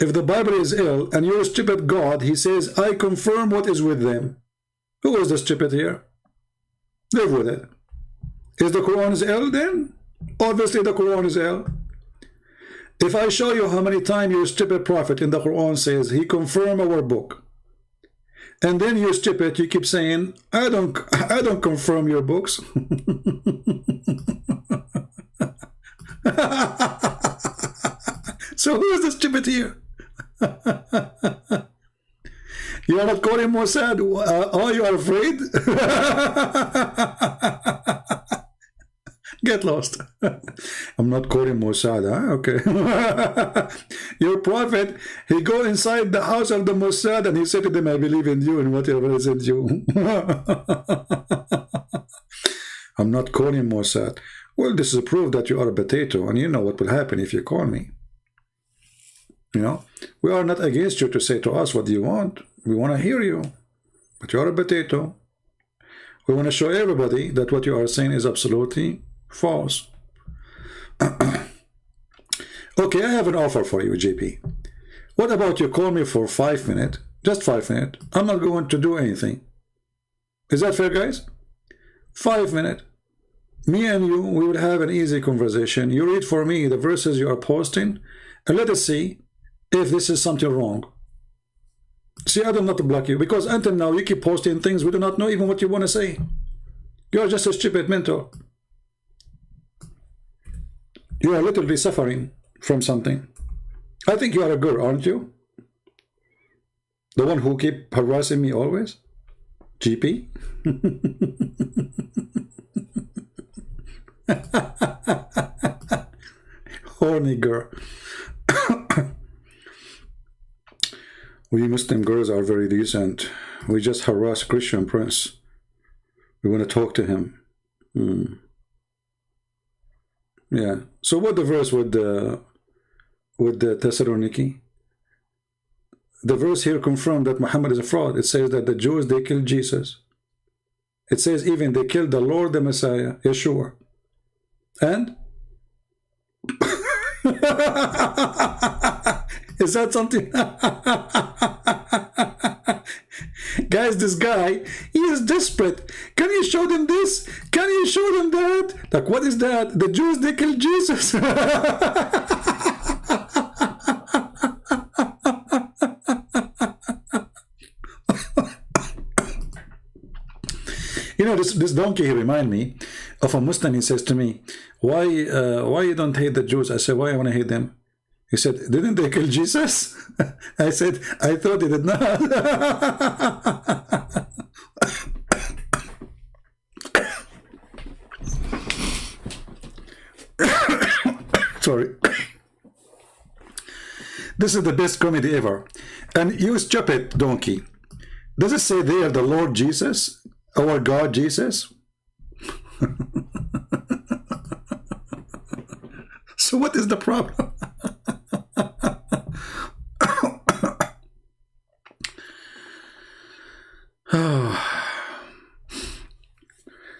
If the Bible is ill, and you're a stupid God, he says, I confirm what is with them. Who is the stupid here? Live with it. Is the Quran is ill then? Obviously the Quran is ill. If I show you how many times your stupid prophet in the Quran says, he confirmed our book, and then you're stupid, you keep saying, I don't confirm your books. So who is the stupid here? You are not calling Mossad? Oh, you are afraid? Get lost. I'm not calling Mossad, huh? Okay. Your prophet, he go inside the house of the Mossad and he said to them, I believe in you and whatever I sent you. I'm not calling Mossad. Well, this is a proof that you are a potato, and you know what will happen if you call me. You know, we are not against you to say to us what you want. We want to hear you. But you are a potato. We want to show everybody that what you are saying is absolutely false. Okay, I have an offer for you, JP. What about you call me for 5 minutes? Just 5 minutes. I'm not going to do anything. Is that fair, guys? 5 minutes. Me and you, we would have an easy conversation. You read for me the verses you are posting, and let us see if this is something wrong. See, I do not block you, because until now you keep posting things we do not know even what you want to say. You are just a stupid mentor. You are literally suffering from something. I think you are a girl, aren't you? The one who keep harassing me always? GP? Horny girl. We Muslim girls are very decent. We just harass Christian prince. We want to talk to him. Yeah. So what the verse with the Thessaloniki? The verse here confirmed that Muhammad is a fraud. It says that the Jews, they killed Jesus. It says even they killed the Lord, the Messiah, Yeshua. And is that something? Guys, this guy, he is desperate. Can you show them this? Can you show them that? Like, what is that? The Jews, they killed Jesus. You know, this donkey, he remind me of a Muslim. He says to me, why you don't hate the Jews? I said, why I want to hate them? He said, didn't they kill Jesus? I said, I thought they did not. Sorry. This is the best comedy ever. And use Djupet, donkey. Does it say there the Lord Jesus? Our God Jesus? So what is the problem?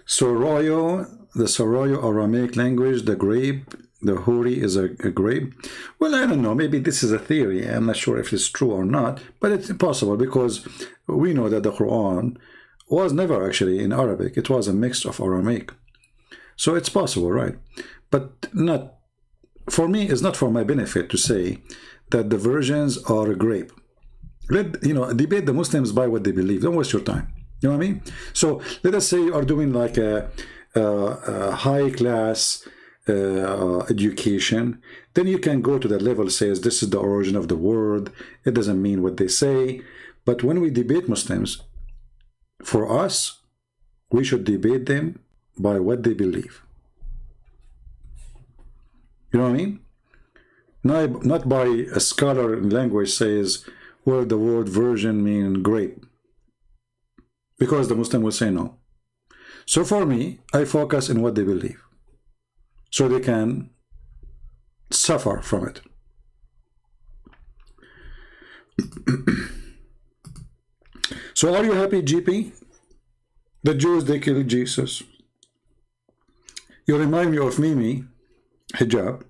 Soroyo, the Soroyo Aramaic language, the grape, the huri is a grape. Well, I don't know. Maybe this is a theory. I'm not sure if it's true or not, but it's possible because we know that the Quran was never actually in Arabic. It was a mix of Aramaic. So it's possible, right? But not, for me, it's not for my benefit to say that the versions are a grape. Debate the Muslims by what they believe. Don't waste your time. You know what I mean? So let us say you are doing like a high class education. Then you can go to that level, says this is the origin of the word. It doesn't mean what they say. But when we debate Muslims, for us, we should debate them by what they believe. You know what I mean? Not by a scholar in language says, well, the word virgin means grape. Because the Muslim will say no. So for me, I focus on what they believe. So they can suffer from it. So are you happy, GP? The Jews, they killed Jesus. You remind me of Mimi Hijab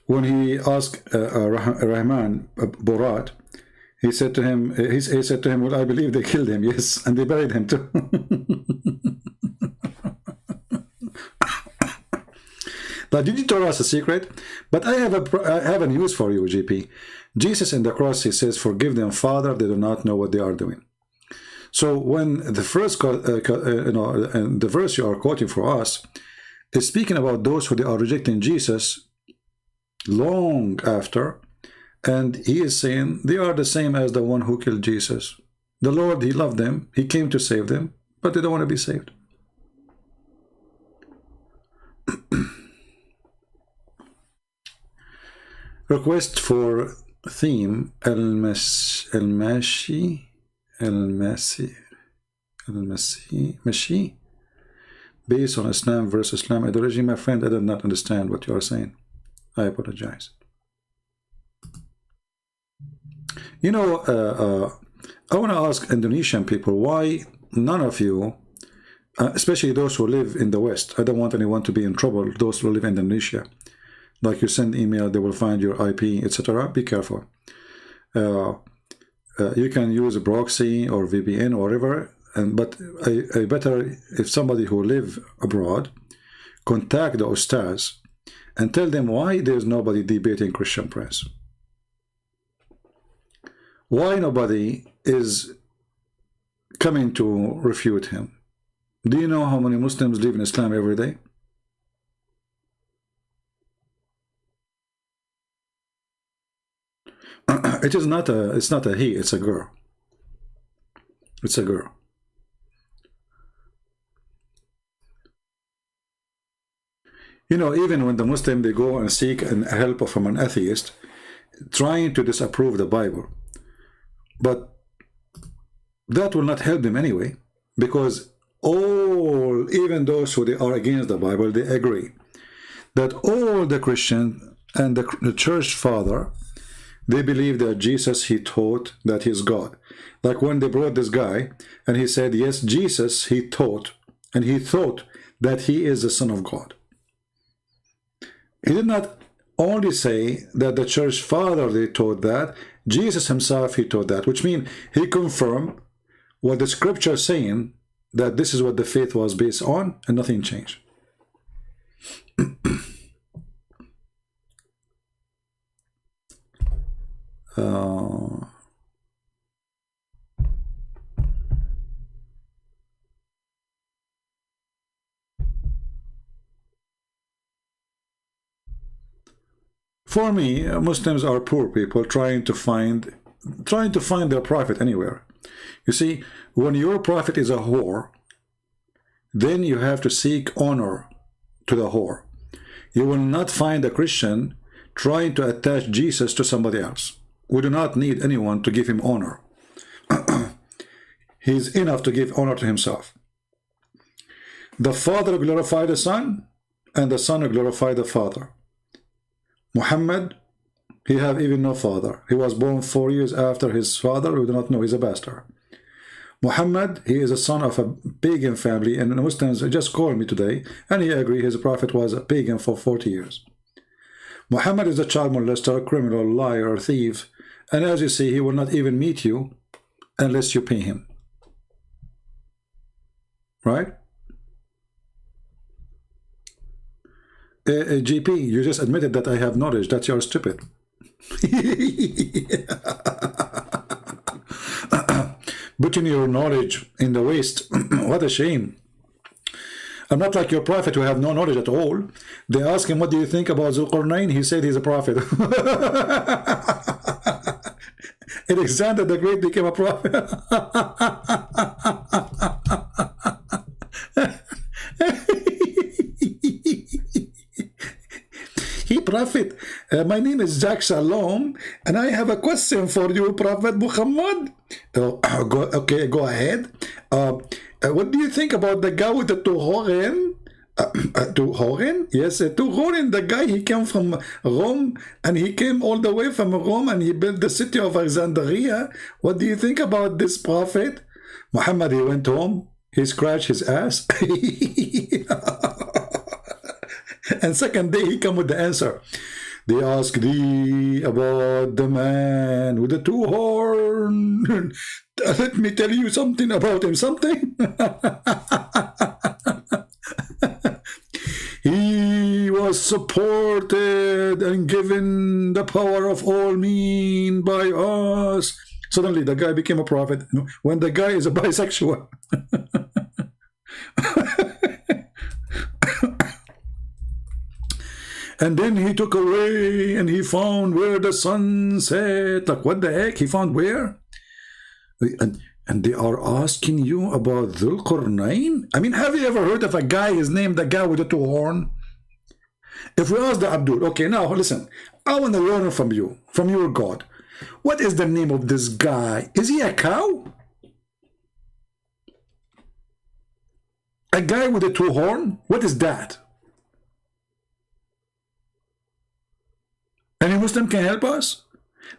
when he asked Rahman Borat. He said to him, well, I believe they killed him. Yes, and they buried him too. But did you tell us a secret? But I have a news for you, GP. Jesus in the cross, he says, forgive them, Father, they do not know what they are doing. So when the first, the verse you are quoting for us is speaking about those who they are rejecting Jesus long after, and he is saying they are the same as the one who killed Jesus. The Lord, he loved them, he came to save them, but they don't want to be saved. Request for theme المشي based on Islam versus Islam ideology. My friend, I did not understand what you are saying. I apologize. You know, I want to ask Indonesian people, why none of you, especially those who live in the West, I don't want anyone to be in trouble, those who live in Indonesia, like you send email, they will find your IP, etc. Be careful. You can use a proxy or VPN or whatever, but I better, if somebody who live abroad, contact the ustaz and tell them why there's nobody debating Christian Prince. Why nobody is coming to refute him? Do you know how many Muslims live in Islam every day? It's not a he, it's a girl. It's a girl. You know, even when the Muslim, they go and seek help from an atheist, trying to disapprove the Bible. But that will not help them anyway, because even those who they are against the Bible, they agree that all the Christians and the church father, they believe that Jesus, he taught that he's God. Like when they brought this guy and he said, yes, Jesus, he taught, and he thought that he is the Son of God. He did not only say that the church father, they taught that, Jesus himself, he taught that, which means he confirmed what the scripture is saying, that this is what the faith was based on, and nothing changed. For me, Muslims are poor people trying to find their prophet anywhere. You see, when your prophet is a whore, then you have to seek honor to the whore. You will not find a Christian trying to attach Jesus to somebody else. We do not need anyone to give him honor. He's enough to give honor to himself. The Father glorified the Son, and the Son glorified the Father. Muhammad, he have even no father. He was born 4 years after his father. We do not know, he's a bastard. Muhammad, he is a son of a pagan family, and the Muslims just called me today, and he agreed his prophet was a pagan for 40 years. Muhammad is a child molester, criminal, liar, thief, and as you see, he will not even meet you unless you pay him. Right? GP, you just admitted that I have knowledge, that you're stupid. Putting your knowledge in the waste. What a shame. I'm not like your prophet who have no knowledge at all. They ask him, what do you think about Zulqarnain? He said he's a prophet. Alexander the Great became a prophet. Hey, Prophet, my name is Jack Shalom, and I have a question for you, Prophet Muhammad. Okay, go ahead. What do you think about the guy with the two horn? Two horn? Yes, two horn. The guy, he came from Rome, and he came all the way from Rome, and he built the city of Alexandria. What do you think about this prophet? Muhammad, he went home, he scratched his ass. And second day, he come with the answer. They ask thee about the man with the two horns. Let me tell you something about him. Something. He was supported and given the power of all means by us. Suddenly, the guy became a prophet. When the guy is a bisexual. And then he took away and he found where the sun set. Like, what the heck? He found where? And they are asking you about Dhul Qurnain? I mean, have you ever heard of a guy, his name, the guy with the two horns? If we ask the Abdul, okay, now listen, I want to learn from you, from your God. What is the name of this guy? Is he a cow? A guy with a two horn? What is that? Any Muslim can help us?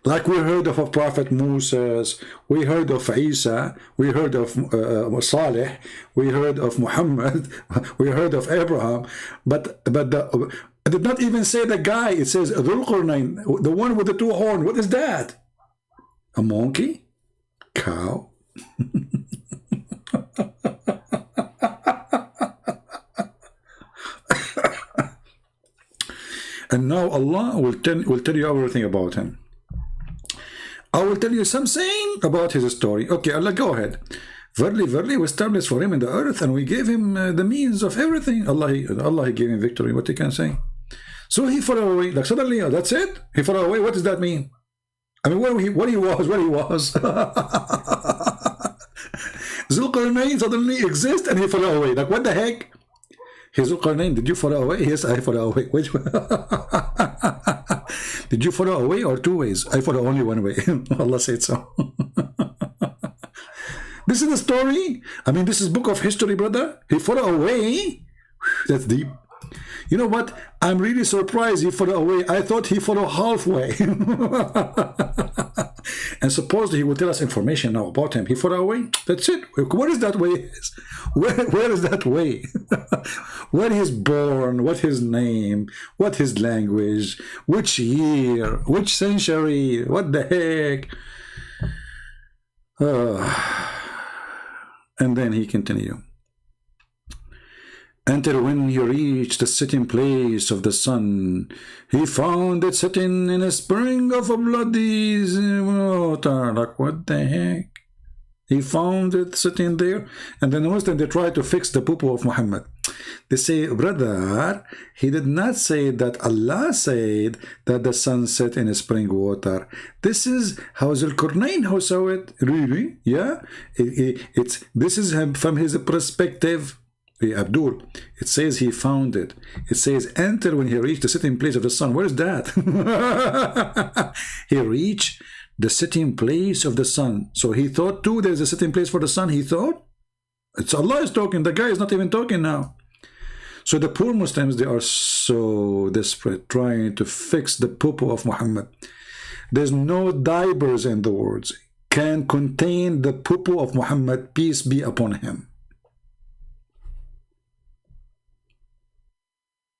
Like we heard of Prophet Moses, we heard of Isa, we heard of Saleh, we heard of Muhammad, we heard of Abraham, but it did not even say the guy. It says Dhul Qarnayn, the one with the two horns. What is that? A monkey? Cow? And now Allah will tell you everything about him. I will tell you something about his story. Okay, Allah, go ahead. Verily, verily, we established for him in the earth, and we gave him the means of everything. Allah he gave him victory. What you can say? So he fell away. Like suddenly, that's it. He fell away. What does that mean? I mean, what he was. Zulqarnain suddenly exists, and he fell away. Like what the heck? Hey, Zulqarnain, did you fall away? Yes, I fell away. Which did you fall away or two ways? I fall only one way. Allah said so. This is the story. I mean, this is book of history, brother. He fell away. That's deep. You know what? I'm really surprised he fell away. I thought he fell halfway. And supposedly he will tell us information now about him. He fell away. That's it. What is that way? Where is that way? Where he's born, what his name, what his language, which year, which century, what the heck? And then he continued. Until when he reached the sitting place of the sun, he found it sitting in a spring of bloody water. Like, what the heck? He found it sitting there. And then the Muslims, they try to fix the poo-poo of Muhammad. They say, brother, he did not say that Allah said that the sun set in a spring water. This is how Zulqarnain who saw it. Really? Yeah? This is from his perspective. Abdul, it says he found it. It says enter when he reached the sitting place of the sun. Where is that? He reached the sitting place of the sun. So he thought too there's a sitting place for the sun. He thought it's Allah is talking. The guy is not even talking now. So the poor Muslims, they are so desperate trying to fix the poo-poo of Muhammad. There's no diapers in the words can contain the poo-poo of Muhammad, peace be upon him.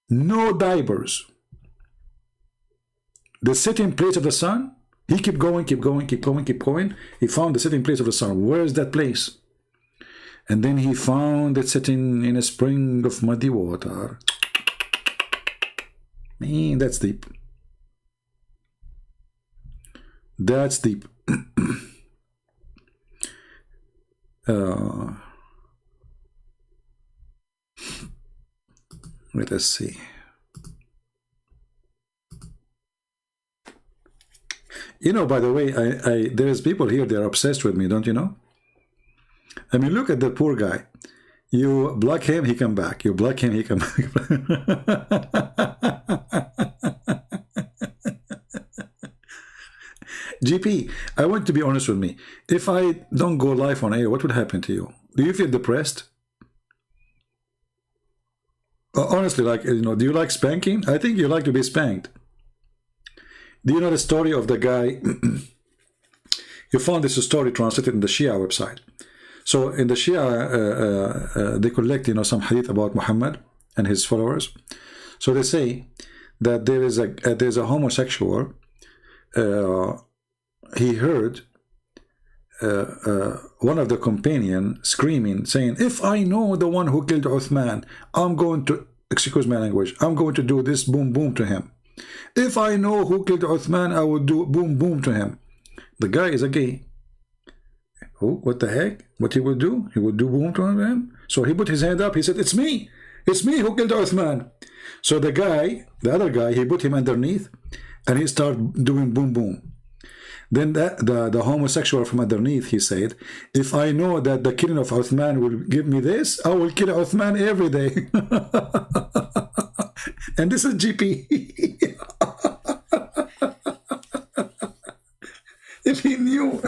No diapers. The sitting place of the sun. He kept going. He found the sitting place of the sun. Where is that place? And then he found it sitting in a spring of muddy water. Man, that's deep. That's deep. Let us see. You know, by the way, there's people here, they're obsessed with me, don't you know? I mean, look at the poor guy. You block him, he come back. You block him, he come back. GP, I want to be honest with me. If I don't go live on air, what would happen to you? Do you feel depressed? Honestly, like, you know, do you like spanking? I think you like to be spanked. Do you know the story of the guy? You found this story translated in the Shia website. So in the Shia, they collect, you know, some hadith about Muhammad and his followers. So they say that there's a homosexual. He heard one of the companion screaming, saying, if I know the one who killed Uthman, I'm going to, excuse my language, I'm going to do this boom boom to him. If I know who killed Uthman, I will do boom boom to him. The guy is a gay. Oh, what the heck? What he will do? He will do boom to him. So he put his hand up. He said, it's me who killed Uthman. So the guy, the other guy, he put him underneath and he started doing boom boom. Then the homosexual from underneath, he said, if I know that the killing of Uthman will give me this, I will kill Uthman every day. And this is GP. If he knew.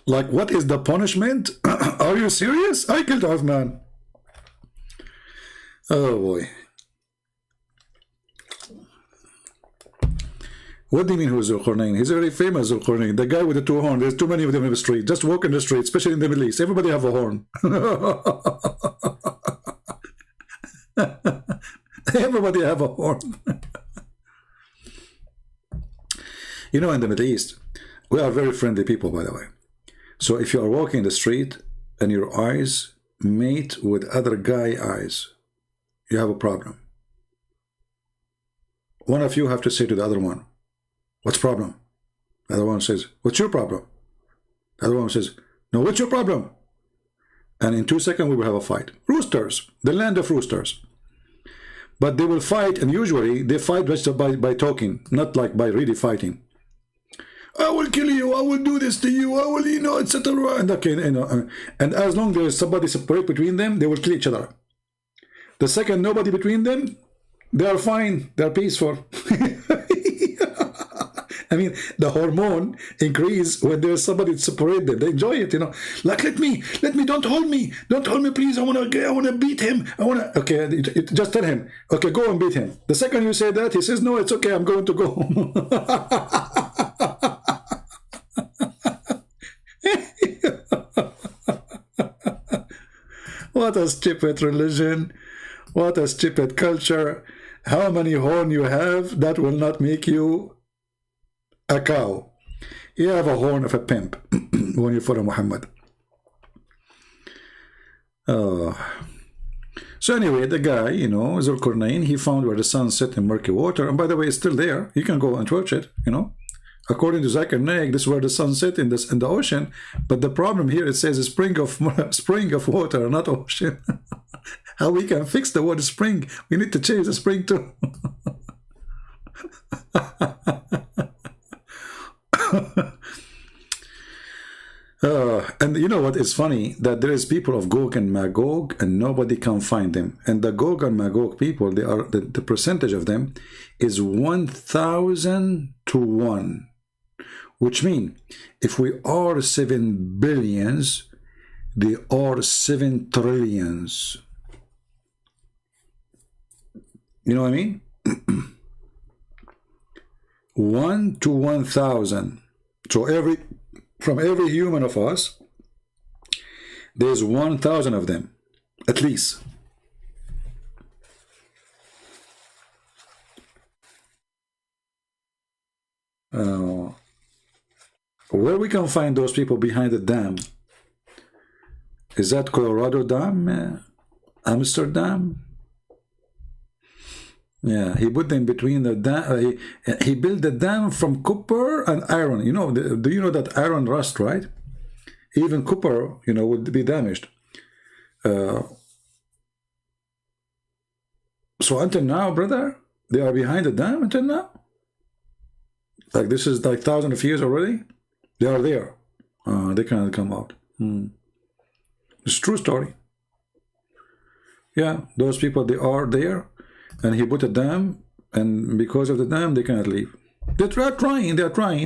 Like, what is the punishment? Are you serious? I killed Uthman. Oh boy. What do you mean who's Zulqarnain? He's a very famous Zulqarnain. The guy with the two horns. There's too many of them in the street. Just walk in the street, especially in the Middle East. Everybody have a horn. Everybody have a horn. You know, in the Middle East, we are very friendly people, by the way. So if you are walking in the street and your eyes mate with other guy eyes, you have a problem. One of you have to say to the other one, what's the problem? The other one says, what's your problem? The other one says, no, what's your problem? And in 2 seconds we will have a fight. Roosters, the land of roosters. But they will fight, and usually they fight just by talking, not like by really fighting. I will kill you, I will do this to you, I will, you know, etc. And okay, you know, and as long as there is somebody separate between them, they will kill each other. The second nobody between them, they are fine, they are peaceful. I mean, the hormone increase when there's somebody to separate them. They enjoy it, you know. Like, let me, don't hold me, please. I wanna beat him. Okay, just tell him. Okay, go and beat him. The second you say that, he says, no, it's okay. I'm going to go home. What a stupid religion. What a stupid culture. How many horns you have, that will not make you a cow. You have a horn of a pimp when you follow Muhammad. So anyway, the guy, you know, Zulqarnain, he found where the sun set in murky water. And by the way, it's still there. You can go and watch it, you know. According to Zakir Naik, this is where the sun set in the ocean. But the problem here, it says a spring of water, not ocean. How we can fix the word spring? We need to change the spring too. And you know what is funny? That there is people of Gog and Magog and nobody can find them. And the Gog and Magog people, they are the percentage of them is 1,000 to 1. Which means if we are 7 billions, they are 7 trillions. You know what I mean? 1 to 1,000. So from every human of us, there's 1,000 of them, at least. Where we can find those people behind the dam? Is that Colorado Dam? Amsterdam? Yeah, he put them between the dam. He built the dam from copper and iron. You know, do you know that iron rust, right? Even copper, you know, would be damaged. So until now, brother, they are behind the dam until now. Like this is like thousands of years already. They are there. They cannot come out. It's a true story. Yeah, those people, they are there. And he put a dam, and because of the dam, they cannot leave. They're trying,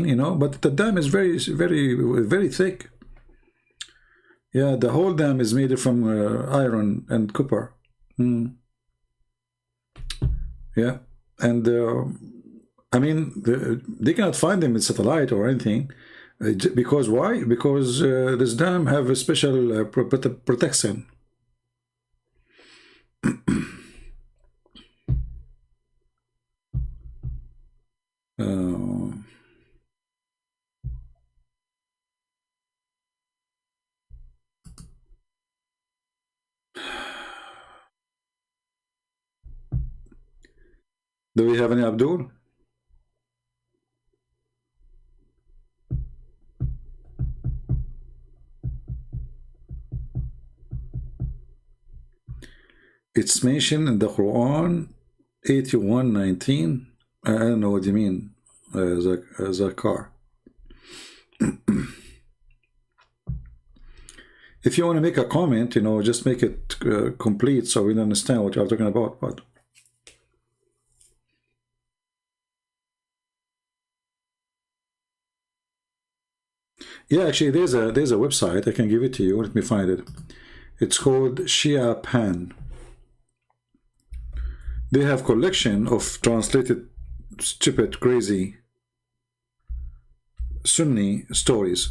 you know, but the dam is very, very, very thick. Yeah, the whole dam is made from iron and copper. Yeah, and I mean, they cannot find them in satellite or anything. Because why? Because this dam have a special protection. Do we have any Abdul? It's mentioned in the Quran 81:19. I don't know what you mean, Zakar. If you want to make a comment, you know, just make it complete so we understand what you are talking about. But yeah, actually, there's a website. I can give it to you. Let me find it. It's called Shia Pan. They have collection of translated stupid, crazy Sunni stories.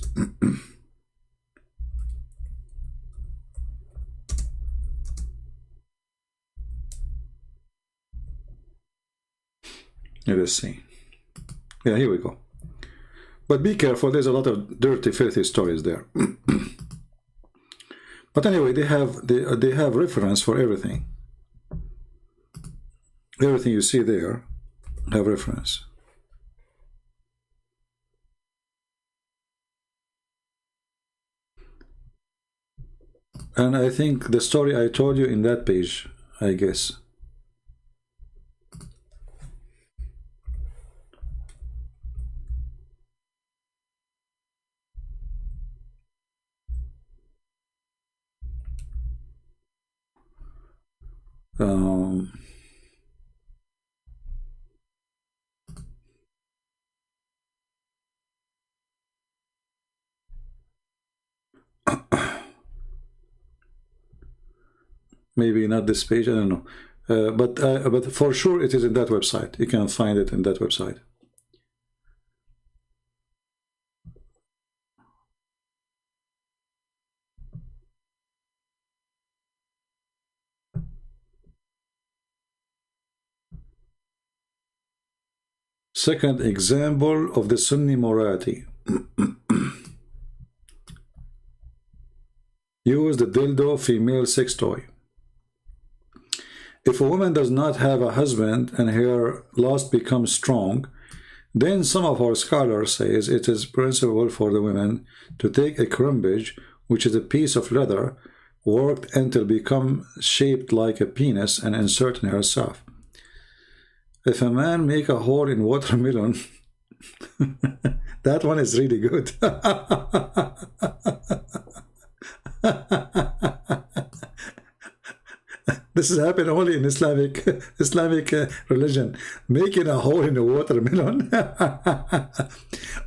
Let's see. Yeah, here we go. But be careful, there's a lot of dirty, filthy stories there. But anyway, they have reference for everything. Everything you see there have reference. And I think the story I told you in that page, I guess. Maybe not this page, I don't know. But for sure it is in that website. You can find it in that website. Second example of the Sunni morality. Use the dildo female sex toy. If a woman does not have a husband and her lust becomes strong, then some of our scholars says it is permissible for the women to take a crumbage, which is a piece of leather, worked until become shaped like a penis, and insert in herself. If a man make a hole in watermelon, that one is really good. This has happened only in Islamic religion. Making a hole in a watermelon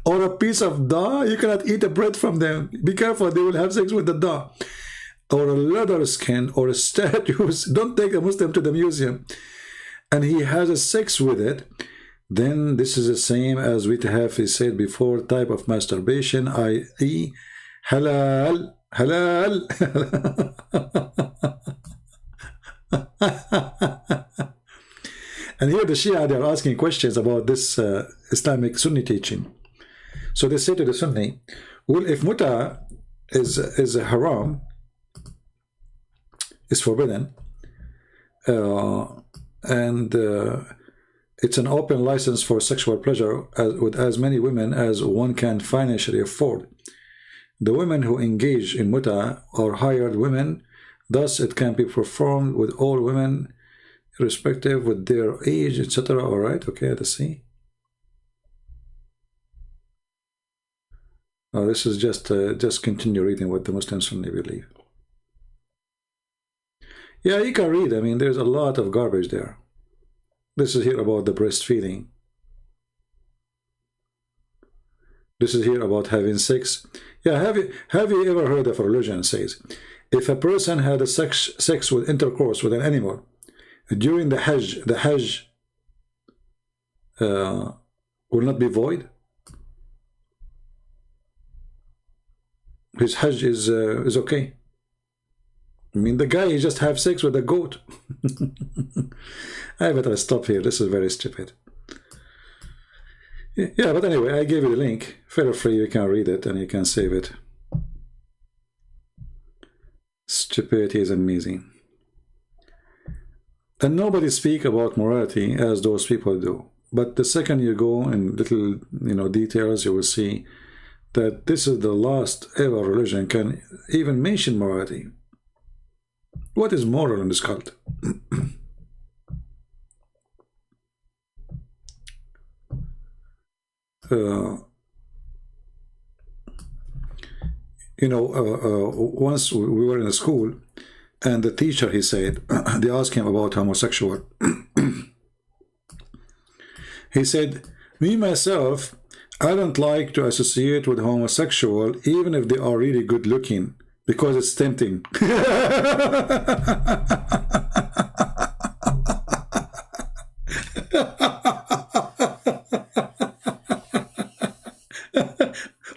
or a piece of dough, you cannot eat the bread from them. Be careful, they will have sex with the dough. Or a leather skin or a statues. Don't take a Muslim to the museum and he has a sex with it. Then this is the same as we have said before, type of masturbation, i.e. halal. And here the Shia, they are asking questions about this Islamic Sunni teaching. So they say to the Sunni, well, if muta is a haram, is forbidden, and it's an open license for sexual pleasure with as many women as one can financially afford. The women who engage in muta are hired women. Thus, it can be performed with all women, irrespective with their age, etc. All right, okay, let's see. Oh, this is just continue reading what the Muslim Sunni believe. Yeah, you can read. I mean, there's a lot of garbage there. This is here about the breastfeeding. This is here about having sex. Yeah, have you ever heard of a religion says, if a person had a sex with intercourse with an animal during the Hajj will not be void? His Hajj is okay. I mean, the guy, he just have sex with a goat. I better stop here. This is very stupid. Yeah, but anyway, I gave you the link. Feel free, you can read it and you can save it. Stupidity is amazing. And nobody speak about morality as those people do. But the second you go in little, details, you will see that this is the last ever religion can even mention morality. What is moral in this cult? You know, once we were in a school, and the teacher, he said, they asked him about homosexual. He said, me, myself, I don't like to associate with homosexual, even if they are really good looking, because it's tempting.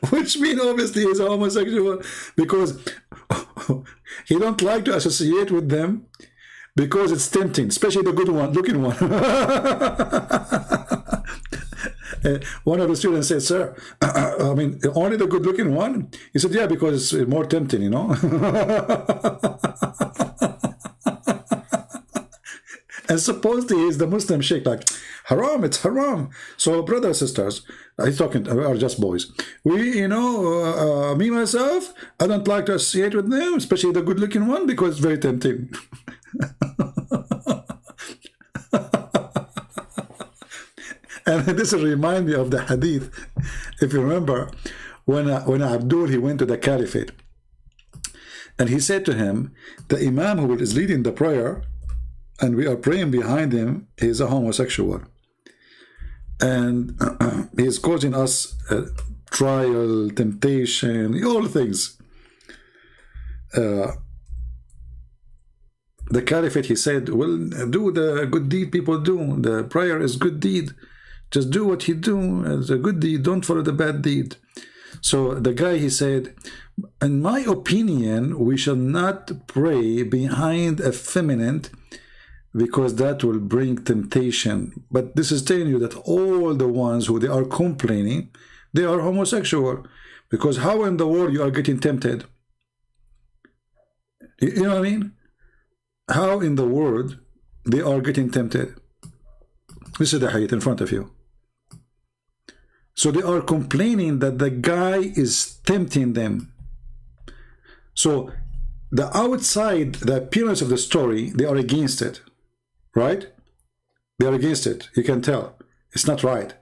Which means obviously he's a homosexual, because he don't like to associate with them because it's tempting, especially the good one, looking one. One of the students said, sir, I mean, only the good looking one? He said, yeah, because it's more tempting, you know. And supposedly he's the Muslim sheikh, like, haram, it's haram. So brothers, sisters, he's talking, are just boys. We, you know, me, myself, I don't like to associate with them, especially the good looking one, because it's very tempting. And this reminds me of the hadith. If you remember, when Abdul, he went to the caliphate, and he said to him, the imam who is leading the prayer, and we are praying behind him, he is a homosexual. And he is causing us trial, temptation, all things. The caliphate, he said, well, do the good deed people do. The prayer is good deed. Just do what you do as a good deed. Don't follow the bad deed. So the guy, he said, in my opinion, we shall not pray behind a feminine, because that will bring temptation. But this is telling you that all the ones who they are complaining, they are homosexual. Because how in the world you are getting tempted? You know what I mean? How in the world they are getting tempted? This is the hadith in front of you. So they are complaining that the guy is tempting them. So the outside, the appearance of the story, they are against it. Right? They are against it. You can tell. It's not right.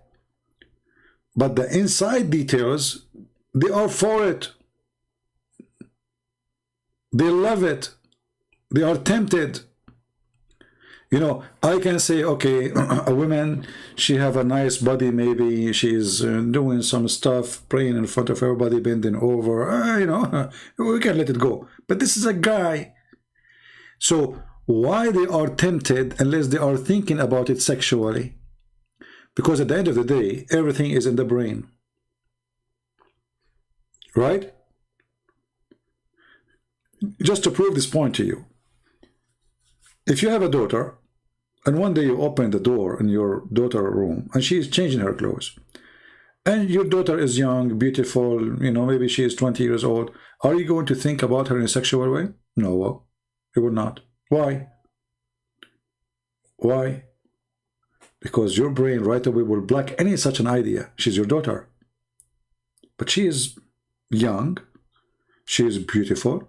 But the inside details, they are for it. They love it. They are tempted. You know, I can say, okay, a woman, she have a nice body, maybe she's doing some stuff, praying in front of everybody, bending over, you know, we can let it go. But this is a guy. So why they are tempted unless they are thinking about it sexually? Because at the end of the day, everything is in the brain. Right? Just to prove this point to you, if you have a daughter, and one day you open the door in your daughter's room, and she is changing her clothes, and your daughter is young, beautiful, you know, maybe she is 20 years old, are you going to think about her in a sexual way? No, you will not. Why? Why? Because your brain right away will block any such an idea. She's your daughter. But she is young, she is beautiful,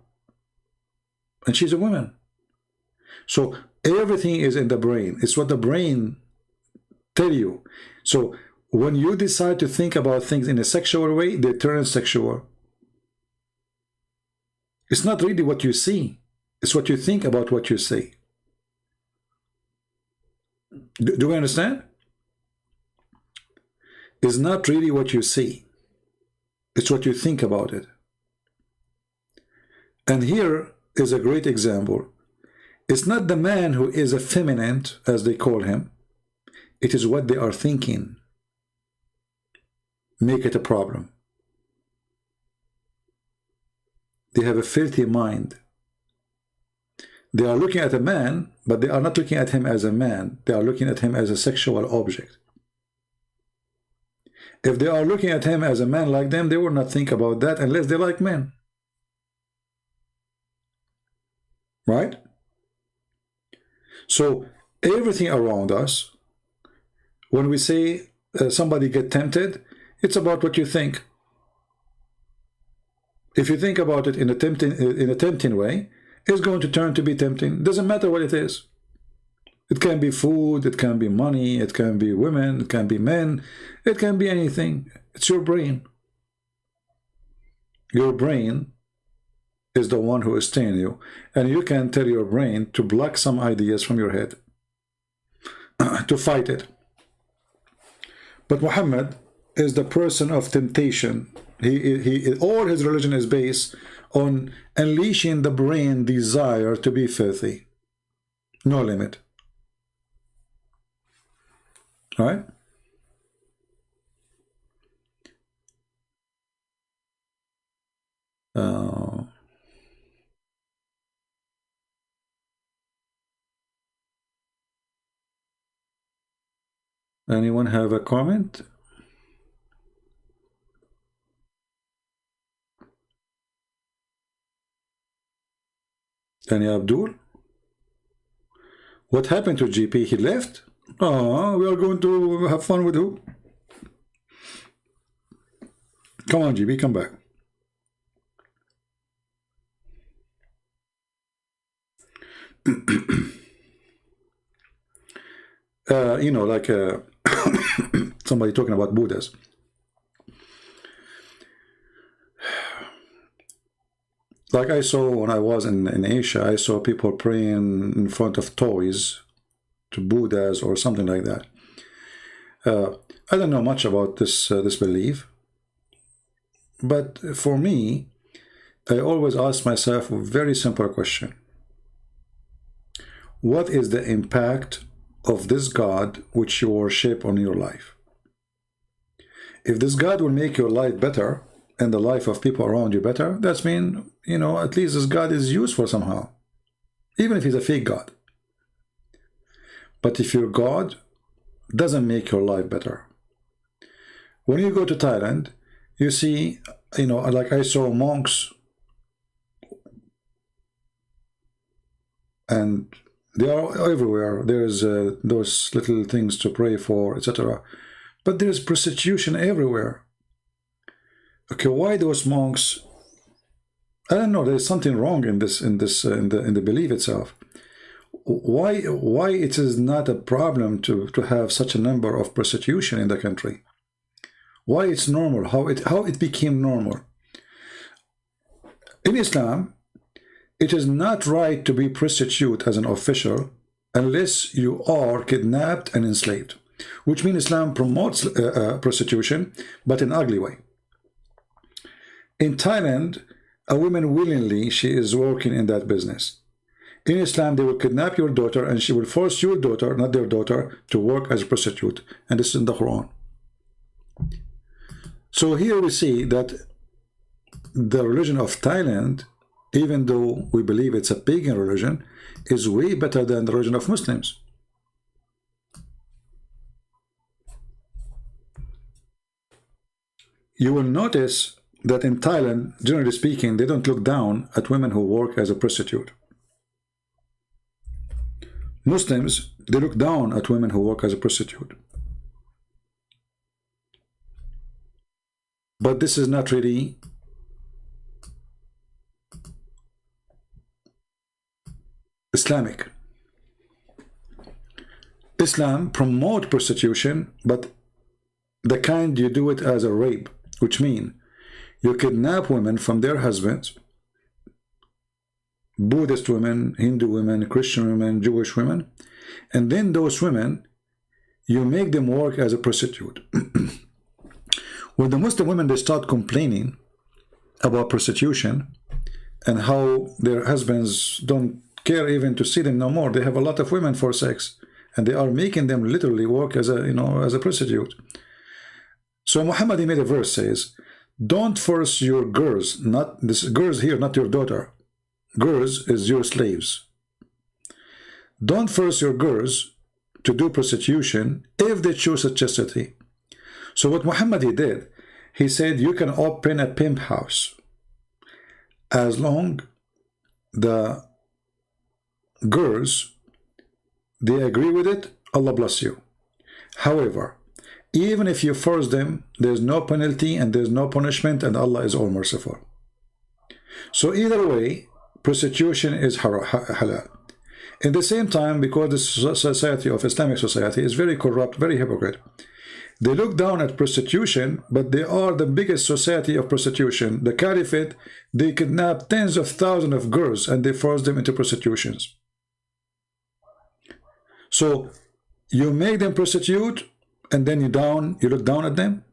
and she's a woman. So everything is in the brain. It's what the brain tell you. So when you decide to think about things in a sexual way, they turn sexual. It's not really what you see. It's what you think about what you see. Do we understand? It's not really what you see. It's what you think about it. And here is a great example. It's not the man who is effeminate, as they call him. It is what they are thinking. Make it a problem. They have a filthy mind. They are looking at a man, but they are not looking at him as a man. They are looking at him as a sexual object. If they are looking at him as a man like them, they will not think about that unless they like men. Right? So everything around us, when we say somebody get tempted, it's about what you think. If you think about it in a tempting way, it's going to turn to be tempting. Doesn't matter what it is. It can be food, it can be money, it can be women, it can be men, it can be anything. It's your brain. Your brain is the one who is staying you, and you can tell your brain to block some ideas from your head to fight it. But Muhammad is the person of temptation. All his religion is based on unleashing the brain desire to be filthy. No limit. All right? Anyone have a comment? Any Abdul? What happened to GP? He left? Oh, we are going to have fun with who? Come on, GP, come back. You know, like somebody talking about Buddhas. Like I saw when I was in Asia, I saw people praying in front of toys to Buddhas or something like that. I don't know much about this belief, but for me, I always ask myself a very simple question. What is the impact of this God which you worship on your life? If this God will make your life better and the life of people around you better, that's mean, you know, at least this God is useful somehow, even if he's a fake God. But if your God doesn't make your life better, when you go to Thailand, you see, you know, like I saw monks, and they are everywhere. There's those little things to pray for, etc. But there's prostitution everywhere. Okay, why those monks? I don't know. There's something wrong in the belief itself. Why it is not a problem to have such a number of prostitution in the country? Why it's normal? How it became normal? In Islam, it is not right to be prostitute as an official unless you are kidnapped and enslaved, which means Islam promotes prostitution, but in an ugly way. In Thailand, a woman willingly, she is working in that business. In Islam, they will kidnap your daughter and she will force your daughter, not their daughter, to work as a prostitute. And this is in the Quran. So here we see that the religion of Thailand, even though we believe it's a pagan religion, is way better than the religion of Muslims. You will notice that in Thailand, generally speaking, they don't look down at women who work as a prostitute. Muslims, they look down at women who work as a prostitute. But this is not really Islamic. Islam promotes prostitution, but the kind you do it as a rape, which means you kidnap women from their husbands, Buddhist women, Hindu women, Christian women, Jewish women, and then those women, you make them work as a prostitute. When the Muslim women, they start complaining about prostitution and how their husbands don't care even to see them no more. They have a lot of women for sex, and they are making them literally work as a, you know, as a prostitute. So Muhammad, he made a verse, says, don't force your girls, not this girls here, not your daughter. Girls is your slaves. Don't force your girls to do prostitution if they choose a chastity. So what Muhammad, he did, he said you can open a pimp house as long the girls, they agree with it, Allah bless you. However, even if you force them, there's no penalty and there's no punishment, and Allah is all merciful. So either way, prostitution is halal. In the same time, because the society of Islamic society is very corrupt, very hypocrite, They look down at prostitution, but they are the biggest society of prostitution. The caliphate, they kidnap tens of thousands of girls and they force them into prostitutions. So you make them prostitute and then you look down at them?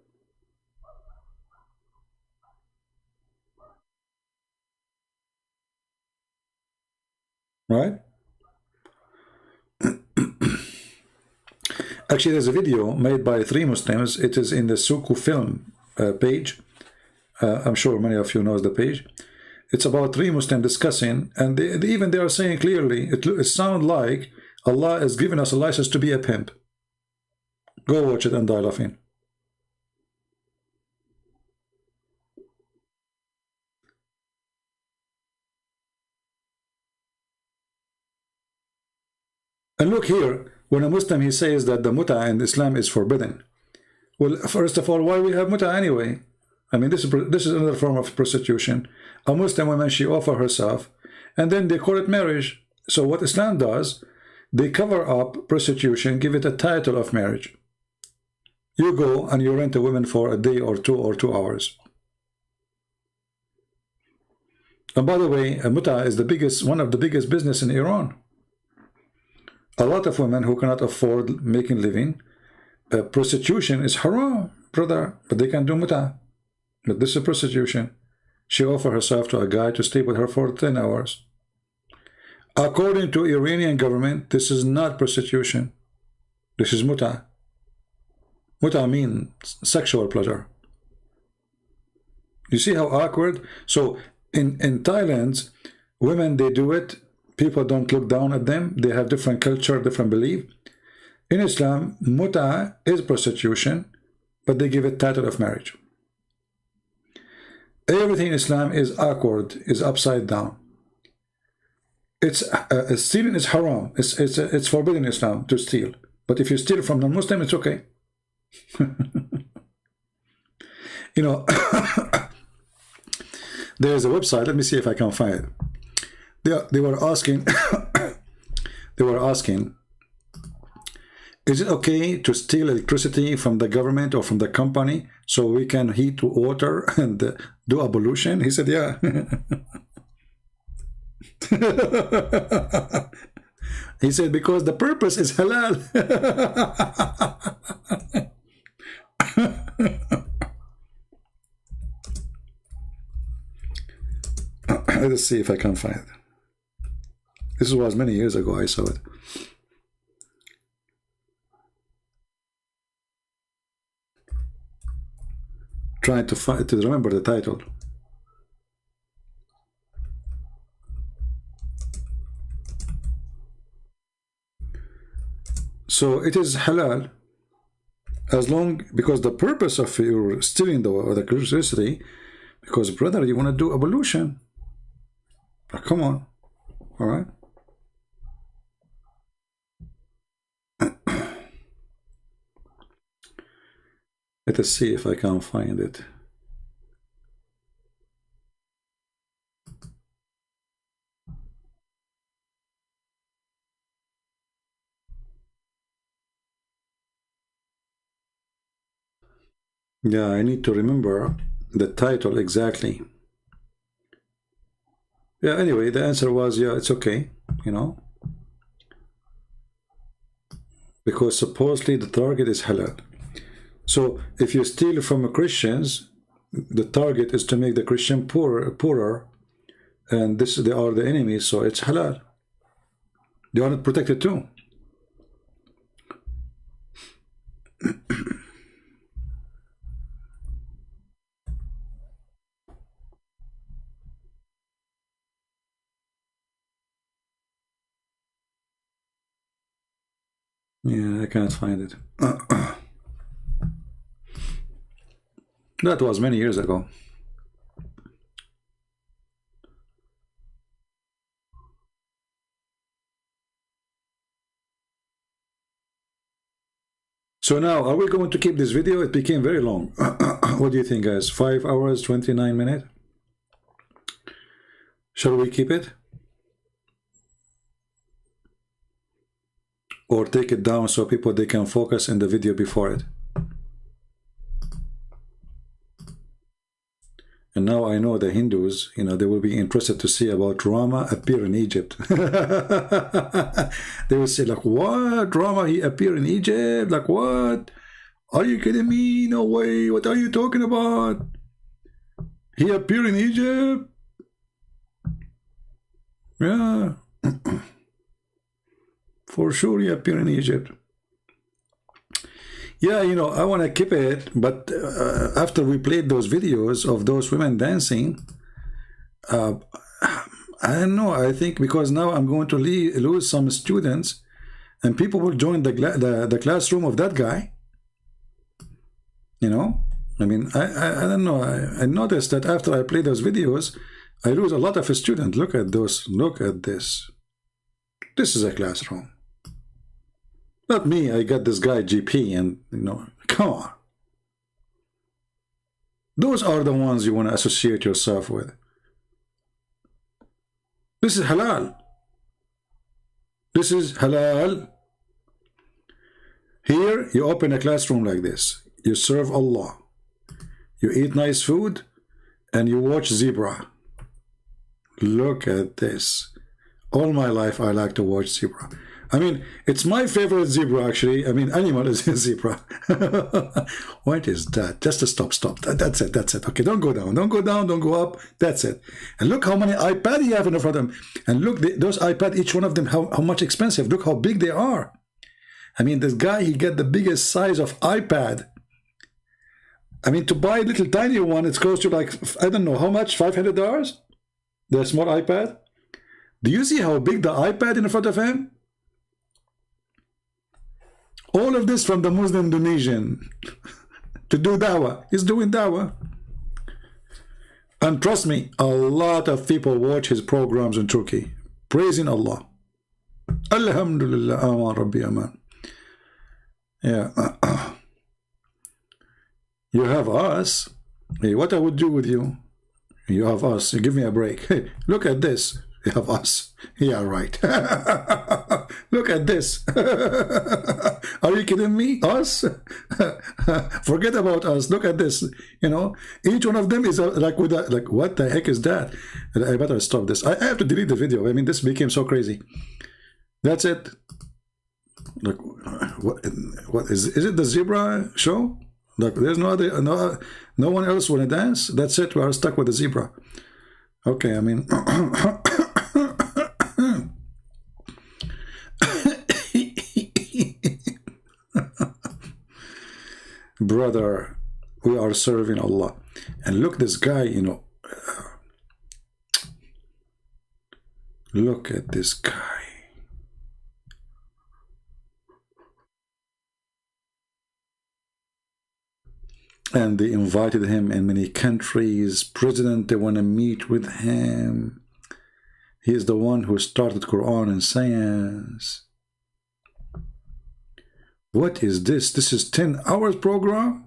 Right? Actually, there's a video made by 3 Muslims. It is in the Suku film page. I'm sure many of you knows the page. It's about 3 Muslims discussing, and they are saying clearly, it sounds like Allah has given us a license to be a pimp. Go watch it and die laughing. And look here, when a Muslim he says that the muta in Islam is forbidden. Well, first of all, why we have muta anyway? I mean, this is another form of prostitution. A Muslim woman, she offers herself, and then they call it marriage. So what Islam does, they cover up prostitution, give it a title of marriage. You go and you rent a woman for a day or 2 hours. And by the way, a muta is one of the biggest business in Iran. A lot of women who cannot afford making living, prostitution is haram, brother, but they can do muta. But this is prostitution. She offers herself to a guy to stay with her for 10 hours. According to Iranian government, this is not prostitution. This is muta. Muta means sexual pleasure. You see how awkward? So in Thailand, women, they do it. People don't look down at them. They have different culture, different belief. In Islam, muta is prostitution, but they give it title of marriage. Everything in Islam is awkward, is upside down. Stealing is haram. It's forbidden in Islam to steal. But if you steal from non-Muslim, it's okay. You know, there's a website. Let me see if I can find it. They were asking, is it okay to steal electricity from the government or from the company so we can heat water and do ablution? He said, yeah. He said, because the purpose is halal. Let's see if I can find it. This was many years ago, I saw it. Trying to remember the title. So it is halal as long, because the purpose of your stealing the electricity, because brother, you want to do ablution. Oh, come on, all right. Let us see if I can find it. Yeah, I need to remember the title exactly. Yeah, anyway, the answer was, yeah, it's okay, you know. Because supposedly the target is halal. So if you steal from Christians, the target is to make the Christian poorer, and they are the enemies, so it's halal. They are not protected too. Yeah, I can't find it. That was many years ago. So now, are we going to keep this video? It became very long. What do you think, guys? 5 hours, 29 minutes? Shall we keep it? Or take it down so people, they can focus in the video before it? now I know the Hindus, you know, they will be interested to see about Rama appear in Egypt. They will say like, what? Rama, he appeared in Egypt? Like what? Are you kidding me? No way. What are you talking about? He appeared in Egypt? Yeah. For sure he appeared in Egypt. Yeah, you know, I want to keep it, but after we played those videos of those women dancing, I don't know, I think because now I'm going to lose some students and people will join the classroom of that guy. You know, I mean, I don't know, I noticed that after I play those videos, I lose a lot of students. Look at those, look at this. This is a classroom. Not me, I got this guy GP and, you know, come on. Those are the ones you want to associate yourself with. This is halal. This is halal. Here, you open a classroom like this. You serve Allah. You eat nice food and you watch zebra. Look at this. All my life, I like to watch zebra. I mean, it's my favorite zebra, actually. I mean, animal is a zebra. What is that? Just to stop. That's it, that's it. Okay, don't go down, don't go up. That's it. And look how many iPads you have in front of them. And look, those iPads, each one of them, how much expensive. Look how big they are. I mean, this guy, he get the biggest size of iPad. I mean, to buy a little tiny one, it's close to like, I don't know, how much? $500? The small iPad? Do you see how big the iPad in front of him? All of this from the Muslim Indonesian to do dawah. He's doing dawah. And trust me, a lot of people watch his programs in Turkey, praising Allah. Alhamdulillah, aman rabbi aman. Yeah. You have us. Hey, what I would do with you? You have us. You give me a break. Hey, look at this. You have us. Yeah, right. Look at this. Are you kidding me? Us? Forget about us. Look at this. You know, each one of them is like with a, like, what the heck is that? I better stop this. I have to delete the video. I mean, this became so crazy. That's it. Like, what is it? The zebra show? Like, there's no other, no one else want to dance. That's it. We are stuck with the zebra. Okay, I mean. Brother, we are serving Allah. And look, this guy, you know, look at this guy. And they invited him in many countries. President, they want to meet with him. He is the one who started Quran and science. What is this? This is 10 hours program?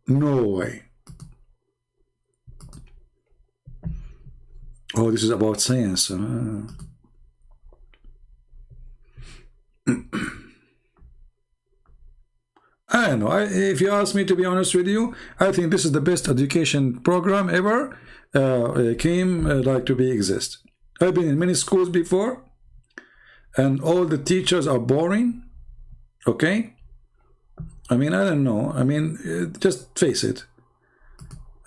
No way. Oh, this is about science. I don't know. If you ask me, to be honest with you, I think this is the best education program ever like to be exist. I've been in many schools before, and all the teachers are boring. Okay? I mean, I don't know. I mean, just face it.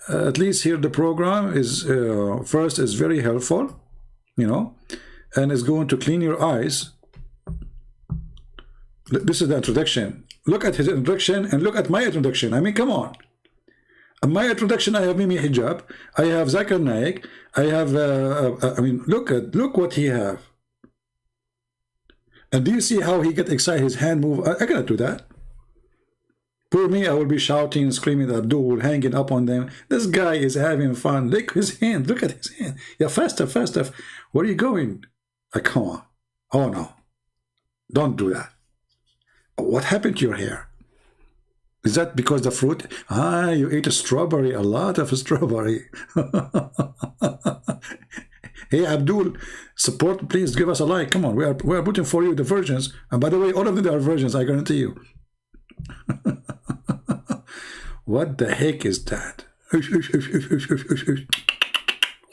At least here the program is, first is very helpful, you know, and is going to clean your eyes. This is the introduction. Look at his introduction and look at my introduction. I mean, come on. In my introduction, I have Mimi Hijab. I have Zakir Naik. I have, I mean, look what he have. And do you see how he get excited? His hand move. I cannot do that. Poor me, I will be shouting and screaming at Abdul, hanging up on them. This guy is having fun. Look his hand. Look at his hand. Yeah, faster, faster. Where are you going? Come on. Oh, no. Don't do that. What happened to your hair? Is that because the fruit? Ah, you ate a strawberry, a lot of strawberry. Hey, Abdul, support, please give us a like. Come on, we are putting for you the versions. And by the way, all of them are versions, I guarantee you. What the heck is that?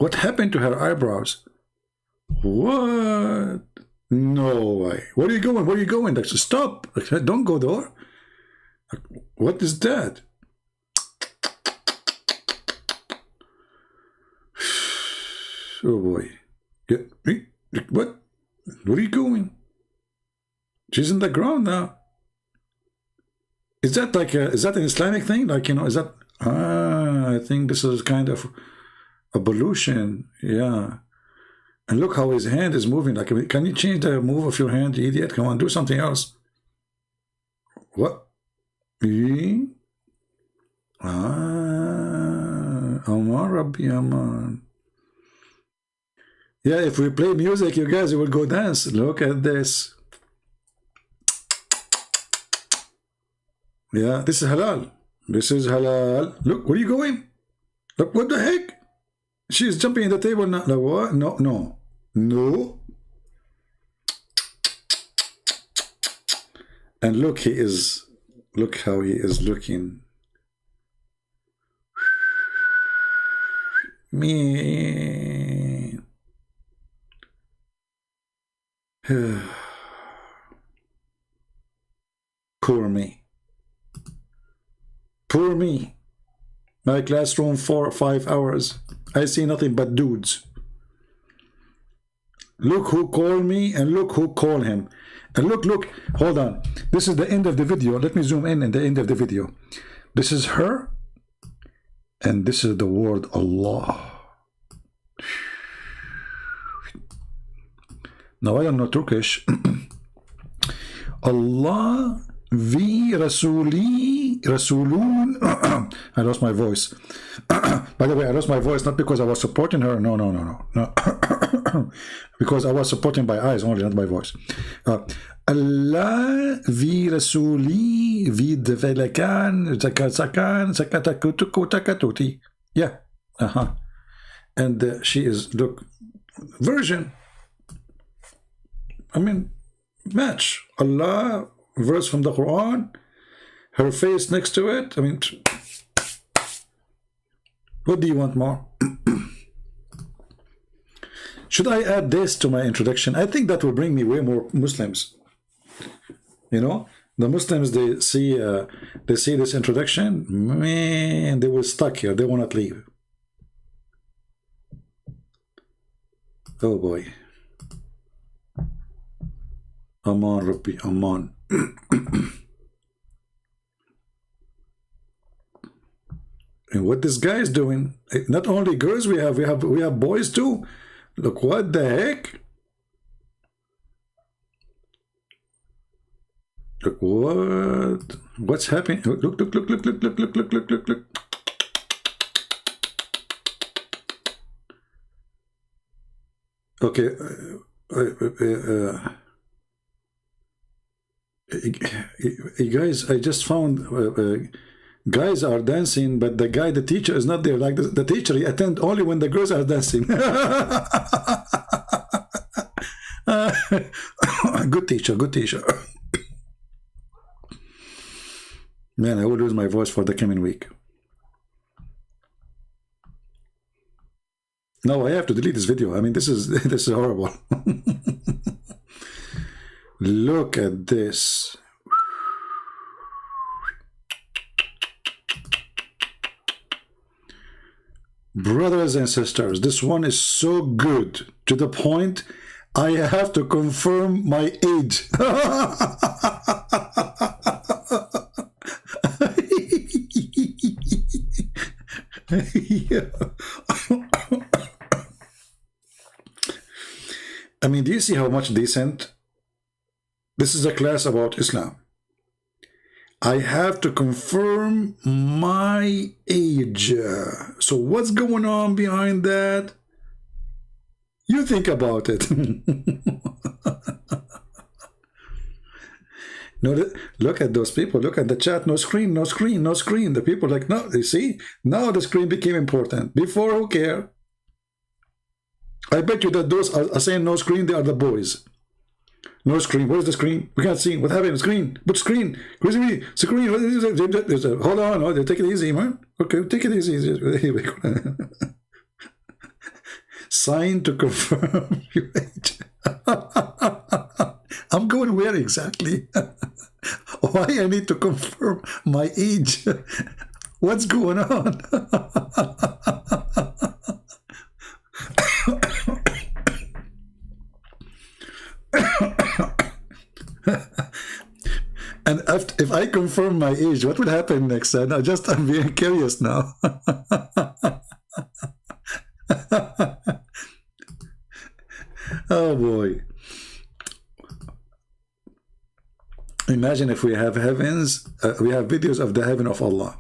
What happened to her eyebrows? What? No way. Where are you going? Where are you going? Like, stop. Like, don't go there. Like, what is that? Oh boy. Yeah. What? Where are you going? She's in the ground now. Is that like is that an Islamic thing? Like, you know, is that I think this is kind of evolution. Yeah. And look how his hand is moving. Like, can you change the move of your hand, you idiot? Come on, do something else. What? Aman Rabbi Aman. Yeah, if we play music, you guys, you will go dance. Look at this. Yeah, this is halal. This is halal. Look, where are you going? Look, what the heck? She's jumping in the table now. Like, what? No, no, no. And look, he is. Look how he is looking. Man. Poor me. Poor me. My classroom 4 or 5 hours. I see nothing but dudes. Look who called me and look who called him. And look, hold on. This is the end of the video. Let me zoom in at the end of the video. This is her. And this is the word Allah. Now I don't know Turkish. Allah vi Rasuli Rasulun. I lost my voice. By the way, I lost my voice not because I was supporting her. No. Because I was supporting by eyes only, not by voice. Allah vi Rasuli vid velakan zakatsakan zakatakutukutakakuti. Yeah. And she is, look, version. I mean, match. Allah, verse from the Quran, her face next to it. I mean, what do you want more? Should I add this to my introduction? I think that will bring me way more Muslims. You know, the Muslims, they see this introduction, man, they will stuck here. They will not leave. Oh boy. Aman Rabbi Aman. And what this guy is doing, not only girls we have boys too. Look, what the heck? Look, what's happening? Look. Okay, guys, I just found guys are dancing, but the teacher is not there. Like the teacher, he attend only when the girls are dancing. Good teacher. Man, I will lose my voice for the coming week. No, I have to delete this video. I mean, this is horrible. Look at this. Brothers and sisters, this one is so good to the point I have to confirm my age. Yeah. I mean, do you see how much decent? This is a class about Islam. I have to confirm my age. So what's going on behind that? You think about it. No, look at those people. Look at the chat. No screen. The people like, no, you see? Now the screen became important. Before, who care? I bet you that those are saying no screen, they are the boys. No screen. Where's the screen? We can't see. What happened? Screen. But screen. Where's the screen? What is it? Hold on. Take it easy, man. Okay, take it easy. Sign to confirm your age. I'm going where exactly? Why I need to confirm my age? What's going on? And if I confirm my age, what will happen next? I'm very curious now. Oh boy. Imagine if we have heavens, we have videos of the heaven of Allah.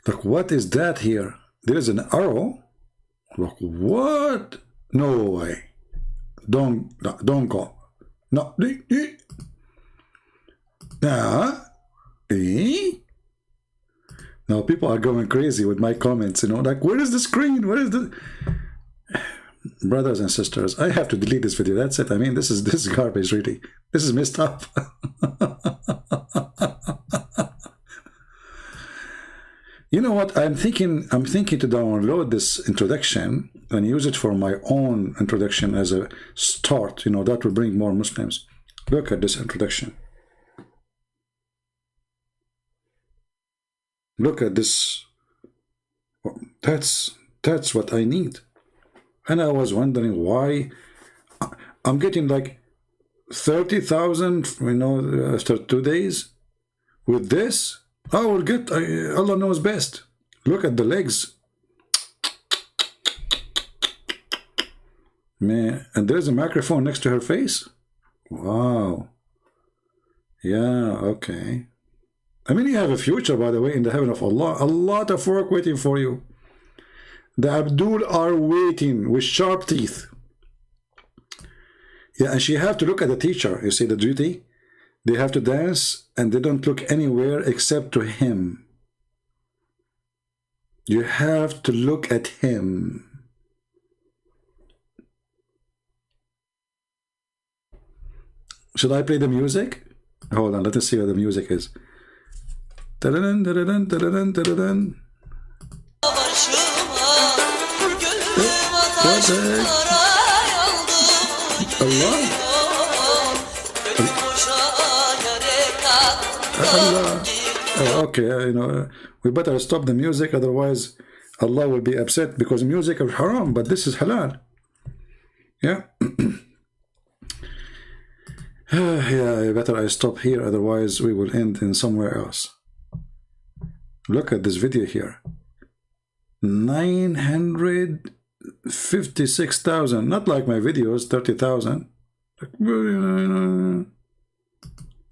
Look, what is that here? There is an arrow. Look, what? No way. Don't go. No. Now people are going crazy with my comments, you know, like, where is the screen? Where is the... Brothers and sisters, I have to delete this video. That's it. I mean, this is garbage, really. This is messed up. You know what? I'm thinking to download this introduction and use it for my own introduction as a start. You know, that will bring more Muslims. Look at this introduction. Look at this. That's what I need. And I was wondering why I'm getting like 30,000, you know, after 2 days. With this, I will get, Allah knows best. Look at the legs. Man, and there's a microphone next to her face. Wow. Yeah, okay. I mean, you have a future, by the way, in the heaven of Allah. A lot of work waiting for you. The Abdul are waiting with sharp teeth. Yeah, and she have to look at the teacher. You see the duty? They have to dance, and they don't look anywhere except to him. You have to look at him. Should I play the music? Hold on, let us see what the music is. Da-da-dun, da-da-dun, da-da-dun, da-da-dun. Allah. Okay, you know, we better stop the music, otherwise Allah will be upset, because music is haram, but this is halal. Yeah. Yeah, better I stop here, otherwise we will end in somewhere else. Look at this video here. 956,000, not like my videos, 30,000.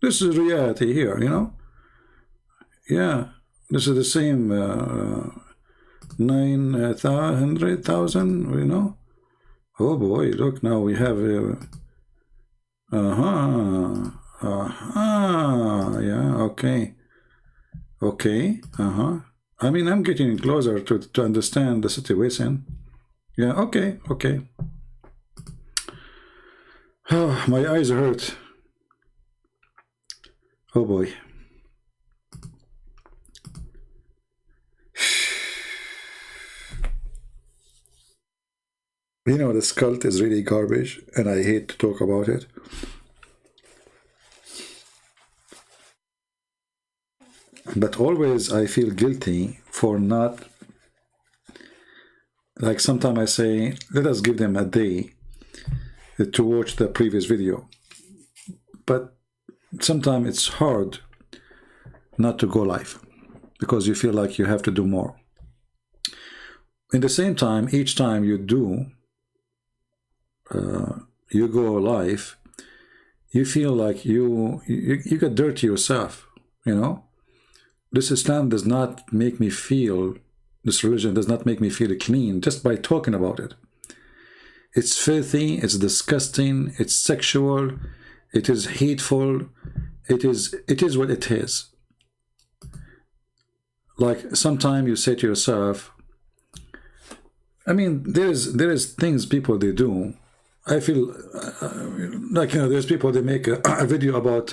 This is reality here, you know. Yeah, this is the same 900,000, you know. Oh boy, look, now we have yeah, okay. I mean, I'm getting closer to understand the situation. Yeah, okay. Oh, my eyes hurt. Oh boy. You know, this cult is really garbage, and I hate to talk about it. But always I feel guilty for not, like sometimes I say, let us give them a day to watch the previous video. But sometimes it's hard not to go live, because you feel like you have to do more. In the same time, each time you do, you go live, you feel like you get dirty yourself, you know. This Islam does not make me feel, this religion does not make me feel clean just by talking about it. It's filthy, it's disgusting, it's sexual, it is hateful, it is what it is. Like sometimes you say to yourself, I mean, there is things people they do. I feel like, you know, there's people, they make a video about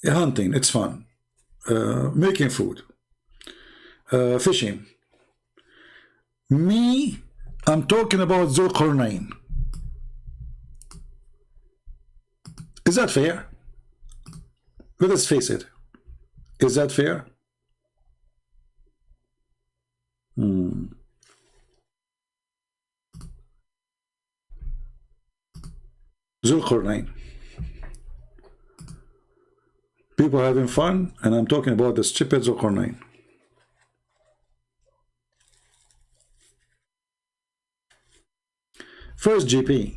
hunting, it's fun. Making food, fishing, Me, I'm talking about Zulqarnain. Is that fair? Let us face it. Is that fair? Zulqarnain. People are having fun, and I'm talking about the stupid Zulqarnain. First, GP,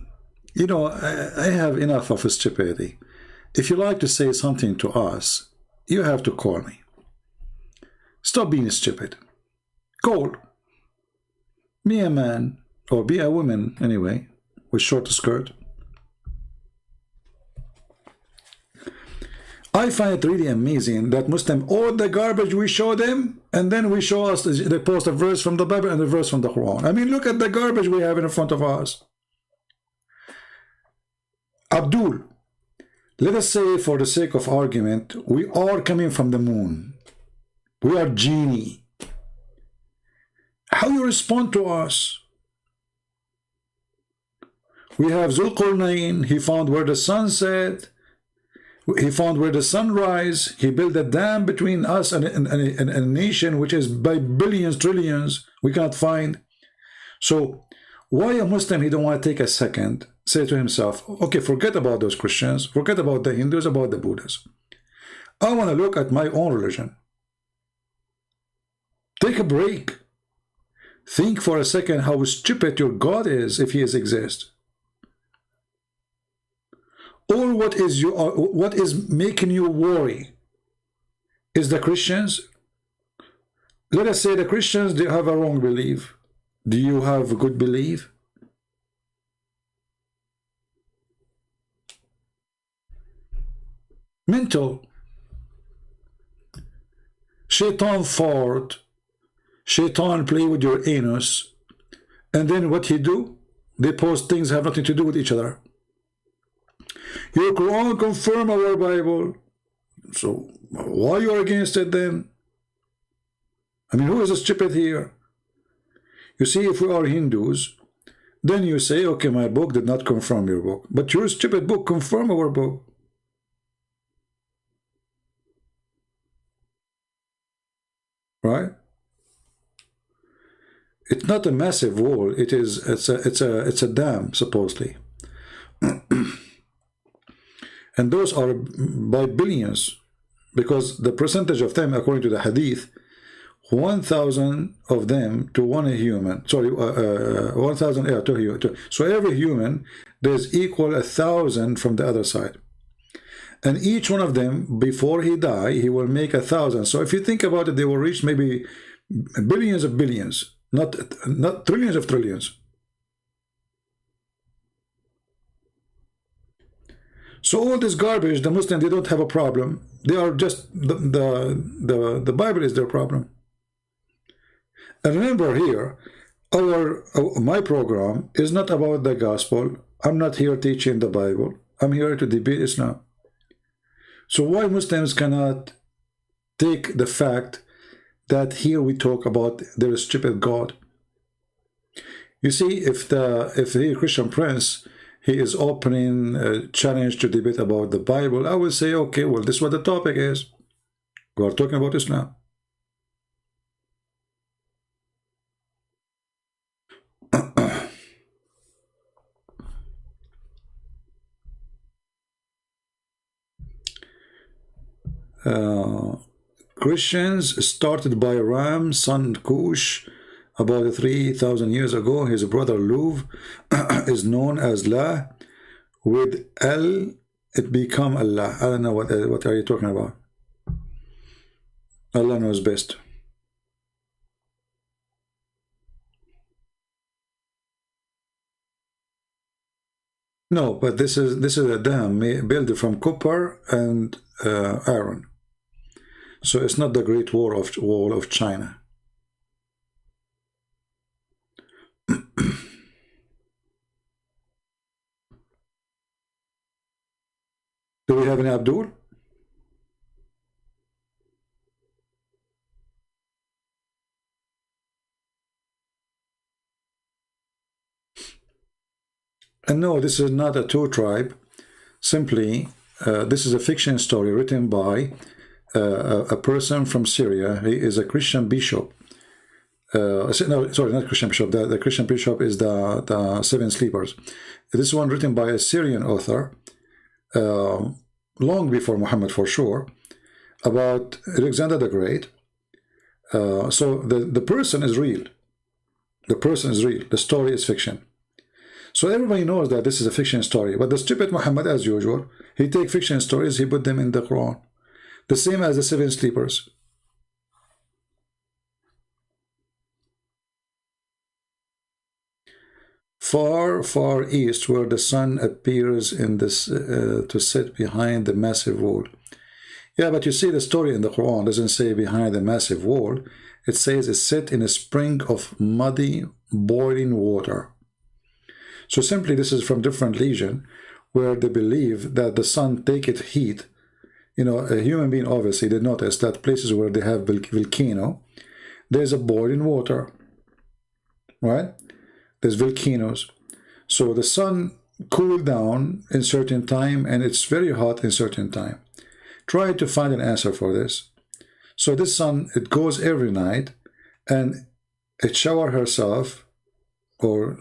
you know, I have enough of stupidity. If you like to say something to us, you have to call me. Stop being stupid. Call. Be a man, or be a woman anyway, with short skirt. I find it really amazing that Muslim, all the garbage we show them, and then we show us, they post a verse from the Bible and a verse from the Quran. I mean, look at the garbage we have in front of us. Abdul, let us say for the sake of argument, we are coming from the moon. We are genie. How you respond to us? We have Zulqarnain, he found where the sun set. He found where the sun rise. He built a dam between us and a nation which is by billions, trillions, we cannot find. So why a Muslim, he don't want to take a second, say to himself, okay, forget about those Christians, forget about the Hindus, about the Buddhists. I want to look at my own religion. Take a break. Think for a second how stupid your God is if he exists. Or what is making you worry? Is the Christians? Let us say the Christians, they have a wrong belief. Do you have a good belief? Mental. Shaitan fart. Shaitan play with your anus. And then what he do? They post things that have nothing to do with each other. Your Quran confirm our Bible. So why you are against it then? I mean, who is stupid here? You see, if we are Hindus, then you say, okay, my book did not confirm your book. But your stupid book confirm our book. Right? It's not a massive wall. It's a dam, supposedly. And those are by billions, because the percentage of them, according to the hadith, 1,000 of them to one human. Sorry, 1,000 to human. So every human, there's equal 1,000 from the other side. And each one of them, before he die, he will make 1,000. So if you think about it, they will reach maybe billions of billions, not trillions of trillions. So all this garbage, the Muslims, they don't have a problem. They are just, the Bible is their problem. And remember here, my program is not about the gospel. I'm not here teaching the Bible. I'm here to debate Islam. So why Muslims cannot take the fact that here we talk about their stupid God? You see, if the Christian prince, he is opening a challenge to debate about the Bible, I will say, okay, well, this is what the topic is. We are talking about Islam. Christians started by Ram, son Cush, about 3,000 years ago. His brother Lupe is known as La. With L, it become Allah. I don't know what are you talking about. Allah knows best. No, but this is a dam built from copper and iron. So it's not the Great Wall of China. Do we have an Abdul? And no, this is not a two tribe. Simply, this is a fiction story written by a person from Syria. He is a Christian bishop. No, sorry, not Christian bishop. The Christian bishop is the Seven Sleepers. This one written by a Syrian author, long before Muhammad for sure, about Alexander the Great. So the person is real. The person is real. The story is fiction. So everybody knows that this is a fiction story. But the stupid Muhammad, as usual, he take fiction stories, he put them in the Quran. The same as the Seven Sleepers. Far, far east, where the sun appears in this to sit behind the massive wall. Yeah, but you see, the story in the Quran doesn't say behind the massive wall. It says it sit in a spring of muddy, boiling water. So simply, this is from different region where they believe that the sun take it heat. You know, a human being obviously did notice that places where they have volcano, there's a boiling water, right? There's volcanoes. So the sun cool down in certain time and it's very hot in certain time. Try to find an answer for this. So this sun, it goes every night and it shower herself or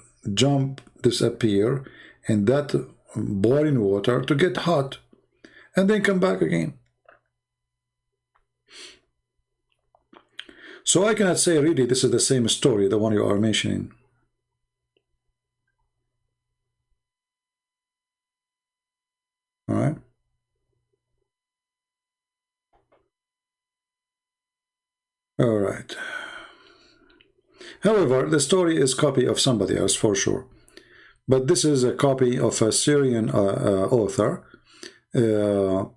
disappear in that boiling water to get hot and then come back again. So I cannot say really this is the same story, the one you are mentioning. All right. All right. However, the story is a copy of somebody else for sure. But this is a copy of a Syrian author. And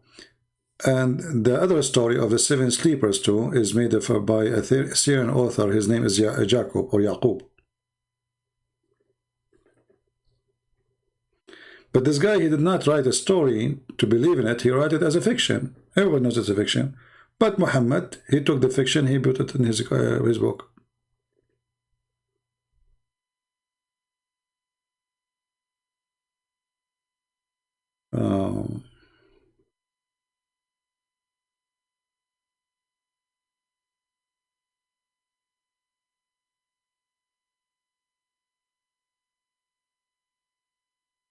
the other story of the Seven Sleepers too is made by a Syrian author. His name is Jacob or Yaqub. But this guy, he did not write a story to believe in it. He wrote it as a fiction. Everyone knows it's a fiction. But Muhammad, he took the fiction, he put it in his book.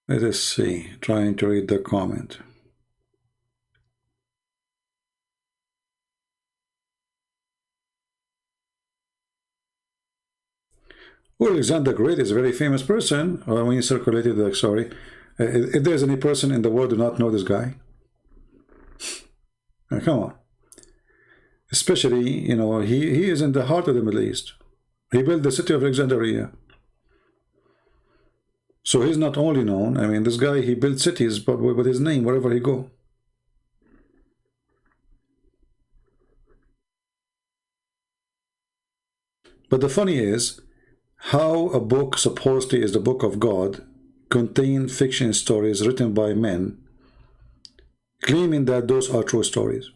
Let us see, trying to read the comment. Well, Alexander the Great is a very famous person. When you circulated the story, if there's any person in the world who do not know this guy, come on. Especially, you know, he is in the heart of the Middle East. He built the city of Alexandria. So he's not only known, I mean, this guy, he built cities but with his name wherever he go. But the funny is, how a book supposedly is the book of God contain fiction stories written by men, claiming that those are true stories.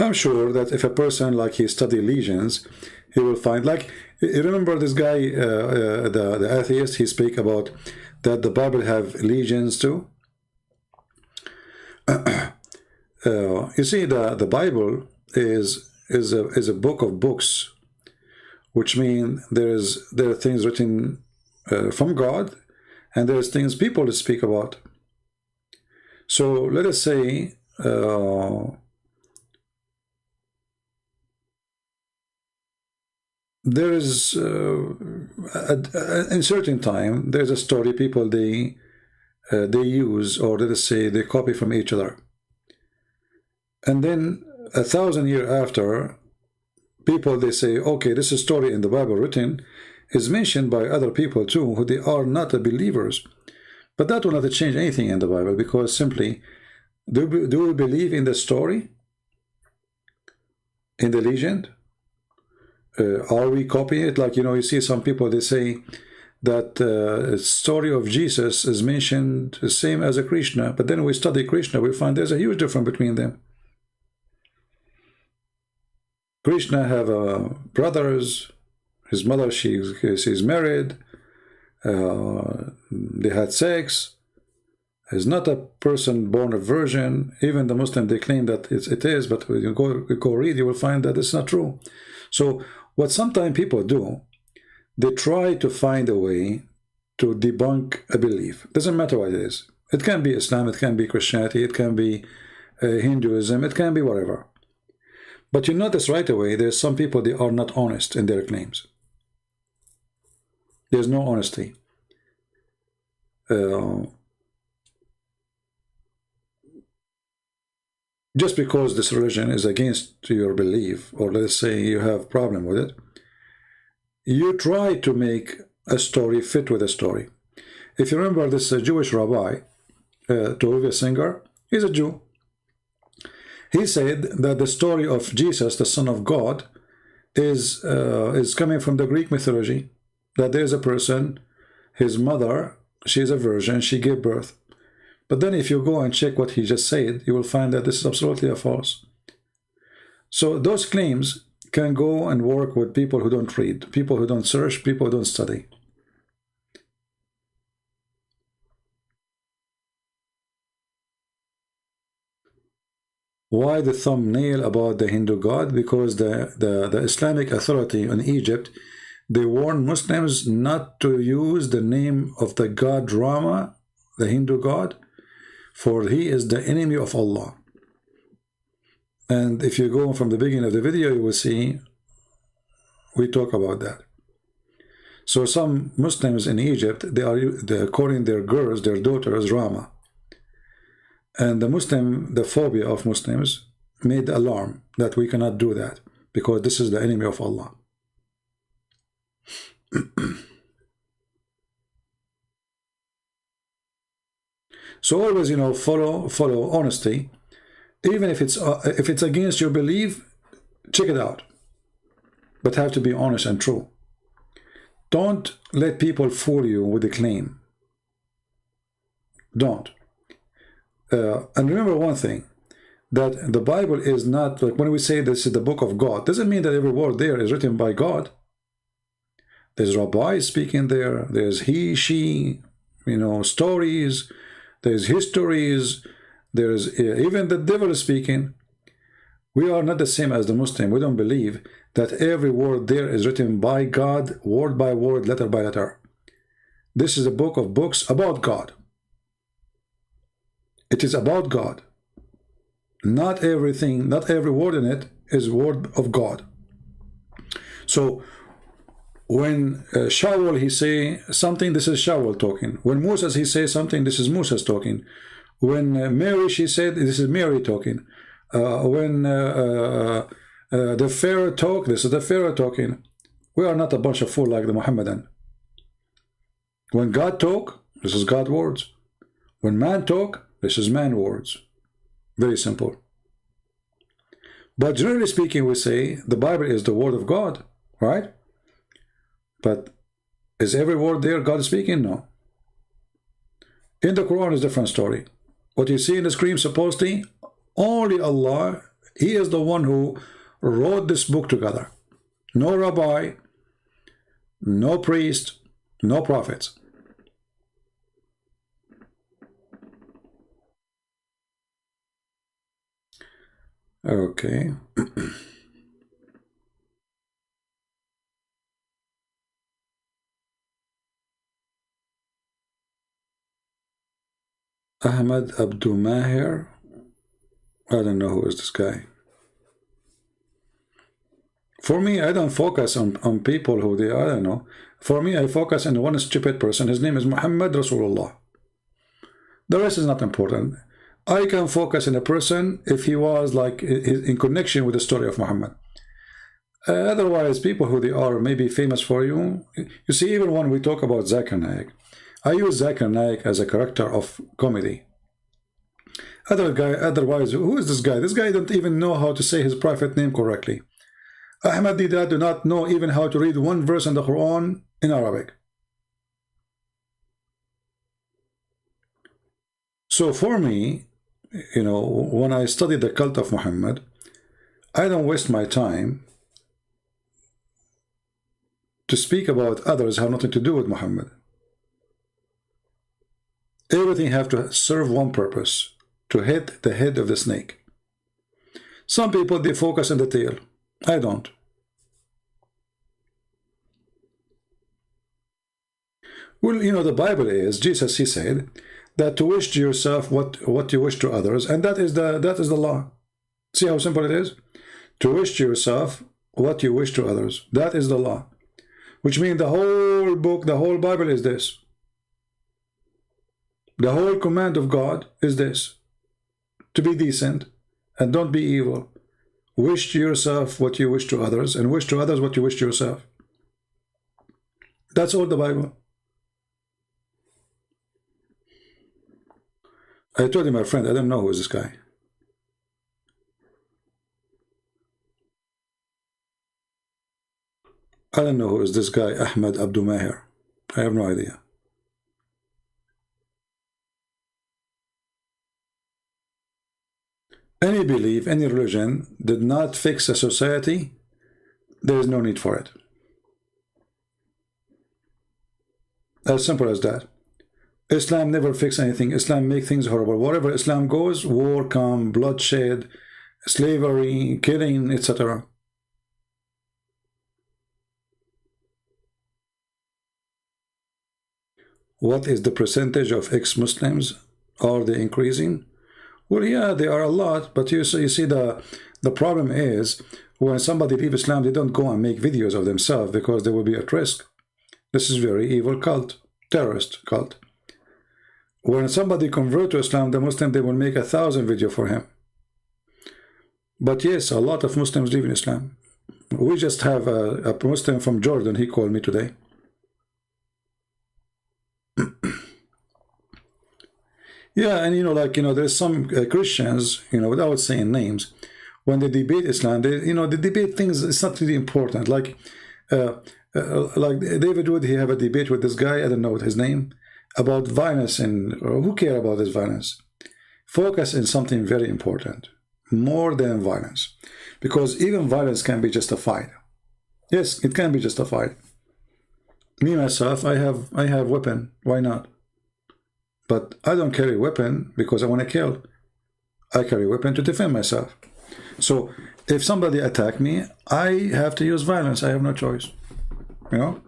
I'm sure that if a person like he study legions, he will find, like, you remember this guy, the atheist, he speak about that the Bible have legions too. You see, the Bible is a book of books, which mean there are things written from God, and there's things people speak about. So let us say there is in certain time there's a story people they use, or let us say they copy from each other, and then 1,000 years after, people they say, okay, this is story in the Bible written is mentioned by other people too, who they are not believers, but that will not change anything in the Bible, because simply do we believe in the story, in the legend? Are we copying it? Like, you know, you see some people, they say that story of Jesus is mentioned the same as a Krishna, but then we study Krishna, we find there's a huge difference between them. Krishna have brothers, his mother, she's married, they had sex. Is not a person born a virgin. Even the Muslim, they claim that it is, but when you go read, you will find that it's not true. So what sometimes people do, they try to find a way to debunk a belief. Doesn't matter what it is. It can be Islam, it can be Christianity, it can be Hinduism, it can be whatever. But you notice right away, there's some people, they are not honest in their claims. There's no honesty. Just because this religion is against your belief, or let's say you have problem with it, you try to make a story fit with a story. If you remember this Jewish rabbi, Tove Singer, he's a Jew. He said that the story of Jesus, the Son of God, is coming from the Greek mythology, that there's a person, his mother, she's a virgin, she gave birth. But then if you go and check what he just said, you will find that this is absolutely a false. So those claims can go and work with people who don't read, people who don't search, people who don't study. Why the thumbnail about the Hindu god? Because the Islamic authority in Egypt, they warn Muslims not to use the name of the god Rama, the Hindu god, for he is the enemy of Allah. And if you go from the beginning of the video, you will see we talk about that. So some Muslims in Egypt, they're calling their girls, their daughters, Rama. And the phobia of Muslims made the alarm that we cannot do that because this is the enemy of Allah. So always, follow honesty. Even if it's against your belief, check it out. But have to be honest and true. Don't let people fool you with a claim. Don't. And remember one thing, that the Bible is not, like when we say this is the book of God, doesn't mean that every word there is written by God. There's rabbis speaking there, there's he, she, stories, there's histories, there's even the devil is speaking. We are not the same as the Muslim. We don't believe that every word there is written by God, word by word, letter by letter. This is a book of books about God. It is about God. Not everything, not every word in it is word of God. So when Shaul he say something, this is Shaul talking. When Moses he say something, this is Moses talking. When Mary she said, this is Mary talking. When the Pharaoh talk, this is the Pharaoh talking. We are not a bunch of fools like the Muhammadan. When God talk, this is God's words. When man talk, this is man words. Very simple. But generally speaking, we say the Bible is the word of God, right? But is every word there God speaking? No. In the Quran is a different story. What you see in the screen, supposedly, only Allah, He is the one who wrote this book together. No rabbi, no priest, no prophets. Okay. Ahmad Abdul Mahir. I don't know who is this guy. For me, I don't focus on people who they are, I don't know. For me, I focus on one stupid person. His name is Muhammad Rasulullah. The rest is not important. I can focus on a person if he was like in connection with the story of Muhammad. Otherwise, people who they are maybe famous for you. You see, even when we talk about Zakir Naik, I use Zakir Naik as a character of comedy. Otherwise, who is this guy? This guy don't even know how to say his prophet name correctly. Ahmadi do not know even how to read one verse in the Quran in Arabic. So for me, you know, when I study the cult of Muhammad, I don't waste my time to speak about others have nothing to do with Muhammad. Everything have to serve one purpose, to hit the head of the snake. Some people, they focus on the tail. I don't. Well, you know, the Bible is, Jesus, he said, that to wish to yourself what you wish to others, and that is the law. See how simple it is? To wish to yourself what you wish to others. That is the law. Which means the whole book, the whole Bible is this. The whole command of God is this. To be decent and don't be evil. Wish to yourself what you wish to others, and wish to others what you wish to yourself. That's all the Bible. I told him, my friend, I don't know who is this guy. I don't know who is this guy, Ahmed Abdul Maher. I have no idea. Any belief, any religion did not fix a society, there is no need for it. As simple as that. Islam never fix anything. Islam make things horrible. Wherever Islam goes, war come, bloodshed, slavery, killing, etc. What is the percentage of ex-Muslims? Are they increasing? Well, yeah, they are a lot, but you see the problem is when somebody leaves Islam, they don't go and make videos of themselves because they will be at risk. This is very evil cult, terrorist cult. When somebody convert to Islam, the Muslim, they will make 1,000 videos for him. But yes, a lot of Muslims live in Islam. We just have a Muslim from Jordan, he called me today. Yeah, and you know, like, you know, there's some Christians, you know, without saying names, when they debate Islam, they, you know, they debate things, it's not really important. Like David Wood, he have a debate with this guy, I don't know what his name, about violence, and who care about this violence? Focus in something very important, more than violence, because even violence can be justified. Yes, it can be justified. Me myself, I have weapon. Why not? But I don't carry a weapon because I want to kill. I carry a weapon to defend myself. So if somebody attack me, I have to use violence. I have no choice. You know?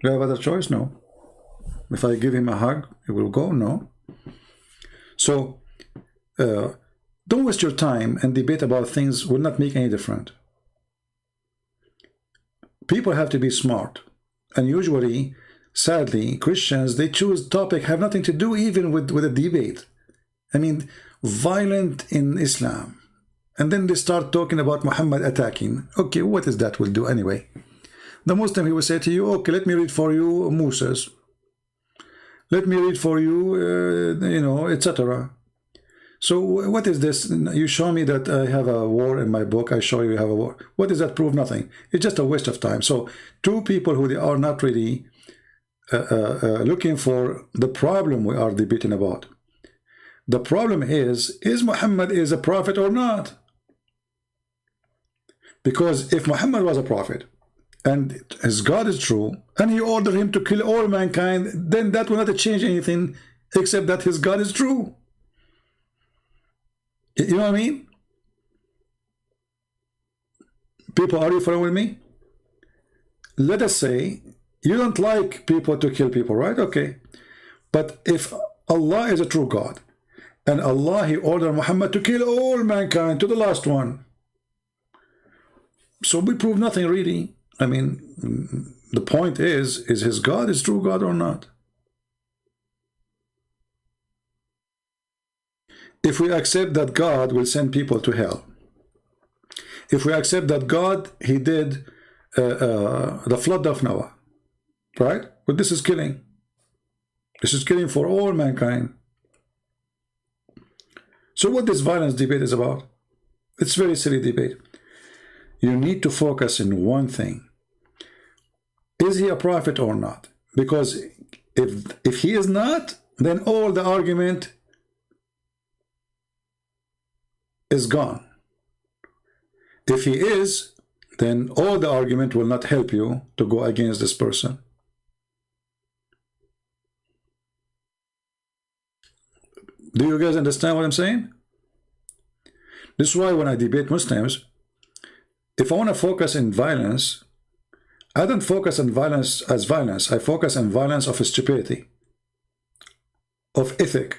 Do I have other choice? No. If I give him a hug, he will go? No. So don't waste your time and debate about things will not make any difference. People have to be smart. And usually, sadly, Christians, they choose topic have nothing to do even with a debate. I mean, violent in Islam. And then they start talking about Muhammad attacking. Okay, what is that will do anyway? The Muslim, he will say to you, okay, let me read for you Moses. Let me read for you, you know, etc. So what is this? You show me that I have a war in my book. I show you have a war. What does that prove? Nothing. It's just a waste of time. So two people who they are not really looking for the problem we are debating about. The problem is Muhammad is a prophet or not? Because if Muhammad was a prophet and his God is true and he ordered him to kill all mankind, then that will not change anything except that his God is true. You know what I mean? People, are you following me? Let us say you don't like people to kill people, right? Okay. But if Allah is a true God and Allah, he ordered Muhammad to kill all mankind to the last one, so we prove nothing really. I mean, the point is his God is true God or not? If we accept that God will send people to hell, if we accept that God, he did the flood of Noah, right? But this is killing. This is killing for all mankind. So what this violence debate is about? It's very silly debate. You need to focus in one thing. Is he a prophet or not? Because if he is not, then all the argument is gone. If he is, then all the argument will not help you to go against this person. Do you guys understand what I'm saying? This is why when I debate Muslims, if I want to focus in violence, I don't focus on violence as violence. I focus on violence of stupidity, of ethic.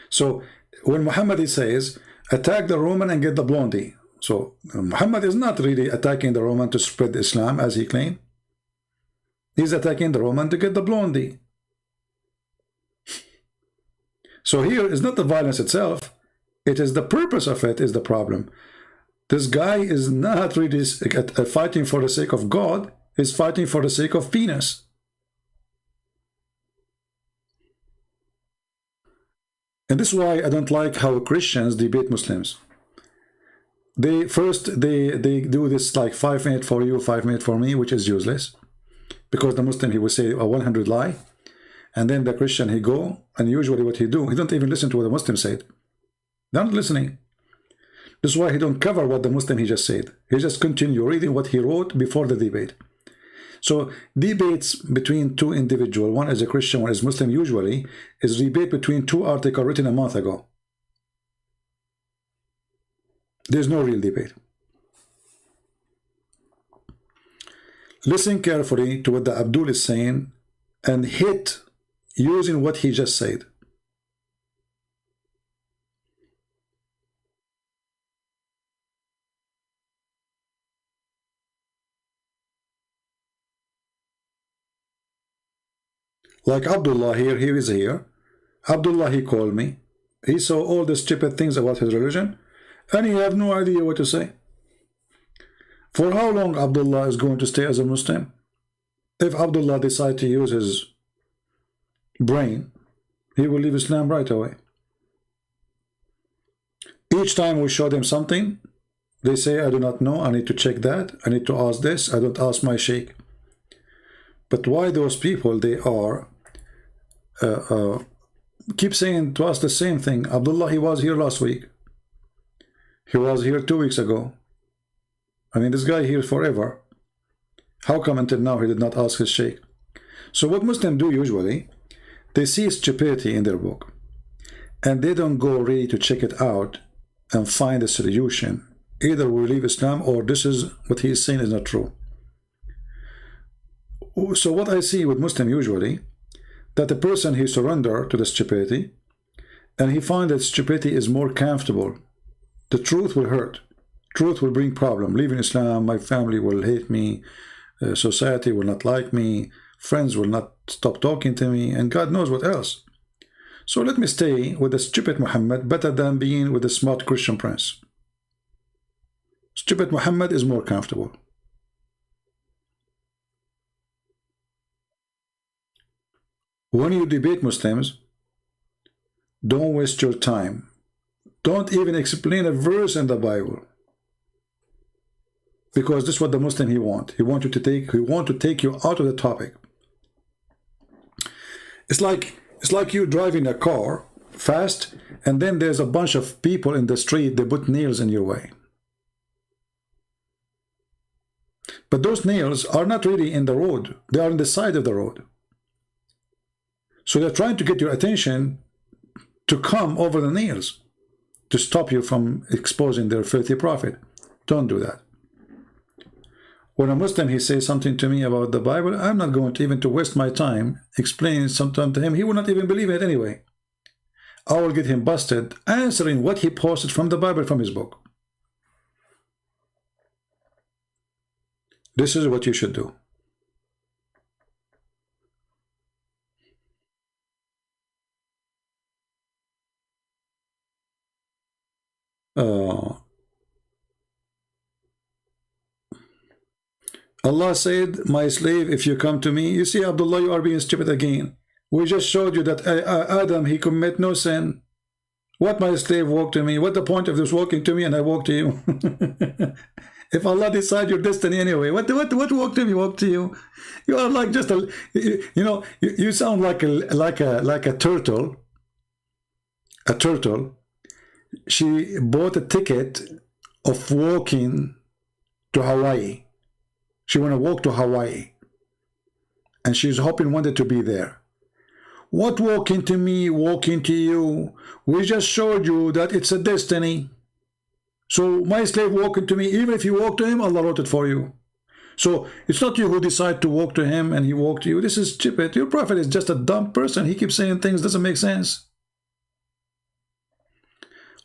So when Muhammad says, attack the Roman and get the blondie. So Muhammad is not really attacking the Roman to spread Islam as he claimed. He's attacking the Roman to get the blondie. So here is not the violence itself, it is the purpose of it is the problem. This guy is not really fighting for the sake of God, he's fighting for the sake of penis. And this is why I don't like how Christians debate Muslims. They do this like 5 minutes for you, 5 minutes for me, which is useless. Because the Muslim, he will say a 100 lie. And then the Christian, he go, and usually what he do, he don't even listen to what the Muslim said. They're not listening. This is why he don't cover what the Muslim he just said. He just continue reading what he wrote before the debate. So debates between two individuals, one is a Christian, one is Muslim, usually is debate between two articles written a month ago. There's no real debate. Listen carefully to what the Abdul is saying and hit using what he just said. Like Abdullah here, he is here. Abdullah, he called me. He saw all the stupid things about his religion, and he have no idea what to say. For how long Abdullah is going to stay as a Muslim? If Abdullah decides to use his brain, he will leave Islam right away. Each time we show them something, they say, I do not know, I need to check that, I need to ask this, I don't ask my sheikh. But why those people, they are keep saying to us the same thing. Abdullah, he was here last week. He was here 2 weeks ago. I mean, this guy here forever. How come until now he did not ask his sheikh? So what Muslims do usually, they see stupidity in their book, and they don't go really to check it out and find a solution. Either we leave Islam, or this is what he is saying is not true. So what I see with Muslim usually, that the person, he surrender to the stupidity, and he find that stupidity is more comfortable. The truth will hurt. Truth will bring problem. Leaving Islam, my family will hate me, society will not like me, friends will not stop talking to me, and God knows what else. So let me stay with the stupid Muhammad better than being with the smart Christian prince. Stupid Muhammad is more comfortable. When you debate Muslims, don't waste your time. Don't even explain a verse in the Bible. Because this is what the Muslim he want. He want to take you out of the topic. It's like you driving a car fast, and then there's a bunch of people in the street, they put nails in your way. But those nails are not really in the road. They are on the side of the road. So they're trying to get your attention to come over the nails, to stop you from exposing their filthy prophet. Don't do that. When a Muslim, he says something to me about the Bible, I'm not going to even to waste my time explaining something to him. He will not even believe it anyway. I will get him busted answering what he posted from the Bible, from his book. This is what you should do. Allah said, my slave, if you come to me, you see, Abdullah, you are being stupid again. We just showed you that Adam, he commit no sin. What my slave walk to me? What the point of this walking to me and I walk to you? If Allah decide your destiny anyway, what walk to me, walk to you? You are like just a, you know, you sound like a turtle. A turtle. she bought a ticket of walking to Hawaii. She want to walk to Hawaii, and she's hoping one day to be there. What walking to me, walking to you? We just showed you that it's a destiny. So my slave walking to me, even if you walk to him, Allah wrote it for you. So it's not you who decide to walk to him and he walked to you. This is Djupet. Your prophet is just a dumb person. He keeps saying things doesn't make sense.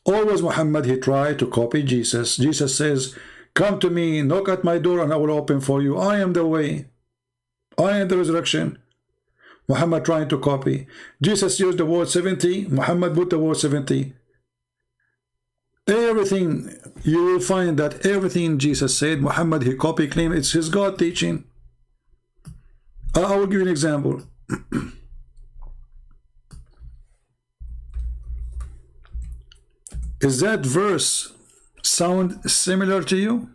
Always Muhammad, he tried to copy Jesus. Jesus says, come to me, knock at my door and I will open for you. I am the way. I am the resurrection. Muhammad trying to copy. Jesus used the word 70. Muhammad put the word 70. Everything, you will find that everything Jesus said, Muhammad, he copy claim it's his God teaching. I will give you an example. Is that verse sound similar to you?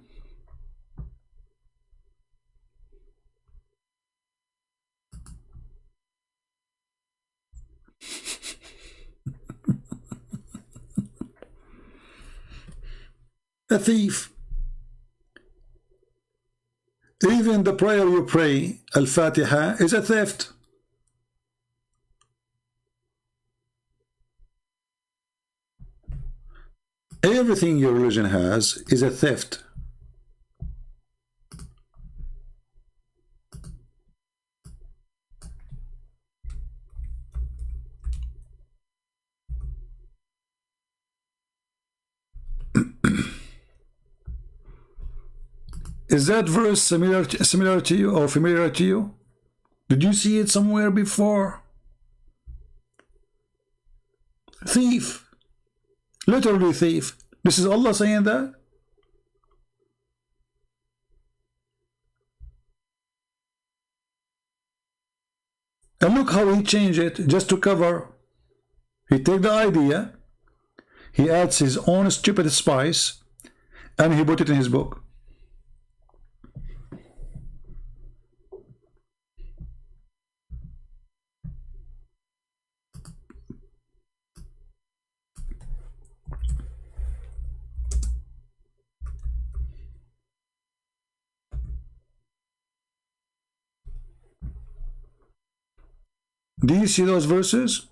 A thief. Even the prayer you pray, Al-Fatiha, is a theft. Everything your religion has is a theft. Is that verse similar to you or familiar to you? Did you see it somewhere before? Thief. Literally thief. This is Allah saying that? And look how he changed it just to cover. He take the idea, he adds his own stupid spice, and he put it in his book. Do you see those verses?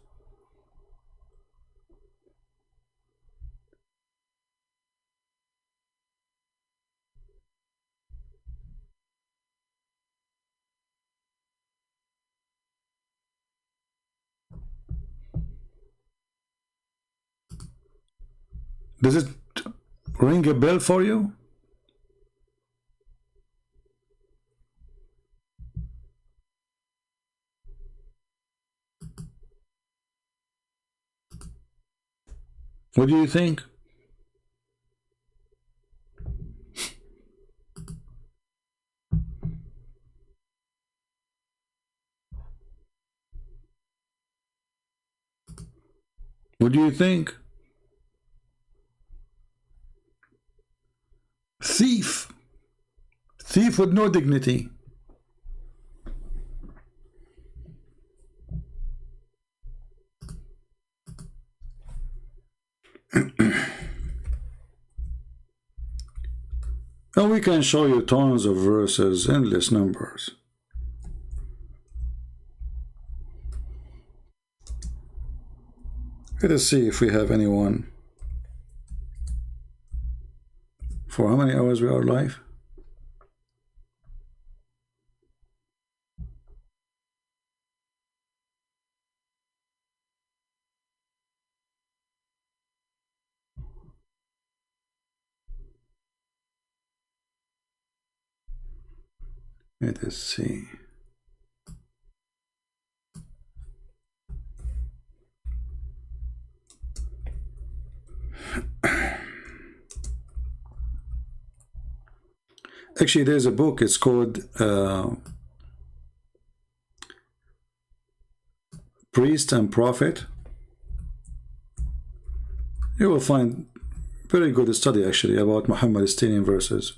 Does it ring a bell for you? What do you think? What do you think? Thief. Thief with no dignity. And we can show you tons of verses, endless numbers. Let us see if we have anyone. For how many hours we are live? Let us see. Actually, there's a book, it's called Priest and Prophet. You will find very good study actually about Muhammad stealing verses.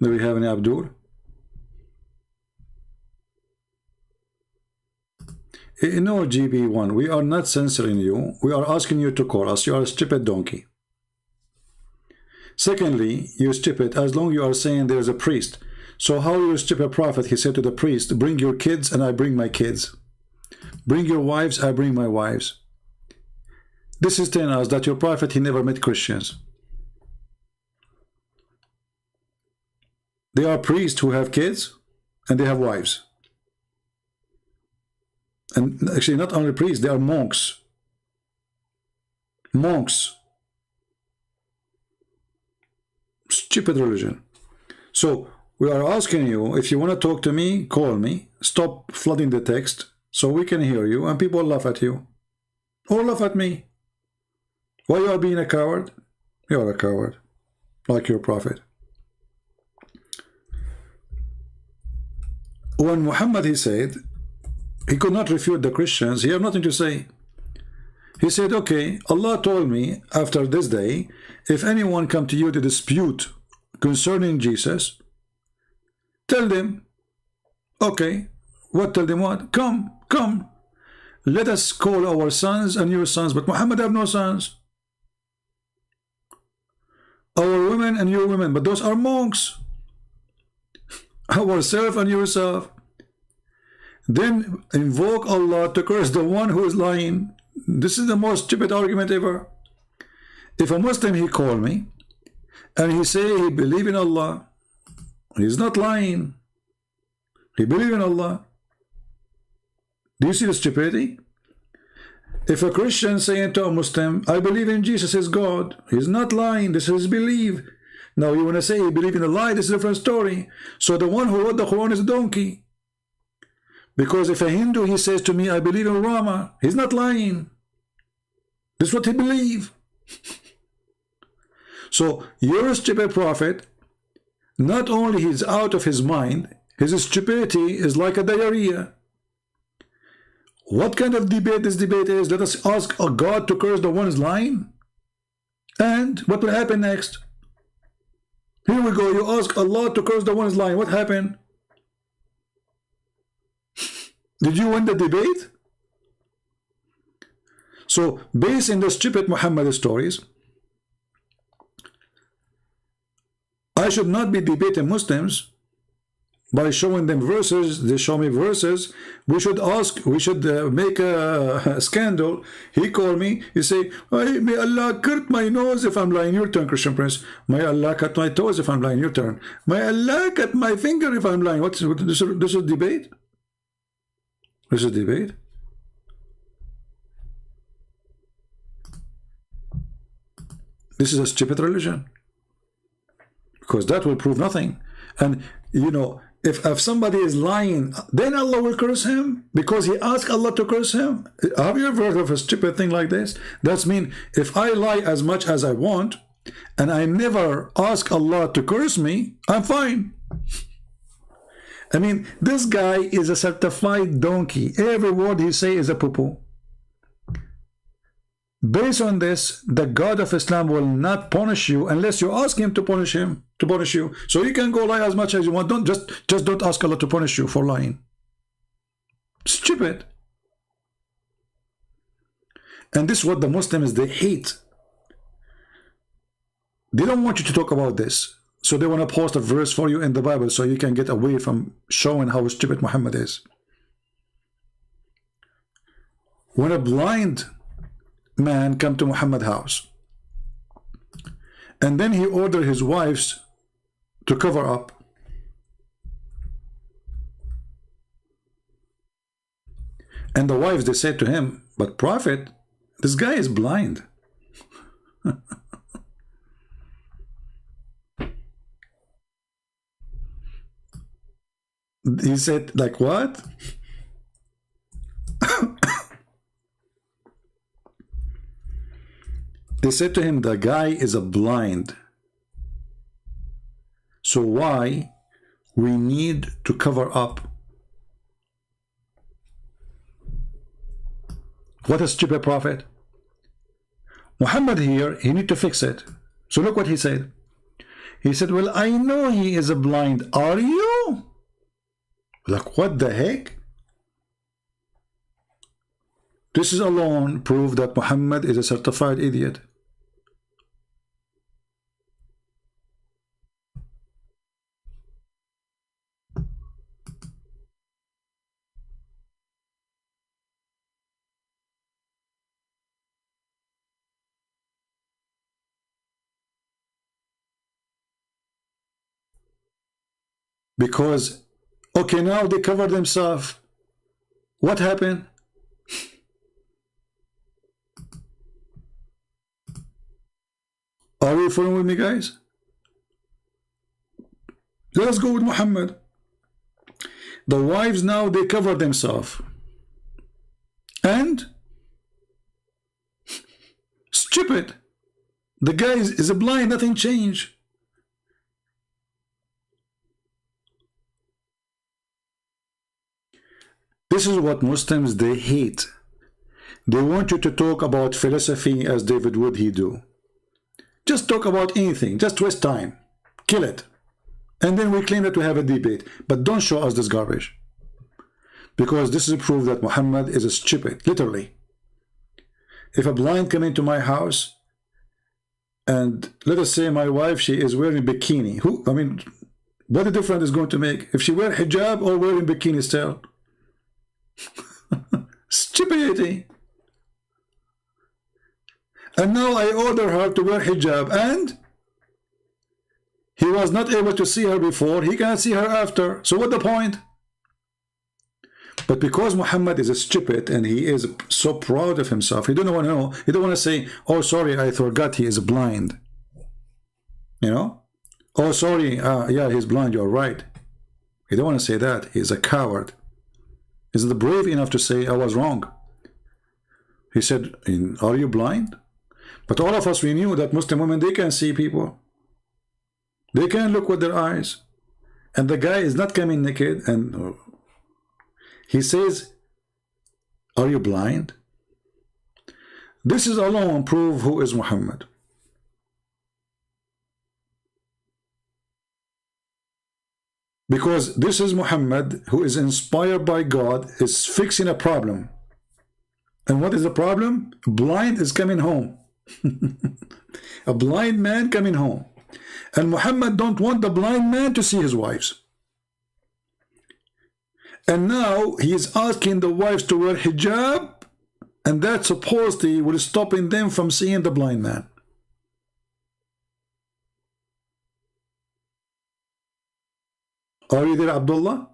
Do we have any Abdul? No, GB1, we are not censoring you. We are asking you to call us. You are a stupid donkey. Secondly, you stupid, as long you are saying there is a priest. So how you stupid prophet, he said to the priest, bring your kids and I bring my kids. Bring your wives, I bring my wives. This is telling us that your prophet, he never met Christians. They are priests who have kids and they have wives. And actually not only priests, they are monks. Monks. Stupid religion. So we are asking you, if you want to talk to me, call me. Stop flooding the text so we can hear you and people laugh at you. Or laugh at me. Why you are being a coward? You are a coward. Like your prophet. When Muhammad, he said, he could not refute the Christians. He had nothing to say. He said, okay, Allah told me after this day, if anyone come to you to dispute concerning Jesus, tell them, okay, what tell them what? Come, let us call our sons and your sons, but Muhammad have no sons. Our women and your women, but those are monks. Ourself and yourself. Then invoke Allah to curse the one who is lying. This is the most stupid argument ever. If a Muslim, he call me and he say he believe in Allah, he's not lying. He believe in Allah. Do you see the stupidity? If a Christian saying to a Muslim, I believe in Jesus is God, he's not lying. This is belief. Now you want to say you believe in a lie, this is a different story. So the one who wrote the Quran is a donkey. Because if a Hindu, he says to me, I believe in Rama, he's not lying. This is what he believes. So your stupid prophet, not only he's out of his mind, his stupidity is like a diarrhea. What kind of debate this debate is? Let us ask a God to curse the one who's lying. And what will happen next? Here we go. You ask Allah to curse the one who's lying. What happened? Did you win the debate? So, based on the stupid Muhammad stories, I should not be debating Muslims by showing them verses. They show me verses. We should make a scandal. He called me. He say, may Allah cut my nose if I'm lying. Your turn, Christian Prince. May Allah cut my toes if I'm lying. Your turn. May Allah cut my finger if I'm lying. This is debate? This is debate? This is a stupid religion. Because that will prove nothing. And, you know, if somebody is lying, then Allah will curse him because he asked Allah to curse him. Have you ever heard of a stupid thing like this? That means if I lie as much as I want and I never ask Allah to curse me, I'm fine. I mean, this guy is a certified donkey. Every word he say is a poo-poo. Based on this, the God of Islam will not punish you unless you ask him to punish you. So you can go lie as much as you want. Don't just don't ask Allah to punish you for lying. Stupid. And this is what the Muslims, they hate. They don't want you to talk about this. So they want to post a verse for you in the Bible so you can get away from showing how stupid Muhammad is. When a blind man come to Muhammad's house and then he ordered his wives to cover up, and the wives, they said to him, but Prophet, this guy is blind. He said, like what? They said to him, the guy is a blind. So why we need to cover up? What a stupid prophet. Muhammad here, he need to fix it. So look what he said. He said, well, I know he is a blind. Are you? Like, what the heck? This is alone proof that Muhammad is a certified idiot. Because, okay, now they cover themselves. What happened? Are you following with me, guys? Let us go with Muhammad. The wives now, they cover themselves. And stupid. The guy is blind, nothing changed. This is what Muslims, they hate. They want you to talk about philosophy as David Wood he do. Just talk about anything, just waste time, kill it. And then we claim that we have a debate, but don't show us this garbage. Because this is a proof that Muhammad is a stupid, literally. If a blind come into my house, and let us say my wife, she is wearing bikini. What a difference is going to make if she wear hijab or wearing bikini still? Stupidity. And now I order her to wear hijab, and he was not able to see her before, he can't see her after. So what the point? But because Muhammad is a stupid and he is so proud of himself, he don't want to know, he don't want to say, oh sorry, I forgot he is blind. You know? Oh sorry, yeah, he's blind, you're right. He don't want to say that. He's a coward. He's not brave enough to say, I was wrong. He said, are you blind? But all of us, we knew that Muslim women, they can see people. They can look with their eyes. And the guy is not coming naked. And he says, are you blind? This is alone proof who is Muhammad. Because this is Muhammad, who is inspired by God, is fixing a problem. And what is the problem? Blind is coming home. A blind man coming home. And Muhammad don't want the blind man to see his wives. And now he is asking the wives to wear hijab, and that supposedly will stopping them from seeing the blind man. Are you there, Abdullah?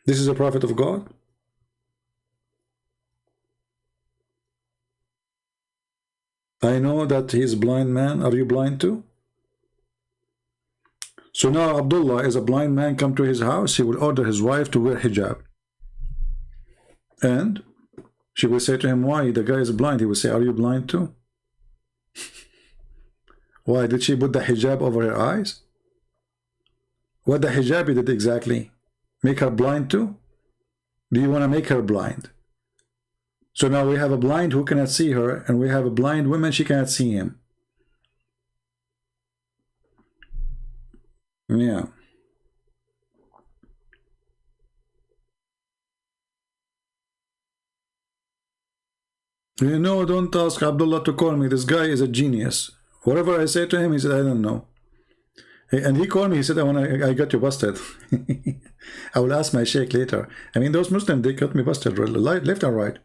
This is a prophet of God. I know that he is a blind man. Are you blind too? So now Abdullah is a blind man, come to his house. He will order his wife to wear hijab. And she will say to him, why? The guy is blind. He will say, are you blind too? Why? Did she put the hijab over her eyes? What the hijab did exactly? Make her blind too? Do you want to make her blind? So now we have a blind who cannot see her, and we have a blind woman, she cannot see him. Yeah. You know, don't ask Abdullah to call me. This guy is a genius. Whatever I say to him, he said, I don't know. And he called me, he said, I got you busted. I will ask my sheikh later. I mean, those Muslims, they got me busted left and right.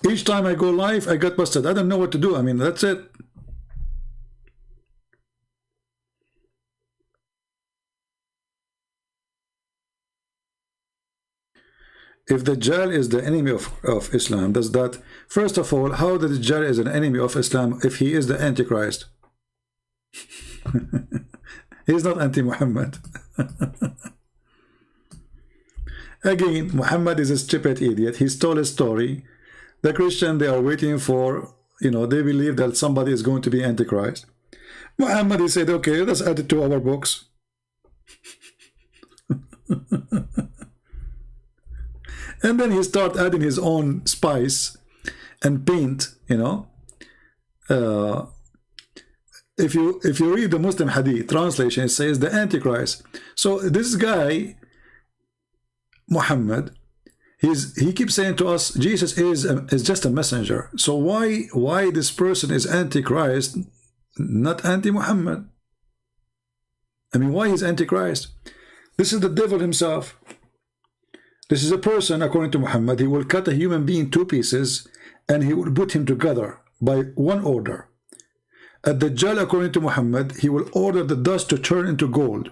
Each time I go live, I got busted. I don't know what to do. I mean, that's it. If the Dajjal is the enemy of Islam, does that, first of all, how the Dajjal is an enemy of Islam if he is the Antichrist? He is not anti-Muhammad. Again, Muhammad is a stupid idiot. He stole a story. The Christian, they are waiting for, you know, they believe that somebody is going to be Antichrist. Muhammad, he said, okay, let's add it to our books. And then he start adding his own spice and paint, you know. If you read the Muslim Hadith translation, it says the Antichrist. So this guy, Muhammad, he keeps saying to us, Jesus is just a messenger. So why this person is Antichrist, not anti-Muhammad? I mean, why he's Antichrist? This is the devil himself. This is a person, according to Muhammad, he will cut a human being 2 pieces and he will put him together by one order. At the Dajjal, according to Muhammad, he will order the dust to turn into gold.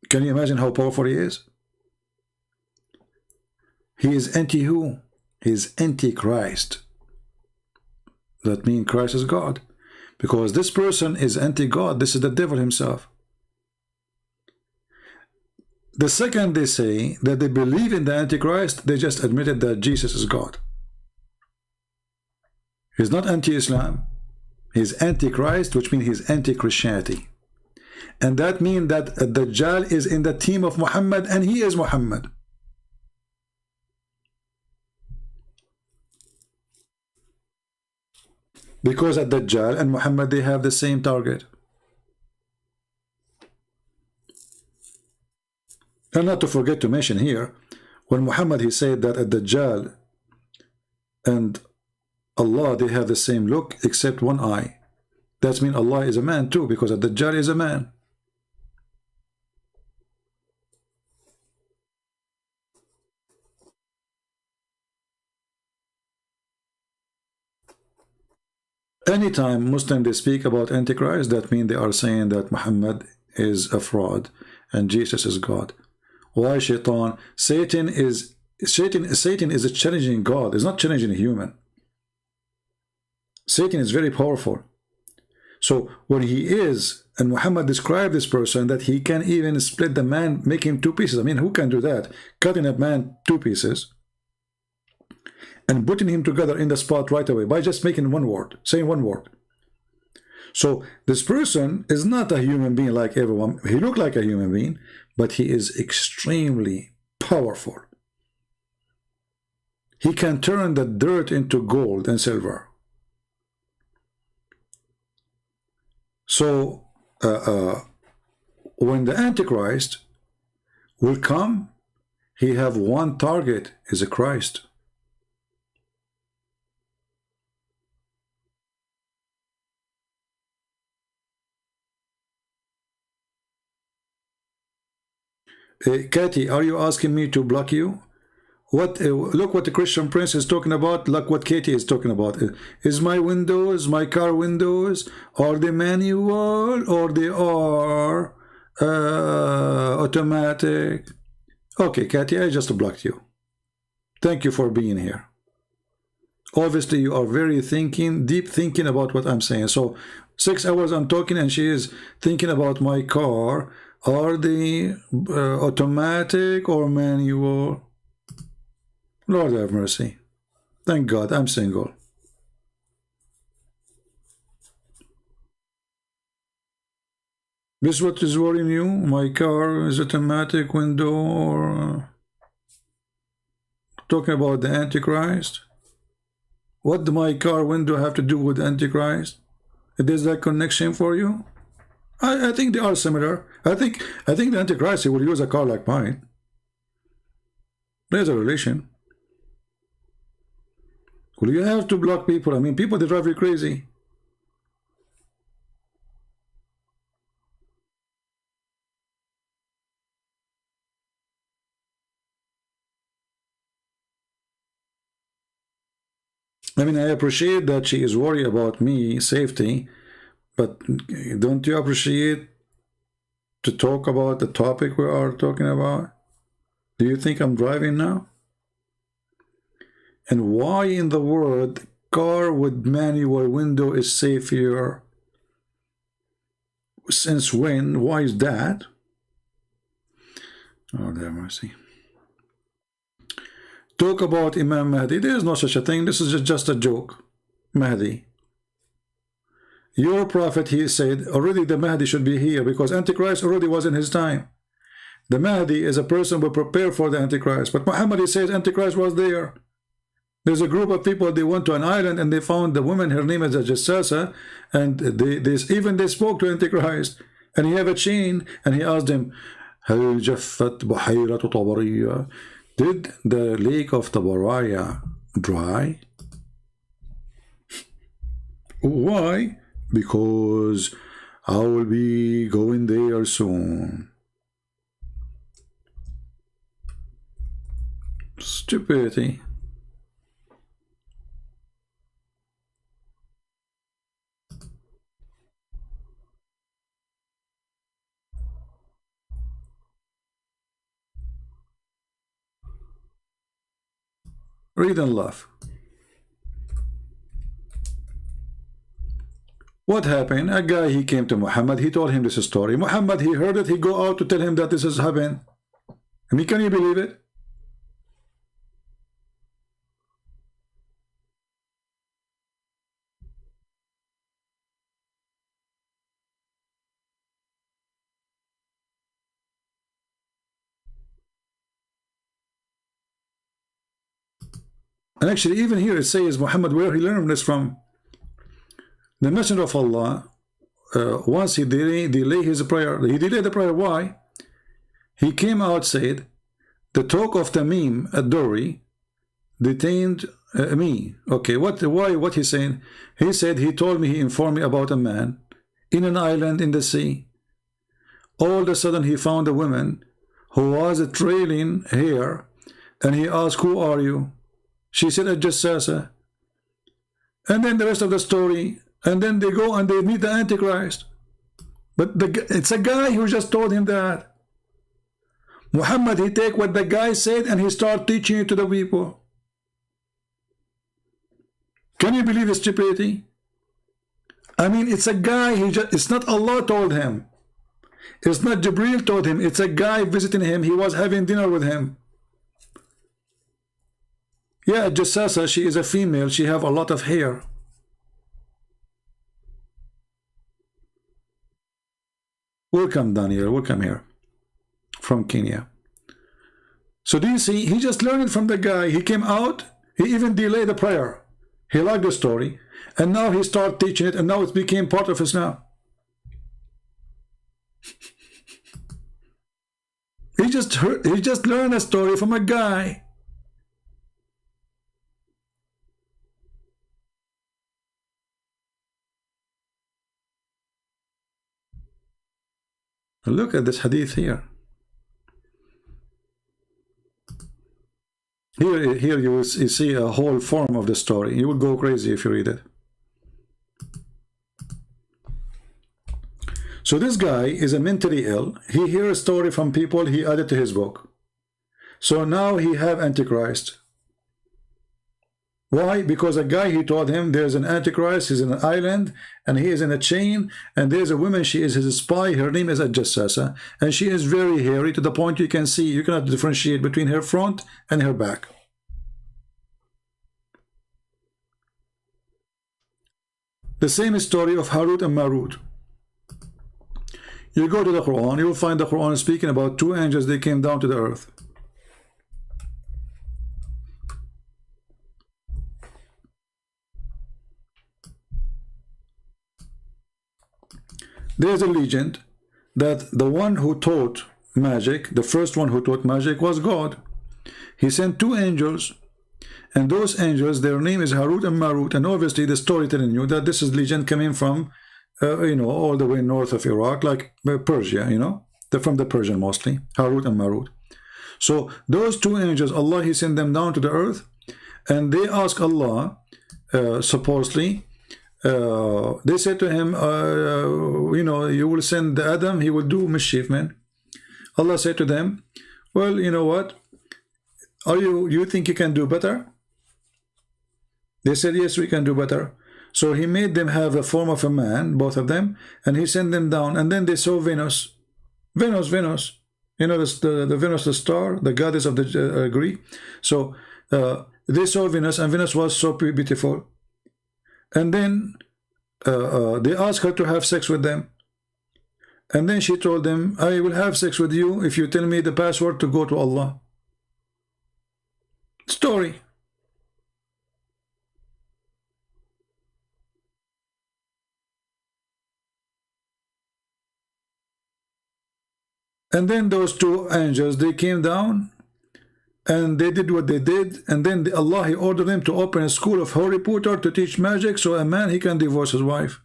Can you imagine how powerful he is? He is anti-who? He is anti-Christ. That means Christ is God. Because this person is anti-God. This is the devil himself. The second they say that they believe in the Antichrist, they just admitted that Jesus is God. He's not anti-Islam. He's anti-Christ, which means he's anti-Christianity. And that means that Dajjal is in the team of Muhammad and he is Muhammad. Because at Dajjal and Muhammad, they have the same target. And not to forget to mention here, when Muhammad, he said that at Dajjal and Allah, they have the same look except one eye. That means Allah is a man too, because at Dajjal is a man. Anytime Muslims they speak about Antichrist, that means they are saying that Muhammad is a fraud and Jesus is God. Why Shaitan? Satan is a challenging God. It's not challenging a human. Satan is very powerful. So when he is, and Muhammad described this person that he can even split the man, make him 2 pieces. I mean, who can do that? Cutting a man 2 pieces and putting him together in the spot right away by just making one word, saying one word. So this person is not a human being like everyone. He looks like a human being, but he is extremely powerful. He can turn the dirt into gold and silver. So when the Antichrist will come, he have one target, is a Christ. Katie, are you asking me to block you? What? Look what the Christian Prince is talking about. Look what Katie is talking about. Is my windows, my car windows, are they manual or they are automatic? Okay, Katie, I just blocked you. Thank you for being here. Obviously, you are very deep thinking about what I'm saying. So 6 hours I'm talking and she is thinking about my car. Are they automatic or manual? Lord have mercy. Thank God I'm single. This what is worrying you? My car is automatic window or talking about the Antichrist? What do my car window have to do with Antichrist? Is that connection for you? I think they are similar. I think the Antichrist will use a car like mine. There's a relation. Well, you have to block people. I mean, people, they drive you crazy. I mean, I appreciate that she is worried about me, safety, but don't you appreciate to talk about the topic we are talking about? Do you think I'm driving now? And why in the world car with manual window is safer? Since when? Why is that? Oh, have mercy. Talk about Imam Mahdi. There is no such a thing. This is just a joke. Mahdi. Your prophet, he said, already the Mahdi should be here because Antichrist already was in his time. The Mahdi is a person who prepared for the Antichrist. But Muhammad, he says Antichrist was there. There's a group of people, they went to an island and they found the woman, her name is a Jassasa, and they spoke to Antichrist. And he have a chain, and he asked him, هل جفت بحيرة طبرية? Did the lake of Tabaraya dry? Why? Because I will be going there soon. Stupidity. Read and laugh. What happened? A guy, he came to Muhammad, he told him this story. Muhammad, he heard it, he go out to tell him that this has happened. I mean, can you believe it? And actually, even here it says Muhammad, where he learned this from. The Messenger of Allah, once he delayed his prayer, he delayed the prayer. Why? He came out, said, the talk of Tamim ad-Durri detained me. Okay, what he's saying? He said, he told me, he informed me about a man in an island in the sea. All of a sudden, he found a woman who was trailing hair, and he asked, who are you? She said, Jassasa. And then the rest of the story, and then they go and they meet the Antichrist. But it's a guy who just told him that. Muhammad, he take what the guy said and he start teaching it to the people. Can you believe his stupidity? I mean, it's a guy, it's not Allah told him. It's not Jibril told him. It's a guy visiting him. He was having dinner with him. Yeah, Jassasa, she is a female. She have a lot of hair. Welcome, Daniel. Welcome here. From Kenya. So do you see? He just learned it from the guy. He came out. He even delayed the prayer. He liked the story. And now he started teaching it. And now it became part of Islam. He just learned a story from a guy. Look at this hadith here. Here you will see a whole form of the story. You will go crazy if you read it. So this guy is a mentally ill. He hears a story from people, he added to his book. So now he have Antichrist. Why? Because a guy, he told him there's an Antichrist, he's in an island, and he is in a chain, and there's a woman, she is his spy, her name is a Jassasa, and she is very hairy to the point you can see, you cannot differentiate between her front and her back. The same story of Harut and Marut. You go to the Quran, you will find the Quran speaking about two angels, they came down to the earth. There's a legend that the one who taught magic, the first one who taught magic was God. He sent two angels, and those angels, their name is Harut and Marut, and obviously the story telling you that this is legend coming from, you know, all the way north of Iraq, like Persia, you know, they're from the Persian mostly, Harut and Marut. So those two angels, Allah, he sent them down to the earth, and they ask Allah, supposedly, they said to him, you know, you will send Adam, he will do mischief, man. Allah said to them, well, you know what, you think you can do better? They said, yes, we can do better. So he made them have the form of a man, both of them, and he sent them down, and then they saw Venus. Venus, you know, the Venus, the star, the goddess of the Greek. So they saw Venus, and Venus was so beautiful. And then they asked her to have sex with them. And then she told him, I will have sex with you if you tell me the password to go to Allah. Story. And then those two angels, they came down and they did what they did, and then Allah, he ordered them to open a school of Harry Potter to teach magic, so a man, he can divorce his wife.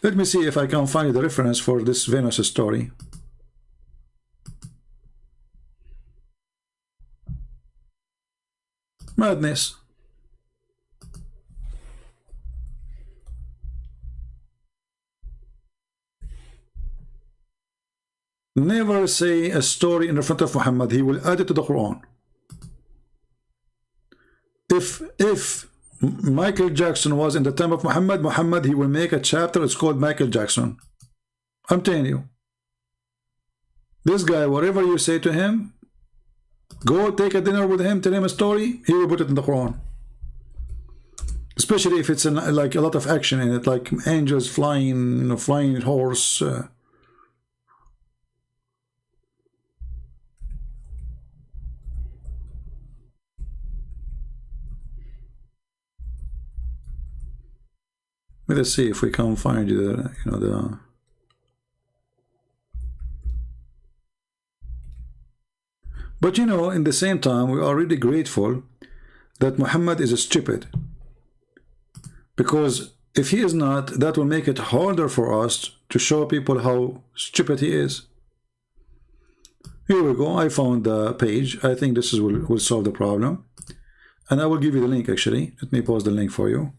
Let me see if I can find the reference for this Venus story. Madness. Never say a story in the front of Muhammad. He will add it to the Quran. If Michael Jackson was in the time of Muhammad, he will make a chapter. It's called Michael Jackson. I'm telling you. This guy, whatever you say to him, go take a dinner with him, tell him a story, he will put it in the Quran. Especially if it's like a lot of action in it, like angels flying, flying horse. Let's see if we can find the, But in the same time, we are really grateful that Muhammad is stupid. Because if he is not, that will make it harder for us to show people how stupid he is. Here we go. I found the page. I think this will solve the problem. And I will give you the link actually. Let me post the link for you.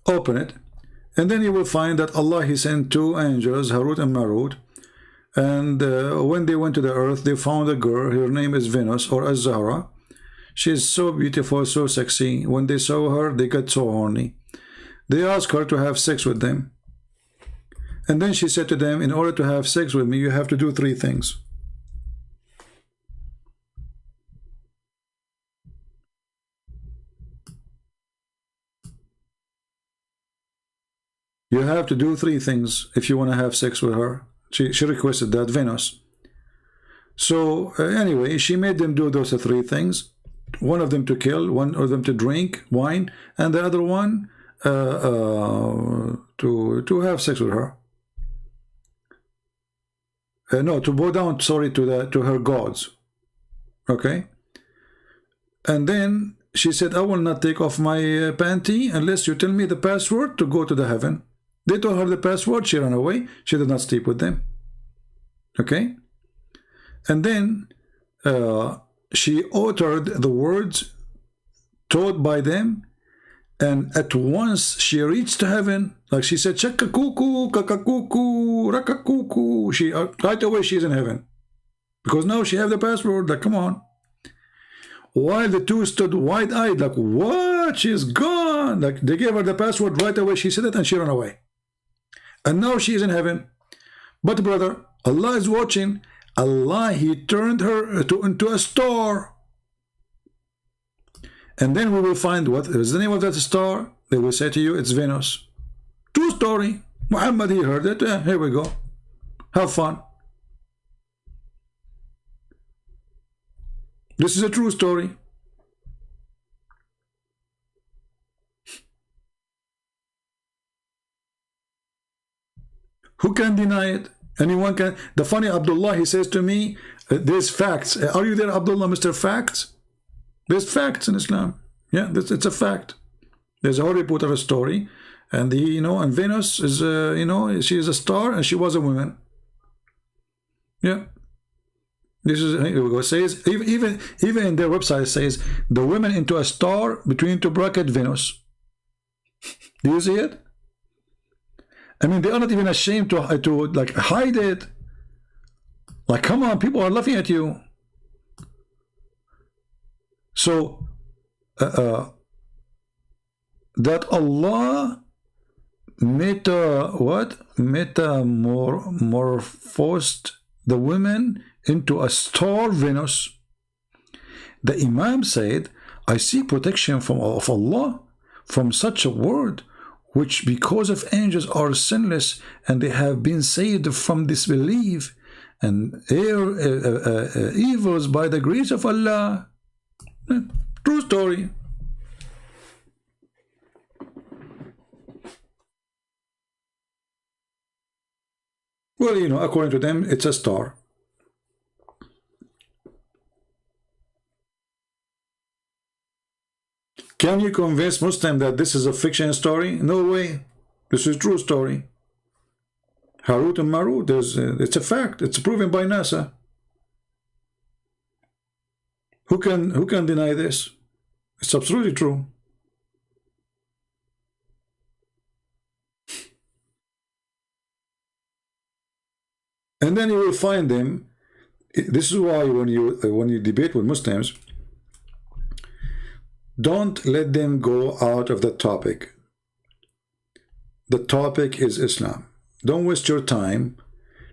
Open it, and then you will find that Allah, he sent two angels, Harut and Marut, and when they went to the earth, they found a girl. Her name is Venus, or Az-Zahra. She is so beautiful, so sexy. When they saw her, they got so horny. They asked her to have sex with them, and then she said to them, in order to have sex with me, you have to do three things. You have to do three things if you want to have sex with her. She requested that, Venus. So anyway, she made them do those three things. One of them to kill, one of them to drink wine, and the other one to have sex with her. No, to bow down, sorry, to her gods. Okay. And then she said, I will not take off my panty unless you tell me the password to go to the heaven. They told her the password, she ran away, she did not sleep with them. Okay? And then she uttered the words taught by them, and at once she reached heaven, like she said, Chakakuku, Kakakuku, Rakakuku. She right away she's in heaven. Because now she have the password, like come on. While the two stood wide-eyed, like, what? She's gone. Like they gave her the password right away, she said it and she ran away. And now she is in heaven. But brother, Allah is watching. Allah, he turned her into a star. And then we will find what is the name of that star. They will say to you, it's Venus. True story. Muhammad, he heard it. Here we go. Have fun. This is a true story. Who can deny it? Anyone can. The funny Abdullah, he says to me, there's facts. Are you there, Abdullah, Mr. Facts? There's facts in Islam. Yeah, it's a fact. There's a Harry Potter story, and and Venus is, she is a star, and she was a woman. Yeah. This is, here we go. It says, even in their website, it says, the women into a star between two bracket Venus. Do you see it? I mean, they are not even ashamed to like hide it. Like, come on, people are laughing at you. So, that Allah metamorphosed the women into a star Venus. The Imam said, I seek protection of Allah from such a word, which because of angels are sinless, and they have been saved from disbelief and evils by the grace of Allah. True story. Well, you know, according to them, it's a star. Can you convince Muslim that this is a fiction story? No way. This is a true story. Harut and Marut, it's a fact. It's proven by NASA. Who can deny this? It's absolutely true. And then you will find them. This is why when you debate with Muslims, don't let them go out of the topic. The topic is Islam. Don't waste your time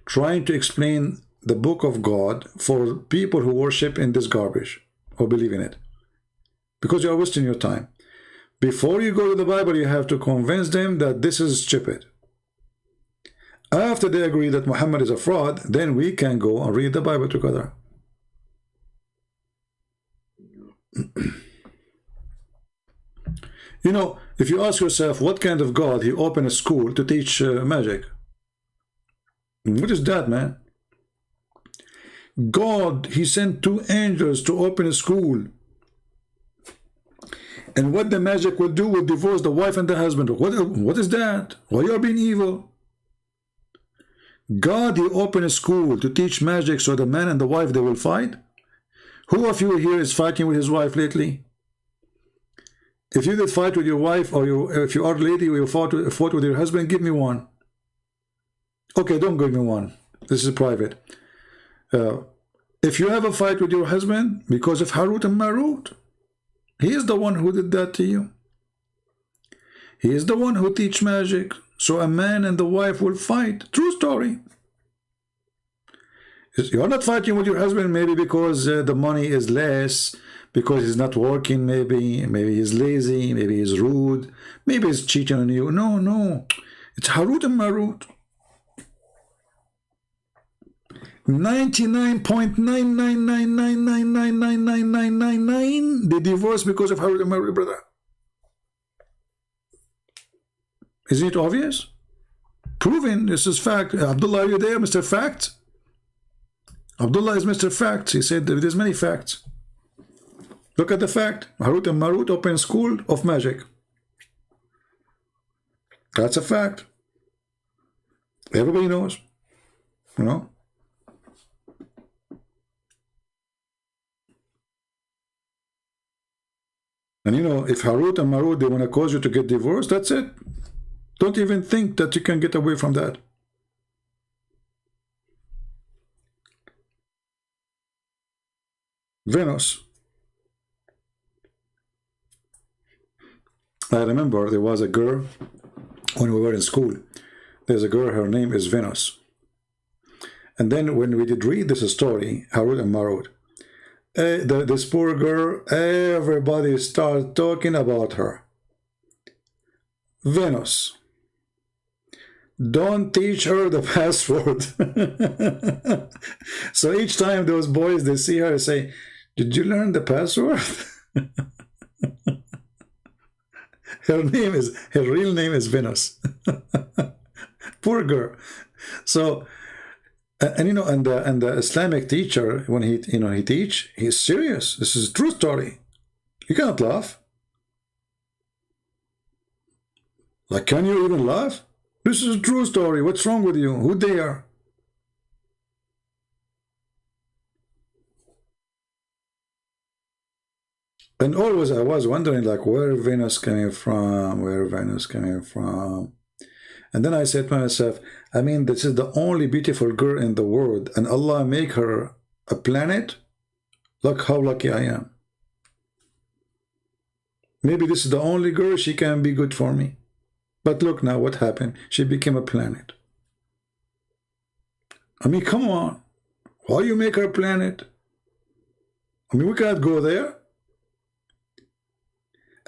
trying to explain the book of God for people who worship in this garbage or believe in it, because you are wasting your time. Before you go to the Bible, you have to convince them that this is stupid. After they agree that Muhammad is a fraud, then we can go and read the Bible together. You know, if you ask yourself what kind of God he opened a school to teach magic, what is that, man? God, he sent 2 angels to open a school, and what the magic will do will divorce the wife and the husband. What is that? Why you are being evil? God, he opened a school to teach magic so the man and the wife, they will fight. Who of you here is fighting with his wife lately? If you did fight with your wife, or if you are a lady, or you fought with your husband, give me one. Okay, don't give me one. This is private. If you have a fight with your husband because of Harut and Marut, he is the one who did that to you. He is the one who teach magic, so a man and the wife will fight. True story. You are not fighting with your husband maybe because the money is less, because he's not working, maybe he's lazy, maybe he's rude, maybe he's cheating on you. No, no. It's Harut and Marut. 99.99999999999 they divorce because of Harut and Marut, brother. Isn't it obvious? Proven. This is fact. Abdullah, are you there, Mr. Fact? Abdullah is Mr. Fact. He said there's many facts. Look at the fact. Harut and Marut open school of magic. That's a fact. Everybody knows. You know? And you know, if Harut and Marut, they want to cause you to get divorced, that's it. Don't even think that you can get away from that. Venus. I remember there was a girl when we were in school. There's a girl, her name is Venus. And then when we did read this story, Harut and Marut, this poor girl, everybody started talking about her. Venus. Don't teach her the password. So each time those boys, they see her, say, did you learn the password? Her real name is Venus. Poor girl. So, and you know, and the Islamic teacher, when he teach, he's serious. This is a true story. You cannot laugh. Like, can you even laugh? This is a true story. What's wrong with you? Who they are? And always I was wondering, like, where Venus coming from? Where Venus coming from? And then I said to myself, I mean, this is the only beautiful girl in the world, and Allah make her a planet? Look how lucky I am. Maybe this is the only girl, she can be good for me. But look now what happened. She became a planet. I mean, come on. Why you make her a planet? I mean, we cannot go there.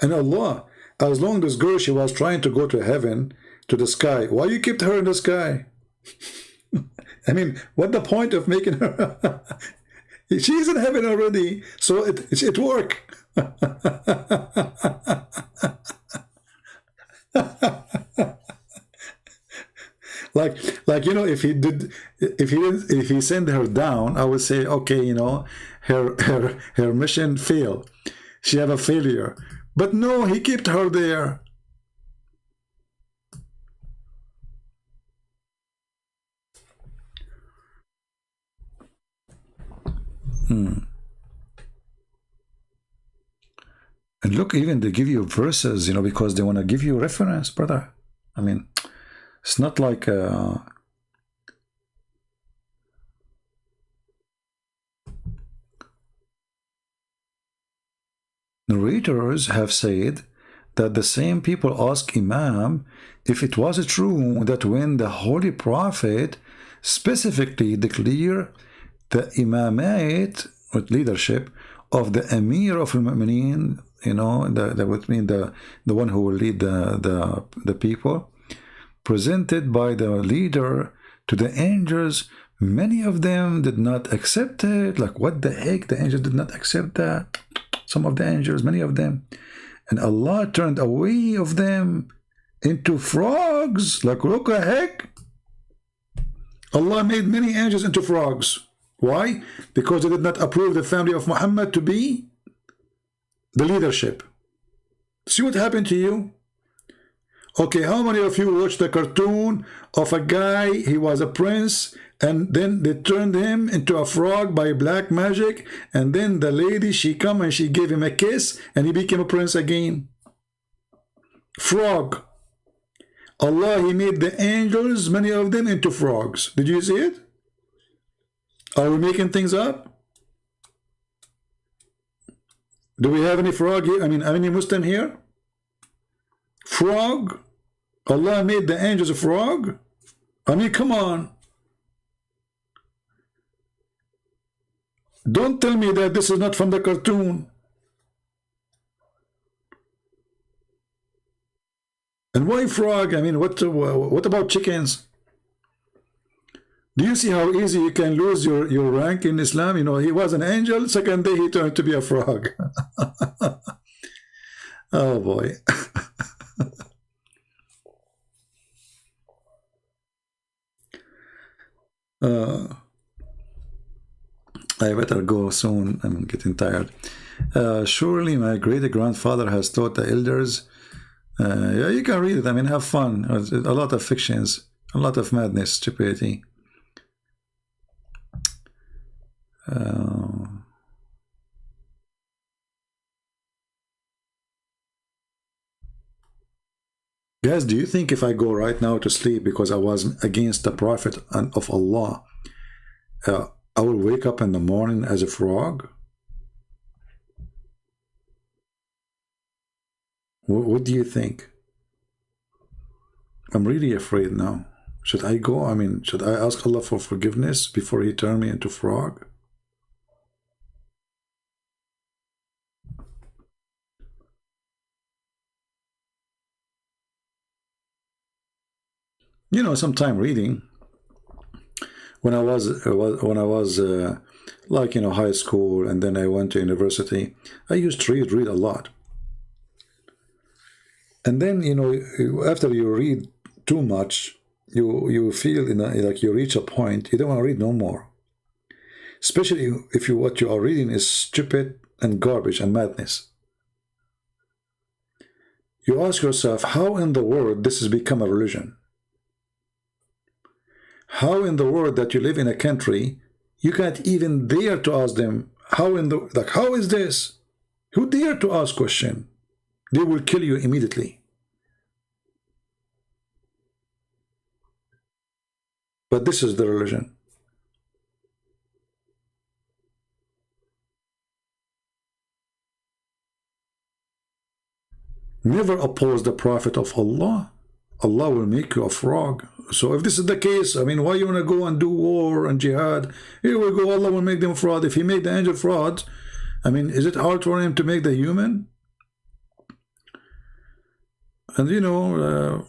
And Allah, as long as this girl, she was trying to go to heaven, to the sky, why you kept her in the sky? I mean, what the point of making her? She's in heaven already, so it worked. like you know, if he sent her down, I would say, okay, you know, her mission failed. She have a failure. But no, he kept her there. And look, even they give you verses, you know, because they want to give you reference, brother. I mean, it's not like narrators have said that the same people ask Imam if it was true that when the Holy Prophet specifically declared the imamate, with leadership, of the Emir of al-Mu'mineen, you know, that would mean the one who will lead the people, presented by the leader to the angels, many of them did not accept it. Like, what the heck? The angels did not accept that. Some of the angels, many of them. And Allah turned away of them into frogs. Like, look the heck? Allah made many angels into frogs. Why? Because they did not approve the family of Muhammad to be the leadership. See what happened to you? Okay, how many of you watched the cartoon of a guy, he was a prince, and then they turned him into a frog by black magic, and then the lady, she come and she gave him a kiss, and he became a prince again? Frog. Allah, he made the angels, many of them, into frogs. Did you see it? Are we making things up? Do we have any frog here? I mean, any Muslim here? Frog? Allah made the angels a frog? I mean, come on. Don't tell me that this is not from the cartoon. And why frog? I mean, what about chickens? Do you see how easy you can lose your rank in Islam? You know, he was an angel, second day he turned to be a frog. Oh boy. I better go soon. I'm getting tired. Surely my great-grandfather has taught the elders. Yeah, you can read it. I mean, have fun. A lot of fictions, a lot of madness, stupidity. Guys, do you think if I go right now to sleep because I was against the Prophet of Allah, I will wake up in the morning as a frog? What do you think? I'm really afraid now. Should I go? I mean, should I ask Allah for forgiveness before he turned me into frog? You know, sometime reading. When I was like, you know, high school, and then I went to university, I used to read a lot. And then, you know, after you read too much, you feel, you know, like you reach a point you don't want to read no more. Especially if what you are reading is stupid and garbage and madness. You ask yourself, how in the world this has become a religion? How in the world that you live in a country, you can't even dare to ask them, how is this? Who dare to ask question? They will kill you immediately. But this is the religion. Never oppose the Prophet of Allah. Allah will make you a frog. So if this is the case, I mean, why you want to go and do war and jihad? Here we go, Allah will make them fraud. If he made the angel frauds, I mean, is it hard for him to make the human? And you know,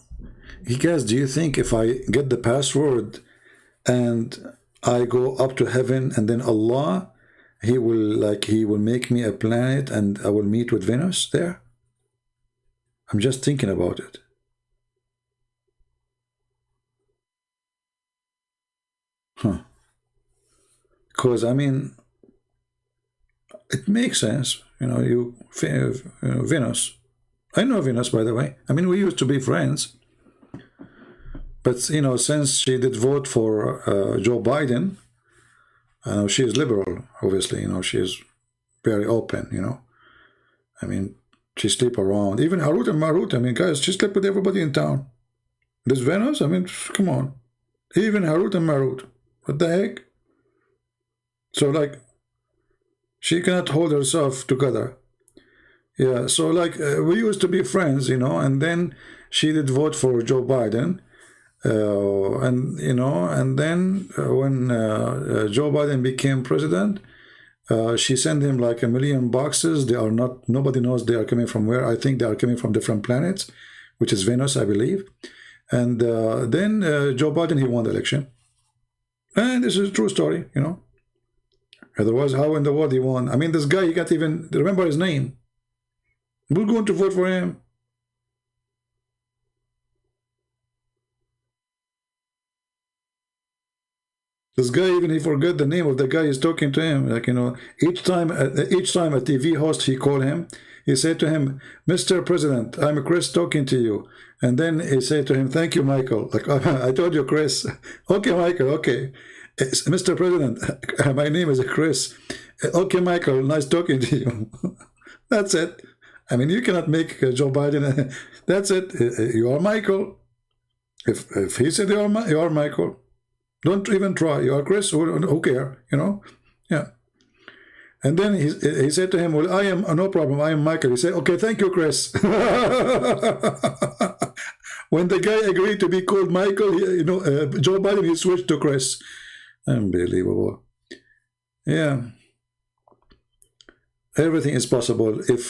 guys, do you think if I get the password and I go up to heaven and then Allah, he will make me a planet and I will meet with Venus there? I'm just thinking about it. Because I mean, it makes sense, you know. Venus. I know Venus, by the way. I mean, we used to be friends, but you know, since she did vote for Joe Biden, she is liberal, obviously. You know, she is very open. You know, I mean, she sleep around. Even Harut and Marut. I mean, guys, she slept with everybody in town. This Venus. I mean, come on. Even Harut and Marut. What the heck? So like, she cannot hold herself together. Yeah, so like we used to be friends, you know, and then she did vote for Joe Biden, and you know, and then when Joe Biden became president, she sent him like 1 million boxes. They are not, nobody knows they are coming from where. I think they are coming from different planets, which is Venus, I believe. And then Joe Biden, he won the election. And this is a true story, you know. Otherwise, how in the world he won? I mean, this guy, he can't even remember his name. Who's going to vote for him? This guy, even he forgot the name of the guy he's talking to him. Like, you know, each time a TV host, he called him, he said to him, Mr. President, I'm Chris talking to you. And then he said to him, thank you, Michael. Like, I told you, Chris. Okay, Michael, okay. Mr. President, my name is Chris. Okay, Michael, nice talking to you. That's it. I mean, you cannot make Joe Biden. That's it. You are Michael. If he said you are Michael, don't even try. You are Chris. Who care? You know? Yeah. And then he said to him, well, I am, no problem. I am Michael. He said, okay, thank you, Chris. When the guy agreed to be called Michael, you know, Joe Biden, he switched to Chris. Unbelievable. Yeah. Everything is possible. If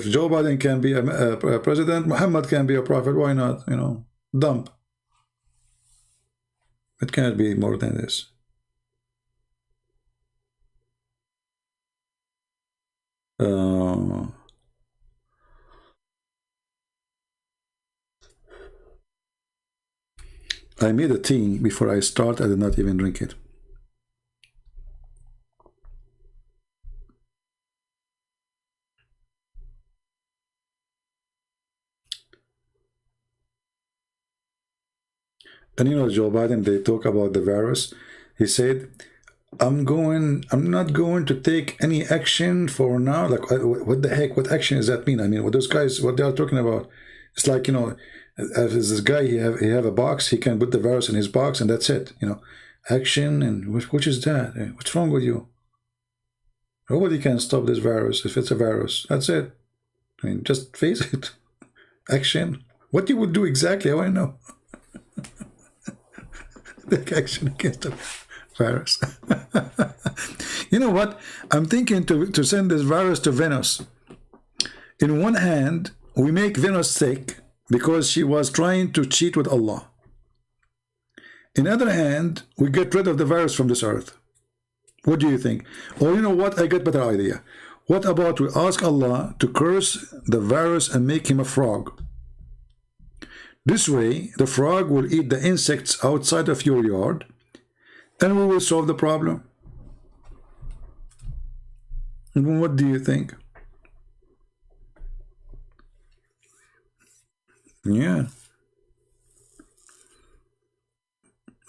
Joe Biden can be a president, Muhammad can be a prophet. Why not? You know, dump. It cannot be more than this. I made a tea before I start. I did not even drink it. And you know, Joe Biden, they talk about the virus. He said, I'm not going to take any action for now. Like, what the heck? What action does that mean? I mean, what those guys, what they are talking about? It's like, you know, as this guy, he have a box, he can put the virus in his box, and that's it. You know, action, and which is that? What's wrong with you? Nobody can stop this virus if it's a virus. That's it. I mean, just face it. Action. What you would do exactly? I want to know. Take action against the virus. You know what? I'm thinking to send this virus to Venus. In one hand, we make Venus sick because she was trying to cheat with Allah. In other hand, we get rid of the virus from this earth. What do you think? Or you know what? I get a better idea. What about we ask Allah to curse the virus and make him a frog? This way, the frog will eat the insects outside of your yard, and we will solve the problem. And what do you think? Yeah.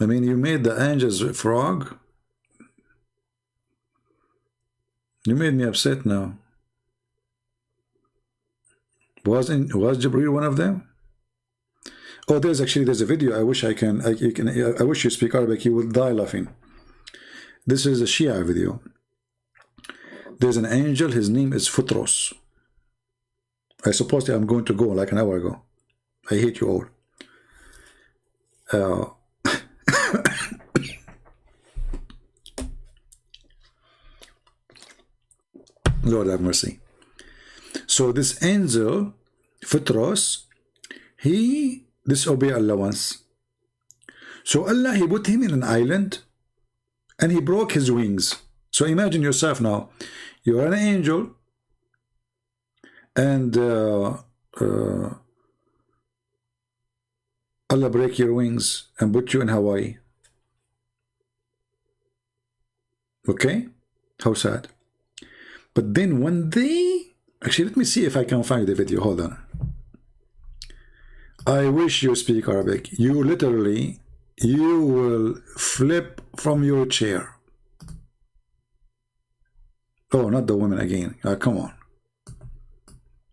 I mean, you made the angels a frog. You made me upset now. Was Jibreel one of them? Oh, there's a video. I wish I wish you speak Arabic. You will die laughing. This is a Shia video. There's an angel. His name is Futros. I suppose I'm going to go like an hour ago. I hate you all. Lord have mercy. So this angel, Phutros, he disobeyed Allah once. So Allah, he put him in an island and he broke his wings. So imagine yourself now, you are an angel and Allah break your wings and put you in Hawaii. Okay? How sad. But then one day, actually let me see if I can find the video. Hold on. I wish you speak Arabic. You literally, you will flip from your chair. Oh, not the women again. Come on.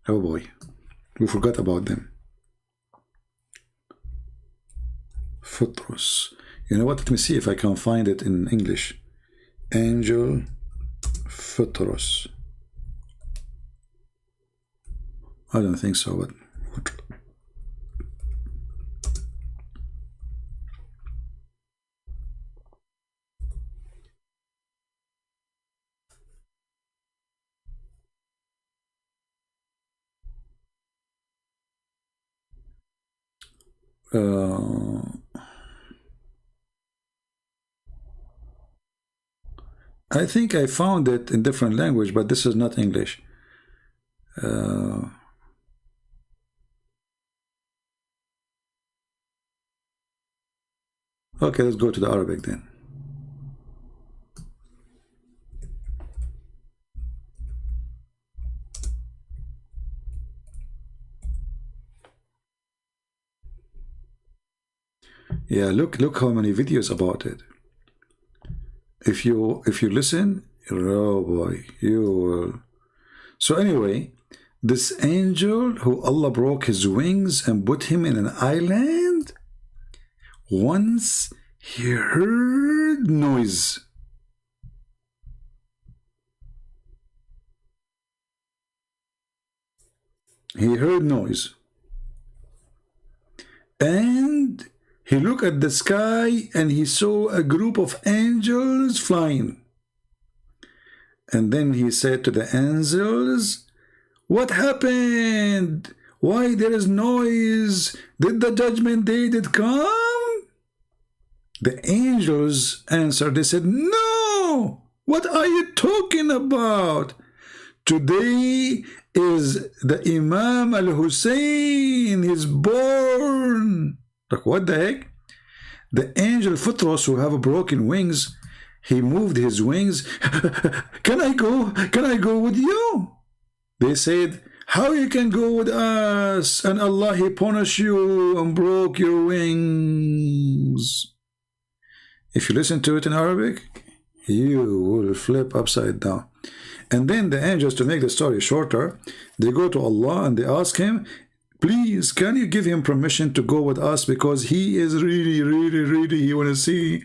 Oh boy. We forgot about them. Phutros. You know what? Let me see if I can find it in English. Angel Phutros. I don't think so, but I think I found it in different language, but this is not English. Okay, let's go to the Arabic then. Yeah, look how many videos about it. If you listen, oh boy, you will. So anyway, this angel who Allah broke his wings and put him in an island, once he heard noise. He heard noise. And he looked at the sky and he saw a group of angels flying. And then he said to the angels, "What happened? Why there is noise? Did the judgment day did come?" The angels answered, they said, "No! What are you talking about? Today is the Imam al-Hussein, he's born." Like, what the heck? The angel Phutros, who have broken wings, he moved his wings. Can I go? Can I go with you? They said, how you can go with us? And Allah, he punished you and broke your wings. If you listen to it in Arabic, you will flip upside down. And then the angels, to make the story shorter, they go to Allah and they ask him, "Please, can you give him permission to go with us, because he is really, he want to see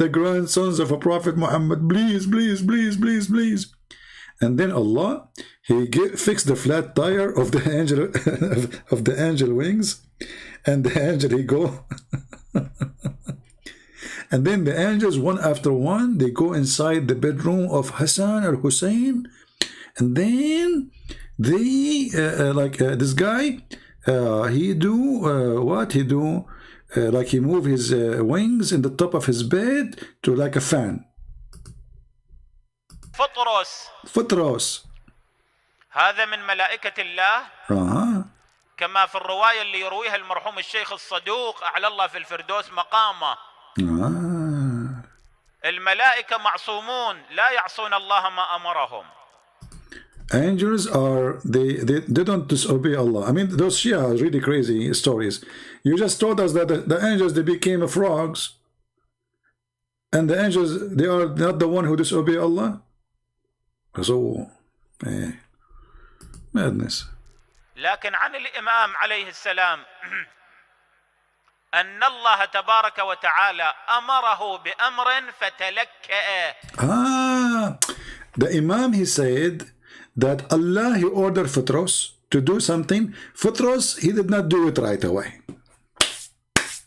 the grandsons of a Prophet Muhammad. Please, please, please, please, please." And then Allah, he fixed the flat tire of the angel of the angel wings, and the angel he go. And then the angels, one after one, they go inside the bedroom of Hassan or Hussein, and then they this guy. He do what he do? Like he move his wings in the top of his bed to like a fan. Phutros. هذا من ملائكة الله. كما في الرواية اللي يرويها المرحوم الشيخ الصدوق أعلى الله في الفردوس مقامه. الملائكة معصومون لا يعصون الله ما أمرهم. Angels are, they don't disobey Allah. I mean, those Shia are really crazy stories. You just told us that the angels, they became frogs. And the angels, they are not the one who disobey Allah. So, madness. لكن عن الإمام عليه السلام أن الله تبارك وتعالى أمره بأمر فتلكأ. The Imam, he said that Allah, he ordered Phutros to do something. Phutros, he did not do it right away.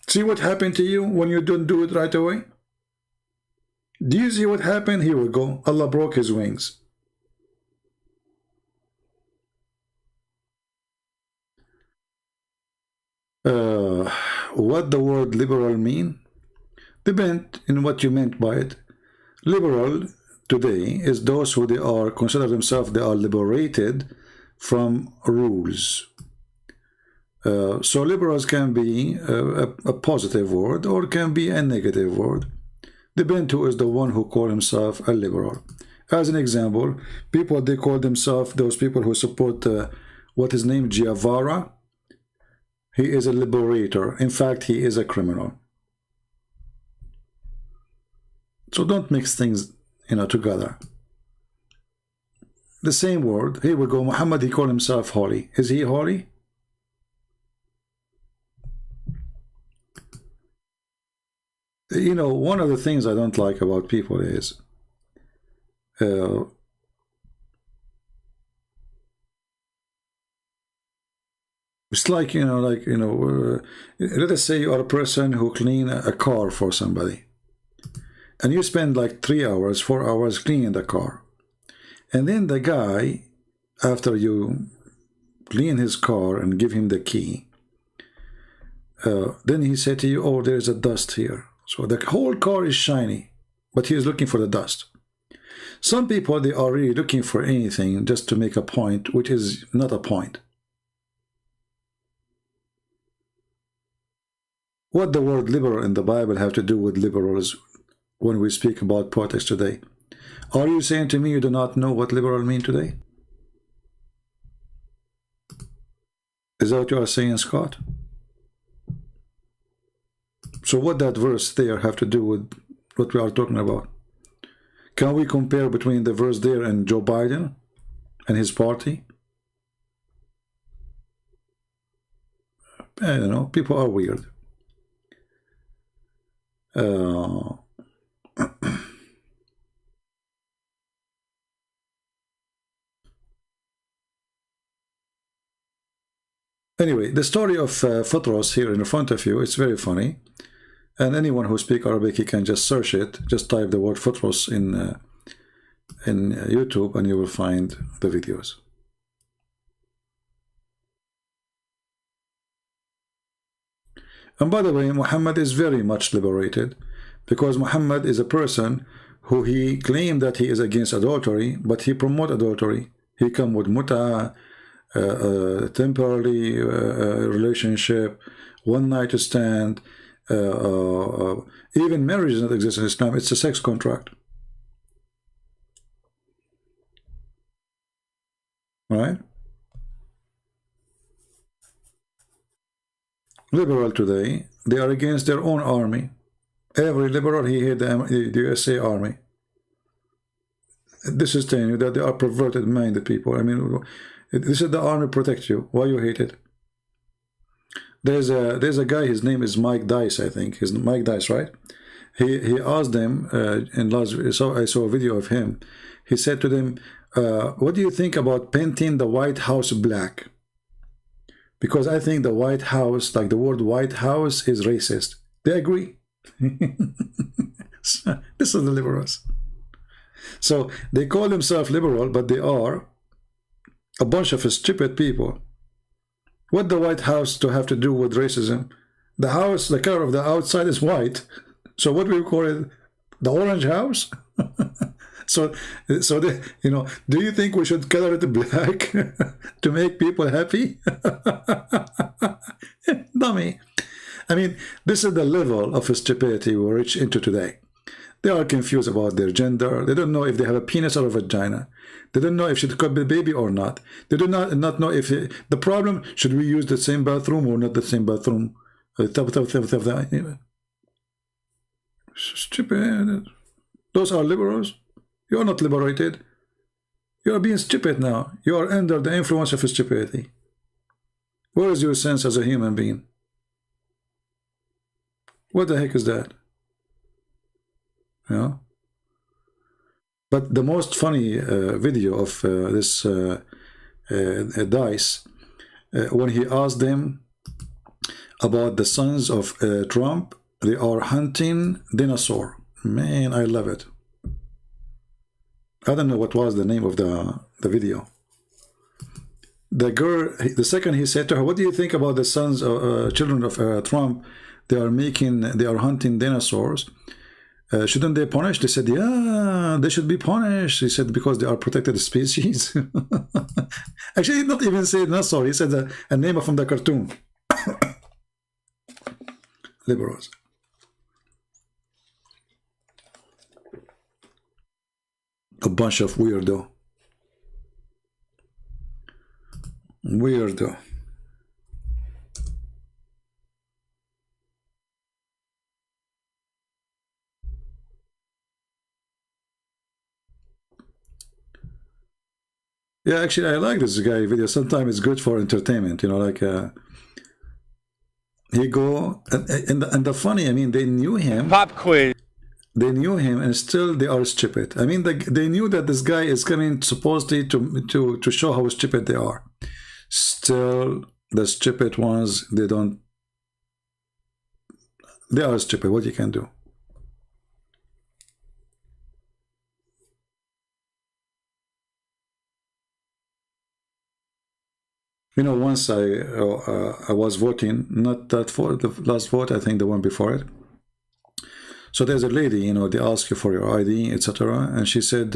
See what happened to you when you don't do it right away? Do you see what happened? Here we go. Allah broke his wings. What the word liberal mean? Depend in what you meant by it. Liberal today is those who they are consider themselves they are liberated from rules. So liberals can be a positive word or can be a negative word. Depend who is the one who call himself a liberal. As an example, people they call themselves those people who support what is named Guevara. He is a liberator. In fact, he is a criminal. So don't mix things, together. The same word. Here we go. Muhammad, he called himself holy. Is he holy? One of the things I don't like about people is it's like, let us say you are a person who clean a car for somebody. And you spend like 3 hours, 4 hours cleaning the car. And then the guy, after you clean his car and give him the key, then he said to you, oh, there's a dust here. So the whole car is shiny, but he is looking for the dust. Some people, they are really looking for anything just to make a point, which is not a point. What the word liberal in the Bible have to do with liberals when we speak about politics today? Are you saying to me you do not know what liberal mean today? Is that what you are saying, Scott? So what that verse there have to do with what we are talking about? Can we compare between the verse there and Joe Biden and his party? I don't know. People are weird. Anyway, the story of Photros here in front of you, it's very funny. And anyone who speaks Arabic, he can just search it. Just type the word Photros in YouTube and you will find the videos. And by the way, Muhammad is very much liberated, because Muhammad is a person who he claimed that he is against adultery, but he promote adultery. He come with muta, temporary relationship, one night stand. Even marriage does not exist in Islam. It's a sex contract, right? Liberal today, they are against their own army. Every liberal, he hate the USA Army. This is telling you that they are perverted minded people. I mean, this is the army protect you. Why you hate it? There's a guy, his name is Mike Dice, I think. His Mike Dice, right? He asked them I saw a video of him. He said to them, what do you think about painting the White House black? Because I think the White House, like the word White House, is racist. They agree. So, this is the liberals. So they call themselves liberal, but they are a bunch of stupid people. What the White House to have to do with racism? The house, the color of the outside is white. So what we call it, the orange house? so they, do you think we should color it black to make people happy? Dummy. I mean, this is the level of stupidity we reach into today. They are confused about their gender. They don't know if they have a penis or a vagina. They don't know if she could be a baby or not. They do not know if the problem, should we use the same bathroom or not the same bathroom? Stupid. Those are liberals. You are not liberated. You are being stupid now. You are under the influence of stupidity. Where is your sense as a human being? What the heck is that? But the most funny video of this Dice, when he asked them about the sons of Trump, they are hunting dinosaur. Man, I love it. I don't know what was the name of the video. the girl, the second he said to her, what do you think about the sons or children of Trump? They are hunting dinosaurs. Shouldn't they punish? They said, yeah, they should be punished. He said, because they are protected species. Actually, he did not even say dinosaur. He said a name from the cartoon. Liberals. A bunch of weirdo. Weirdo. Yeah, actually, I like this guy video. Sometimes it's good for entertainment, you know, like he go and the funny, I mean, they knew him. Pop quiz. They knew him, and still they are stupid. I mean, they knew that this guy is coming supposedly to show how stupid they are. Still, the stupid ones, they are stupid. What you can do? You know, once I was voting, not that for the last vote, I think the one before it. So there's a lady, you know, they ask you for your ID, etc. And she said,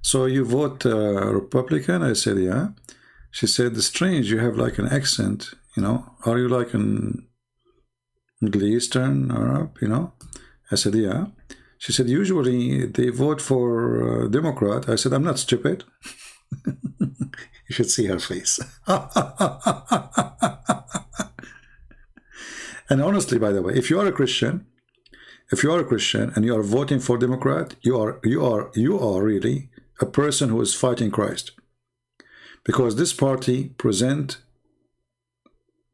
so you vote Republican? I said, yeah. She said, strange, you have like an accent, you know. Are you like an Middle Eastern Arab, you know? I said, yeah. She said, usually they vote for Democrat. I said, I'm not stupid. You should see her face. And honestly, by the way, if you are a Christian, and you are voting for Democrat, you are really a person who is fighting Christ, because this party present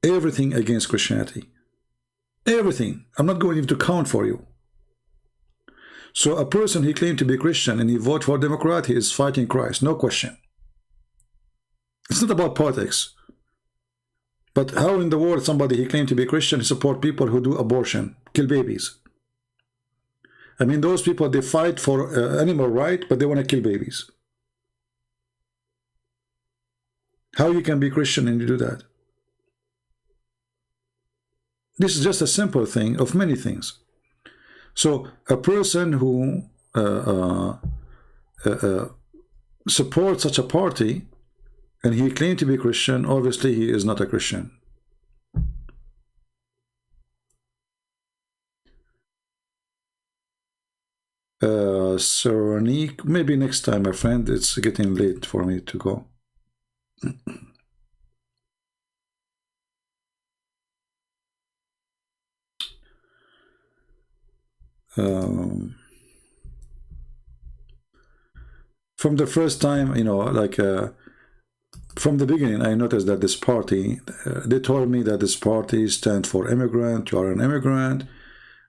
everything against Christianity. Everything. I'm not going to count for you. So a person, he claimed to be Christian and he vote for Democrat, he is fighting Christ, no question. It's not about politics. But how in the world somebody, he claimed to be Christian, support people who do abortion, kill babies? I mean, those people, they fight for animal right, but they want to kill babies. How you can be Christian and you do that? This is just a simple thing of many things. So a person who supports such a party and he claimed to be Christian, obviously he is not a Christian. Saronique, maybe next time, my friend. It's getting late for me to go. From the first time, you know, like from the beginning, I noticed that this party, they told me that this party stands for immigrant. You are an immigrant.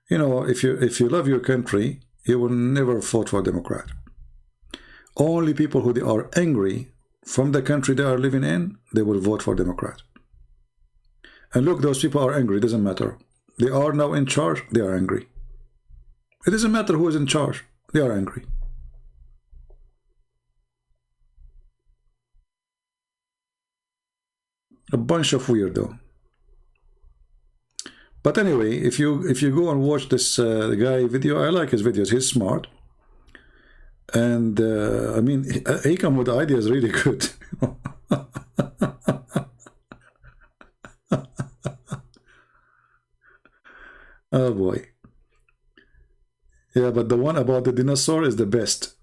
You know, if you love your country, you will never vote for Democrat. Only people who they are angry from the country they are living in, they will vote for Democrat. And look, those people are angry. It doesn't matter. They are now in charge. They are angry. It doesn't matter who is in charge. They are angry. A bunch of weirdo. But anyway, if you go and watch this guy video, I like his videos. He's smart, and I mean, he come with ideas really good. Oh boy. Yeah, but the one about the dinosaur is the best.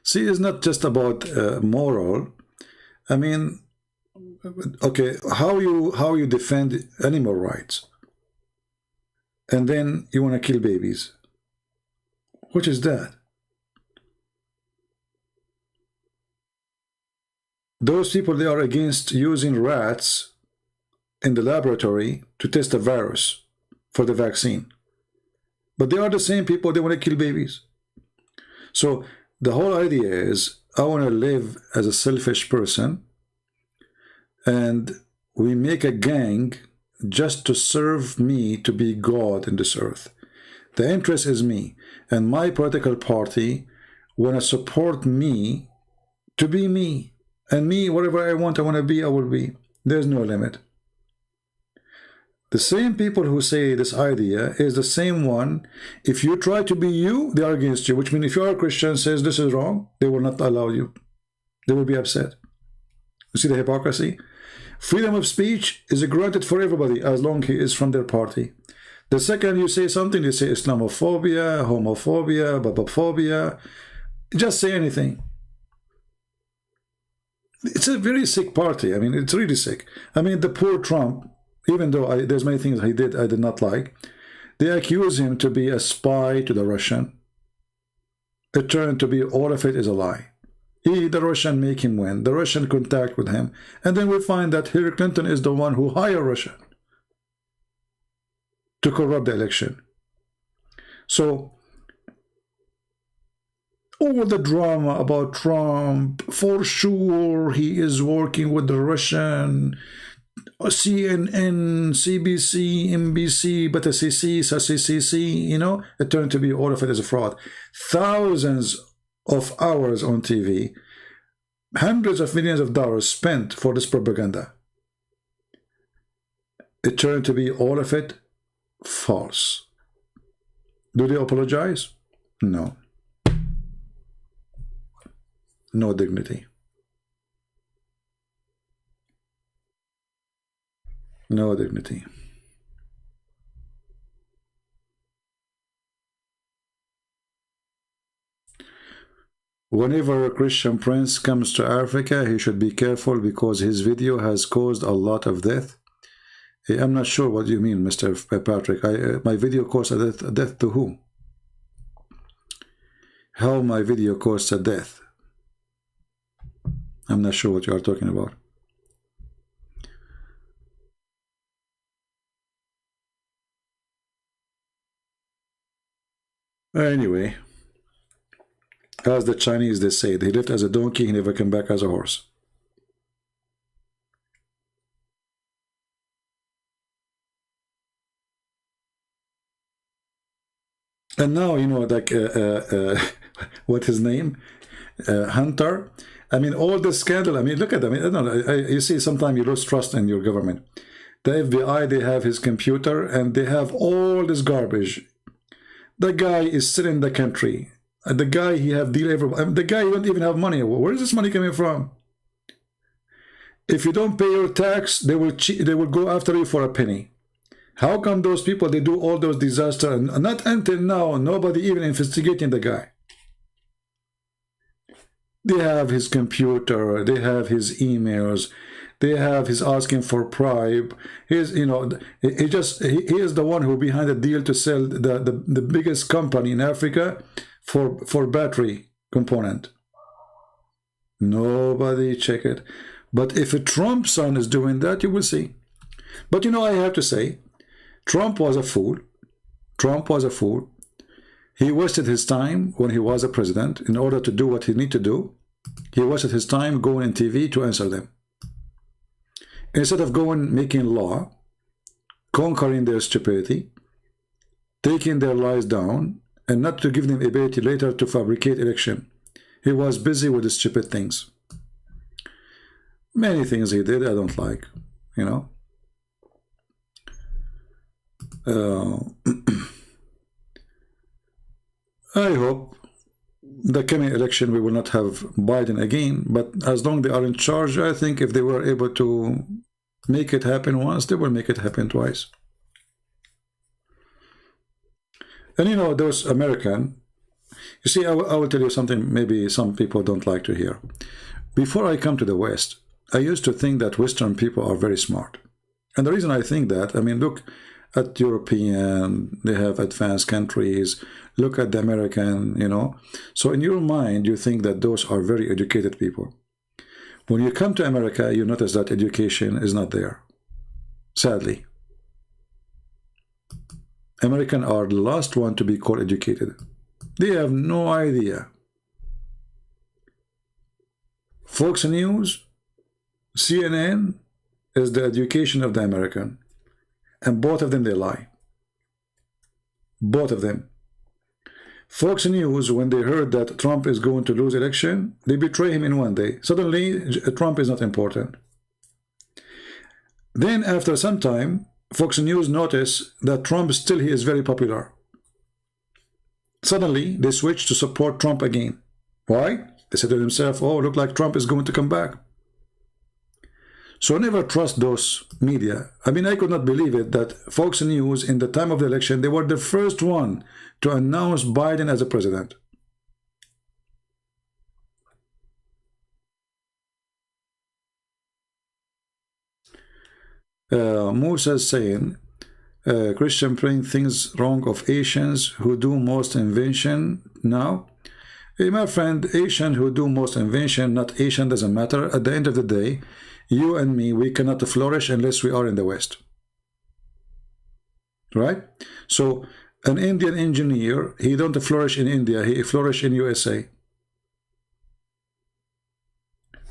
See, it's not just about moral. I mean, okay, how you defend animal rights, and then you want to kill babies. What is that? Those people, they are against using rats in the laboratory to test a virus for the vaccine. But they are the same people, they want to kill babies. So the whole idea is, I want to live as a selfish person, and we make a gang just to serve me to be God in this earth. The interest is me, and my political party want to support me to be me, and me, whatever I want to be, I will be. There's no limit. The same people who say this idea is the same one. If you try to be you, they are against you, which means if you are a Christian says this is wrong, they will not allow you. They will be upset. You see the hypocrisy? Freedom of speech is granted for everybody as long as he is from their party. The second you say something, they say Islamophobia, homophobia, babophobia. Just say anything. It's a very sick party. I mean, it's really sick. I mean, the poor Trump, even though there's many things he did I did not like, they accuse him to be a spy to the Russian. It turned to be all of it is a lie. The Russian make him win. The Russian contact with him. And then we find that Hillary Clinton is the one who hired Russia to corrupt the election. So, all the drama about Trump, for sure he is working with the Russian, CNN, CBC, NBC, but CCC, you know, it turned to be all of it is a fraud. Thousands of hours on TV, hundreds of millions of dollars spent for this propaganda. It turned to be all of it false. Do they apologize? No. No dignity. No dignity. Whenever a Christian prince comes to Africa, he should be careful because his video has caused a lot of death. I'm not sure what you mean, Mr. Patrick. My video caused a death to who? How my video caused a death? I'm not sure what you are talking about. Anyway, as the Chinese, they say, he lived as a donkey, he never came back as a horse. And now, you know, like, what his name? Hunter. I mean, all the scandal, I mean, look at them. I don't know, you see, sometimes you lose trust in your government. The FBI, they have his computer, and they have all this garbage. The guy is still in the country. The guy, he have deal everybody. The guy don't even have money. Where is this money coming from? If you don't pay your tax, they will go after you for a penny. How come those people, they do all those disasters, and not until now, nobody even investigating the guy? They have his computer, they have his emails, they have his asking for bribe. He's, you know, he is the one who behind the deal to sell the biggest company in Africa for battery component. Nobody check it. But if a Trump son is doing that, you will see. But you know, I have to say, Trump was a fool. Trump was a fool. He wasted his time when he was a president in order to do what he need to do. He wasted his time going on TV to answer them. Instead of going making law, conquering their stupidity, taking their lies down, and not to give them ability later to fabricate election. He was busy with the stupid things. Many things he did I don't like, you know. I hope the coming election we will not have Biden again, but as long as they are in charge, I think if they were able to make it happen once, they will make it happen twice. And you know, those American, you see, I will tell you something maybe some people don't like to hear. Before I come to the West, I used to think that Western people are very smart. And the reason I think that, I mean, look at European, they have advanced countries, look at the American, you know. So in your mind, you think that those are very educated people. When you come to America, you notice that education is not there, sadly. Americans are the last one to be called educated. They have no idea. Fox News, CNN is the education of the American. and both of them they lie. Both of them. Fox News, when they heard that Trump is going to lose election, they betray him in one day. Suddenly, Trump is not important. Then, after some time, Fox News noticed that Trump still he is very popular. Suddenly, they switched to support Trump again. Why? They said to themselves, oh, look like Trump is going to come back. So never trust those media. I mean, I could not believe it that Fox News, in the time of the election, they were the first one to announce Biden as a president. Musa is saying, Christian praying things wrong of Asians who do most invention now. Hey, my friend, Asian who do most invention, not Asian, doesn't matter. At the end of the day, you and me, we cannot flourish unless we are in the West. Right? So, an Indian engineer, he don't flourish in India, he flourish in USA.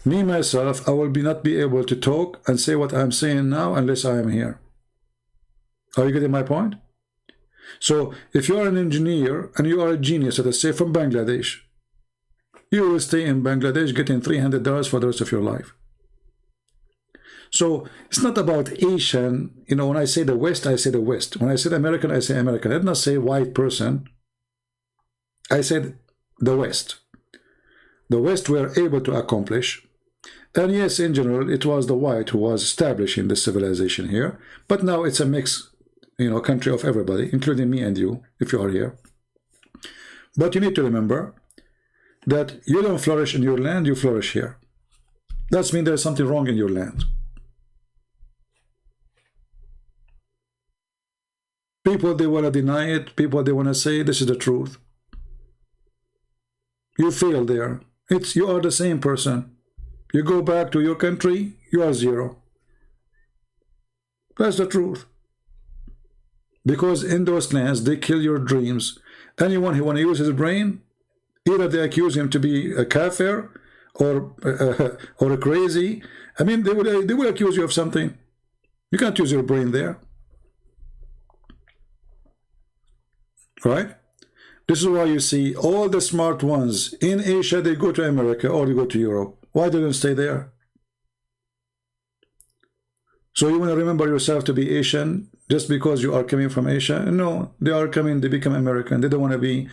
Me, myself, I will not be able to talk and say what I'm saying now unless I am here. Are you getting my point? So, if you are an engineer and you are a genius, let us say from Bangladesh, you will stay in Bangladesh getting $300 for the rest of your life. So, it's not about Asian. You know, when I say the West, I say the West. When I said American, I say American. I did not say white person. I said the West. The West were able to accomplish. And yes, in general, it was the white who was establishing the civilization here. But now it's a mixed, you know, country of everybody, including me and you, if you are here. But you need to remember that you don't flourish in your land, you flourish here. That means there's something wrong in your land. People, they want to deny it. People, they want to say this is the truth. You fail there. You are the same person. You go back to your country, you are zero. That's the truth. Because in those lands, they kill your dreams. Anyone who want to use his brain, either they accuse him to be a kafir or a crazy. I mean, they will accuse you of something. You can't use your brain there. Right? This is why you see all the smart ones in Asia, they go to America or they go to Europe. Why do they stay there? So you want to remember yourself to be Asian just because you are coming from Asia? No, they are coming, they become American. They don't want to be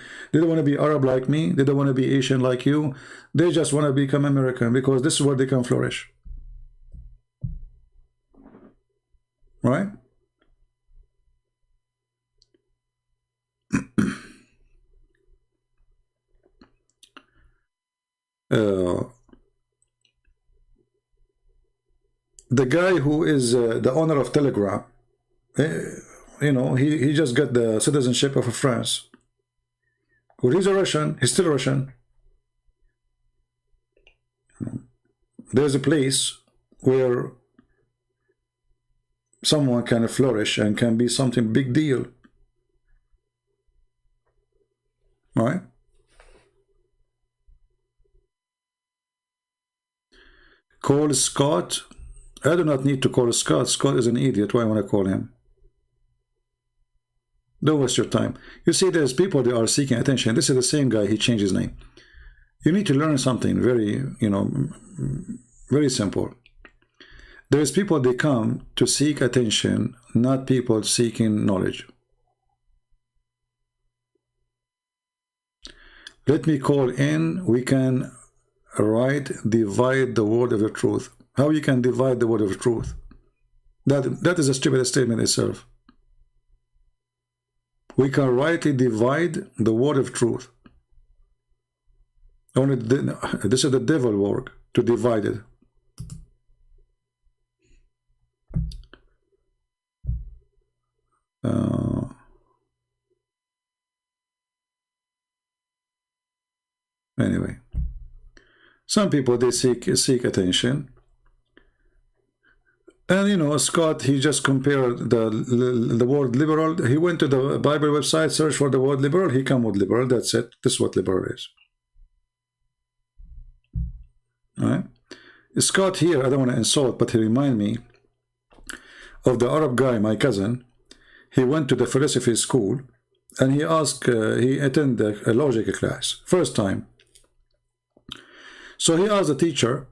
Arab like me. They don't want to be Asian like you. They just want to become American because this is where they can flourish. Right? The guy who is the owner of Telegram, you know, he just got the citizenship of France. Well, he's a Russian. He's still Russian. There's a place where someone can flourish and can be something big deal. Right? Call Scott. I do not need to call Scott. Scott is an idiot. Why want to call him? Don't waste your time. You see, there's people that are seeking attention. This is the same guy. He changed his name. You need to learn something very, you know, very simple. There's people, they come to seek attention, not people seeking knowledge. Let me call in. We can divide the word of the truth. How you can divide the word of truth? That is a stupid statement itself. We can rightly divide the word of truth. Only this is the devil work, to divide it. Anyway, some people, they seek attention. And you know, Scott, he just compared the word liberal. He went to the Bible website, searched for the word liberal, he come with liberal. That's it. This is what liberal is. All right? Scott here, I don't want to insult, but he remind me of the Arab guy, my cousin. He went to the philosophy school and he asked, he attended a logic class, first time. So he asked the teacher,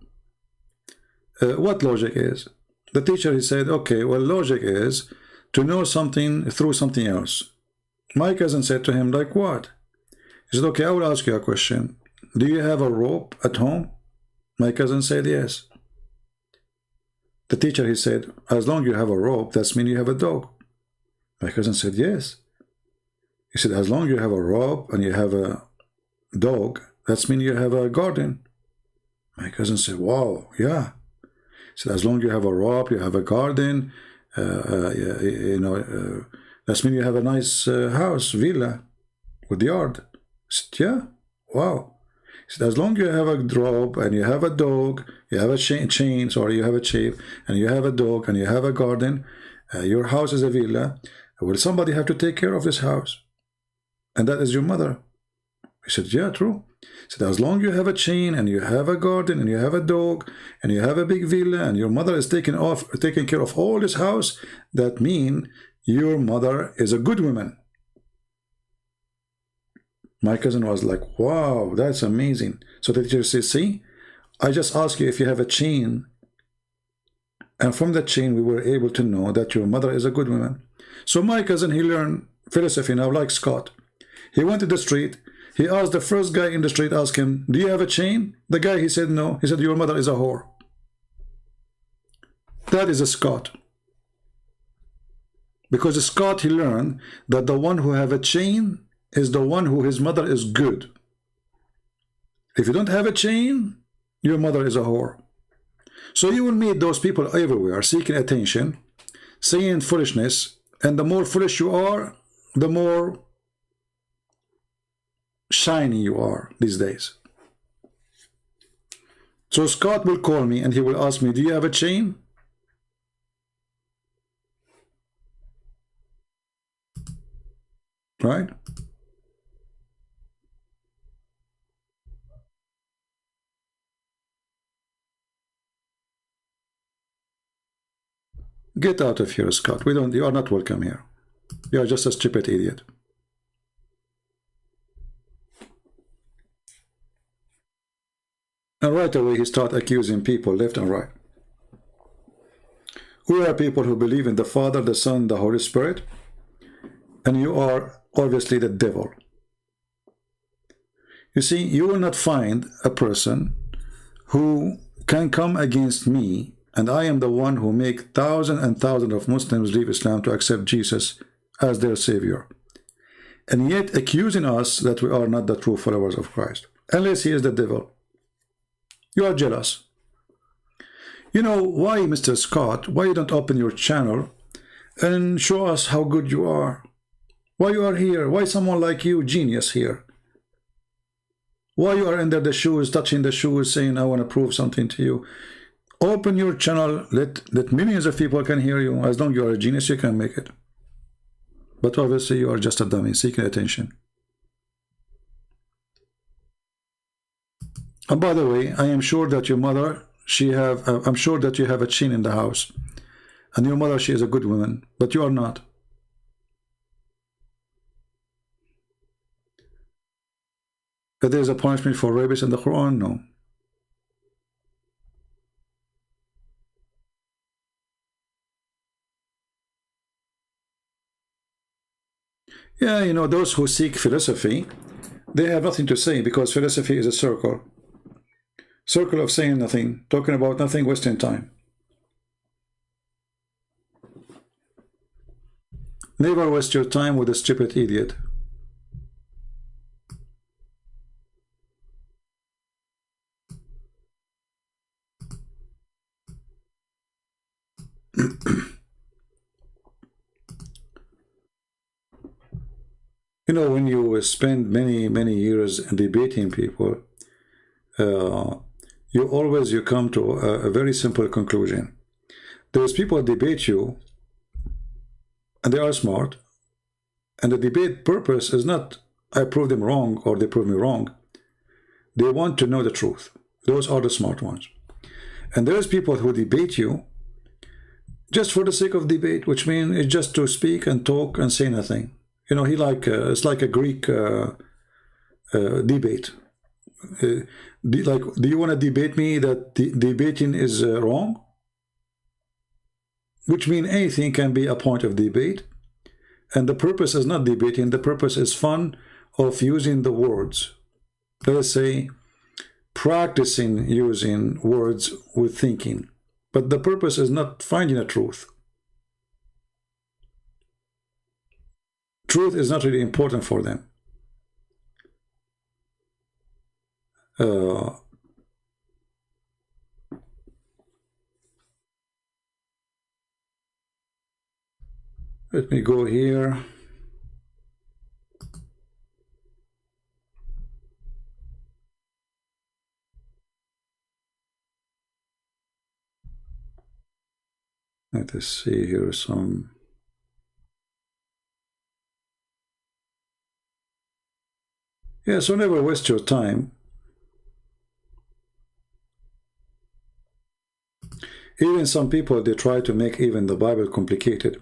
what logic is? The teacher, he said, okay, well, logic is to know something through something else. My cousin said to him, like what? He said, okay, I will ask you a question. Do you have a rope at home? My cousin said, yes. The teacher, he said, as long as you have a rope, that means you have a dog. My cousin said, yes. He said, as long as you have a rope and you have a dog, that means you have a garden. My cousin said, wow, yeah. He said, as long as you have a rope, you have a garden, that means you have a nice house, villa, with yard. I said, yeah, wow. He said, as long as you have a rope and you have a dog, you have a chain, sorry, you have a chain, and you have a dog and you have a garden, your house is a villa. Will somebody have to take care of this house? And that is your mother. He said, yeah, true. He said, as long as you have a chain and you have a garden and you have a dog and you have a big villa and your mother is taking care of all this house, that means your mother is a good woman. My cousin was like, wow, that's amazing. So the teacher says, see, I just asked you if you have a chain. And from that chain, we were able to know that your mother is a good woman. So my cousin, he learned philosophy now like Scott. He went to the street. He asked the first guy in the street, asked him, do you have a chain? The guy, he said, no. He said, your mother is a whore. That is a Scott. Because a Scott, he learned that the one who have a chain is the one who his mother is good. If you don't have a chain, your mother is a whore. So you will meet those people everywhere, seeking attention, saying foolishness, and the more foolish you are, the more shiny you are these days. So Scott will call me and he will ask me, do you have a chain? Right? Get out of here, Scott. You are not welcome here. You are just a stupid idiot. And right away he started accusing people left and right. We are people who believe in the Father, the Son, the Holy Spirit, and you are obviously the devil. You see, you will not find a person who can come against me, and I am the one who make thousands and thousands of Muslims leave Islam to accept Jesus as their Savior, and yet accusing us that we are not the true followers of Christ, unless he is the devil. You are jealous. You know why, Mr. Scott, why you don't open your channel and show us how good you are? Why you are here? Why someone like you, genius, here? Why you are under the shoes, touching the shoes, saying, I want to prove something to you? Open your channel, let millions of people can hear you. As long as you are a genius, you can make it. But obviously you are just a dummy, seeking attention. And by the way, I am sure that your mother, I'm sure that you have a chain in the house. And your mother, she is a good woman, but you are not. That there is a punishment for rapists in the Quran? No. Yeah, you know, those who seek philosophy, they have nothing to say, because philosophy is a circle. Circle of saying nothing, talking about nothing, wasting time. Never waste your time with a stupid idiot. You know, when you spend many years debating people, you come to a very simple conclusion. There's people debate you, and they are smart, and the debate purpose is not I prove them wrong or they prove me wrong. They want to know the truth. Those are the smart ones. And there's people who debate you just for the sake of debate, which means it's just to speak and talk and say nothing. You know, he like it's like a Greek debate. Do you want to debate me that debating is wrong? Which means anything can be a point of debate, and the purpose is not debating. The purpose is fun of using the words. Let us say practicing using words with thinking, but the purpose is not finding a truth. Truth is not really important for them. Let me go here. Let us see here some. Yeah, so never waste your time. Even some people, they try to make even the Bible complicated.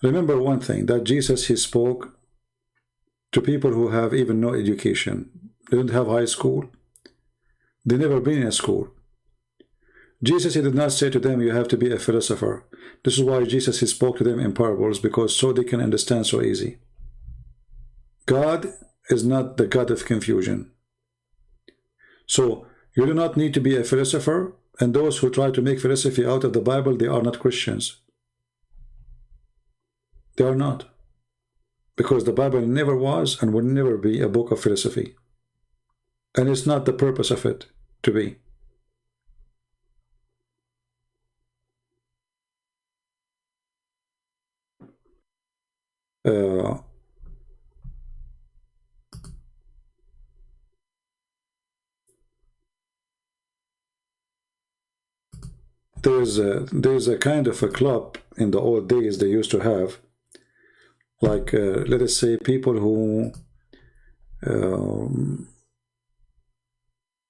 Remember one thing, that Jesus, he spoke to people who have even no education. They don't have high school. They never been in a school. Jesus, he did not say to them, you have to be a philosopher. This is why Jesus, he spoke to them in parables, because so they can understand so easy. God is not the God of confusion. So you do not need to be a philosopher, and those who try to make philosophy out of the Bible, they are not Christians. They are not. Because the Bible never was and will never be a book of philosophy. And it's not the purpose of it to be. There's a kind of a club in the old days they used to have, like let us say people who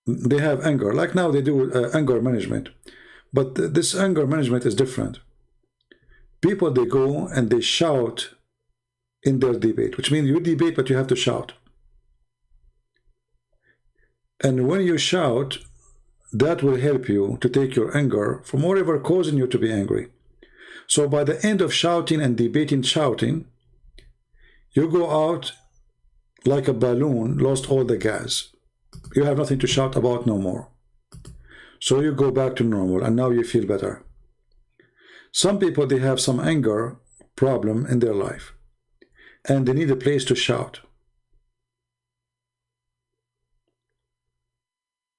they have anger, like now they do anger management, but this anger management is different. People, they go and they shout in their debate, which means you debate but you have to shout, and when you shout, that will help you to take your anger from whatever causing you to be angry. So by the end of shouting and debating, shouting, you go out like a balloon, lost all the gas. You have nothing to shout about no more. So you go back to normal, and now you feel better. Some people, they have some anger problem in their life, and they need a place to shout.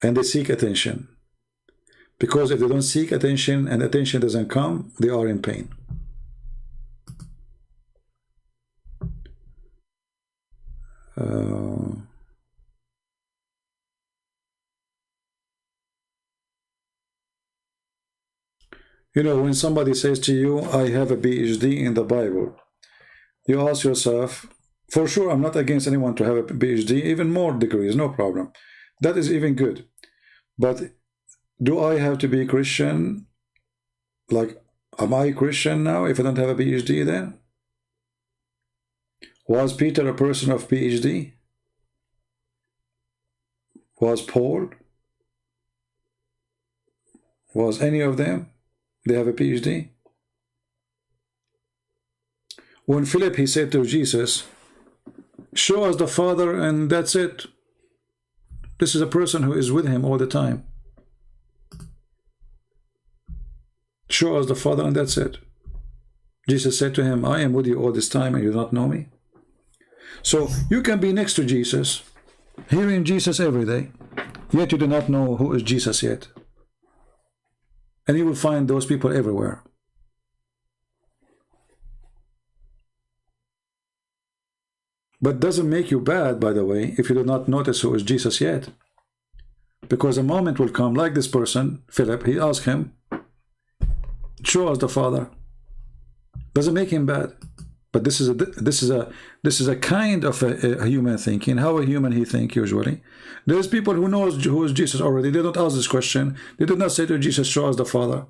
And they seek attention. Because if they don't seek attention and attention doesn't come, they are in pain. You know, when somebody says to you, I have a PhD in the Bible, you ask yourself, for sure, I'm not against anyone to have a PhD, even more degrees, no problem. That is even good. But do I have to be Christian? Like, am I Christian now if I don't have a PhD then? Was Peter a person of PhD? Was Paul? Was any of them? They have a PhD? When Philip, he said to Jesus, show us the Father and that's it. This is a person who is with him all the time. Show us the Father and that's it. Jesus said to him, I am with you all this time and you do not know me. So you can be next to Jesus, hearing Jesus every day, yet you do not know who is Jesus yet. And you will find those people everywhere. But doesn't make you bad, by the way, if you do not notice who is Jesus yet. Because a moment will come, like this person, Philip, he asked him, show us the Father. Doesn't make him bad. But this is a kind of a human thinking. How a human he think usually. There's people who knows who is Jesus already. They don't ask this question. They did not say to Jesus, show us the Father.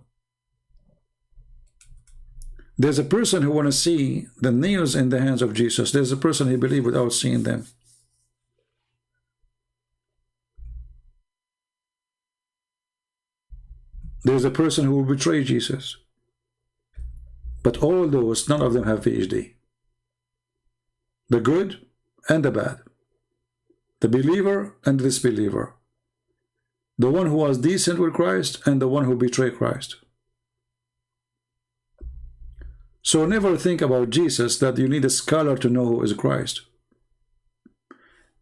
There's a person who want to see the nails in the hands of Jesus. There's a person who believes without seeing them. There's a person who will betray Jesus. But all those, none of them have PhD. The good and the bad. The believer and the disbeliever. The one who was decent with Christ and the one who betrayed Christ. So never think about Jesus that you need a scholar to know who is Christ.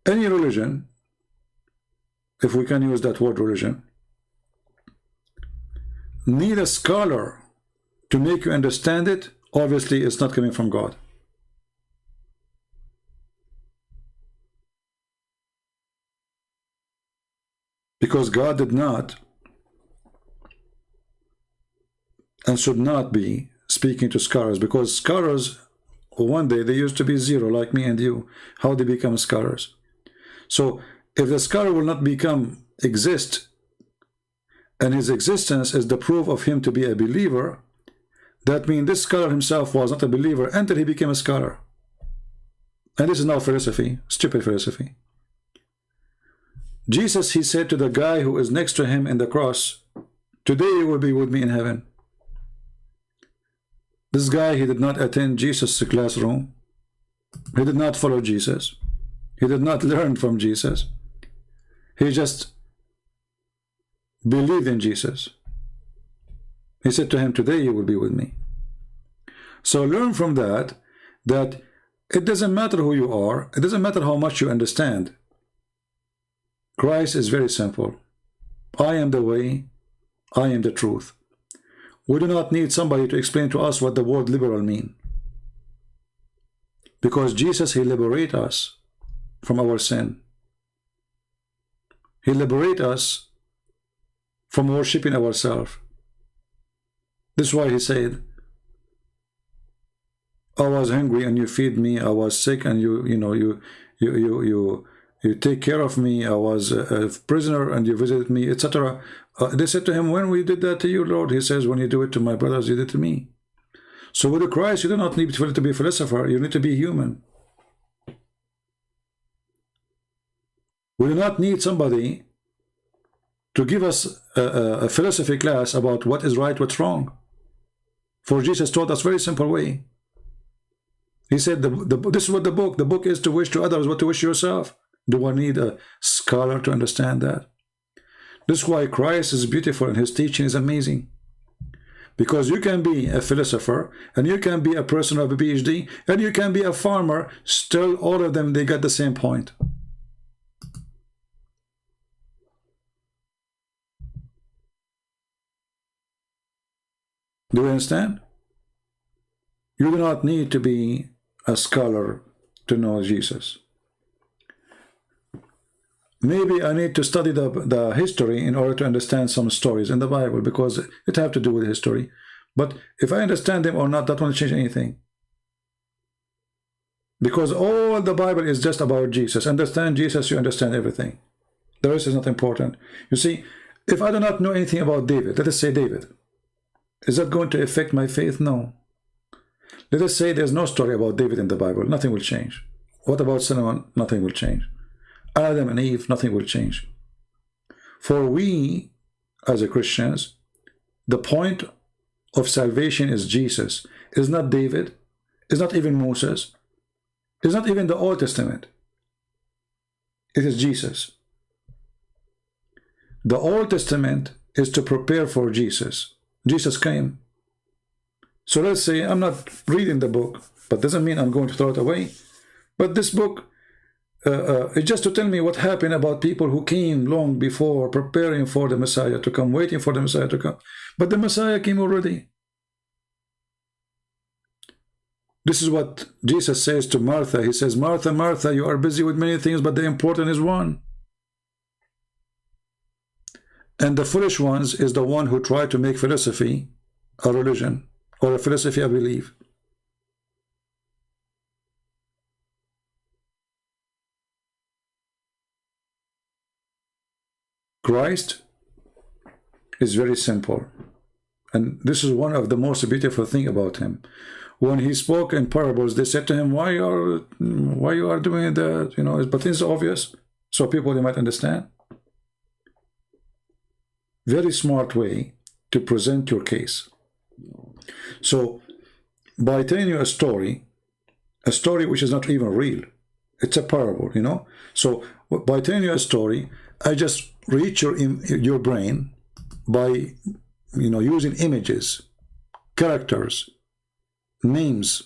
Any religion, if we can use that word religion, need a scholar to make you understand it. Obviously it's not coming from God. Because God did not and should not be speaking to scholars, because scholars one day they used to be zero like me and you. How they become scholars? So if the scholar will not exist, and his existence is the proof of him to be a believer, that means this scholar himself was not a believer until he became a scholar. And this is not philosophy, stupid philosophy. Jesus, he said to the guy who is next to him in the cross, today you will be with me in heaven. This guy, he did not attend Jesus' classroom. He did not follow Jesus. He did not learn from Jesus. He just believed in Jesus. He said to him, today you will be with me. So learn from that it doesn't matter who you are. It doesn't matter how much you understand. Christ is very simple. I am the way. I am the truth. We do not need somebody to explain to us what the word liberal mean. Because Jesus, he liberates us from our sin. He liberates us from worshipping ourselves. This is why he said, I was hungry and you feed me. I was sick and you take care of me. I was a prisoner and you visited me, etc. They said to him, when we did that to you, Lord? He says, when you do it to my brothers, you did it to me. So with the Christ, you do not need to be a philosopher. You need to be human. We do not need somebody to give us a philosophy class about what is right, what's wrong. For Jesus taught us very simple way. He said, this is what the book is to wish to others what to wish yourself. Do I need a scholar to understand that? This is why Christ is beautiful and his teaching is amazing. Because you can be a philosopher and you can be a person of a PhD and you can be a farmer, still all of them, they got the same point. Do you understand? You do not need to be a scholar to know Jesus. Maybe I need to study the history in order to understand some stories in the Bible, because it have to do with history. But if I understand them or not, that won't change anything. Because all the Bible is just about Jesus. Understand Jesus, you understand everything. The rest is not important. You see, if I do not know anything about David, let us say David, is that going to affect my faith? No. Let us say there's no story about David in the Bible. Nothing will change. What about Solomon? Nothing will change. Adam and Eve, nothing will change. For we, as a Christians, the point of salvation is Jesus. It's not David. It's not even Moses. It's not even the Old Testament. It is Jesus. The Old Testament is to prepare for Jesus. Jesus came. So let's say I'm not reading the book, but doesn't mean I'm going to throw it away. But this book is just to tell me what happened about people who came long before, preparing for the Messiah to come, waiting for the Messiah to come. But the Messiah came already. This is what Jesus says to Martha. He says, Martha, Martha, you are busy with many things, but the important is one. And the foolish ones is the one who try to make philosophy a religion, or a philosophy a belief. Christ is very simple. And this is one of the most beautiful thing about him. When he spoke in parables, they said to him, why you are doing that? You know, but it's obvious, so people they might understand. Very smart way to present your case. So by telling you a story which is not even real, it's a parable, you know. So by telling you a story, I just reach your brain by, you know, using images, characters, names,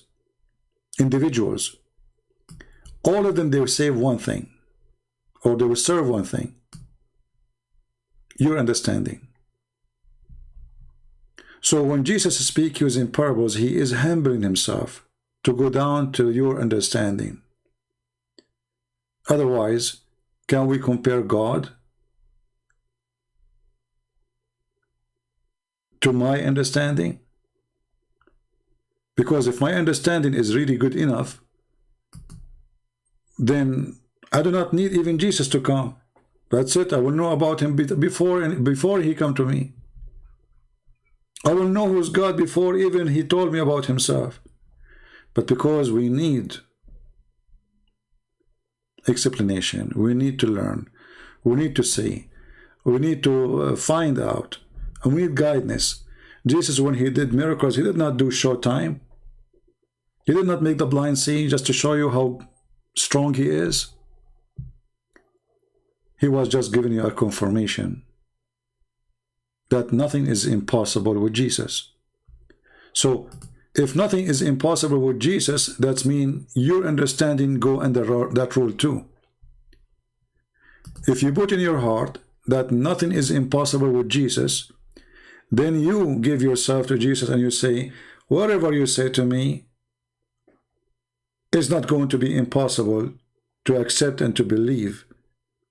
individuals. All of them, they will say one thing, or they will serve one thing: your understanding. So when Jesus speaks using parables, he is humbling himself to go down to your understanding. Otherwise, can we compare God to my understanding? Because if my understanding is really good enough, then I do not need even Jesus to come. That's it. I will know about him before he come to me. I will know who's God before even he told me about himself. But because we need explanation, we need to learn, we need to see, we need to find out, and we need guidance. Jesus, when he did miracles, he did not do short time. He did not make the blind see just to show you how strong he is. He was just giving you a confirmation that nothing is impossible with Jesus. So if nothing is impossible with Jesus, that means your understanding go under that rule too. If you put in your heart that nothing is impossible with Jesus, then you give yourself to Jesus and you say, whatever you say to me is not going to be impossible to accept and to believe.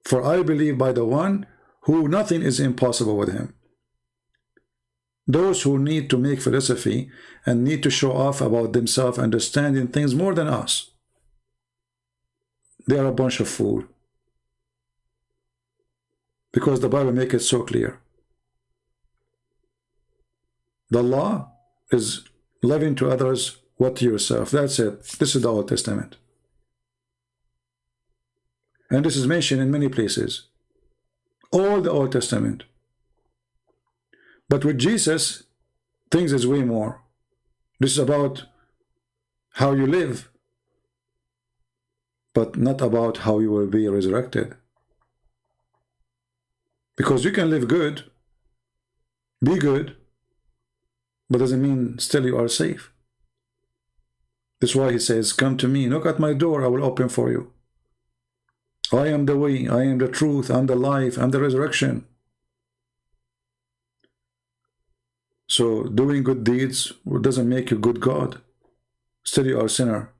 For I believe by the one who nothing is impossible with him. Those who need to make philosophy and need to show off about themselves understanding things more than us, they are a bunch of fools. Because the Bible makes it so clear. The law is loving to others what to yourself. That's it. This is the Old Testament. And this is mentioned in many places. All the Old Testament. But with Jesus, things is way more. This is about how you live, but not about how you will be resurrected. Because you can live good, be good, but doesn't mean still you are safe. That's why he says, come to me, knock at my door, I will open for you. I am the way, I am the truth, I am the life, I am the resurrection. So doing good deeds doesn't make you good God. Still you are a sinner.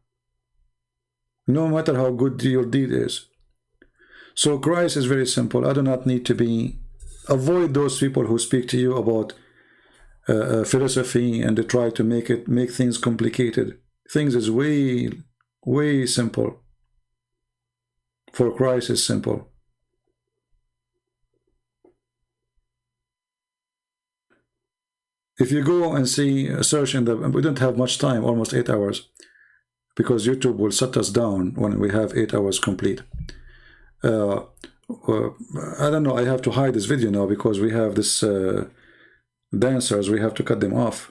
No matter how good your deed is. So Christ is very simple. I do not need to be... Avoid those people who speak to you about philosophy and they try to make things complicated. Things is way, way simple. For Christ is simple. If you go and see a search in the... We don't have much time, almost 8 hours, because YouTube will shut us down when we have 8 hours complete. I don't know, I have to hide this video now because we have this dancers, we have to cut them off.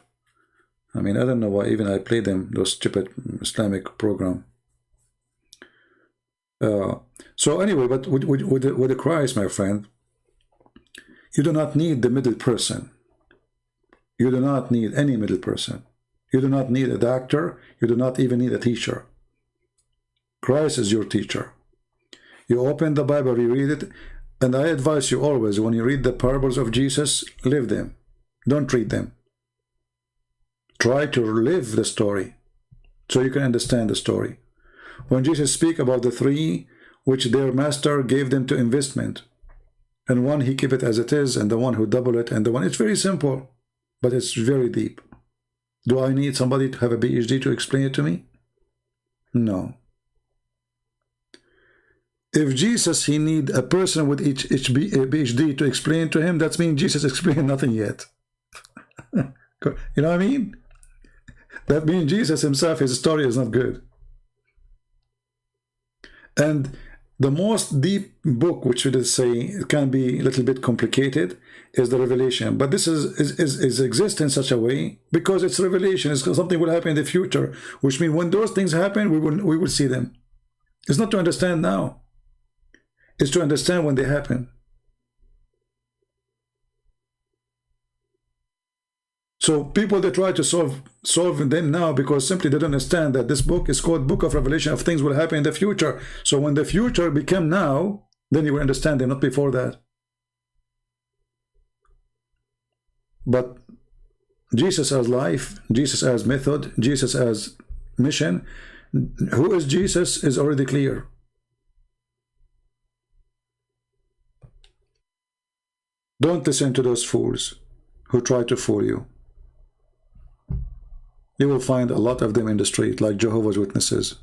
I mean, I don't know why even I play them, those stupid Islamic program. So anyway, but with the Christ, my friend, you do not need the middle person. You do not need any middle person. You do not need a doctor. You do not even need a teacher. Christ is your teacher. You open the Bible, you read it, and I advise you always, when you read the parables of Jesus, live them. Don't read them. Try to live the story so you can understand the story. When Jesus speaks about the three which their master gave them to investment, and one he keep it as it is, and the one who double it, and the one, it's very simple. But it's very deep. Do I need somebody to have a PhD to explain it to me? No. If Jesus, he need a person with each PhD to explain to him, that means Jesus explained nothing yet. You know what I mean? That means Jesus himself, his story is not good. And the most deep book, which would say it can be a little bit complicated, is the Revelation. But this is exist in such a way because it's revelation. It's something will happen in the future, which means when those things happen, we will see them. It's not to understand now. It's to understand when they happen. So people, they try to solve them now because simply they don't understand that this book is called Book of Revelation, of things will happen in the future. So when the future become now, then you will understand them, not before that. But Jesus as life, Jesus as method, Jesus as mission, who is Jesus is already clear. Don't listen to those fools who try to fool you. You will find a lot of them in the street, like Jehovah's Witnesses.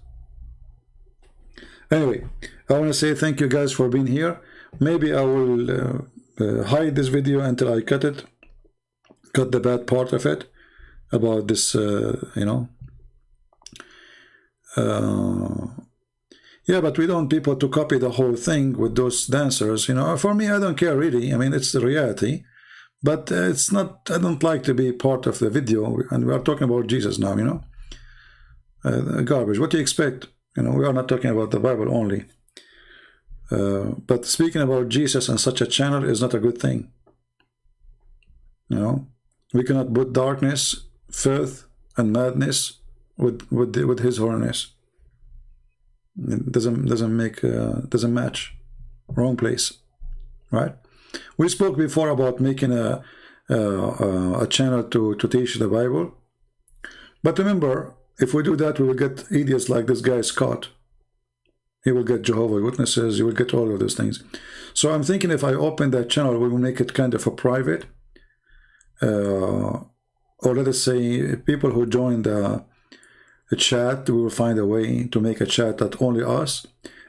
Anyway, I want to say thank you guys for being here. Maybe I will hide this video until I cut it. Cut the bad part of it about this, you know. Yeah, but we don't want people to copy the whole thing with those dancers, you know. For me, I don't care really. I mean, it's the reality. But it's not, I don't like to be part of the video, and we are talking about Jesus now, you know. Garbage. What do you expect? You know, we are not talking about the Bible only. But speaking about Jesus on such a channel is not a good thing. You know, we cannot put darkness, filth, and madness with his holiness. It doesn't match. Wrong place, right? We spoke before about making a channel to teach the Bible. But remember, if we do that, we will get idiots like this guy Scott. He will get Jehovah's Witnesses. You will get all of those things. So I'm thinking if I open that channel, we will make it kind of a private. Or let us say people who join the chat, we will find a way to make a chat that only us,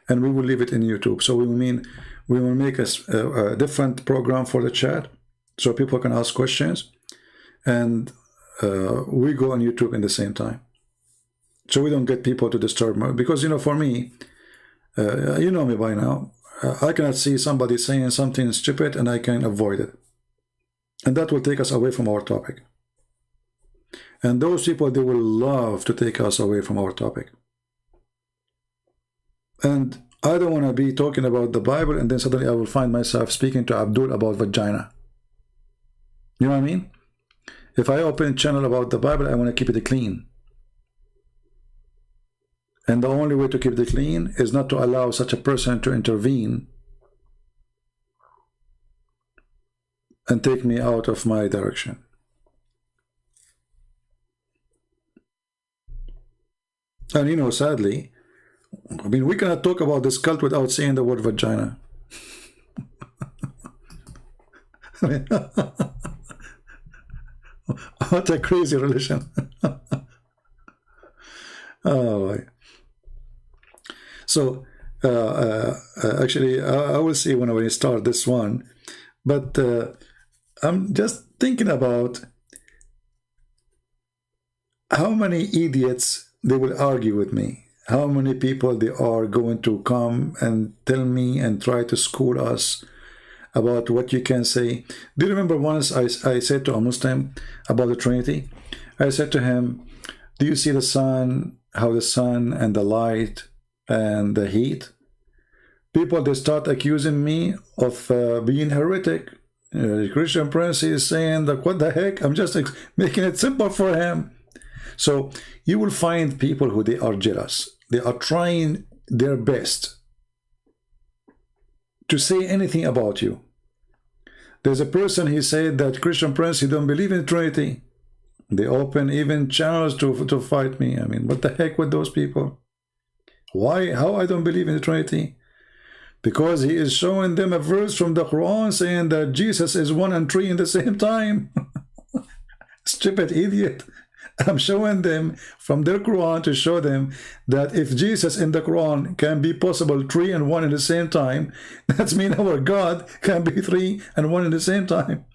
and we will leave it in YouTube. So we will make a different program for the chat so people can ask questions, and we go on YouTube in the same time. So we don't get people to disturb me, because, you know, for me, you know me by now, I cannot see somebody saying something stupid and I can avoid it. And that will take us away from our topic. And those people, they will love to take us away from our topic. And I don't want to be talking about the Bible and then suddenly I will find myself speaking to Abdul about vagina. You know what I mean? If I open a channel about the Bible, I want to keep it clean. And the only way to keep it clean is not to allow such a person to intervene and take me out of my direction. And you know, sadly, I mean, we cannot talk about this cult without saying the word vagina. I mean, what a crazy religion. Oh, so actually, I will see when we start this one. But I'm just thinking about how many idiots they will argue with me. How many people they are going to come and tell me and try to school us about what you can say. Do you remember once I said to a Muslim about the Trinity? I said to him, do you see the sun, how the sun and the light and the heat? People, they start accusing me of being heretic. The Christian Prince is saying that, what the heck? I'm just making it simple for him. So you will find people who they are jealous. They are trying their best to say anything about you. There's a person, he said that Christian Prince, he don't believe in Trinity. They open even channels to fight me. I mean, what the heck with those people? Why? How I don't believe in the Trinity? Because he is showing them a verse from the Quran saying that Jesus is 1 and 3 in the same time. Stupid idiot. I'm showing them from their Quran to show them that if Jesus in the Quran can be possible 3 and 1 in the same time, that means our God can be 3 and 1 in the same time.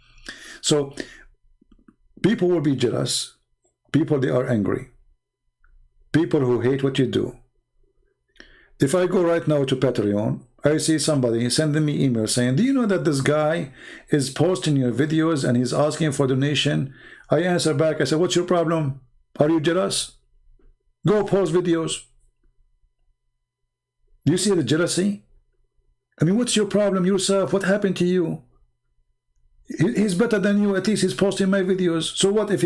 So People will be jealous. People, they are angry. People who hate what you do. If I go right now to Patreon, I see somebody sending me email saying, do you know that this guy is posting your videos and he's asking for donation? I answer back, I say, what's your problem? Are you jealous? Go post videos. Do you see the jealousy? I mean, what's your problem yourself? What happened to you? He's better than you. At least he's posting my videos. So what if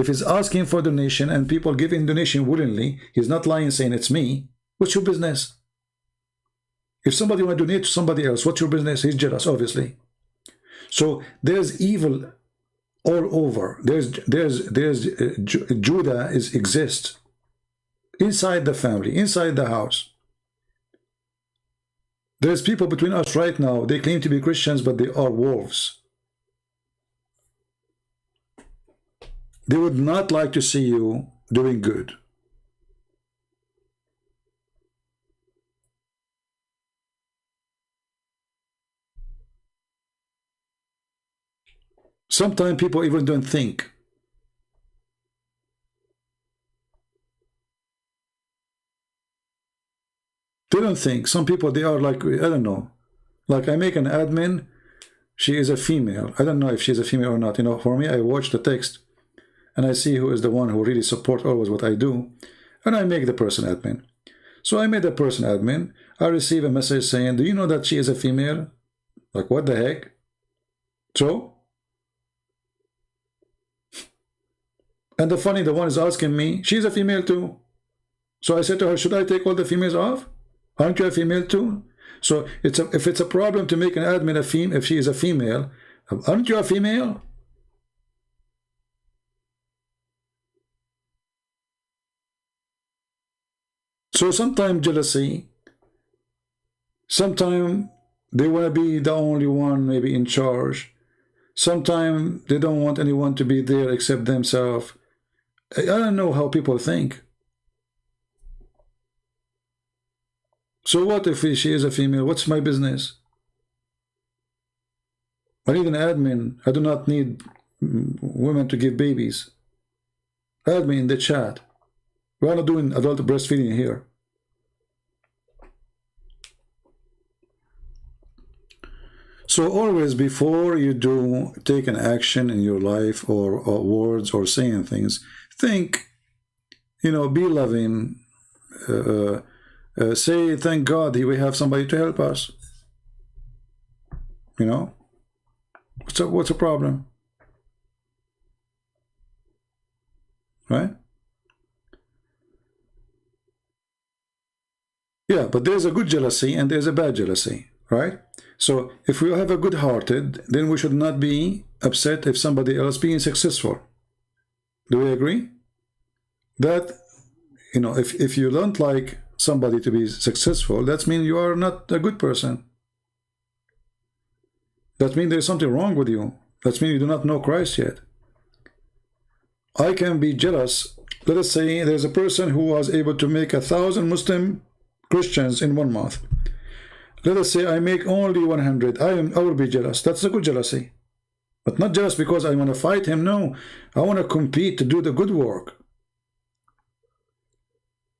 he's asking for donation and people giving donation willingly? He's not lying, saying it's me. What's your business? If somebody want to donate to somebody else, what's your business? He's jealous, obviously. So there's evil all over. Judah exists inside the family, inside the house. There's people between us right now, they claim to be Christians, but they are wolves. They would not like to see you doing good. Sometimes people even don't think. They don't think. Some people, they are like, I don't know. Like I make an admin, she is a female. I don't know if she's a female or not. You know, for me, I watch the text and I see who is the one who really supports always what I do. And I make the person admin. So I made the person admin. I receive a message saying, do you know that she is a female? Like, what the heck? So? And the one is asking me, she's a female too. So I said to her, should I take all the females off? Aren't you a female too? So if it's a problem to make an admin if she is a female, aren't you a female? So sometimes jealousy, sometimes they want to be the only one maybe in charge. Sometimes they don't want anyone to be there except themselves. I don't know how people think. So what if she is a female? What's my business? I need an admin. I do not need women to give babies. Add me in the chat. We're not doing adult breastfeeding here. So always before you do take an action in your life or words or saying things, think, you know, be loving, say thank God we have somebody to help us. You know, what's a problem? Right? Yeah, but there's a good jealousy and there's a bad jealousy, right? So if we have a good-hearted, then we should not be upset if somebody else being successful. Do we agree? That, you know, if you don't like somebody to be successful, that means you are not a good person. That means there's something wrong with you. That means you do not know Christ yet. I can be jealous. Let us say there's a person who was able to make 1,000 Muslim Christians in 1 month. Let us say I make only 100. I will be jealous. That's a good jealousy. But not jealous because I want to fight him. No, I want to compete to do the good work.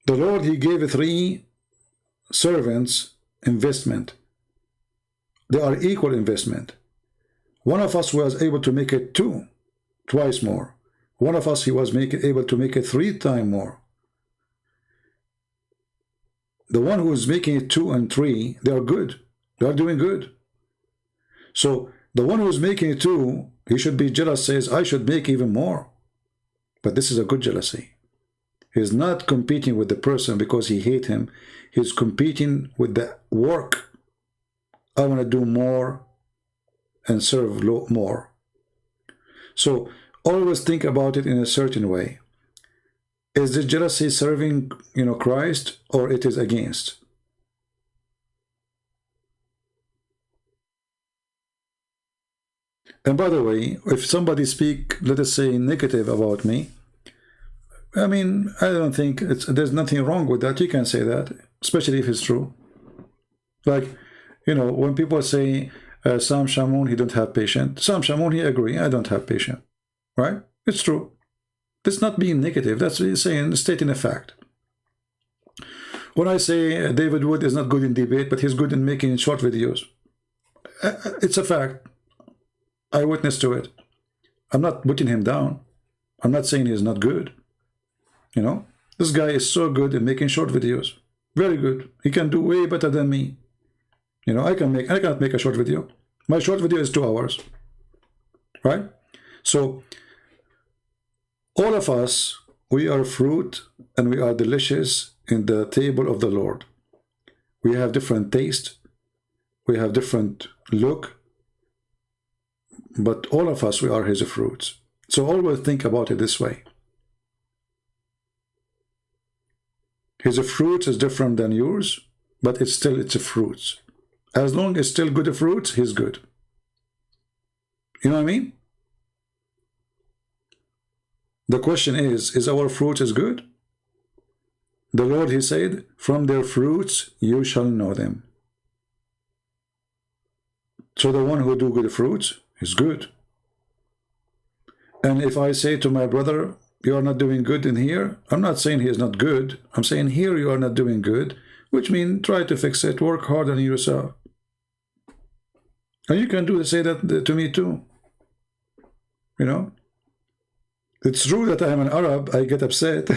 The Lord, He gave 3 servants investment. They are equal investment. One of us was able to make it 2, twice more. One of us, he was able to make it 3 times more. The one who is making it 2 and 3, they are good. They are doing good. So the one who is making it 2, he should be jealous, says, I should make even more. But this is a good jealousy. He's not competing with the person because he hates him. He's competing with the work. I want to do more and serve more. So always think about it in a certain way. Is this jealousy serving, you know, Christ, or it is against? And by the way, if somebody speak, let us say, negative about me, I mean, I don't think there's nothing wrong with that. You can say that, especially if it's true. Like, you know, when people say, Sam Shamoun, he don't have patience. Sam Shamoun, he agree, I don't have patience. Right? It's true. That's not being negative. That's saying, stating a fact. When I say David Wood is not good in debate, but he's good in making short videos, it's a fact. I witness to it. I'm not putting him down. I'm not saying he's not good. You know, this guy is so good in making short videos. Very good. He can do way better than me. You know, I cannot make a short video. My short video is 2 hours. Right? So all of us, we are fruit and we are delicious in the table of the Lord. We have different taste. We have different look. But all of us, we are his fruits. So always think about it this way. His fruits is different than yours, but it's a fruits. As long as still good fruits, he's good. You know what I mean? The question is our fruit is good? The Lord, he said, from their fruits you shall know them. So the one who do good fruits is good. And if I say to my brother, you are not doing good in here, I'm not saying he is not good. I'm saying here you are not doing good, which means try to fix it, work hard on yourself. And you can say that to me too. You know? It's true that I am an Arab. I get upset.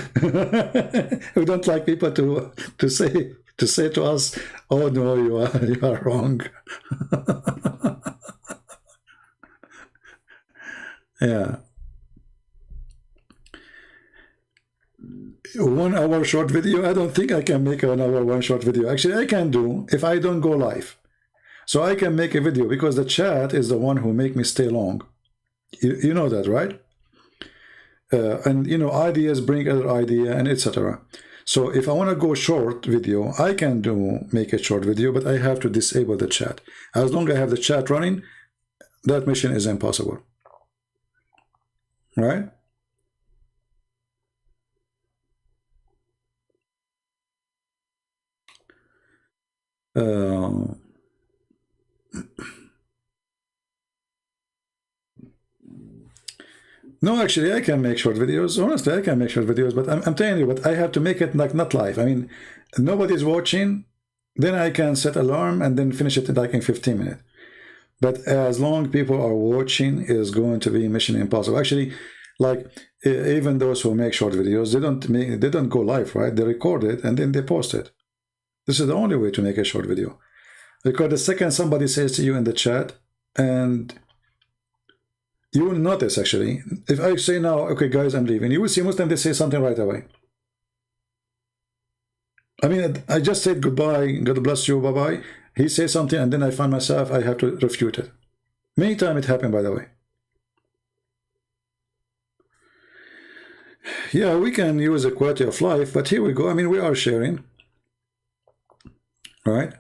We don't like people to say to us, "Oh no, you are wrong." Yeah. 1 hour short video. I don't think I can make a 1 hour one short video. Actually, I can do if I don't go live. So I can make a video because the chat is the one who make me stay long. You know that, right? And you know, ideas bring other idea and etc. So if I want to go short video, I can make a short video, but I have to disable the chat. As long as I have the chat running, that mission is impossible. Right? No, actually, I can make short videos. Honestly, I can make short videos, but I'm telling you, but I have to make it like not live. I mean, nobody's watching, then I can set alarm and then finish it like in 15 minutes. But as long people are watching, is going to be mission impossible. Actually, like even those who make short videos, they don't go live, right? They record it and then they post it. This is the only way to make a short video. Because the second somebody says to you in the chat, and you will notice actually, if I say now, okay guys, I'm leaving, you will see most of them, they say something right away. I mean, I just said goodbye, God bless you, bye-bye. He says something and then I find myself, I have to refute it. Many times it happened, by the way. Yeah, we can use the quality of life, but here we go. I mean, we are sharing. Right?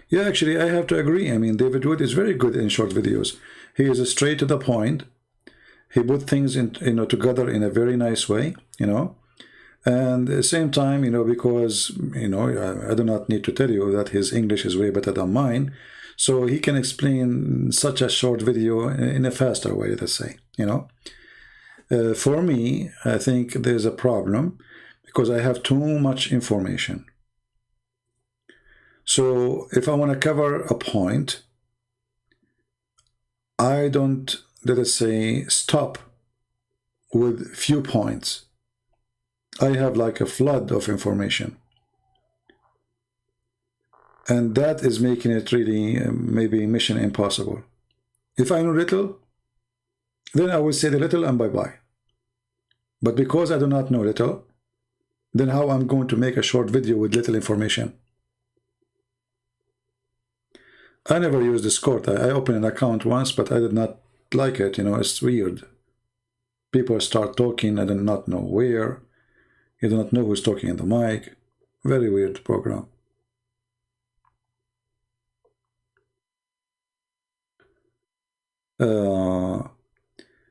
Yeah, actually, I have to agree. I mean, David Wood is very good in short videos. He is straight to the point. He put things in, together in a very nice way, And at the same time, because, I do not need to tell you that his English is way better than mine. So he can explain such a short video in a faster way, let's say, For me, I think there's a problem because I have too much information. So if I want to cover a point, I don't, let us say, stop with few points. I have like a flood of information. And that is making it really maybe mission impossible. If I know little, then I will say the little and bye-bye. But because I do not know little, then how I'm going to make a short video with little information? I never used Discord. I opened an account once, but I did not like it. It's weird. People start talking, I do not know where. You do not know who's talking in the mic. Very weird program.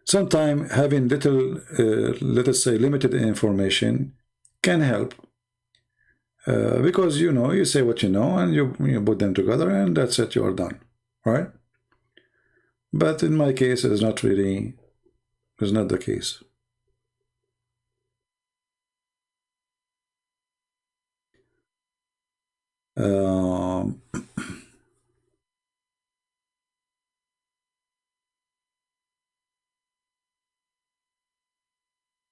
sometimes having little, let us say, limited information can help. Because you know, you say what you know and you put them together and that's it, you are done, right? But in my case, it is not really, it's not the case.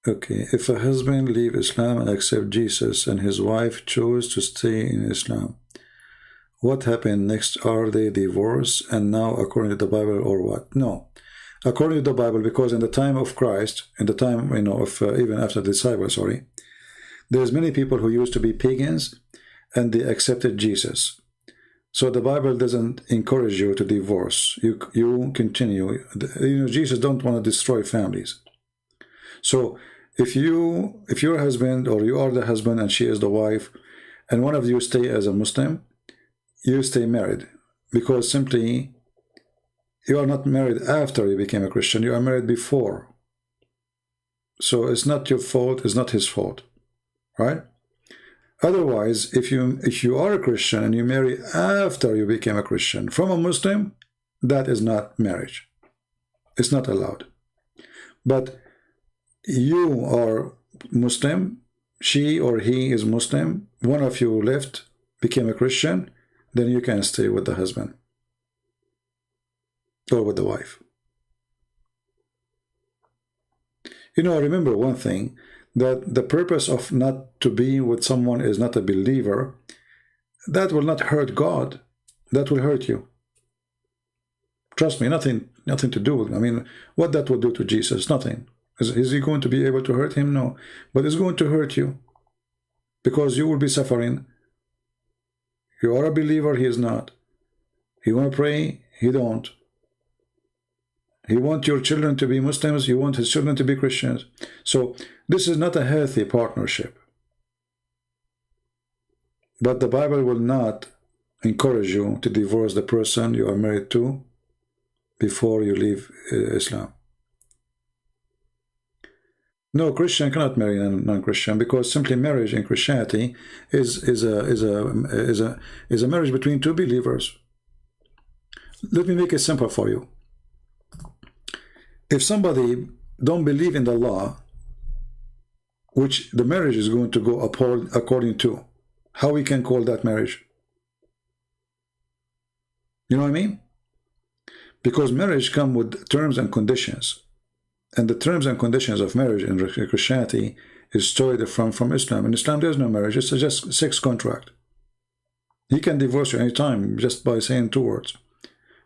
Okay, if a husband leave Islam and accept Jesus and his wife chose to stay in Islam, what happened next? Are they divorced and now according to the Bible or what? No, according to the Bible, because in the time of Christ, in the time, you know, of even after the disciples, sorry, there's many people who used to be pagans and they accepted Jesus. So the Bible doesn't encourage you to divorce. You continue. You know, Jesus don't want to destroy families. So if your husband, or you are the husband and she is the wife, and one of you stay as a Muslim, you stay married, because simply you are not married after you became a Christian, you are married before. So it's not your fault, it's not his fault, right? Otherwise, if you are a Christian and you marry after you became a Christian from a Muslim, that is not marriage. It's not allowed. But you are Muslim, she or he is Muslim, one of you left, became a Christian, then you can stay with the husband or with the wife. You know, remember one thing, that the purpose of not to be with someone is not a believer. That will not hurt God, that will hurt you. Trust me, nothing to do with, I mean, what that will do to Jesus? Nothing. Is he going to be able to hurt him? No. But it's going to hurt you, because you will be suffering. You are a believer, he is not. He want to pray, he don't. He wants your children to be Muslims, you want his children to be Christians. So this is not a healthy partnership. But the Bible will not encourage you to divorce the person you are married to before you leave Islam. No, Christian cannot marry a non-Christian, because simply marriage in Christianity is a marriage between two believers. Let me make it simple for you. If somebody don't believe in the law, which the marriage is going to go according to, how we can call that marriage? You know what I mean? Because marriage comes with terms and conditions. And the terms and conditions of marriage in Christianity is totally different from Islam. In Islam, there's no marriage. It's just a sex contract. He can divorce you anytime just by saying two words.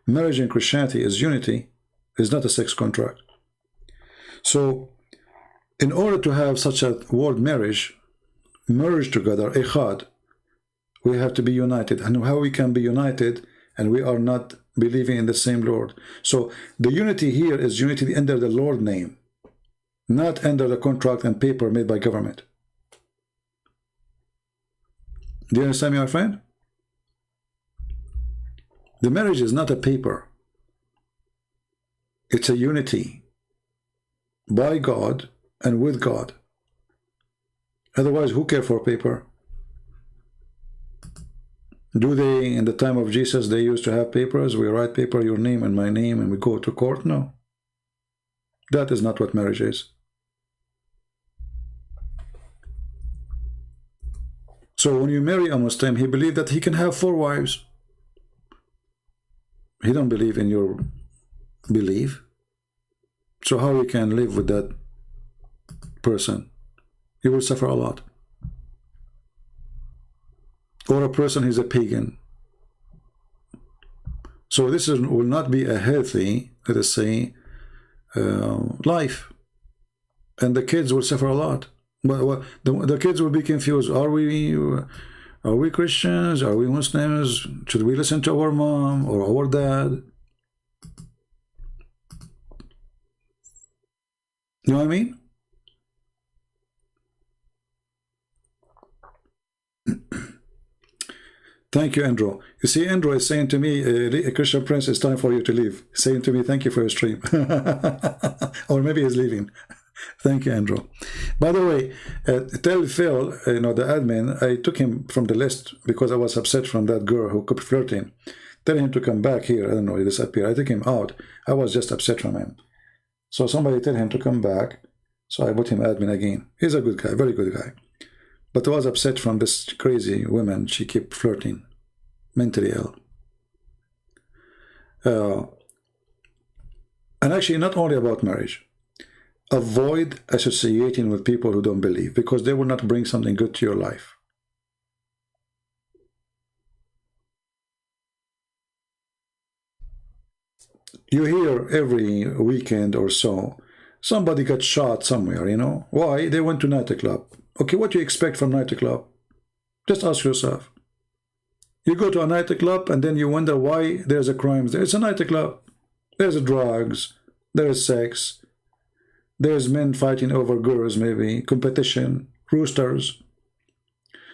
Marriage in Christianity is unity. It's not a sex contract. So, in order to have such a word marriage, merge together, ikhad, we have to be united. And how we can be united and we are not believing in the same Lord? So the unity here is unity under the Lord name, not under the contract and paper made by government. Do you understand me, my friend? The marriage is not a paper. It's a unity by God and with God. Otherwise, who cares for paper? Do they, in the time of Jesus, they used to have papers? We write paper, your name and my name, and we go to court? No. That is not what marriage is. So when you marry a Muslim, he believes that he can have 4 wives. He don't believe in your belief. So how you can live with that person? You will suffer a lot. Or a person is a pagan. So this will not be a healthy, let us say, life. And the kids will suffer a lot. But the kids will be confused. Are we Christians? Are we Muslims? Should we listen to our mom or our dad? You know what I mean? Thank you, Andrew. You see, Andrew is saying to me, Christian Prince, it's time for you to leave. Saying to me, thank you for your stream. Or maybe he's leaving. Thank you, Andrew. By the way, tell Phil, you know, the admin, I took him from the list because I was upset from that girl who kept flirting. Tell him to come back here. I don't know, he disappeared. I took him out. I was just upset from him. So somebody tell him to come back. So I put him admin again. He's a good guy, very good guy. But I was upset from this crazy woman. She kept flirting, mentally ill. And actually, not only about marriage. Avoid associating with people who don't believe, because they will not bring something good to your life. You hear every weekend or so, somebody got shot somewhere, you know. Why? They went to nightclub. Okay, what do you expect from nightclub? Just ask yourself. You go to a nightclub and then you wonder why there's a crime there. It's a nightclub. There's drugs. There's sex. There's men fighting over girls, maybe. Competition. Roosters.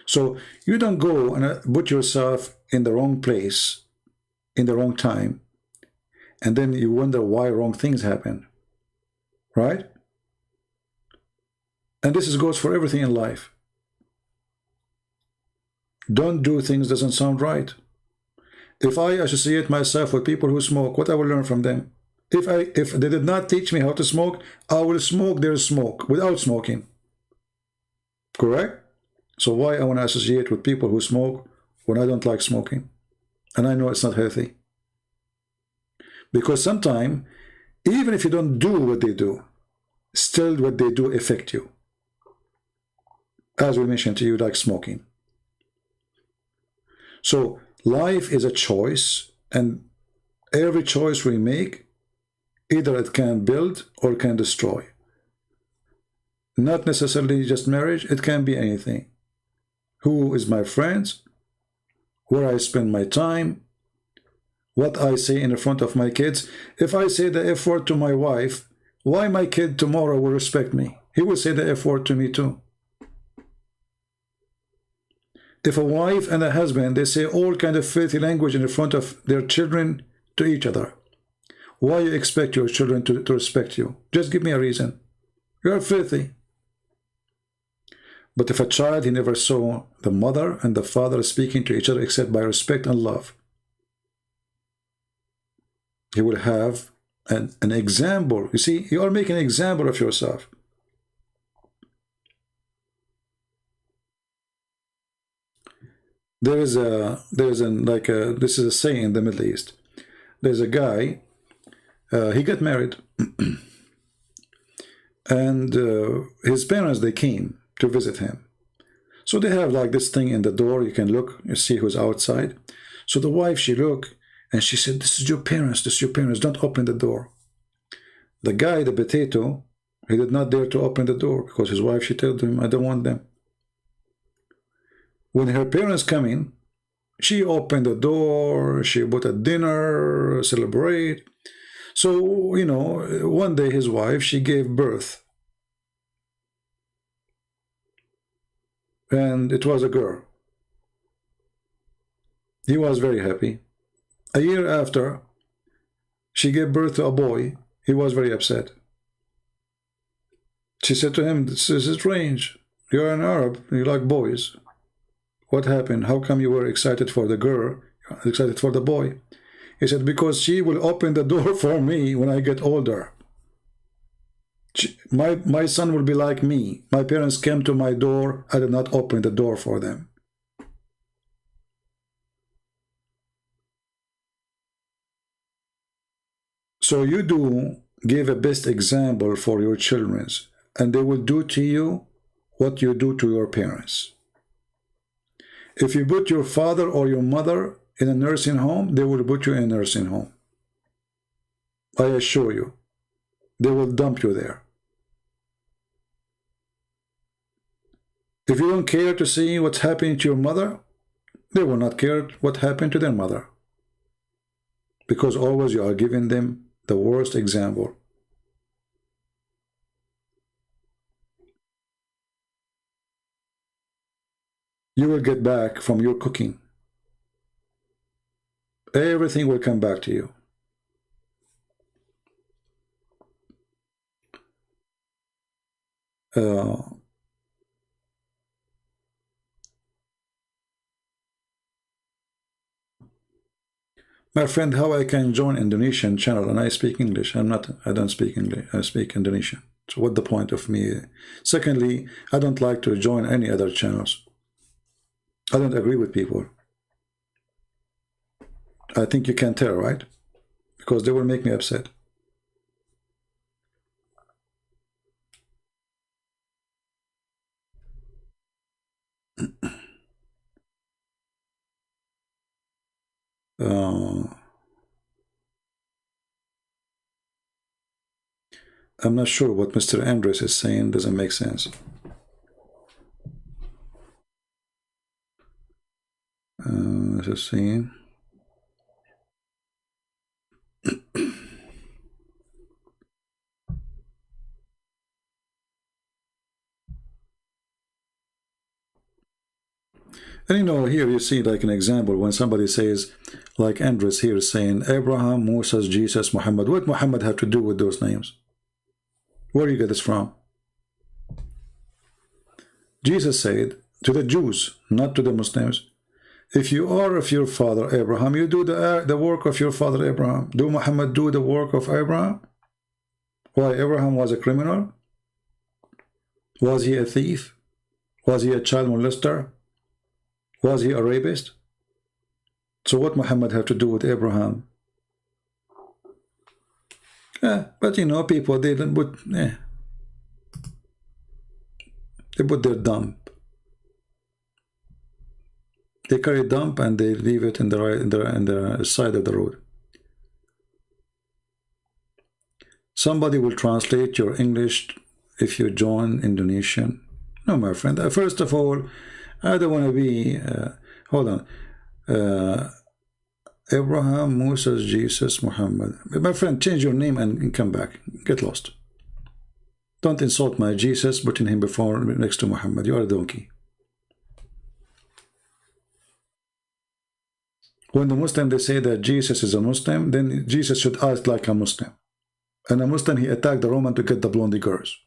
So you don't go and put yourself in the wrong place, in the wrong time, and then you wonder why wrong things happen. Right? And this goes for everything in life. Don't do things that doesn't sound right. If I associate myself with people who smoke, what I will learn from them? If they did not teach me how to smoke, I will smoke their smoke without smoking. Correct? So why I want to associate with people who smoke when I don't like smoking? And I know it's not healthy. Because sometimes, even if you don't do what they do, still what they do affect you. As we mentioned to you, like smoking. So life is a choice, and every choice we make, either it can build or it can destroy. Not necessarily just marriage, it can be anything. Who is my friends? Where I spend my time? What I say in front of my kids? If I say the F word to my wife, why my kid tomorrow will respect me? He will say the F word to me too. If a wife and a husband, they say all kind of filthy language in front of their children to each other, why you expect your children to respect you? Just give me a reason. You are filthy. But if a child, he never saw the mother and the father speaking to each other except by respect and love, he will have an example. You see, you are making an example of yourself. This is a saying in the Middle East. There's a guy, he got married, and his parents, they came to visit him. So they have like this thing in the door, you can look, you see who's outside. So the wife, she looked, and she said, this is your parents, don't open the door. The guy, the potato, he did not dare to open the door, because his wife, she told him, I don't want them. When her parents come in, she opened the door, she bought a dinner, celebrate. So, you know, one day his wife, she gave birth. And it was a girl. He was very happy. A year after, she gave birth to a boy. He was very upset. She said to him, this is strange. You're an Arab, you like boys. What happened? How come you were excited for the girl, excited for the boy? He said, because she will open the door for me when I get older. My son will be like me. My parents came to my door. I did not open the door for them. So you do give a best example for your children, and they will do to you what you do to your parents. If you put your father or your mother in a nursing home, they will put you in a nursing home. I assure you, they will dump you there. If you don't care to see what's happening to your mother, they will not care what happened to their mother. Because always you are giving them the worst example. You will get back from your cooking. Everything will come back to you. My friend, how I can join Indonesian channel and I speak English? I don't speak English. I speak Indonesian. So what the point of me? Secondly, I don't like to join any other channels. I don't agree with people. I think you can tell, right? Because they will make me upset. I'm not sure what Mr. Andres is saying. Doesn't make sense. Just seeing. And you know, here you see like an example when somebody says, like Andres here is saying, Abraham, Moses, Jesus, Muhammad. What Muhammad have to do with those names? Where do you get this from? Jesus said to the Jews, not to the Muslims, if you are of your father Abraham, you do the work of your father Abraham. Do Muhammad do the work of Abraham? Why, Abraham was a criminal? Was he a thief? Was he a child molester? Was he a rapist? So what Muhammad have to do with Abraham? But you know, people, they don't put, they put their dump. They carry dump and they leave it in the side of the road. Somebody will translate your English if you join Indonesian. No, my friend. First of all, I don't want to be. Hold on. Abraham, Moses, Jesus, Muhammad. My friend, change your name and come back. Get lost. Don't insult my Jesus, putting him before next to Muhammad. You are a donkey. When the Muslim they say that Jesus is a Muslim, then Jesus should act like a Muslim. And a Muslim, he attacked the Roman to get the blondie girls.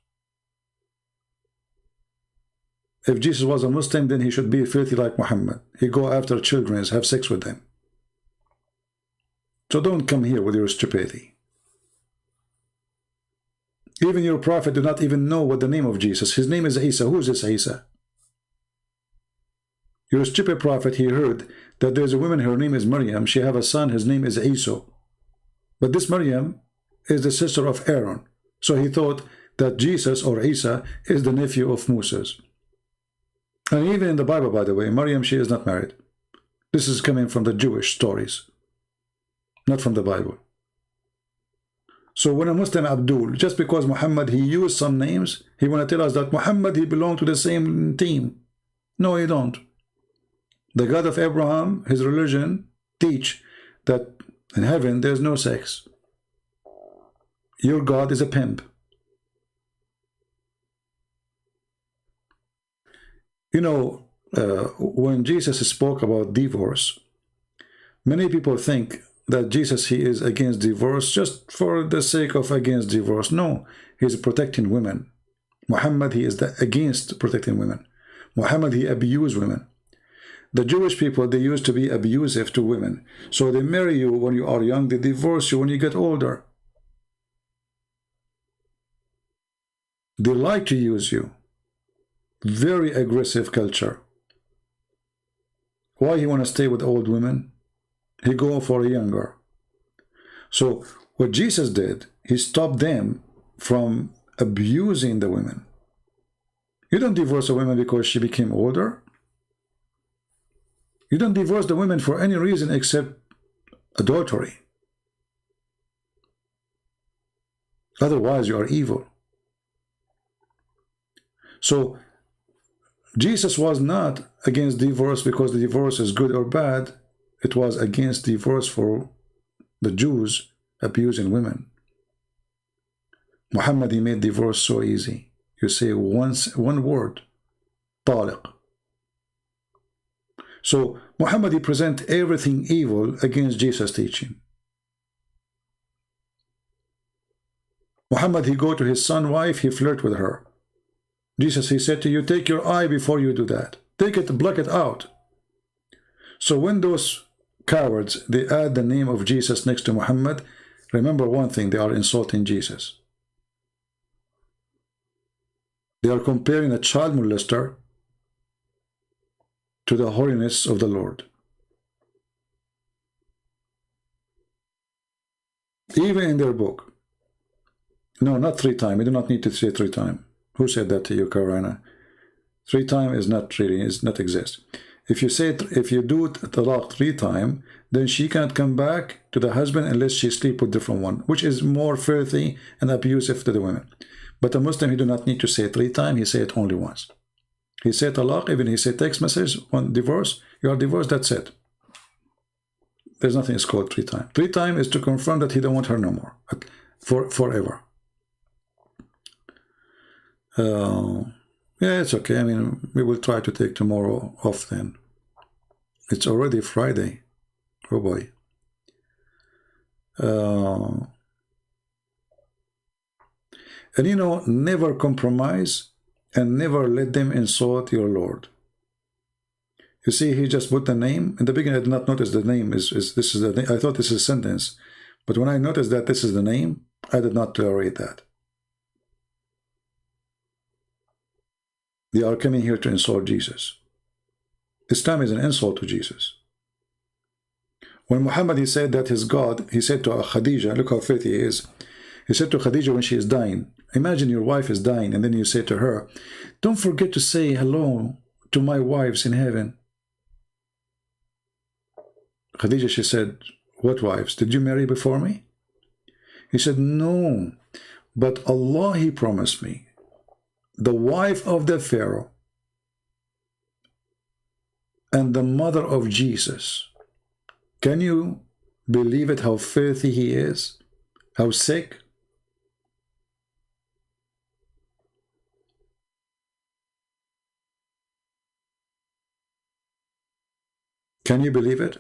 If Jesus was a Muslim, then he should be filthy like Muhammad. He go after children, have sex with them. So don't come here with your stupidity. Even your prophet do not even know what the name of Jesus. His name is Isa. Who is this Isa? Your stupid prophet, he heard that there's a woman, her name is Maryam. She have a son, his name is Isa. But this Maryam is the sister of Aaron. So he thought that Jesus or Isa is the nephew of Moses. And even in the Bible, by the way, Maryam, she is not married. This is coming from the Jewish stories, not from the Bible. So when a Muslim Abdul, just because Muhammad, he used some names, he want to tell us that Muhammad, he belonged to the same team. No, he don't. The God of Abraham, his religion, teach that in heaven there's no sex. Your God is a pimp. You know, when Jesus spoke about divorce, many people think that Jesus, he is against divorce just for the sake of against divorce. No, he's protecting women. Muhammad, he is against protecting women. Muhammad, he abused women. The Jewish people, they used to be abusive to women. So they marry you when you are young, they divorce you when you get older. They like to use you. Very aggressive culture. Why he want to stay with old women? He go for a younger. So what Jesus did, he stopped them from abusing the women. You don't divorce a woman because she became older. You don't divorce the women for any reason except adultery. Otherwise, you are evil. So Jesus was not against divorce because the divorce is good or bad. It was against divorce for the Jews abusing women. Muhammad, he made divorce so easy. You say one word, taliq. So Muhammad, he present everything evil against Jesus' teaching. Muhammad, he go to his son's wife, he flirt with her. Jesus, he said to you, take your eye before you do that. Take it, block it out. So when those cowards, they add the name of Jesus next to Muhammad, remember one thing, they are insulting Jesus. They are comparing a child molester to the holiness of the Lord. Even in their book. No, not 3 times. You do not need to say 3 times. Who said that to you, Karana? 3 times is not really, is not exist. If you say, if you do talaq 3 times, then she cannot come back to the husband unless she sleep with different one, which is more filthy and abusive to the women. But a Muslim, he do not need to say 3 times. He say it only once. He said talaq, even he said text message, one divorce, you are divorced, that's it. There's nothing is called 3 times. 3 times is to confirm that he don't want her no more, forever. Yeah, it's okay. I mean, we will try to take tomorrow off then. It's already Friday. Oh boy. And you know, never compromise and never let them insult your Lord. You see, he just put the name. In the beginning, I did not notice the name. This is the name. I thought this is a sentence. But when I noticed that this is the name, I did not tolerate that. They are coming here to insult Jesus. Islam is an insult to Jesus. When Muhammad, he said that his God, he said to Khadija, look how filthy he is. He said to Khadija when she is dying, imagine your wife is dying, and then you say to her, don't forget to say hello to my wives in heaven. Khadija, she said, what wives? Did you marry before me? He said, no, but Allah, he promised me, the wife of the Pharaoh and the mother of Jesus. Can you believe it, how filthy he is? How sick? Can you believe it?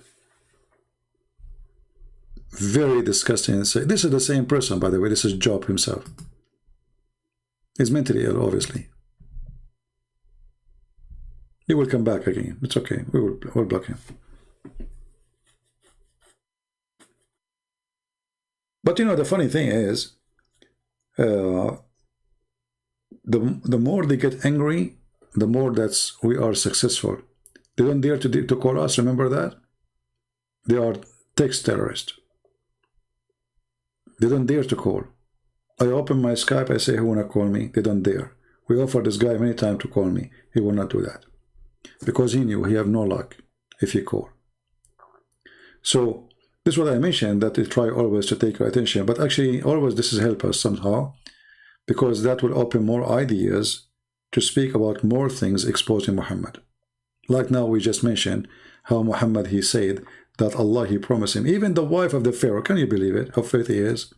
Very disgusting. This is the same person, by the way. This is Job himself. He's mentally ill, obviously. He will come back again. It's okay. We'll block him. But you know, the funny thing is, the more they get angry, the more we are successful. They don't dare to call us, remember that? They are text terrorists. They don't dare to call. I open my Skype, I say, who wanna call me? They don't dare. We offer this guy many times to call me. He will not do that. Because he knew he have no luck if he call. So, this is what I mentioned, that they try always to take your attention. But actually, always this has helped us somehow. Because that will open more ideas to speak about more things exposing Muhammad. Like now we just mentioned how Muhammad, he said that Allah, he promised him, even the wife of the Pharaoh, can you believe it, how filthy he is?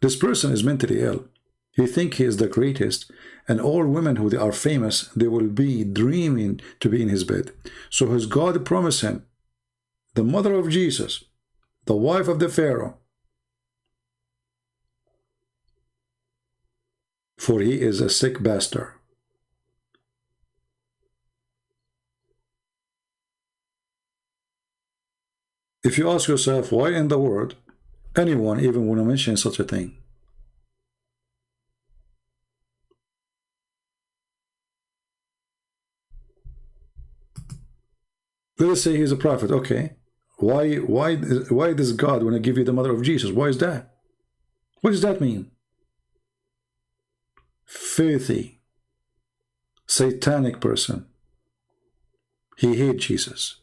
This person is mentally ill. He thinks he is the greatest, and all women who they are famous, they will be dreaming to be in his bed. So his God promised him, the mother of Jesus, the wife of the Pharaoh, for he is a sick bastard. If you ask yourself, why in the world anyone even want to mention such a thing? Let us say he's a prophet. Okay, why does God want to give you the mother of Jesus? Why is that? What does that mean? Filthy, satanic person. He hates Jesus.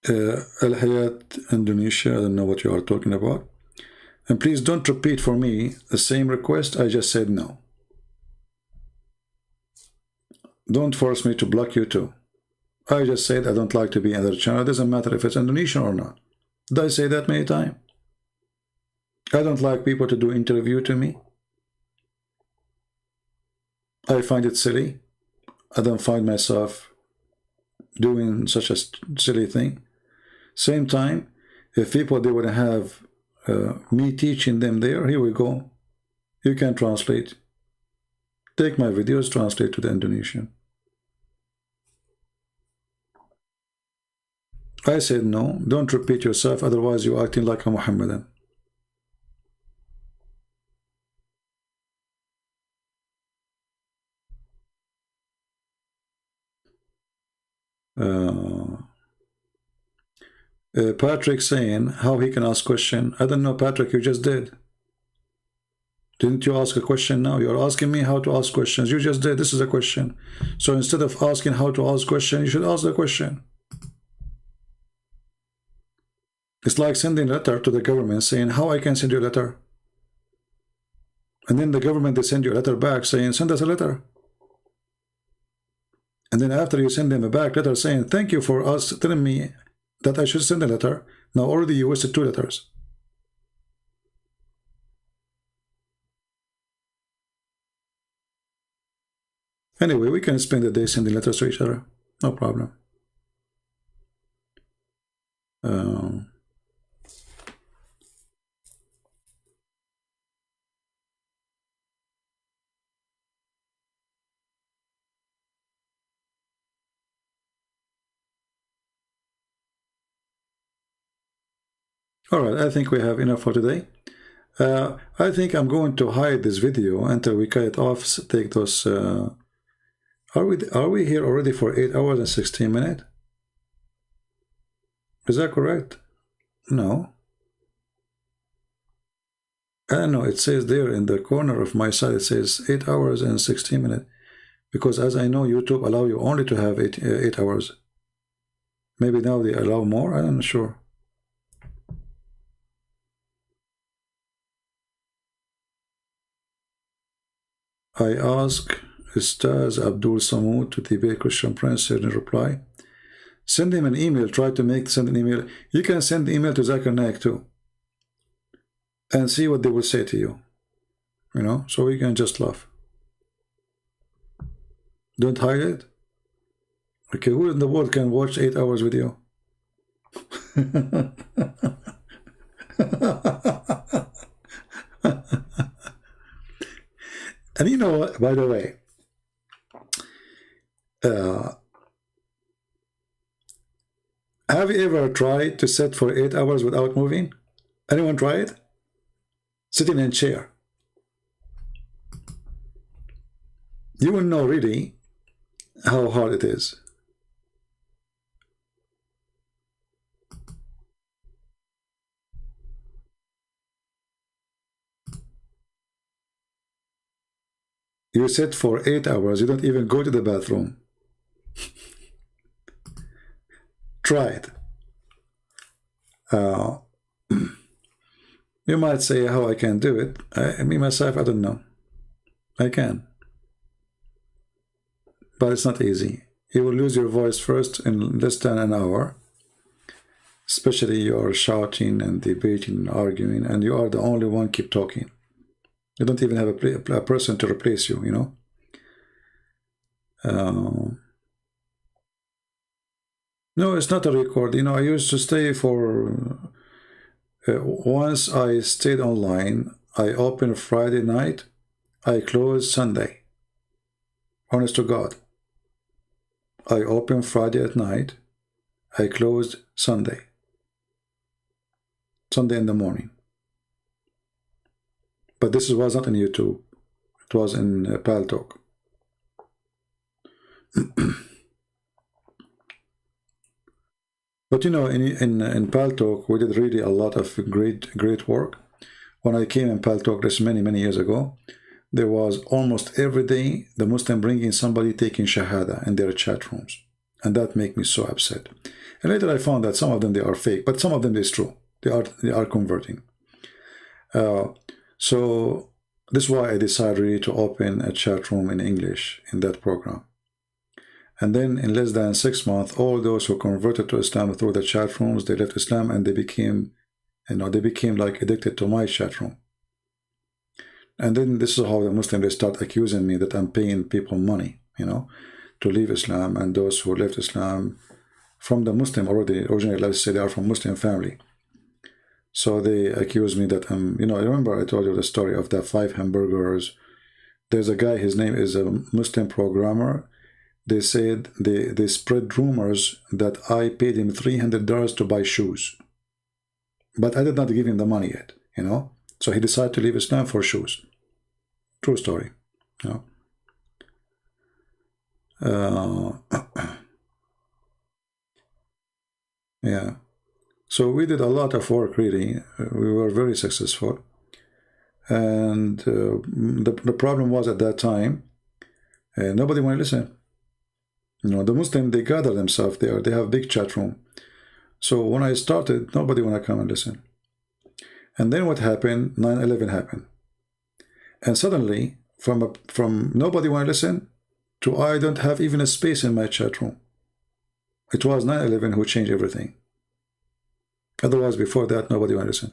Al-Hayat, Indonesia, I don't know what you are talking about. And please don't repeat for me the same request. I just said no. Don't force me to block you too. I just said I don't like to be in their channel. It doesn't matter if it's Indonesian or not. Did I say that many times? I don't like people to do interview to me. I find it silly. I don't find myself doing such a silly thing. Same time, if people, they would have me teaching them there, here we go. You can translate. Take my videos, translate to the Indonesian. I said no, don't repeat yourself, otherwise you're acting like a Muhammadan. Patrick saying how he can ask question. I don't know, Patrick, you just did. Didn't you ask a question now? You're asking me how to ask questions. You just did. This is a question. So instead of asking how to ask question, you should ask the question. It's like sending a letter to the government saying how I can send you a letter. And then the government, they send you a letter back saying send us a letter. And then after you send them a back letter saying thank you for us telling me that I should send a letter, now already you wasted 2 letters. Anyway, we can spend the day sending letters to each other. No problem. All right, I think we have enough for today. I think I'm going to hide this video until we cut it off. Take those. Are we here already for 8 hours and 16 minutes? Is that correct? No. I don't know. It says there in the corner of my side. It says 8 hours and 16 minutes. Because as I know, YouTube allow you only to have 8 hours. Maybe now they allow more. I'm not sure. I ask Ustaz Abdul Samud to debate Christian Prince in reply. Send him an email. Try to send an email. You can send email to Zakir Naik too. And see what they will say to you. You know, so we can just laugh. Don't hide it. Okay, who in the world can watch 8 hours video? And you know what, by the way, have you ever tried to sit for 8 hours without moving? Anyone try it? Sitting in a chair. You will know really how hard it is. You sit for 8 hours, you don't even go to the bathroom. Try it. You might say how I can do it. Me myself, I don't know. I can. But it's not easy. You will lose your voice first in less than an hour. Especially you are shouting and debating and arguing, and you are the only one keep talking. You don't even have a person to replace you, you know. No, it's not a record. You know, I used to stay for... once I stayed online, I opened Friday night, I closed Sunday. Honest to God. I opened Friday at night, I closed Sunday. Sunday in the morning. But this was not in YouTube. It was in Paltalk. But you know, in Paltalk, we did really a lot of great work. When I came in Paltalk this many years ago, there was almost every day the Muslim bringing somebody taking Shahada in their chat rooms. And that made me so upset. And later I found that some of them, they are fake, but some of them is true. They are converting. So this is why I decided really to open a chat room in English in that program. And then in less than 6 months, all those who converted to Islam through the chat rooms, they left Islam and they became, they became like addicted to my chat room. And then this is how the Muslims, they start accusing me that I'm paying people money, to leave Islam. And those who left Islam from the Muslim originally, let's say they are from Muslim family. So they accuse me that I'm, I remember I told you the story of the 5 hamburgers. There's a guy, his name is a Muslim programmer. They said they spread rumors that I paid him $300 to buy shoes. But I did not give him the money yet, So he decided to leave Islam for shoes. True story, yeah. So we did a lot of work, really. We were very successful. And the problem was at that time, nobody wanted to listen. The Muslims, they gather themselves there. They have big chat room. So when I started, nobody wanted to come and listen. And then what happened? 9/11 happened. And suddenly, from nobody want to listen to I don't have even a space in my chat room. It was 9/11 who changed everything. Otherwise, before that, nobody want to listen.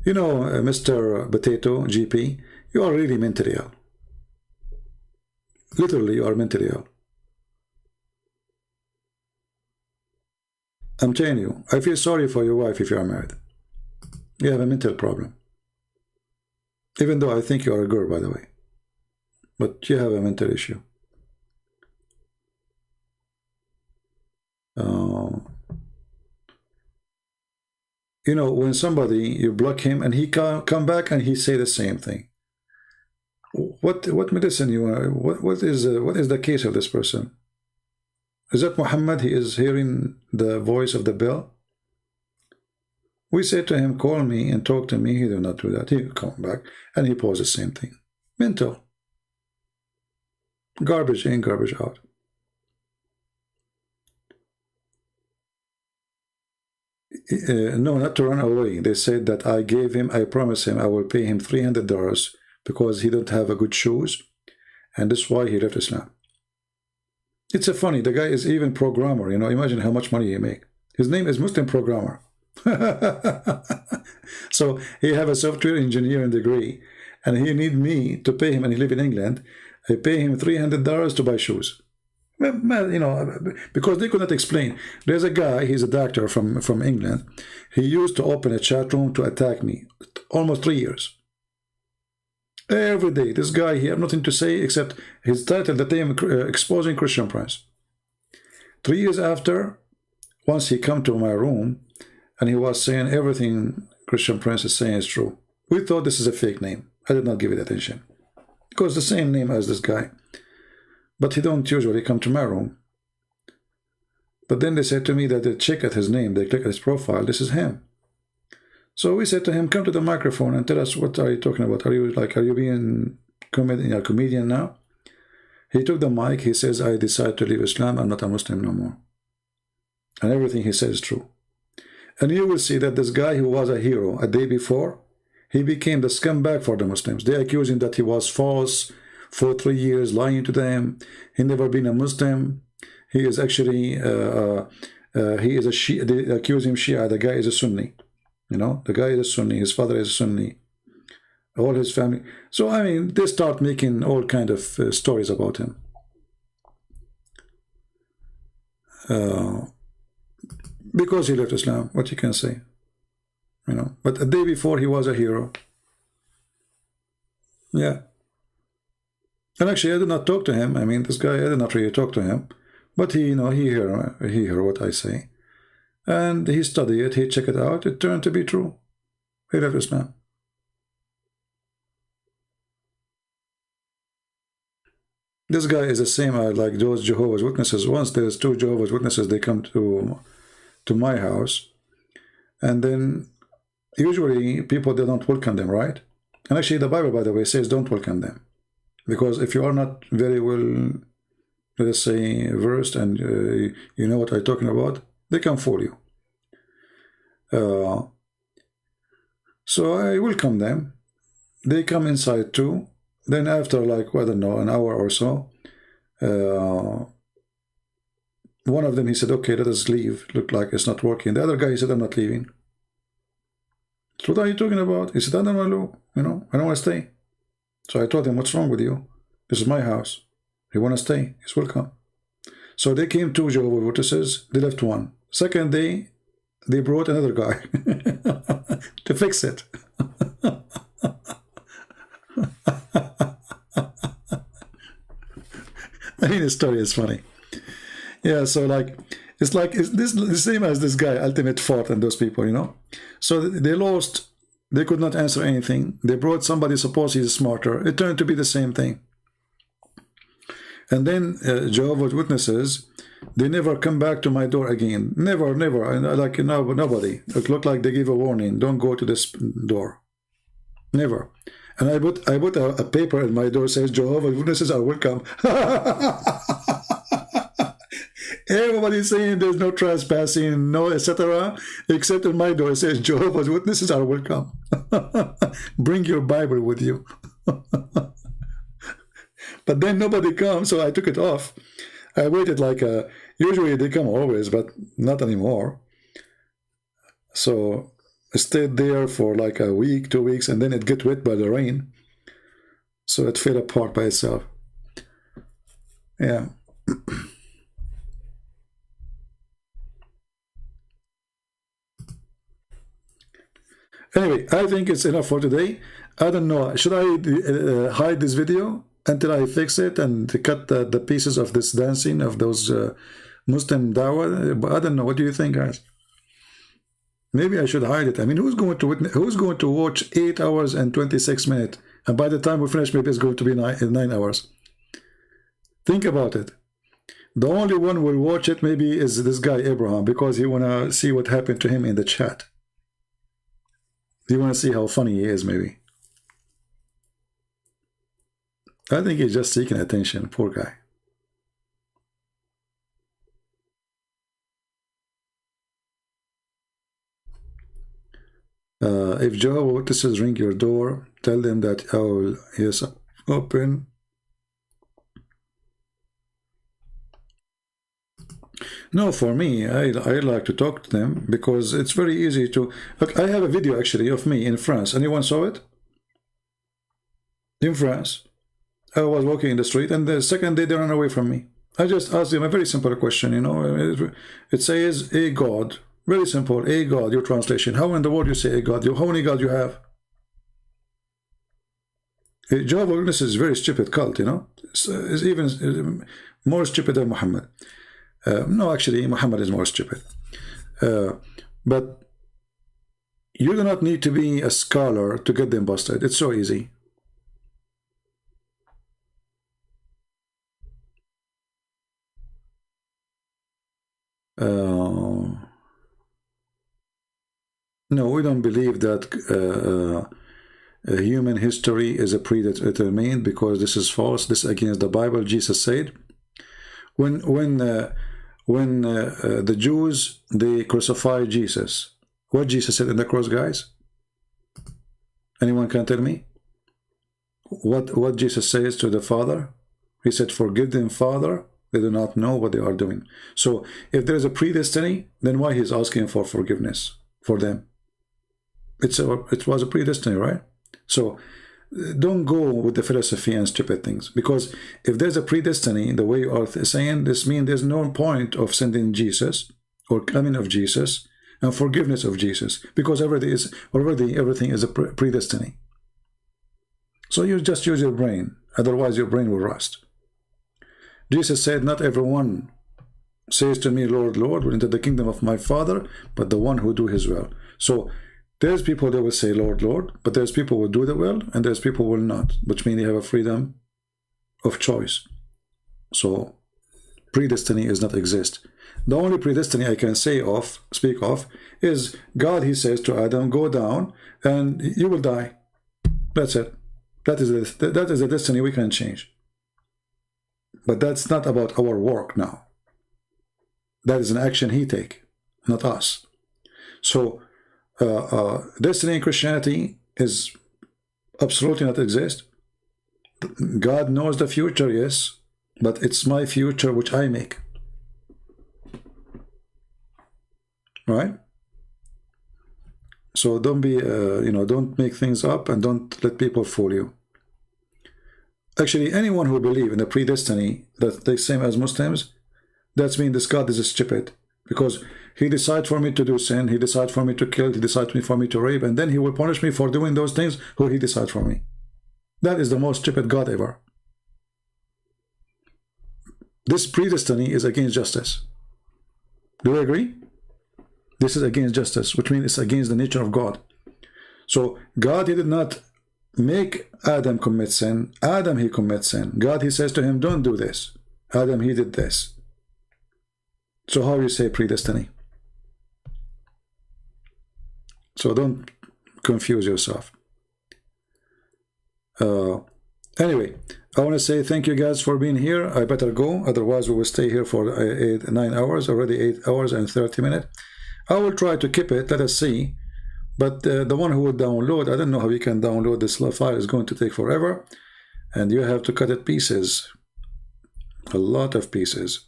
Mr. Potato, GP, you are really mentally ill. Literally, you are mentally ill. I'm telling you, I feel sorry for your wife if you are married. You have a mental problem. Even though I think you are a girl, by the way. But you have a mental issue. When somebody, you block him and he come back and he say the same thing. What medicine you want? What is the case of this person? Is that Muhammad? He is hearing the voice of the bell. We said to him, call me and talk to me. He did not do that. He come back and he posed the same thing. Mental. Garbage in, garbage out. No, not to run away. They said that I promised him I will pay him $300 because he don't have a good shoes, and that's why he left Islam. It's a funny, the guy is even programmer, imagine how much money he make. His name is Muslim programmer. So he have a software engineering degree, and he need me to pay him, and he live in England. I pay him $300 to buy shoes. Because they could not explain. There's a guy, he's a doctor from England. He used to open a chat room to attack me. Almost 3 years. Every day, this guy, he have nothing to say except his title that they are exposing Christian Prince. 3 years after, once he come to my room, and he was saying everything Christian Prince is saying is true. We thought this is a fake name. I did not give it attention. Because the same name as this guy. But he don't usually come to my room. But then they said to me that they check at his name, they click at his profile, this is him. So we said to him, come to the microphone and tell us what are you talking about? Are you being a comedian now? He took the mic, he says, I decided to leave Islam, I'm not a Muslim no more. And everything he says is true. And you will see that this guy who was a hero a day before, he became the scumbag for the Muslims. They accuse him that he was false for 3 years, lying to them. He never been a Muslim. He is actually, he is a Shia. They accuse him Shia. The guy is a Sunni. The guy is a Sunni. His father is a Sunni. All his family. So, they start making all kind of stories about him. Because he left Islam, what you can say. But a day before, he was a hero. Yeah. And actually, I did not talk to him. This guy, I did not really talk to him. But he heard what I say. And he studied it, he checked it out. It turned to be true. He left Islam. This guy is the same like those Jehovah's Witnesses. Once there's 2 Jehovah's Witnesses, they come to my house. And then usually people, they don't welcome them, right? And actually the Bible, by the way, says don't welcome them. Because if you are not very well, let us say, versed and you know what I'm talking about, they can fool you. So I welcome them. They come inside too. Then after, like, I don't know, an hour or so, One of them, he said, okay, let us leave. Looked like it's not working. The other guy, he said, I'm not leaving. So what are you talking about? He said, I don't know, I don't want to stay. So I told him, what's wrong with you? This is my house. You want to stay? He's welcome. So they came to Jehovah's Witnesses. They left one. Second day, they brought another guy to fix it. I mean, the story is funny. Yeah, so like, it's this the same as this guy, Ultimate Fort, and those people, So they lost. They could not answer anything. They brought somebody, suppose he's smarter. It turned to be the same thing. And then Jehovah's Witnesses, they never come back to my door again. Never, never. And like, nobody. It looked like they gave a warning. Don't go to this door. Never. And I put a paper in my door says Jehovah's Witnesses are welcome. Everybody's saying there's no trespassing, no etc. Except in my door it says Jehovah's Witnesses are welcome. Bring your Bible with you. But then nobody comes, so I took it off. I waited like usually they come always, but not anymore. So I stayed there for like a week, 2 weeks, and then it got wet by the rain. So it fell apart by itself. Yeah. Anyway, I think it's enough for today. I don't know. Should I hide this video until I fix it and cut the pieces of this dancing of those Muslim dawah? I don't know. What do you think, guys? Maybe I should hide it. I mean, who's going to watch 8 hours and 26 minutes? And by the time we finish, maybe it's going to be 9 hours. Think about it. The only one who will watch it maybe is this guy Abraham, because he wanna see what happened to him in the chat. You want to see how funny he is, maybe. I think he's just seeking attention, poor guy. If Jehovah's Witnesses ring your door, tell them that I will, yes, open. No, for me, I like to talk to them because it's very easy to... Look, I have a video actually of me in France. Anyone saw it? In France. I was walking in the street and the second day they ran away from me. I just asked them a very simple question, It says, a God. Very simple, a God, your translation. How in the world you say a God? How many gods you have? Jehovah's Witnesses is a very stupid cult, It's even more stupid than Muhammad. No, actually, Muhammad is more stupid. But you do not need to be a scholar to get them busted. It's so easy. No, we don't believe that human history is a predetermined, because this is false. This is against the Bible. Jesus said, when the Jews, they crucified Jesus, what Jesus said in the cross, guys? Anyone can tell me what Jesus says to the Father? He said, forgive them, Father, they do not know what they are doing. So if there is a predestiny, then why he's asking for forgiveness for them? It was a predestiny, right? So don't go with the philosophy and stupid things, because if there's a predestiny, the way you are saying, this means there's no point of sending Jesus or coming of Jesus and forgiveness of Jesus, because everything is a predestiny. So you just use your brain, otherwise your brain will rust. Jesus said, not everyone says to me, Lord, Lord, will enter the kingdom of my Father, but the one who do his will. So there's people that will say, Lord, Lord, but there's people who will do the will, and there's people who will not, which means they have a freedom of choice. So predestiny does not exist. The only predestiny I can speak of, is God, he says to Adam, go down and you will die. That's it. That is a destiny we can change. But that's not about our work now. That is an action he take, not us. So destiny in Christianity is absolutely not exist. God knows the future, yes. but it's my future which I make. Right? So don't be, don't make things up and don't let people fool you. Actually, anyone who believes in the predestiny, that the same as Muslims, that's mean this God is stupid, because he decides for me to do sin, he decides for me to kill, he decides for me to rape, and then he will punish me for doing those things who he decides for me. That is the most stupid God ever. This predestiny is against justice. Do you agree? This is against justice, which means it's against the nature of God. So God, he did not make Adam commit sin. Adam, he commits sin. God, he says to him, don't do this. Adam, he did this. So how you say predestiny? So don't confuse yourself. Anyway, I want to say thank you guys for being here. I better go, otherwise we will stay here for 9 hours, already 8 hours and 30 minutes. I will try to keep it, let us see. But the one who will download, I don't know how you can download this file, is going to take forever. And you have to cut it pieces. A lot of pieces.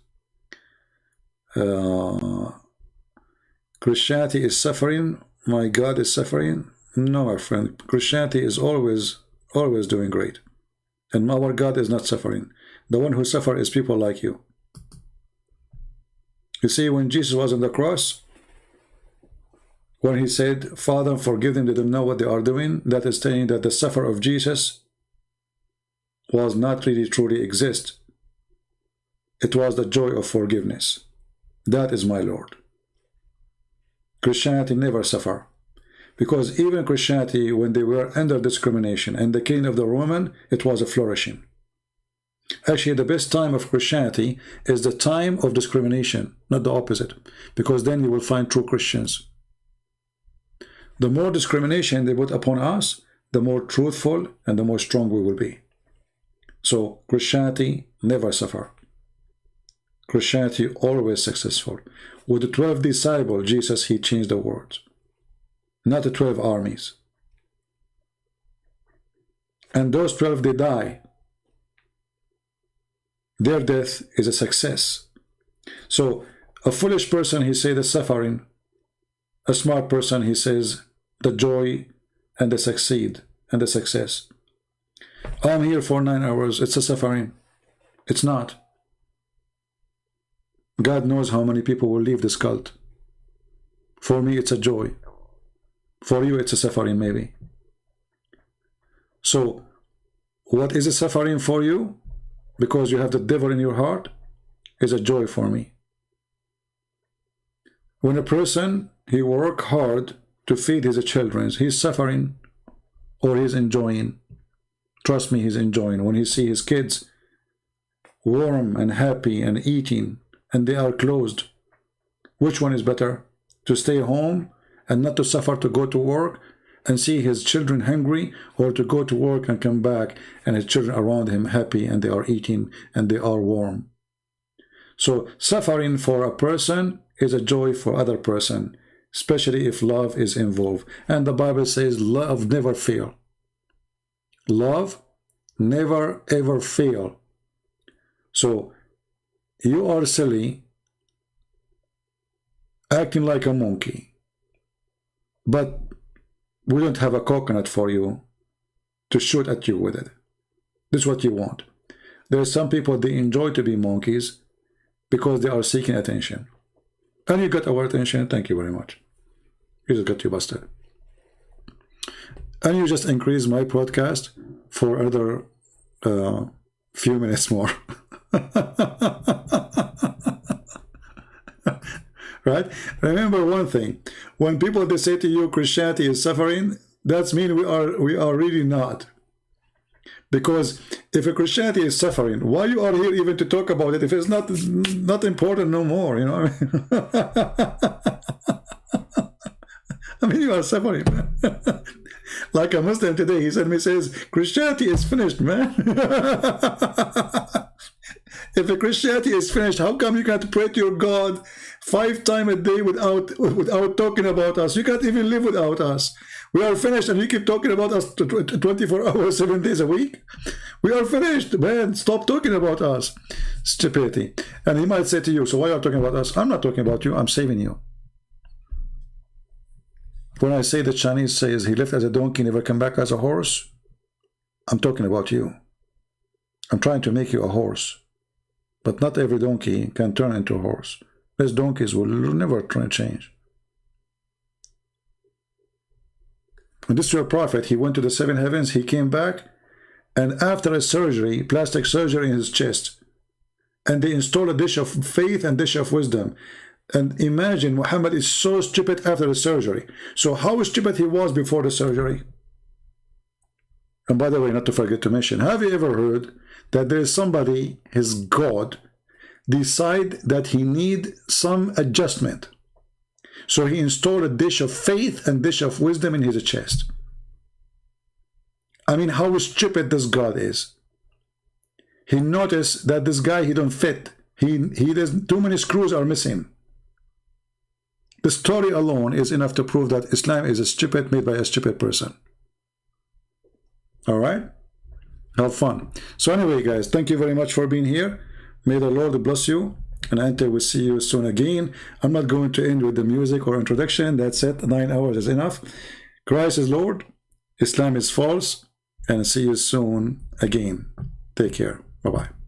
Christianity is suffering. My God is suffering. No, my friend. Christianity is always doing great. And our God is not suffering. The one who suffers is people like you. You see, when Jesus was on the cross, when he said, Father, forgive them, they don't know what they are doing, that is saying that the suffer of Jesus was not really truly exist. It was the joy of forgiveness. That is my Lord. Christianity never suffer. Because even Christianity, when they were under discrimination and the king of the Roman, it was a flourishing. Actually, the best time of Christianity is the time of discrimination, not the opposite. Because then you will find true Christians. The more discrimination they put upon us, the more truthful and the more strong we will be. So Christianity never suffer. Christianity always successful. With the 12 disciples, Jesus, he changed the world. Not the 12 armies. And those 12, they die. Their death is a success. So a foolish person, he says the suffering. A smart person, he says the joy and the succeed and the success. I'm here for 9 hours. It's a suffering. It's not. God knows how many people will leave this cult. For me, it's a joy. For you, it's a suffering, maybe. So, what is a suffering for you? Because you have the devil in your heart, is a joy for me. When a person, he work hard to feed his children, he's suffering or he's enjoying. Trust me, he's enjoying. When he see his kids warm and happy and eating, and they are closed, which one is better? To stay home and not to suffer to go to work and see his children hungry, or to go to work and come back and his children around him happy and they are eating and they are warm? So suffering for a person is a joy for other person, especially if love is involved. And the Bible says love never fail. Love never ever fail. So you are silly, acting like a monkey, but we don't have a coconut for you to shoot at you with it. This is what you want. There are some people, they enjoy to be monkeys because they are seeking attention. And you got our attention, thank you very much. You just got you busted. And you just increase my podcast for another few minutes more. Right? Remember one thing. When people, they say to you Christianity is suffering, that's mean we are really not. Because if a Christianity is suffering, why you are here even to talk about it if it's not important no more, you know what I mean? I mean, you are suffering, man. Like a Muslim today, he says, Christianity is finished, man. If a Christianity is finished, how come you can't pray to your God 5 times a day without talking about us. You can't even live without us. We are finished, and you keep talking about us 24 hours, 7 days a week. We are finished, man. Stop talking about us. Stupidity. And he might say to you, so why are you talking about us? I'm not talking about you. I'm saving you. When I say the Chinese says he left as a donkey, never come back as a horse, I'm talking about you. I'm trying to make you a horse. But not every donkey can turn into a horse. These donkeys will never try to change. When this is your prophet, he went to the 7 heavens, he came back, and after a surgery, plastic surgery in his chest, and they installed a dish of faith and dish of wisdom. And imagine, Muhammad is so stupid after the surgery. So how stupid he was before the surgery? And by the way, not to forget to mention, have you ever heard that there is somebody, his God, decide that he need some adjustment? So he installed a dish of faith and dish of wisdom in his chest. I mean, how stupid this God is. He noticed that this guy, he don't fit. He does, too many screws are missing. The story alone is enough to prove that Islam is a stupid, made by a stupid person. All right? Have fun. So anyway, guys, thank you very much for being here. May the Lord bless you. And until we see you soon again. I'm not going to end with the music or introduction. That's it. 9 hours is enough. Christ is Lord. Islam is false. And see you soon again. Take care. Bye-bye.